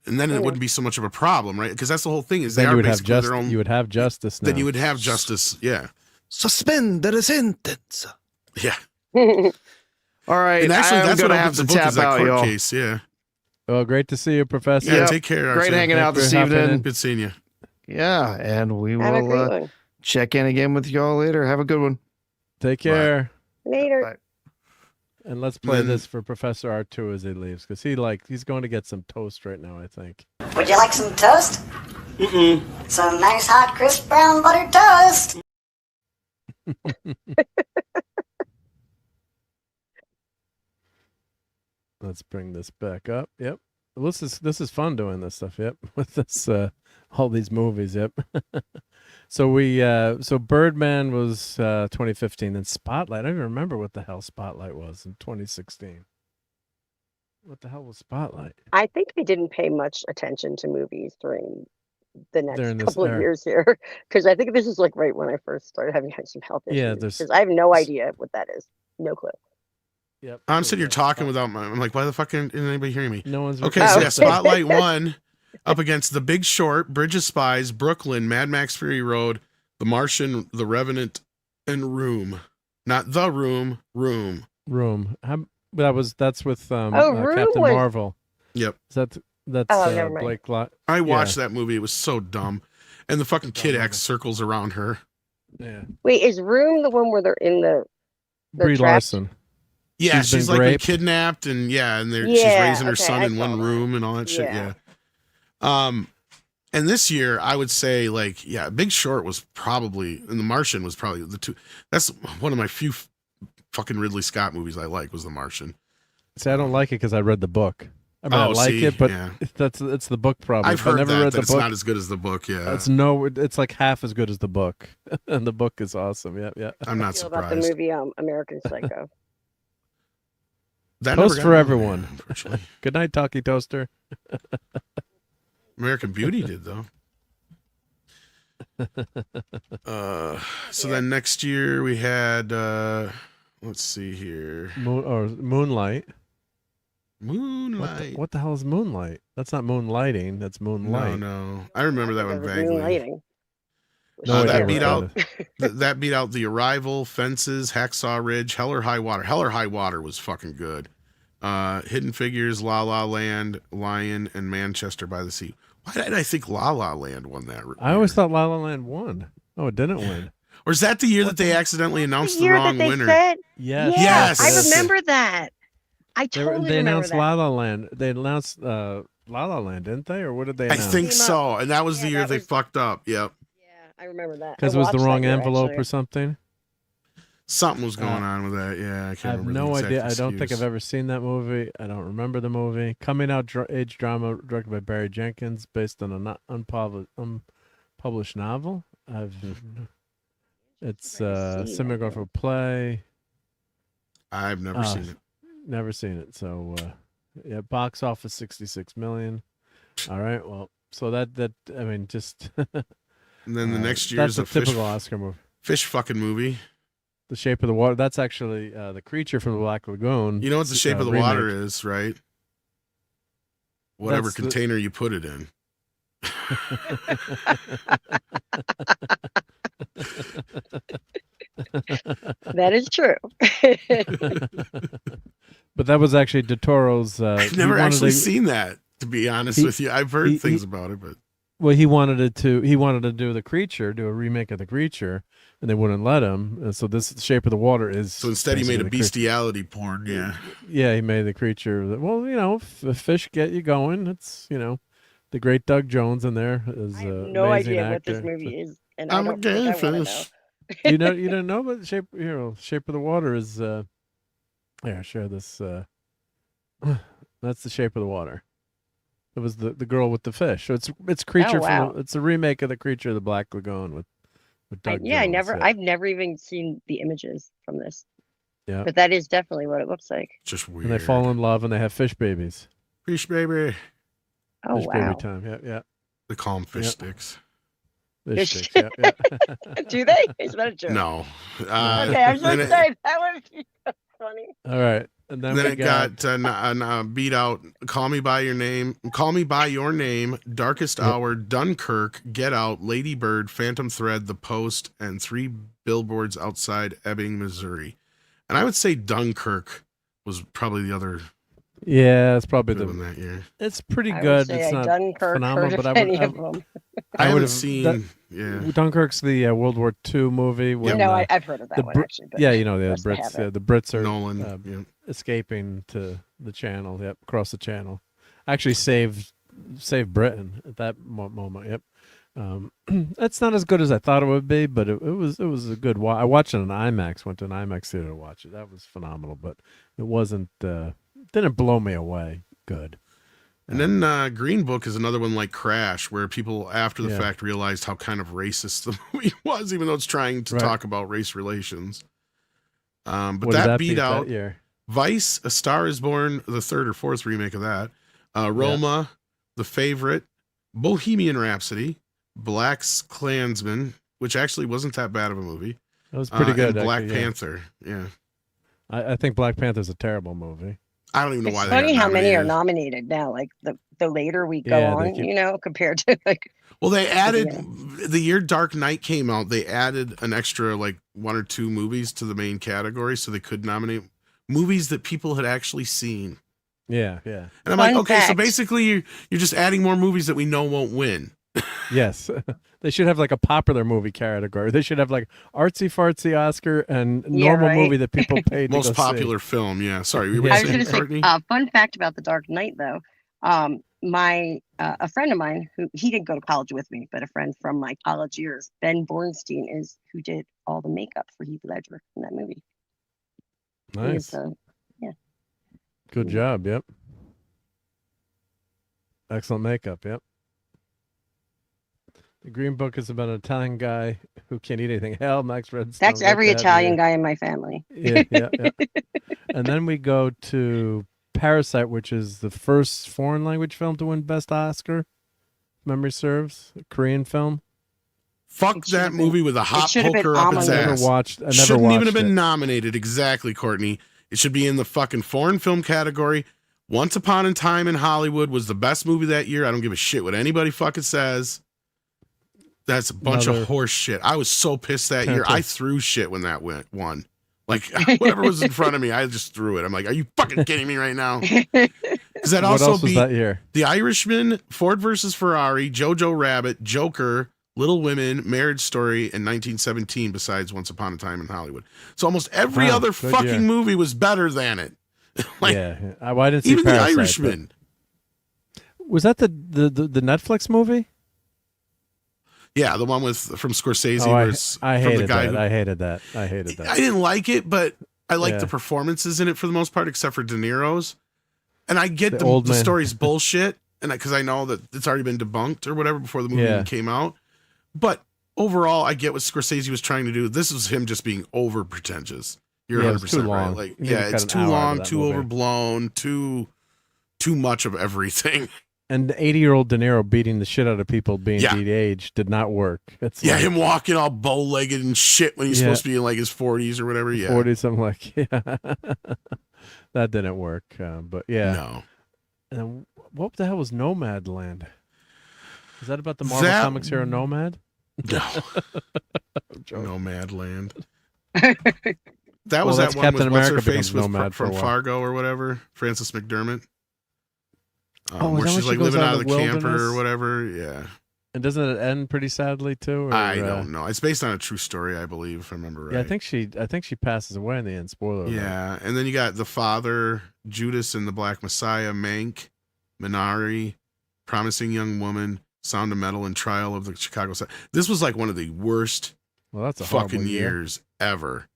And then it wouldn't be so much of a problem, right? Because that's the whole thing is then they are basically their own. You would have justice now. Then you would have justice, yeah. Suspend the sentence. Yeah. All right. And actually, that's what I have to tap out, y'all. Case, yeah. Well, great to see you, Professor. Yeah, take care. Great hanging out this evening. Good seeing you. Yeah, and we will check in again with y'all later. Have a good one. Take care. Later. Bye. And let's play this for Professor R2 as he leaves, because he's going to get some toast right now, I think. Would you like some toast? Mm-mm. Some nice hot crisp brown buttered toast. Let's bring this back up. Yep. Well, this is fun doing this stuff. Yep. With this all these movies. Yep. So Birdman was 2015, and Spotlight. I don't even remember what the hell Spotlight was in 2016. What the hell was Spotlight? I think I didn't pay much attention to movies during the next couple of years here, because I think this is like right when I first started having some health issues. Yeah, because I have no idea what that is. No clue. Yep. I'm sitting here talking without my. I'm like, why the fuck isn't anybody hearing me? No one's okay. So yeah, Spotlight 1 up against The Big Short, Bridge of Spies, Brooklyn, Mad Max Fury Road, The Martian, The Revenant, and Room. Not The Room, Room. Room. That's with Captain Marvel. Yep. That's Blake. I watched that movie. It was so dumb, and the fucking kid acts circles around her. Yeah. Wait, is Room the one where they're in the Brie Larson? Yeah, she's like been kidnapped, and she's raising her son in one room and all that shit. Yeah. And this year I would say Big Short was probably, and The Martian was probably the two. That's one of my few fucking Ridley Scott movies I like was The Martian. See, I don't like it because I read the book. I mean, I like it, but it's the book problem. I've heard never read the it's book. Not as good as the book. Yeah, it's like half as good as the book, and the book is awesome. Yeah. I'm not surprised. About the movie American Psycho. Toast for everyone. Good night, Talkie Toaster. American Beauty did though. So then next year we had let's see here. Moonlight. Moonlight. What the hell is Moonlight? That's not moonlighting. That's Moonlight. No. I remember that one vaguely. No, that beat out The Arrival, Fences, Hacksaw Ridge, Hell or High Water. Hell or High Water was fucking good. Hidden Figures, La La Land, Lion, and Manchester by the Sea. Why did I think La La Land won that? I always thought La La Land won. Oh, it didn't win. Or is that the year that they accidentally announced the wrong winner? Yes. I remember that. I totally they remember announced La La Land. They announced La La Land, didn't they? Or what did they announce? I think so. And that was the year they fucked up. Yep. I remember that. Because it was the wrong envelope or something? Something was going on with that. Yeah, I can't remember. I have no idea. Excuse. I don't think I've ever seen that movie. I don't remember the movie. Coming out age drama directed by Barry Jenkins, based on an unpublished novel. It's cinematographer play. I've never seen it. Never seen it. So box office 66 million. All right. Well, so that I mean just. And then the next year is a typical Oscar movie. Fish fucking movie. The Shape of the Water. That's actually the creature from the Black Lagoon. You know what The Shape of the Water is, right? Whatever container you put it in. That is true. But that was actually Del Toro's. I've never actually seen that, to be honest with you. I've heard things about it, but Well, he wanted to do The Creature, do a remake of The Creature, and they wouldn't let him. And so this Shape of the Water is. So instead, he made a bestiality porn. Yeah. Yeah, he made The Creature. Well, if fish get you going, it's the great Doug Jones in there is I have no amazing idea actor. what this movie is, and I'm I a don't think I want to know. fish. You don't know, but Shape of the Water is. Here, share this. That's The Shape of the Water. It was the girl with the fish. So it's Creature it's a remake of The Creature of the Black Lagoon with Doug Jones. I've never even seen the images from this. Yeah. But that is definitely what it looks like. Just weird. And they fall in love and they have fish babies. Fish baby. Oh, fish wow. baby time. Yeah. They call them fish sticks. Fish sticks, yeah. Do they? Is that a joke? No. Okay, I was going to say, that would be funny. All right. And then it got beat out. Call Me by Your Name, Darkest Hour, Dunkirk, Get Out, Lady Bird, Phantom Thread, The Post, and 3 Billboards Outside Ebbing, Missouri. And I would say Dunkirk was probably the other. Yeah, it's probably the one that year. It's pretty good. It's not phenomenal, but I would have seen. Dunkirk's the World War II movie. When, I've heard of that one actually. But the Brits. The Brits are Nolan escaping to the Channel. Yep, across the Channel. Actually, saved Britain at that moment. Yep. It's not as good as I thought it would be, but it was a good watch. I watched it on IMAX. Went to an IMAX theater to watch it. That was phenomenal, but it wasn't. Didn't blow me away. Good. And then Green Book is another one like Crash, where people after the fact realized how kind of racist the movie was, even though it's trying to talk about race relations. But that beat out Vice, A Star Is Born, the 3rd or 4th remake of that. Roma, The Favorite, Bohemian Rhapsody, Black's Klansman, which actually wasn't that bad of a movie. That was pretty good. And Black Panther. Yeah. I think Black Panther's a terrible movie. I don't even know why. It's funny how many are nominated now. Like the later we go on, compared to like. Well, they added the year Dark Knight came out. They added an extra 1 or 2 movies to the main category, so they could nominate movies that people had actually seen. Yeah. And I'm like, okay, so basically you're just adding more movies that we know won't win. Yes. They should have a popular movie category. They should have artsy fartsy Oscar and normal movie that people paid most to go popular see. film. Yeah. Sorry. You were I was saying, going to Courtney? say, fun fact about The Dark Knight, though. My a friend of mine he didn't go to college with me, but a friend from my college years, Ben Bornstein, is who did all the makeup for Heath Ledger in that movie. Nice. Yeah. Good job. Yep. Excellent makeup. Yep. The Green Book is about an Italian guy who can't eat anything. Hell, Max Redstone. That's every Italian guy in my family. Yeah. And then we go to Parasite, which is the first foreign language film to win Best Oscar. Memory serves, a Korean film. Fuck that movie with a hot poker up its ass. Shouldn't even have been nominated. Exactly, Courtney. It should be in the fucking foreign film category. Once Upon a Time in Hollywood was the best movie that year. I don't give a shit what anybody fucking says. That's a bunch of horse shit. I was so pissed that year. I threw shit when that won. Whatever was in front of me, I just threw it. I'm like, are you fucking kidding me right now? Because that what also else was that year? The Irishman, Ford versus Ferrari, Jojo Rabbit, Joker, Little Women, Marriage Story, and 1917, besides Once Upon a Time in Hollywood. So almost every other fucking movie was better than it. Why didn't see even Parasite, The Irishman. Was that the Netflix movie? Yeah, the one from Scorsese. I hated that. I hated that. I didn't like it, but I liked the performances in it for the most part, except for De Niro's. And I get the story's bullshit, and because I know that it's already been debunked or whatever before the movie even came out. But overall, I get what Scorsese was trying to do. This was him just being over pretentious. You're 100% right. It's too long, too overblown, too much of everything. And the 80-year-old De Niro beating the shit out of people being de-aged did not work. It's him walking all bow-legged and shit when he's supposed to be in his 40s or whatever. 40s, I'm like, that didn't work. But no. And what the hell was Nomadland? Is that about the Marvel Comics hero Nomad? No. Nomadland. That was that one Captain with America what's her face with Nomad from Fargo or whatever, Frances McDermott. Is where that she's when she goes living out out of of the the camper wilderness? or whatever. Yeah. And doesn't it end pretty sadly too? Or, I don't know. It's based on a true story, I believe, if I remember right. Yeah, I think she passes away in the end. Spoiler alert. Yeah, and then you got the father, Judas and the Black Messiah, Mank, Minari, Promising Young Woman, Sound of Metal, and Trial of the Chicago Seven. This was like one of the worst that's a fucking year. years ever.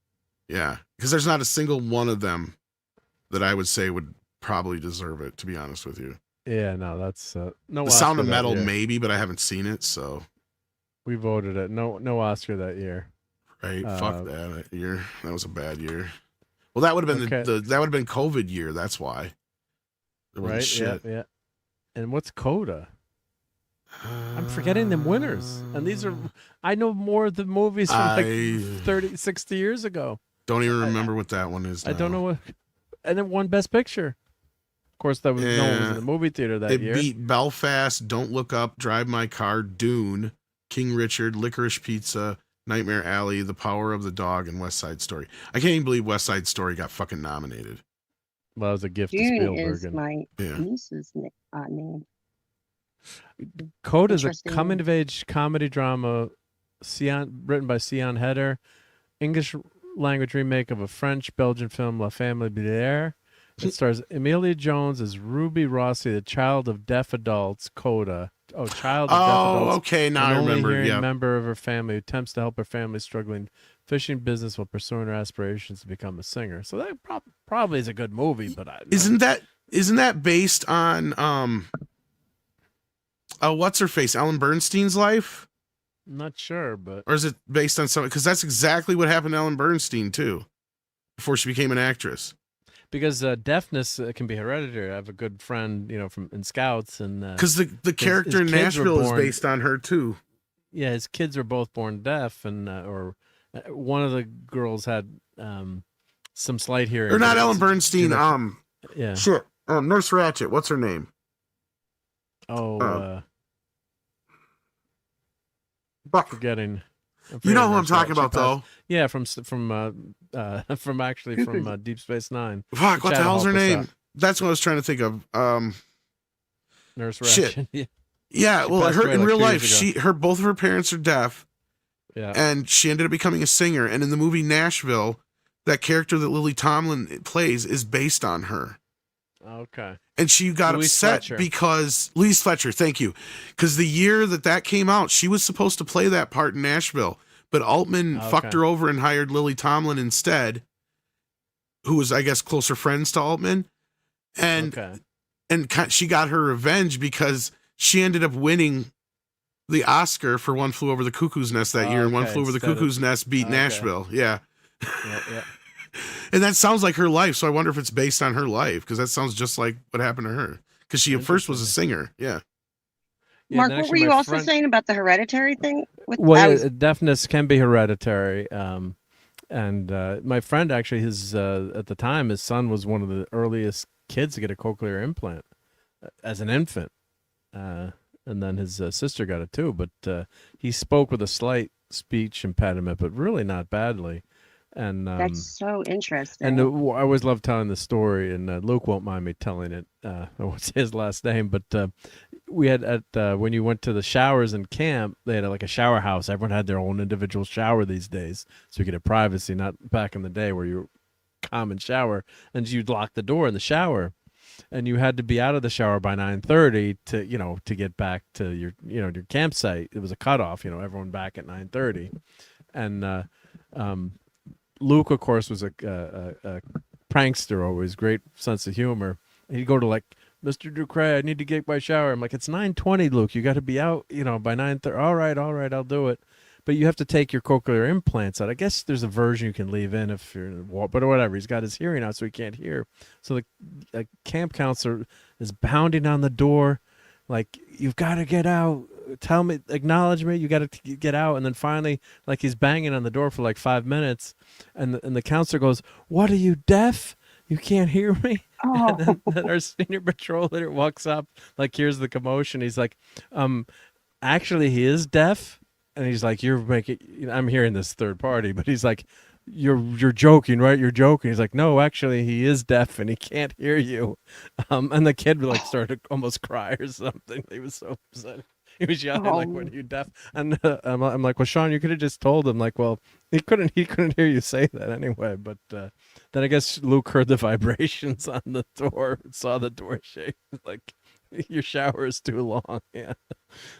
Yeah, because there's not a single one of them that I would say would probably deserve it, to be honest with you. Yeah, no, that's no. The Sound of Oscar that Metal, year. maybe, but I haven't seen it, so We voted it. No Oscar that year. right. Fuck that year. That was a bad year. Well, that would have been that would have been COVID year. That's why. There wasn't Right. shit. Yeah. And what's Coda? I'm forgetting them winners. And these are, I know more of the movies from like 30, 60 years ago. Don't even remember what that one is. I don't know what. And it won Best Picture. Of course, that was no one was in the movie theater that year. It beat Belfast, Don't Look Up, Drive My Car, Dune, King Richard, Licorice Pizza, Nightmare Alley, The Power of the Dog, and West Side Story. I can't even believe West Side Story got fucking nominated. Well, that was a gift Dune to Spielberg. is my niece's name. Coda is a coming-of-age comedy drama written by Sion Heder, English language remake of a French-Belgian film La Famille Bière. It stars Emilia Jones as Ruby Rossi, the child of deaf adults. Coda. Oh, child of deaf adults. Okay, now I only remember. hearing Yeah, member of her family who attempts to help her family struggling fishing business while pursuing her aspirations to become a singer. So that probably is a good movie, but isn't that based on what's her face, Ellen Bernstein's life? I'm not sure, but Or is it based on something? Because that's exactly what happened to Ellen Bernstein too, before she became an actress. Because deafness can be hereditary. I have a good friend, from in Scouts, and because the character in Nashville is based on her too. Yeah, his kids were both born deaf, and or one of the girls had some slight hearing. Or not Ellen Bernstein. Yeah. Shit. Nurse Ratched. What's her name? Forgetting. You know who I'm talking about, though. Yeah, from Deep Space Nine. Fuck, what the hell's her name? That's what I was trying to think of. Nurse Ratched. Shit. Yeah, well, her in real life, both of her parents are deaf. Yeah. And she ended up becoming a singer. And in the movie Nashville, that character that Lily Tomlin plays is based on her. Okay. And she got upset because Louise Fletcher, thank you. Because the year that came out, she was supposed to play that part in Nashville, but Altman fucked her over and hired Lily Tomlin instead, who was, I guess, closer friends to Altman. And she got her revenge because she ended up winning the Oscar for One Flew Over the Cuckoo's Nest that year, and One Flew Over the Cuckoo's Nest beat Nashville. Yeah. Yeah. And that sounds like her life, so I wonder if it's based on her life, because that sounds just like what happened to her. Because she at first was a singer. Yeah. Mark, what were you also saying about the hereditary thing? Deafness can be hereditary. And my friend actually, at the time, his son was one of the earliest kids to get a cochlear implant as an infant. And then his sister got it too. But he spoke with a slight speech impediment, but really not badly. And that's so interesting. And I always love telling the story, and Luke won't mind me telling it. I won't say his last name, but we had when you went to the showers in camp, they had like a shower house. Everyone had their own individual shower these days, so you could have privacy. Not back in the day where you common shower, and you'd lock the door in the shower, and you had to be out of the shower by 9:30 to get back to your your campsite. It was a cutoff. Everyone back at 9:30, and Luke, of course, was a prankster, always great sense of humor. He'd go to like, Mr. Ducray, I need to get my shower. I'm like, it's 9:20, Luke. You got to be out, by 9:30. All right, I'll do it. But you have to take your cochlear implants out. I guess there's a version you can leave in if you're, but whatever. He's got his hearing out, so he can't hear. So the camp counselor is pounding on the door, like, you've got to get out. Tell me, acknowledge me. You got to get out. And then finally, like, he's banging on the door for like 5 minutes, and the counselor goes, "What, are you deaf? You can't hear me?" Oh. And then our senior patrol leader walks up, like, here's the commotion. He's like, actually, he is deaf. And he's like, "You're making." I'm hearing this third party, but he's like, "You're joking, right? You're joking." He's like, "No, actually, he is deaf and he can't hear you." And the kid like started to almost cry or something. He was so upset. He was yelling like, "What are you deaf?" And I'm like, "Well, Sean, you could have just told him." Like, well, he couldn't hear you say that anyway. But then I guess Luke heard the vibrations on the door, saw the door shake. Like, your shower is too long. Yeah.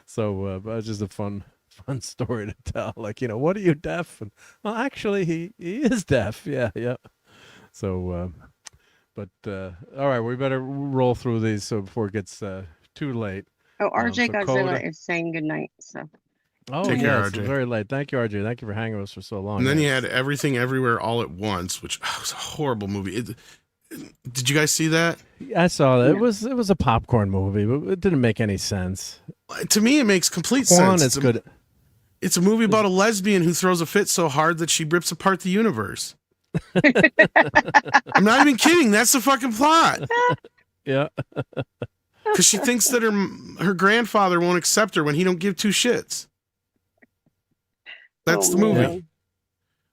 So, but it's just a fun story to tell. Like, what are you deaf? And well, actually, he is deaf. Yeah. So, but all right, we better roll through these before it gets too late. Oh, RJ So Godzilla is saying goodnight. So. Oh, Take yeah, care, it's RJ. very late. Thank you, RJ. Thank you for hanging with us for so long. And then Yeah. you had Everything Everywhere All at Once, which was a horrible movie. Did you guys see that? I saw that. Yeah. It was a popcorn movie, but it didn't make any sense. To me, it makes complete Juan, sense. It's good. It's a movie about a lesbian who throws a fit so hard that she rips apart the universe. I'm not even kidding. That's the fucking plot. Yeah. Because she thinks that her grandfather won't accept her when he don't give two shits. That's the movie. Yeah.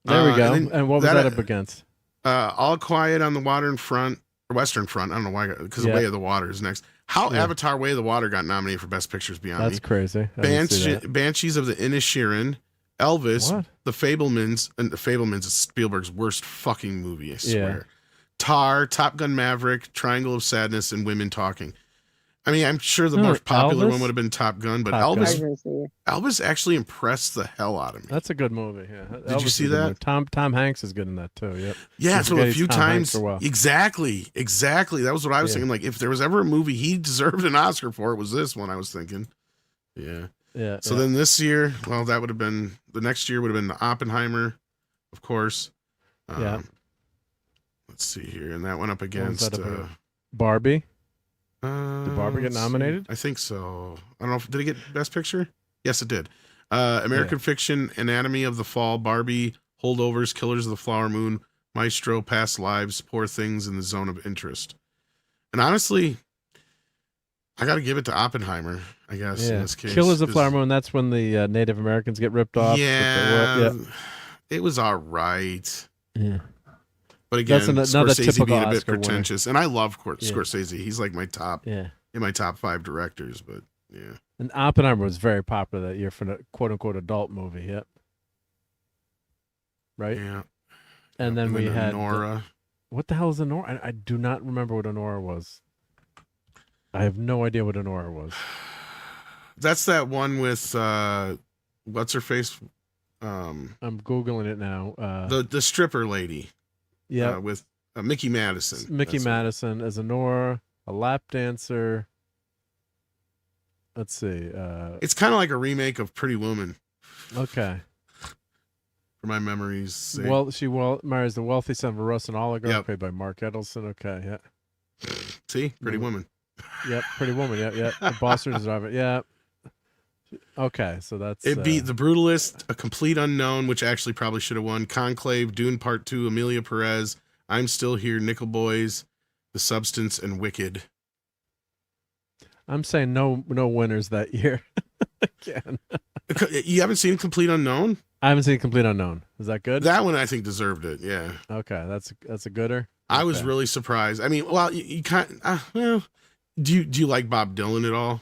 There we go. And what was that up against? All Quiet on the Western Front. I don't know why, because Way of the Water is next. How Avatar Way of the Water got nominated for Best Pictures beyond me. That's crazy. Banshees of the Inisherin, Elvis, The Fablemans, and The Fablemans is Spielberg's worst fucking movie, I swear. Yeah. Tar, Top Gun Maverick, Triangle of Sadness, and Women Talking. I mean, I'm sure the most popular one would have been Top Gun, but Elvis actually impressed the hell out of me. That's a good movie. Yeah. Did you see that? Tom Hanks is good in that too. Yep. Yeah, so a few times. Exactly. That was what I was thinking. Like, if there was ever a movie he deserved an Oscar for, it was this one. I was thinking. Yeah. Yeah. So then this year, well, that would have been the next year would have been Oppenheimer, of course. Yeah. Let's see here, and that went up against Barbie. Did Barbie get nominated? I think so. I don't know. Did it get Best Picture? Yes, it did. American Fiction, Anatomy of the Fall, Barbie, Holdovers, Killers of the Flower Moon, Maestro, Past Lives, Poor Things, and The Zone of Interest. And honestly, I got to give it to Oppenheimer, I guess, in this case. Killers of the Flower Moon, that's when the Native Americans get ripped off. Yeah. It was all right. Yeah. But again, another Scorsese being a bit Oscar pretentious, and I love Scorsese. He's like my top, in my top 5 directors. But yeah, and Oppenheimer was very popular that year for the quote unquote adult movie. Yep. Right. Yeah. And then we had Nora. What the hell is Nora? I do not remember what Nora was. I have no idea what Nora was. That's that one with what's her face? I'm googling it now. The stripper lady. Yeah, with Mickey Madison. Mickey Madison as a Nora, a lap dancer. Let's see. It's kind of like a remake of Pretty Woman. Okay. For my memories' sake. Well, she marries the wealthy son of a Russian oligarch, played by Mark Edelson. Okay, yeah. See, Pretty Woman. Yep, Pretty Woman. Yeah. The Boston driver. Yeah. Okay, so that's it. Beat The Brutalist, A Complete Unknown, which actually probably should have won. Conclave, Dune Part 2, Amelia Perez, I'm Still Here, Nickel Boys, The Substance, and Wicked. I'm saying no winners that year. Again. You haven't seen Complete Unknown? I haven't seen Complete Unknown. Is that good? That one I think deserved it. Yeah. Okay, that's a gooder. I was really surprised. I mean, well, you can't. Well, do you like Bob Dylan at all?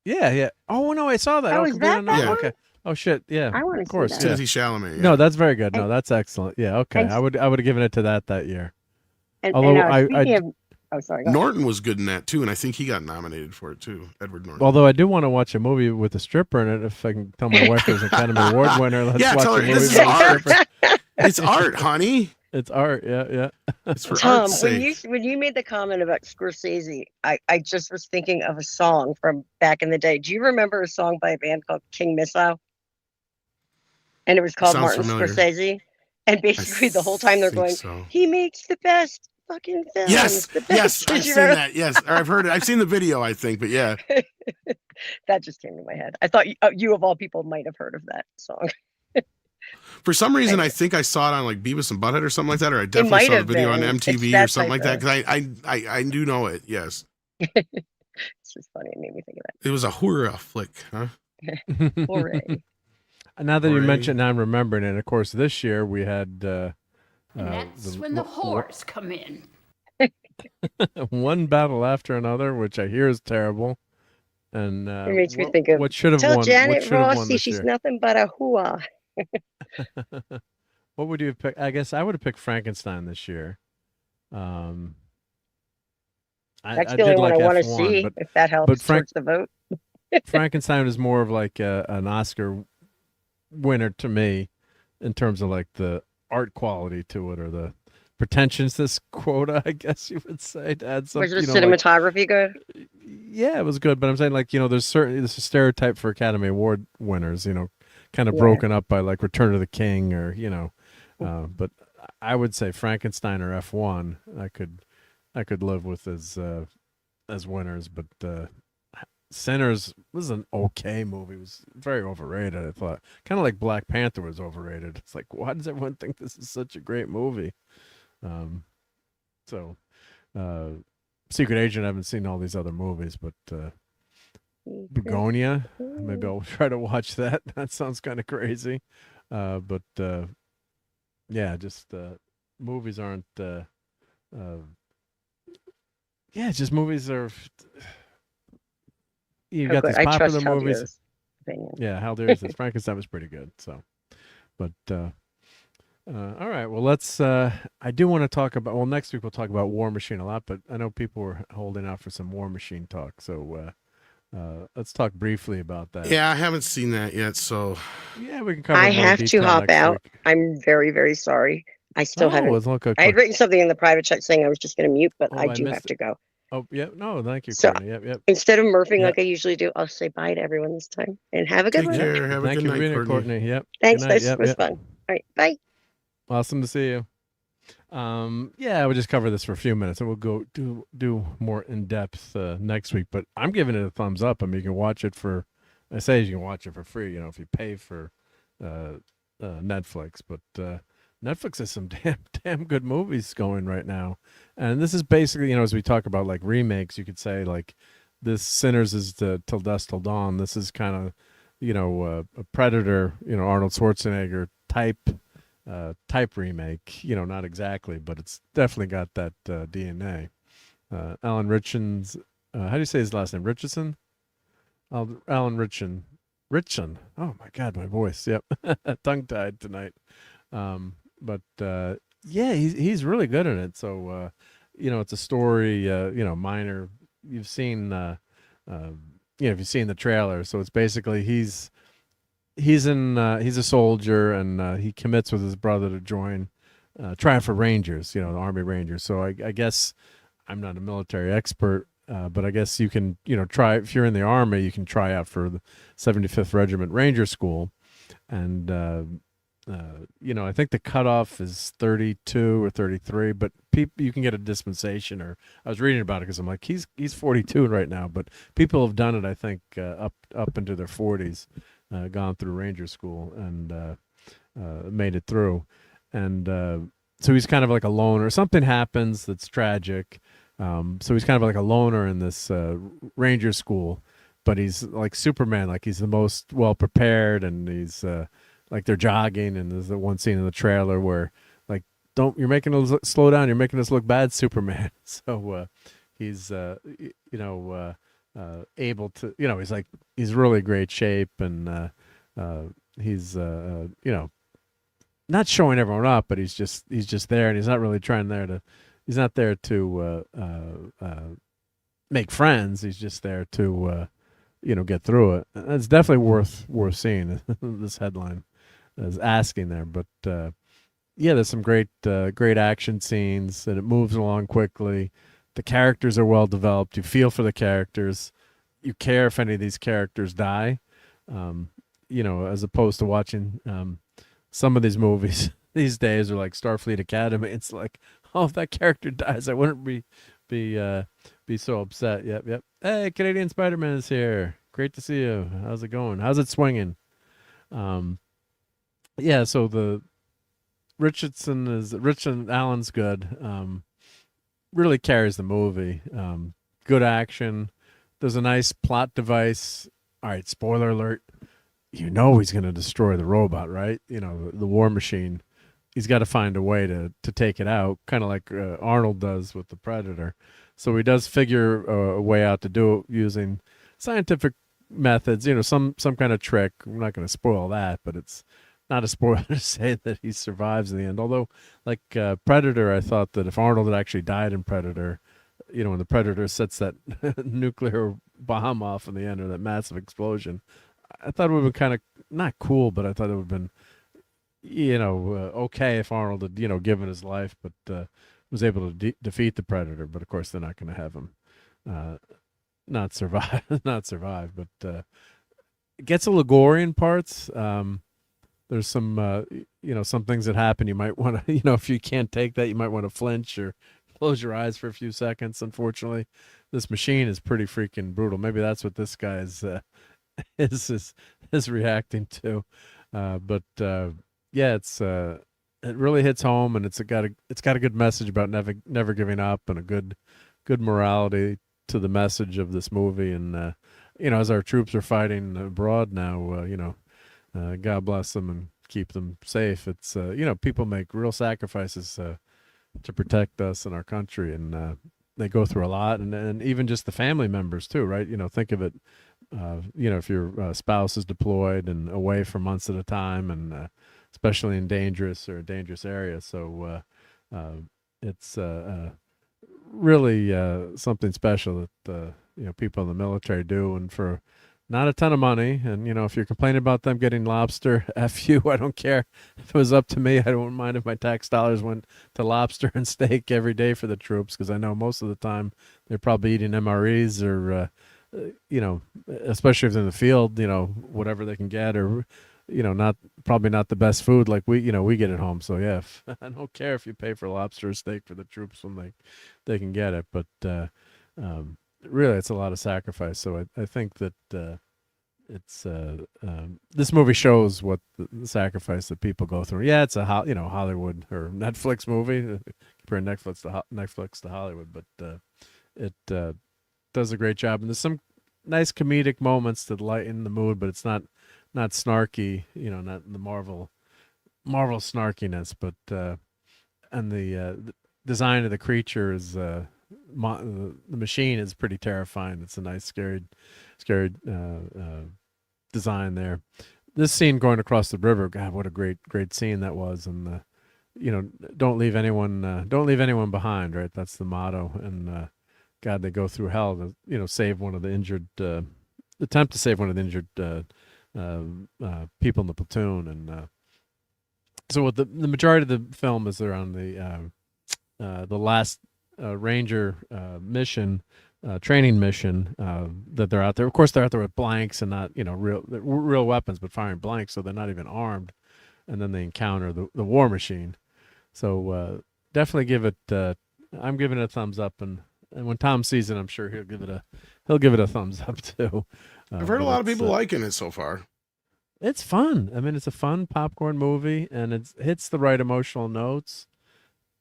Yeah. Oh no, I saw that. Oh, is that Unknown. one? Okay. Oh shit. Yeah. I want to see that. Timothée Chalamet. Yeah. No, that's very good. No, that's excellent. Yeah. Okay. I would have given it to that year. Although sorry. Norton was good in that too, and I think he got nominated for it too. Edward Norton. Although I do want to watch a movie with a stripper in it. If I can tell my wife there's an Academy Award winner, let's watch a movie with a stripper. It's art, honey. It's art. Yeah. It's for Tom, art's sake. when you made the comment about Scorsese, I just was thinking of a song from back in the day. Do you remember a song by a band called King Missile? And it was called Martin Scorsese. And basically the whole time they're going, he makes the best fucking films. Yes, I've seen that. Yes, or I've heard it. I've seen the video, I think, but yeah. That just came to my head. I thought you of all people might have heard of that song. For some reason, I think I saw it on like Beavis and Butthead or something like that, or I definitely saw the video on MTV or something like that. Because I do know it. Yes. It's just funny. It made me think of that. It was a hurrah flick, huh? Hooray. Now that you mentioned, now I'm remembering it. Of course, this year we had. And that's when the whores come in. One battle after another, which I hear is terrible. And It makes me think of what should have tell won? Janet What should have won Rossi this she's year? nothing but a hooah. What would you have picked? I guess I would have picked Frankenstein this year. Um, That's I the only did one like I want to F1, see, but if that helps towards the vote. Frankenstein is more of like an Oscar winner to me in terms of like the art quality to it or the pretentiousness quota, I guess you would say, to add some. Was the you know, like- cinematography good? yeah, it was good, but I'm saying like, there's a stereotype for Academy Award winners, kind of Yeah. broken up by like Return of the King or, but I would say Frankenstein or F1, I could live with as winners, but Sinners was an okay movie. It was very overrated, I thought. Kind of like Black Panther was overrated. It's like, why does everyone think this is such a great movie? Secret Agent, I haven't seen all these other movies, but Begonia, maybe I'll try to watch that. That sounds kind of crazy. But just movies aren't just movies are you got these I trust popular Hal movies. Deer's opinion. Yeah, Hal Deer's Frankenstein was pretty good. So, but all right. Well, let's. I do want to talk about. Well, next week we'll talk about War Machine a lot, but I know people were holding out for some War Machine talk. So let's talk briefly about that. Yeah, I haven't seen that yet, so yeah, we can cover. I more have to detail hop next out. week. I'm very, very sorry. I still haven't. It's okay. I had written something in the private chat saying I was just going to mute, but I do missed have to go. Oh, yeah. No, thank you, So Courtney. Yep. instead of murphing Yep. like I usually do, I'll say bye to everyone this time and have a good take one. care. Have a Thank good you for night, being here, Courtney. Courtney. Yep. Thanks. Good night. This was fun. All right. Bye. Awesome to see you. I would just cover this for a few minutes, and we'll go do more in depth next week. But I'm giving it a thumbs up. I mean, you can watch it for. I say you can watch it for free. If you pay for Netflix, but Netflix has some damn good movies going right now. And this is basically, as we talk about like remakes, you could say like this Sinners is the Till Dusk Till Dawn. This is kind of a Predator, Arnold Schwarzenegger type remake, not exactly, but it's definitely got that DNA. Alan Ritchson's, how do you say his last name? Richardson? Alan Ritchson. Oh my God, my voice. Yep. Tongue-tied tonight. He's really good in it. So, it's a story, minor. You've seen, if you've seen the trailer. So it's basically he's a soldier and he commits with his brother to try for Rangers, the Army Rangers. So I guess I'm not a military expert, but I guess you can, try, if you're in the Army, you can try out for the 75th Regiment Ranger School. And, I think the cutoff is 32 or 33, but you can get a dispensation, or I was reading about it because I'm like, he's 42 right now, but people have done it, I think, up into their 40s, gone through Ranger School and made it through. And so he's kind of like a loner. Something happens that's tragic. So he's kind of like a loner in this Ranger School, but he's like Superman, like he's the most well prepared, and he's like they're jogging, and there's the one scene in the trailer where like, you're making us slow down, you're making us look bad, Superman. So he's able to, he's really great shape, and he's not showing everyone up, but he's just there, and he's not really he's not there to make friends. He's just there to get through it. And it's definitely worth seeing. This headline is asking there, but there's some great action scenes, and it moves along quickly. The characters are well developed. You feel for the characters. You care if any of these characters die, as opposed to watching some of these movies these days, are like Starfleet Academy. It's like, oh, if that character dies, I wouldn't be so upset. Yep. Hey, Canadian Spider-Man is here. Great to see you. How's it going? How's it swinging? So the Richardson Allen's good. Really carries the movie. Good action. There's a nice plot device. All right, spoiler alert. He's going to destroy the robot, right? The War Machine. He's got to find a way to take it out, kind of like Arnold does with the Predator. So he does figure a way out to do it using scientific methods, some kind of trick. I'm not going to spoil that, but it's not a spoiler to say that he survives in the end. Although, like Predator, I thought that if Arnold had actually died in Predator, when the Predator sets that nuclear bomb off in the end, or that massive explosion, I thought it would have been kind of not cool, but I thought it would have been, okay if Arnold had, given his life, but was able to defeat the Predator. But of course, they're not going to have him not survive, But it gets a little gory in parts. There's some, some things that happen. You might want to, if you can't take that, you might want to flinch or close your eyes for a few seconds. Unfortunately, this machine is pretty freaking brutal. Maybe that's what this guy is reacting to. But yeah, it really hits home, and it's got a good message about never giving up, and a good morality to the message of this movie. And as our troops are fighting abroad now, God bless them and keep them safe. It's people make real sacrifices to protect us and our country, and they go through a lot, and even just the family members too, right? Think of it, if your spouse is deployed and away for months at a time, and especially in dangerous areas. So it's really something special that people in the military do, and for not a ton of money. And if you're complaining about them getting lobster, F you. I don't care. If it was up to me, I don't mind if my tax dollars went to lobster and steak every day for the troops, because I know most of the time they're probably eating MREs or especially if they're in the field, whatever they can get, or probably not the best food like we get at home. So yeah, I don't care if you pay for lobster or steak for the troops when they can get it, but really it's a lot of sacrifice. So I think that it's this movie shows what the sacrifice that people go through. Yeah, it's a Hollywood or Netflix movie, compare Netflix to Hollywood, but it does a great job, and there's some nice comedic moments to lighten the mood, but it's not snarky, not the Marvel snarkiness, but and the design of the creature is the machine is pretty terrifying. It's a nice scary design there. This scene going across the river, God, what a great scene that was. And don't leave anyone behind, right? That's the motto. And God, they go through hell to save one of the injured, attempt to save one of the injured people in the platoon. And so what the majority of the film is around the last Ranger mission, training mission that they're out there. Of course, they're out there with blanks and not real weapons, but firing blanks, so they're not even armed. And then they encounter the war machine. So definitely give it. I'm giving it a thumbs up, and when Tom sees it, I'm sure he'll give it a thumbs up too. I've heard a lot of people liking it so far. It's fun. I mean, it's a fun popcorn movie, and it hits the right emotional notes.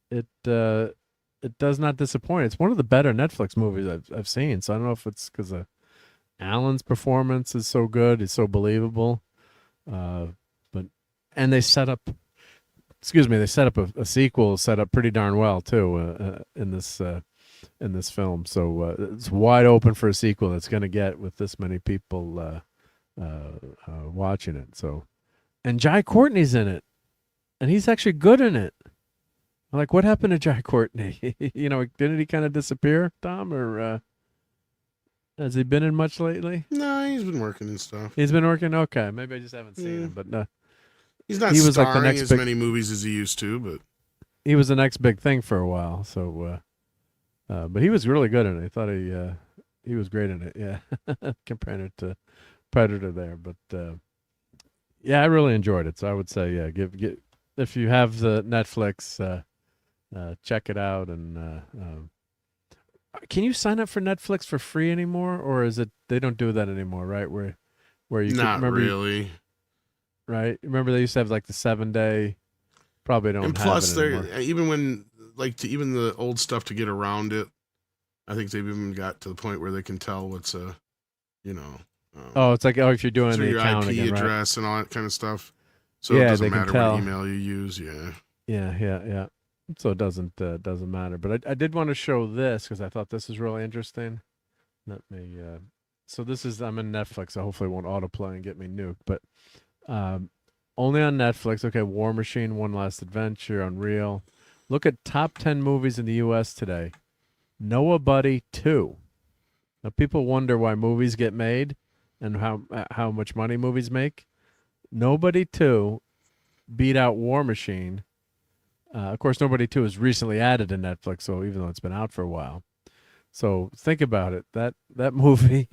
It does not disappoint. It's one of the better Netflix movies I've seen. So I don't know if it's because Alan's performance is so good, it's so believable, and they set up. They set up a sequel set up pretty darn well too in this film. So it's wide open for a sequel that's going to get with this many people watching it. So, and Jai Courtney's in it, and he's actually good in it. Like, what happened to Jai Courtney? Didn't he kind of disappear, Tom, or has he been in much lately? No, he's been working and stuff. He's been working. Okay, maybe I just haven't seen him, but no. He's not starring as many movies as he used to, but he was the next big thing for a while. So, but he was really good in it. I thought he was great in it. Yeah, comparing it to Predator there, but yeah, I really enjoyed it. So I would say, yeah, give if you have the Netflix, check it out. And can you sign up for Netflix for free anymore, or is it they don't do that anymore? Right, where you not really. Right. Remember they used to have like the 7-day. Probably don't. And plus, have it anymore. Even when even the old stuff to get around it, I think they've even got to the point where they can tell what's it's like if you're doing the your account IP again, address right? and all that kind of stuff. So yeah, it doesn't they can matter tell. what email you use. Yeah. So it doesn't matter. But I did want to show this because I thought this was really interesting. Let me So this is, I'm in Netflix, so hopefully it won't autoplay and get me nuked. But only on Netflix. Okay, War Machine, One Last Adventure, Unreal. Look at top 10 movies in the U.S. today. Noah Buddy 2. Now people wonder why movies get made and how much money movies make. Nobody 2 beat out War Machine. Of course, Nobody 2 is recently added to Netflix, so even though it's been out for a while. So think about it. That movie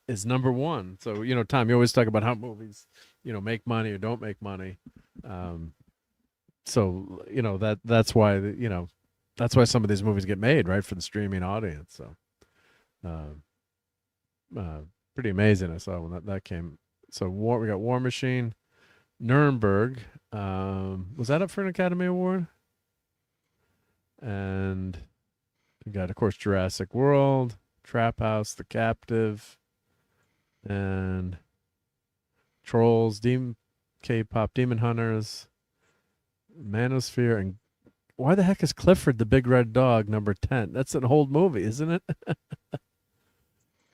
is number one. So, Tom, you always talk about how movies, make money or don't make money. So, that's why, that's why some of these movies get made, right, for the streaming audience. So pretty amazing. I saw when that came. So we got War Machine, Nuremberg. Was that up for an Academy Award? And we got, of course, Jurassic World, Trap House, The Captive, and Trolls, K-pop Demon Hunters, Manosphere, and why the heck is Clifford the Big Red Dog number 10? That's an old movie, isn't it?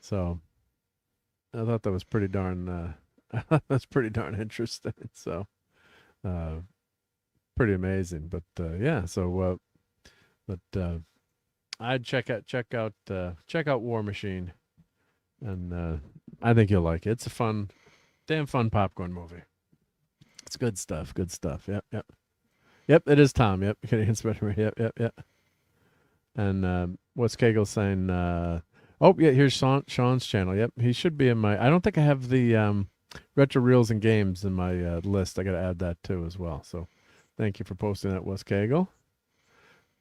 So I thought that was pretty darn that's pretty darn interesting. So pretty amazing. But yeah, so I'd check out War Machine, and I think you'll like it. It's a damn fun popcorn movie. It's good stuff. Good stuff. Yep. It is Tom. Yep. Canadian Spider-Man. Yep. And what's Kegel saying? Oh yeah, here's Sean's channel. Yep, he should be in my. I don't think I have the retro reels and games in my list. I got to add that too as well. So thank you for posting that, Wes Kegel.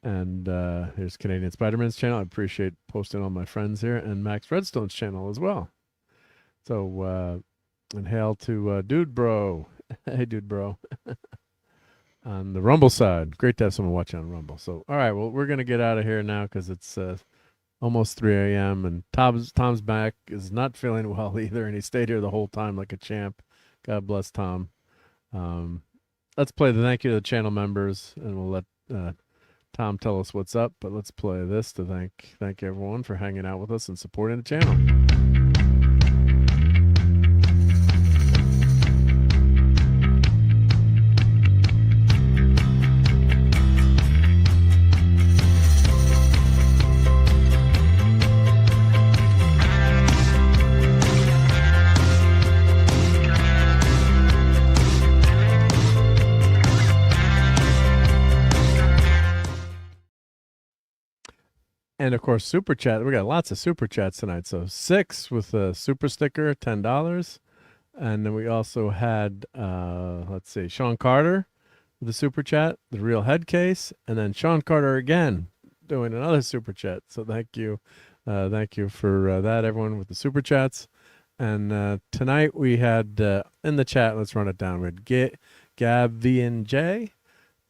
And here's Canadian Spider-Man's channel. I appreciate posting all my friends here, and Max Redstone's channel as well. So and hail to Dude Bro. Hey, Dude Bro. On the Rumble side. Great to have someone watching on Rumble. So, all right, well, we're going to get out of here now because it's almost 3 a.m. and Tom's back, is not feeling well either, and he stayed here the whole time like a champ. God bless Tom. Let's play the thank you to the channel members, and we'll let Tom tell us what's up, but let's play this to thank everyone for hanging out with us and supporting the channel. And of course, super chat. We got lots of super chats tonight. So 6 with a super sticker, $10, and then we also had let's see, Sean Carter with a super chat, the real head case, and then Sean Carter again doing another super chat. So thank you for that, everyone, with the super chats. And tonight we had in the chat. Let's run it down. We had Gab V and J,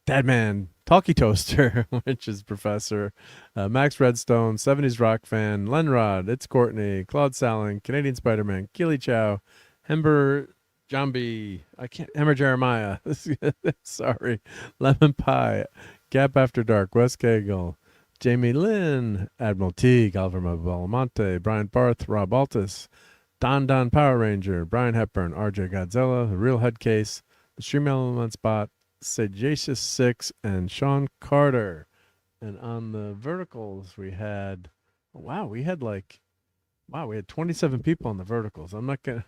Dadman, Talkie Toaster, which is Professor, Max Redstone, 70s Rock Fan, Lenrod, It's Courtney, Claude Salling, Canadian Spider-Man, Keely Chow, Hember Jambi, Hemmer Jeremiah, sorry, Lemon Pie, Gap After Dark, Wes Cagle, Jamie Lynn, Admiral T, Galverma Belamonte, Brian Barth, RobAltis, Don Power Ranger, Brian Hepburn, RJ Godzilla, The Real Head Case, The Stream Element Spot, Sagacious 6, and Sean Carter. And on the verticals we had 27 people on the verticals. I'm not gonna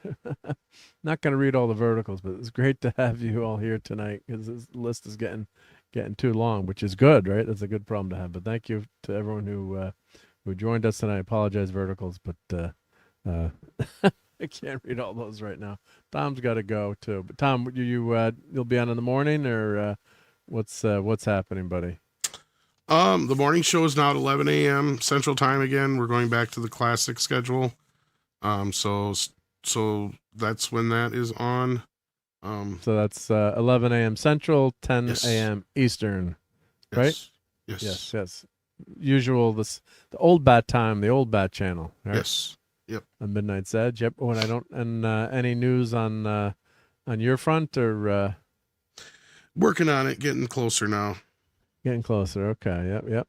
read all the verticals, but it's great to have you all here tonight because this list is getting too long, which is good, right? That's a good problem to have. But thank you to everyone who joined us tonight. I apologize, verticals, but I can't read all those right now. Tom's got to go too. But Tom, you'll be on in the morning, or what's happening, buddy? The morning show is now at 11 a.m. Central Time again. We're going back to the classic schedule. So that's when that is on. So that's 11 a.m. Central, 10 a.m. Eastern, right? Yes. Usual the old bat time, the old bat channel, right? Yes. Yep. On Midnight's Edge. Yep. When I don't, and any news on your front, or working on it, getting closer now. Getting closer. Okay. Yep.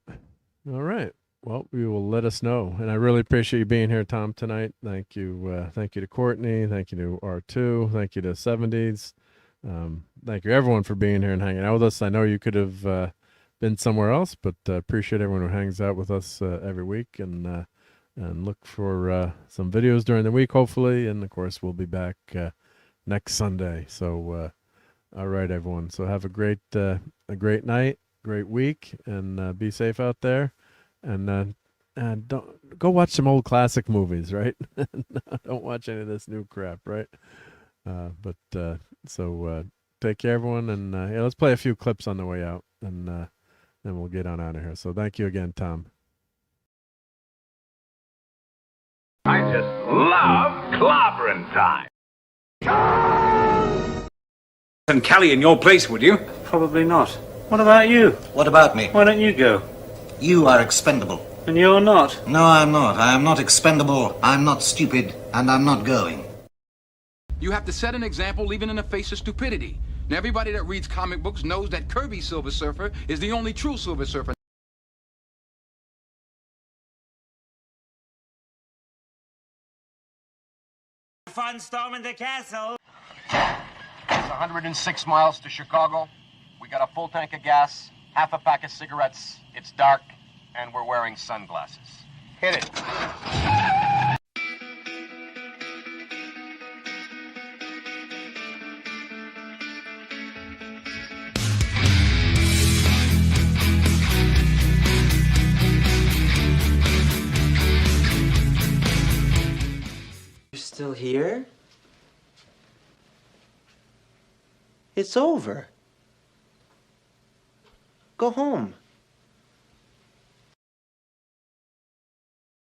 All right. well, you will let us know. And I really appreciate you being here, Tom, tonight. Thank you. Thank you to Courtney. Thank you to R2. Thank you to 70s. Thank you, everyone, for being here and hanging out with us. I know you could have been somewhere else, but appreciate everyone who hangs out with us every week, and look for some videos during the week, hopefully. And, of course, we'll be back next Sunday. So, all right, everyone. So have a great night, great week, and be safe out there. And don't go watch some old classic movies, right? Don't watch any of this new crap, right? So take care, everyone, and yeah, let's play a few clips on the way out, and then we'll get on out of here. So thank you again, Tom. I just love clobbering time. And Callie in your place, would you? Probably not. What about you? What about me? Why don't you go? You are expendable. And you're not? No, I'm not. I am not expendable. I'm not stupid, and I'm not going. You have to set an example even in the face of stupidity. Now, everybody that reads comic books knows that Kirby's Silver Surfer is the only true Silver Surfer. Fun storming the castle. It's 106 miles to Chicago. We got a full tank of gas, half a pack of cigarettes. It's dark, and we're wearing sunglasses. Hit it. You're still here? It's over. Go home.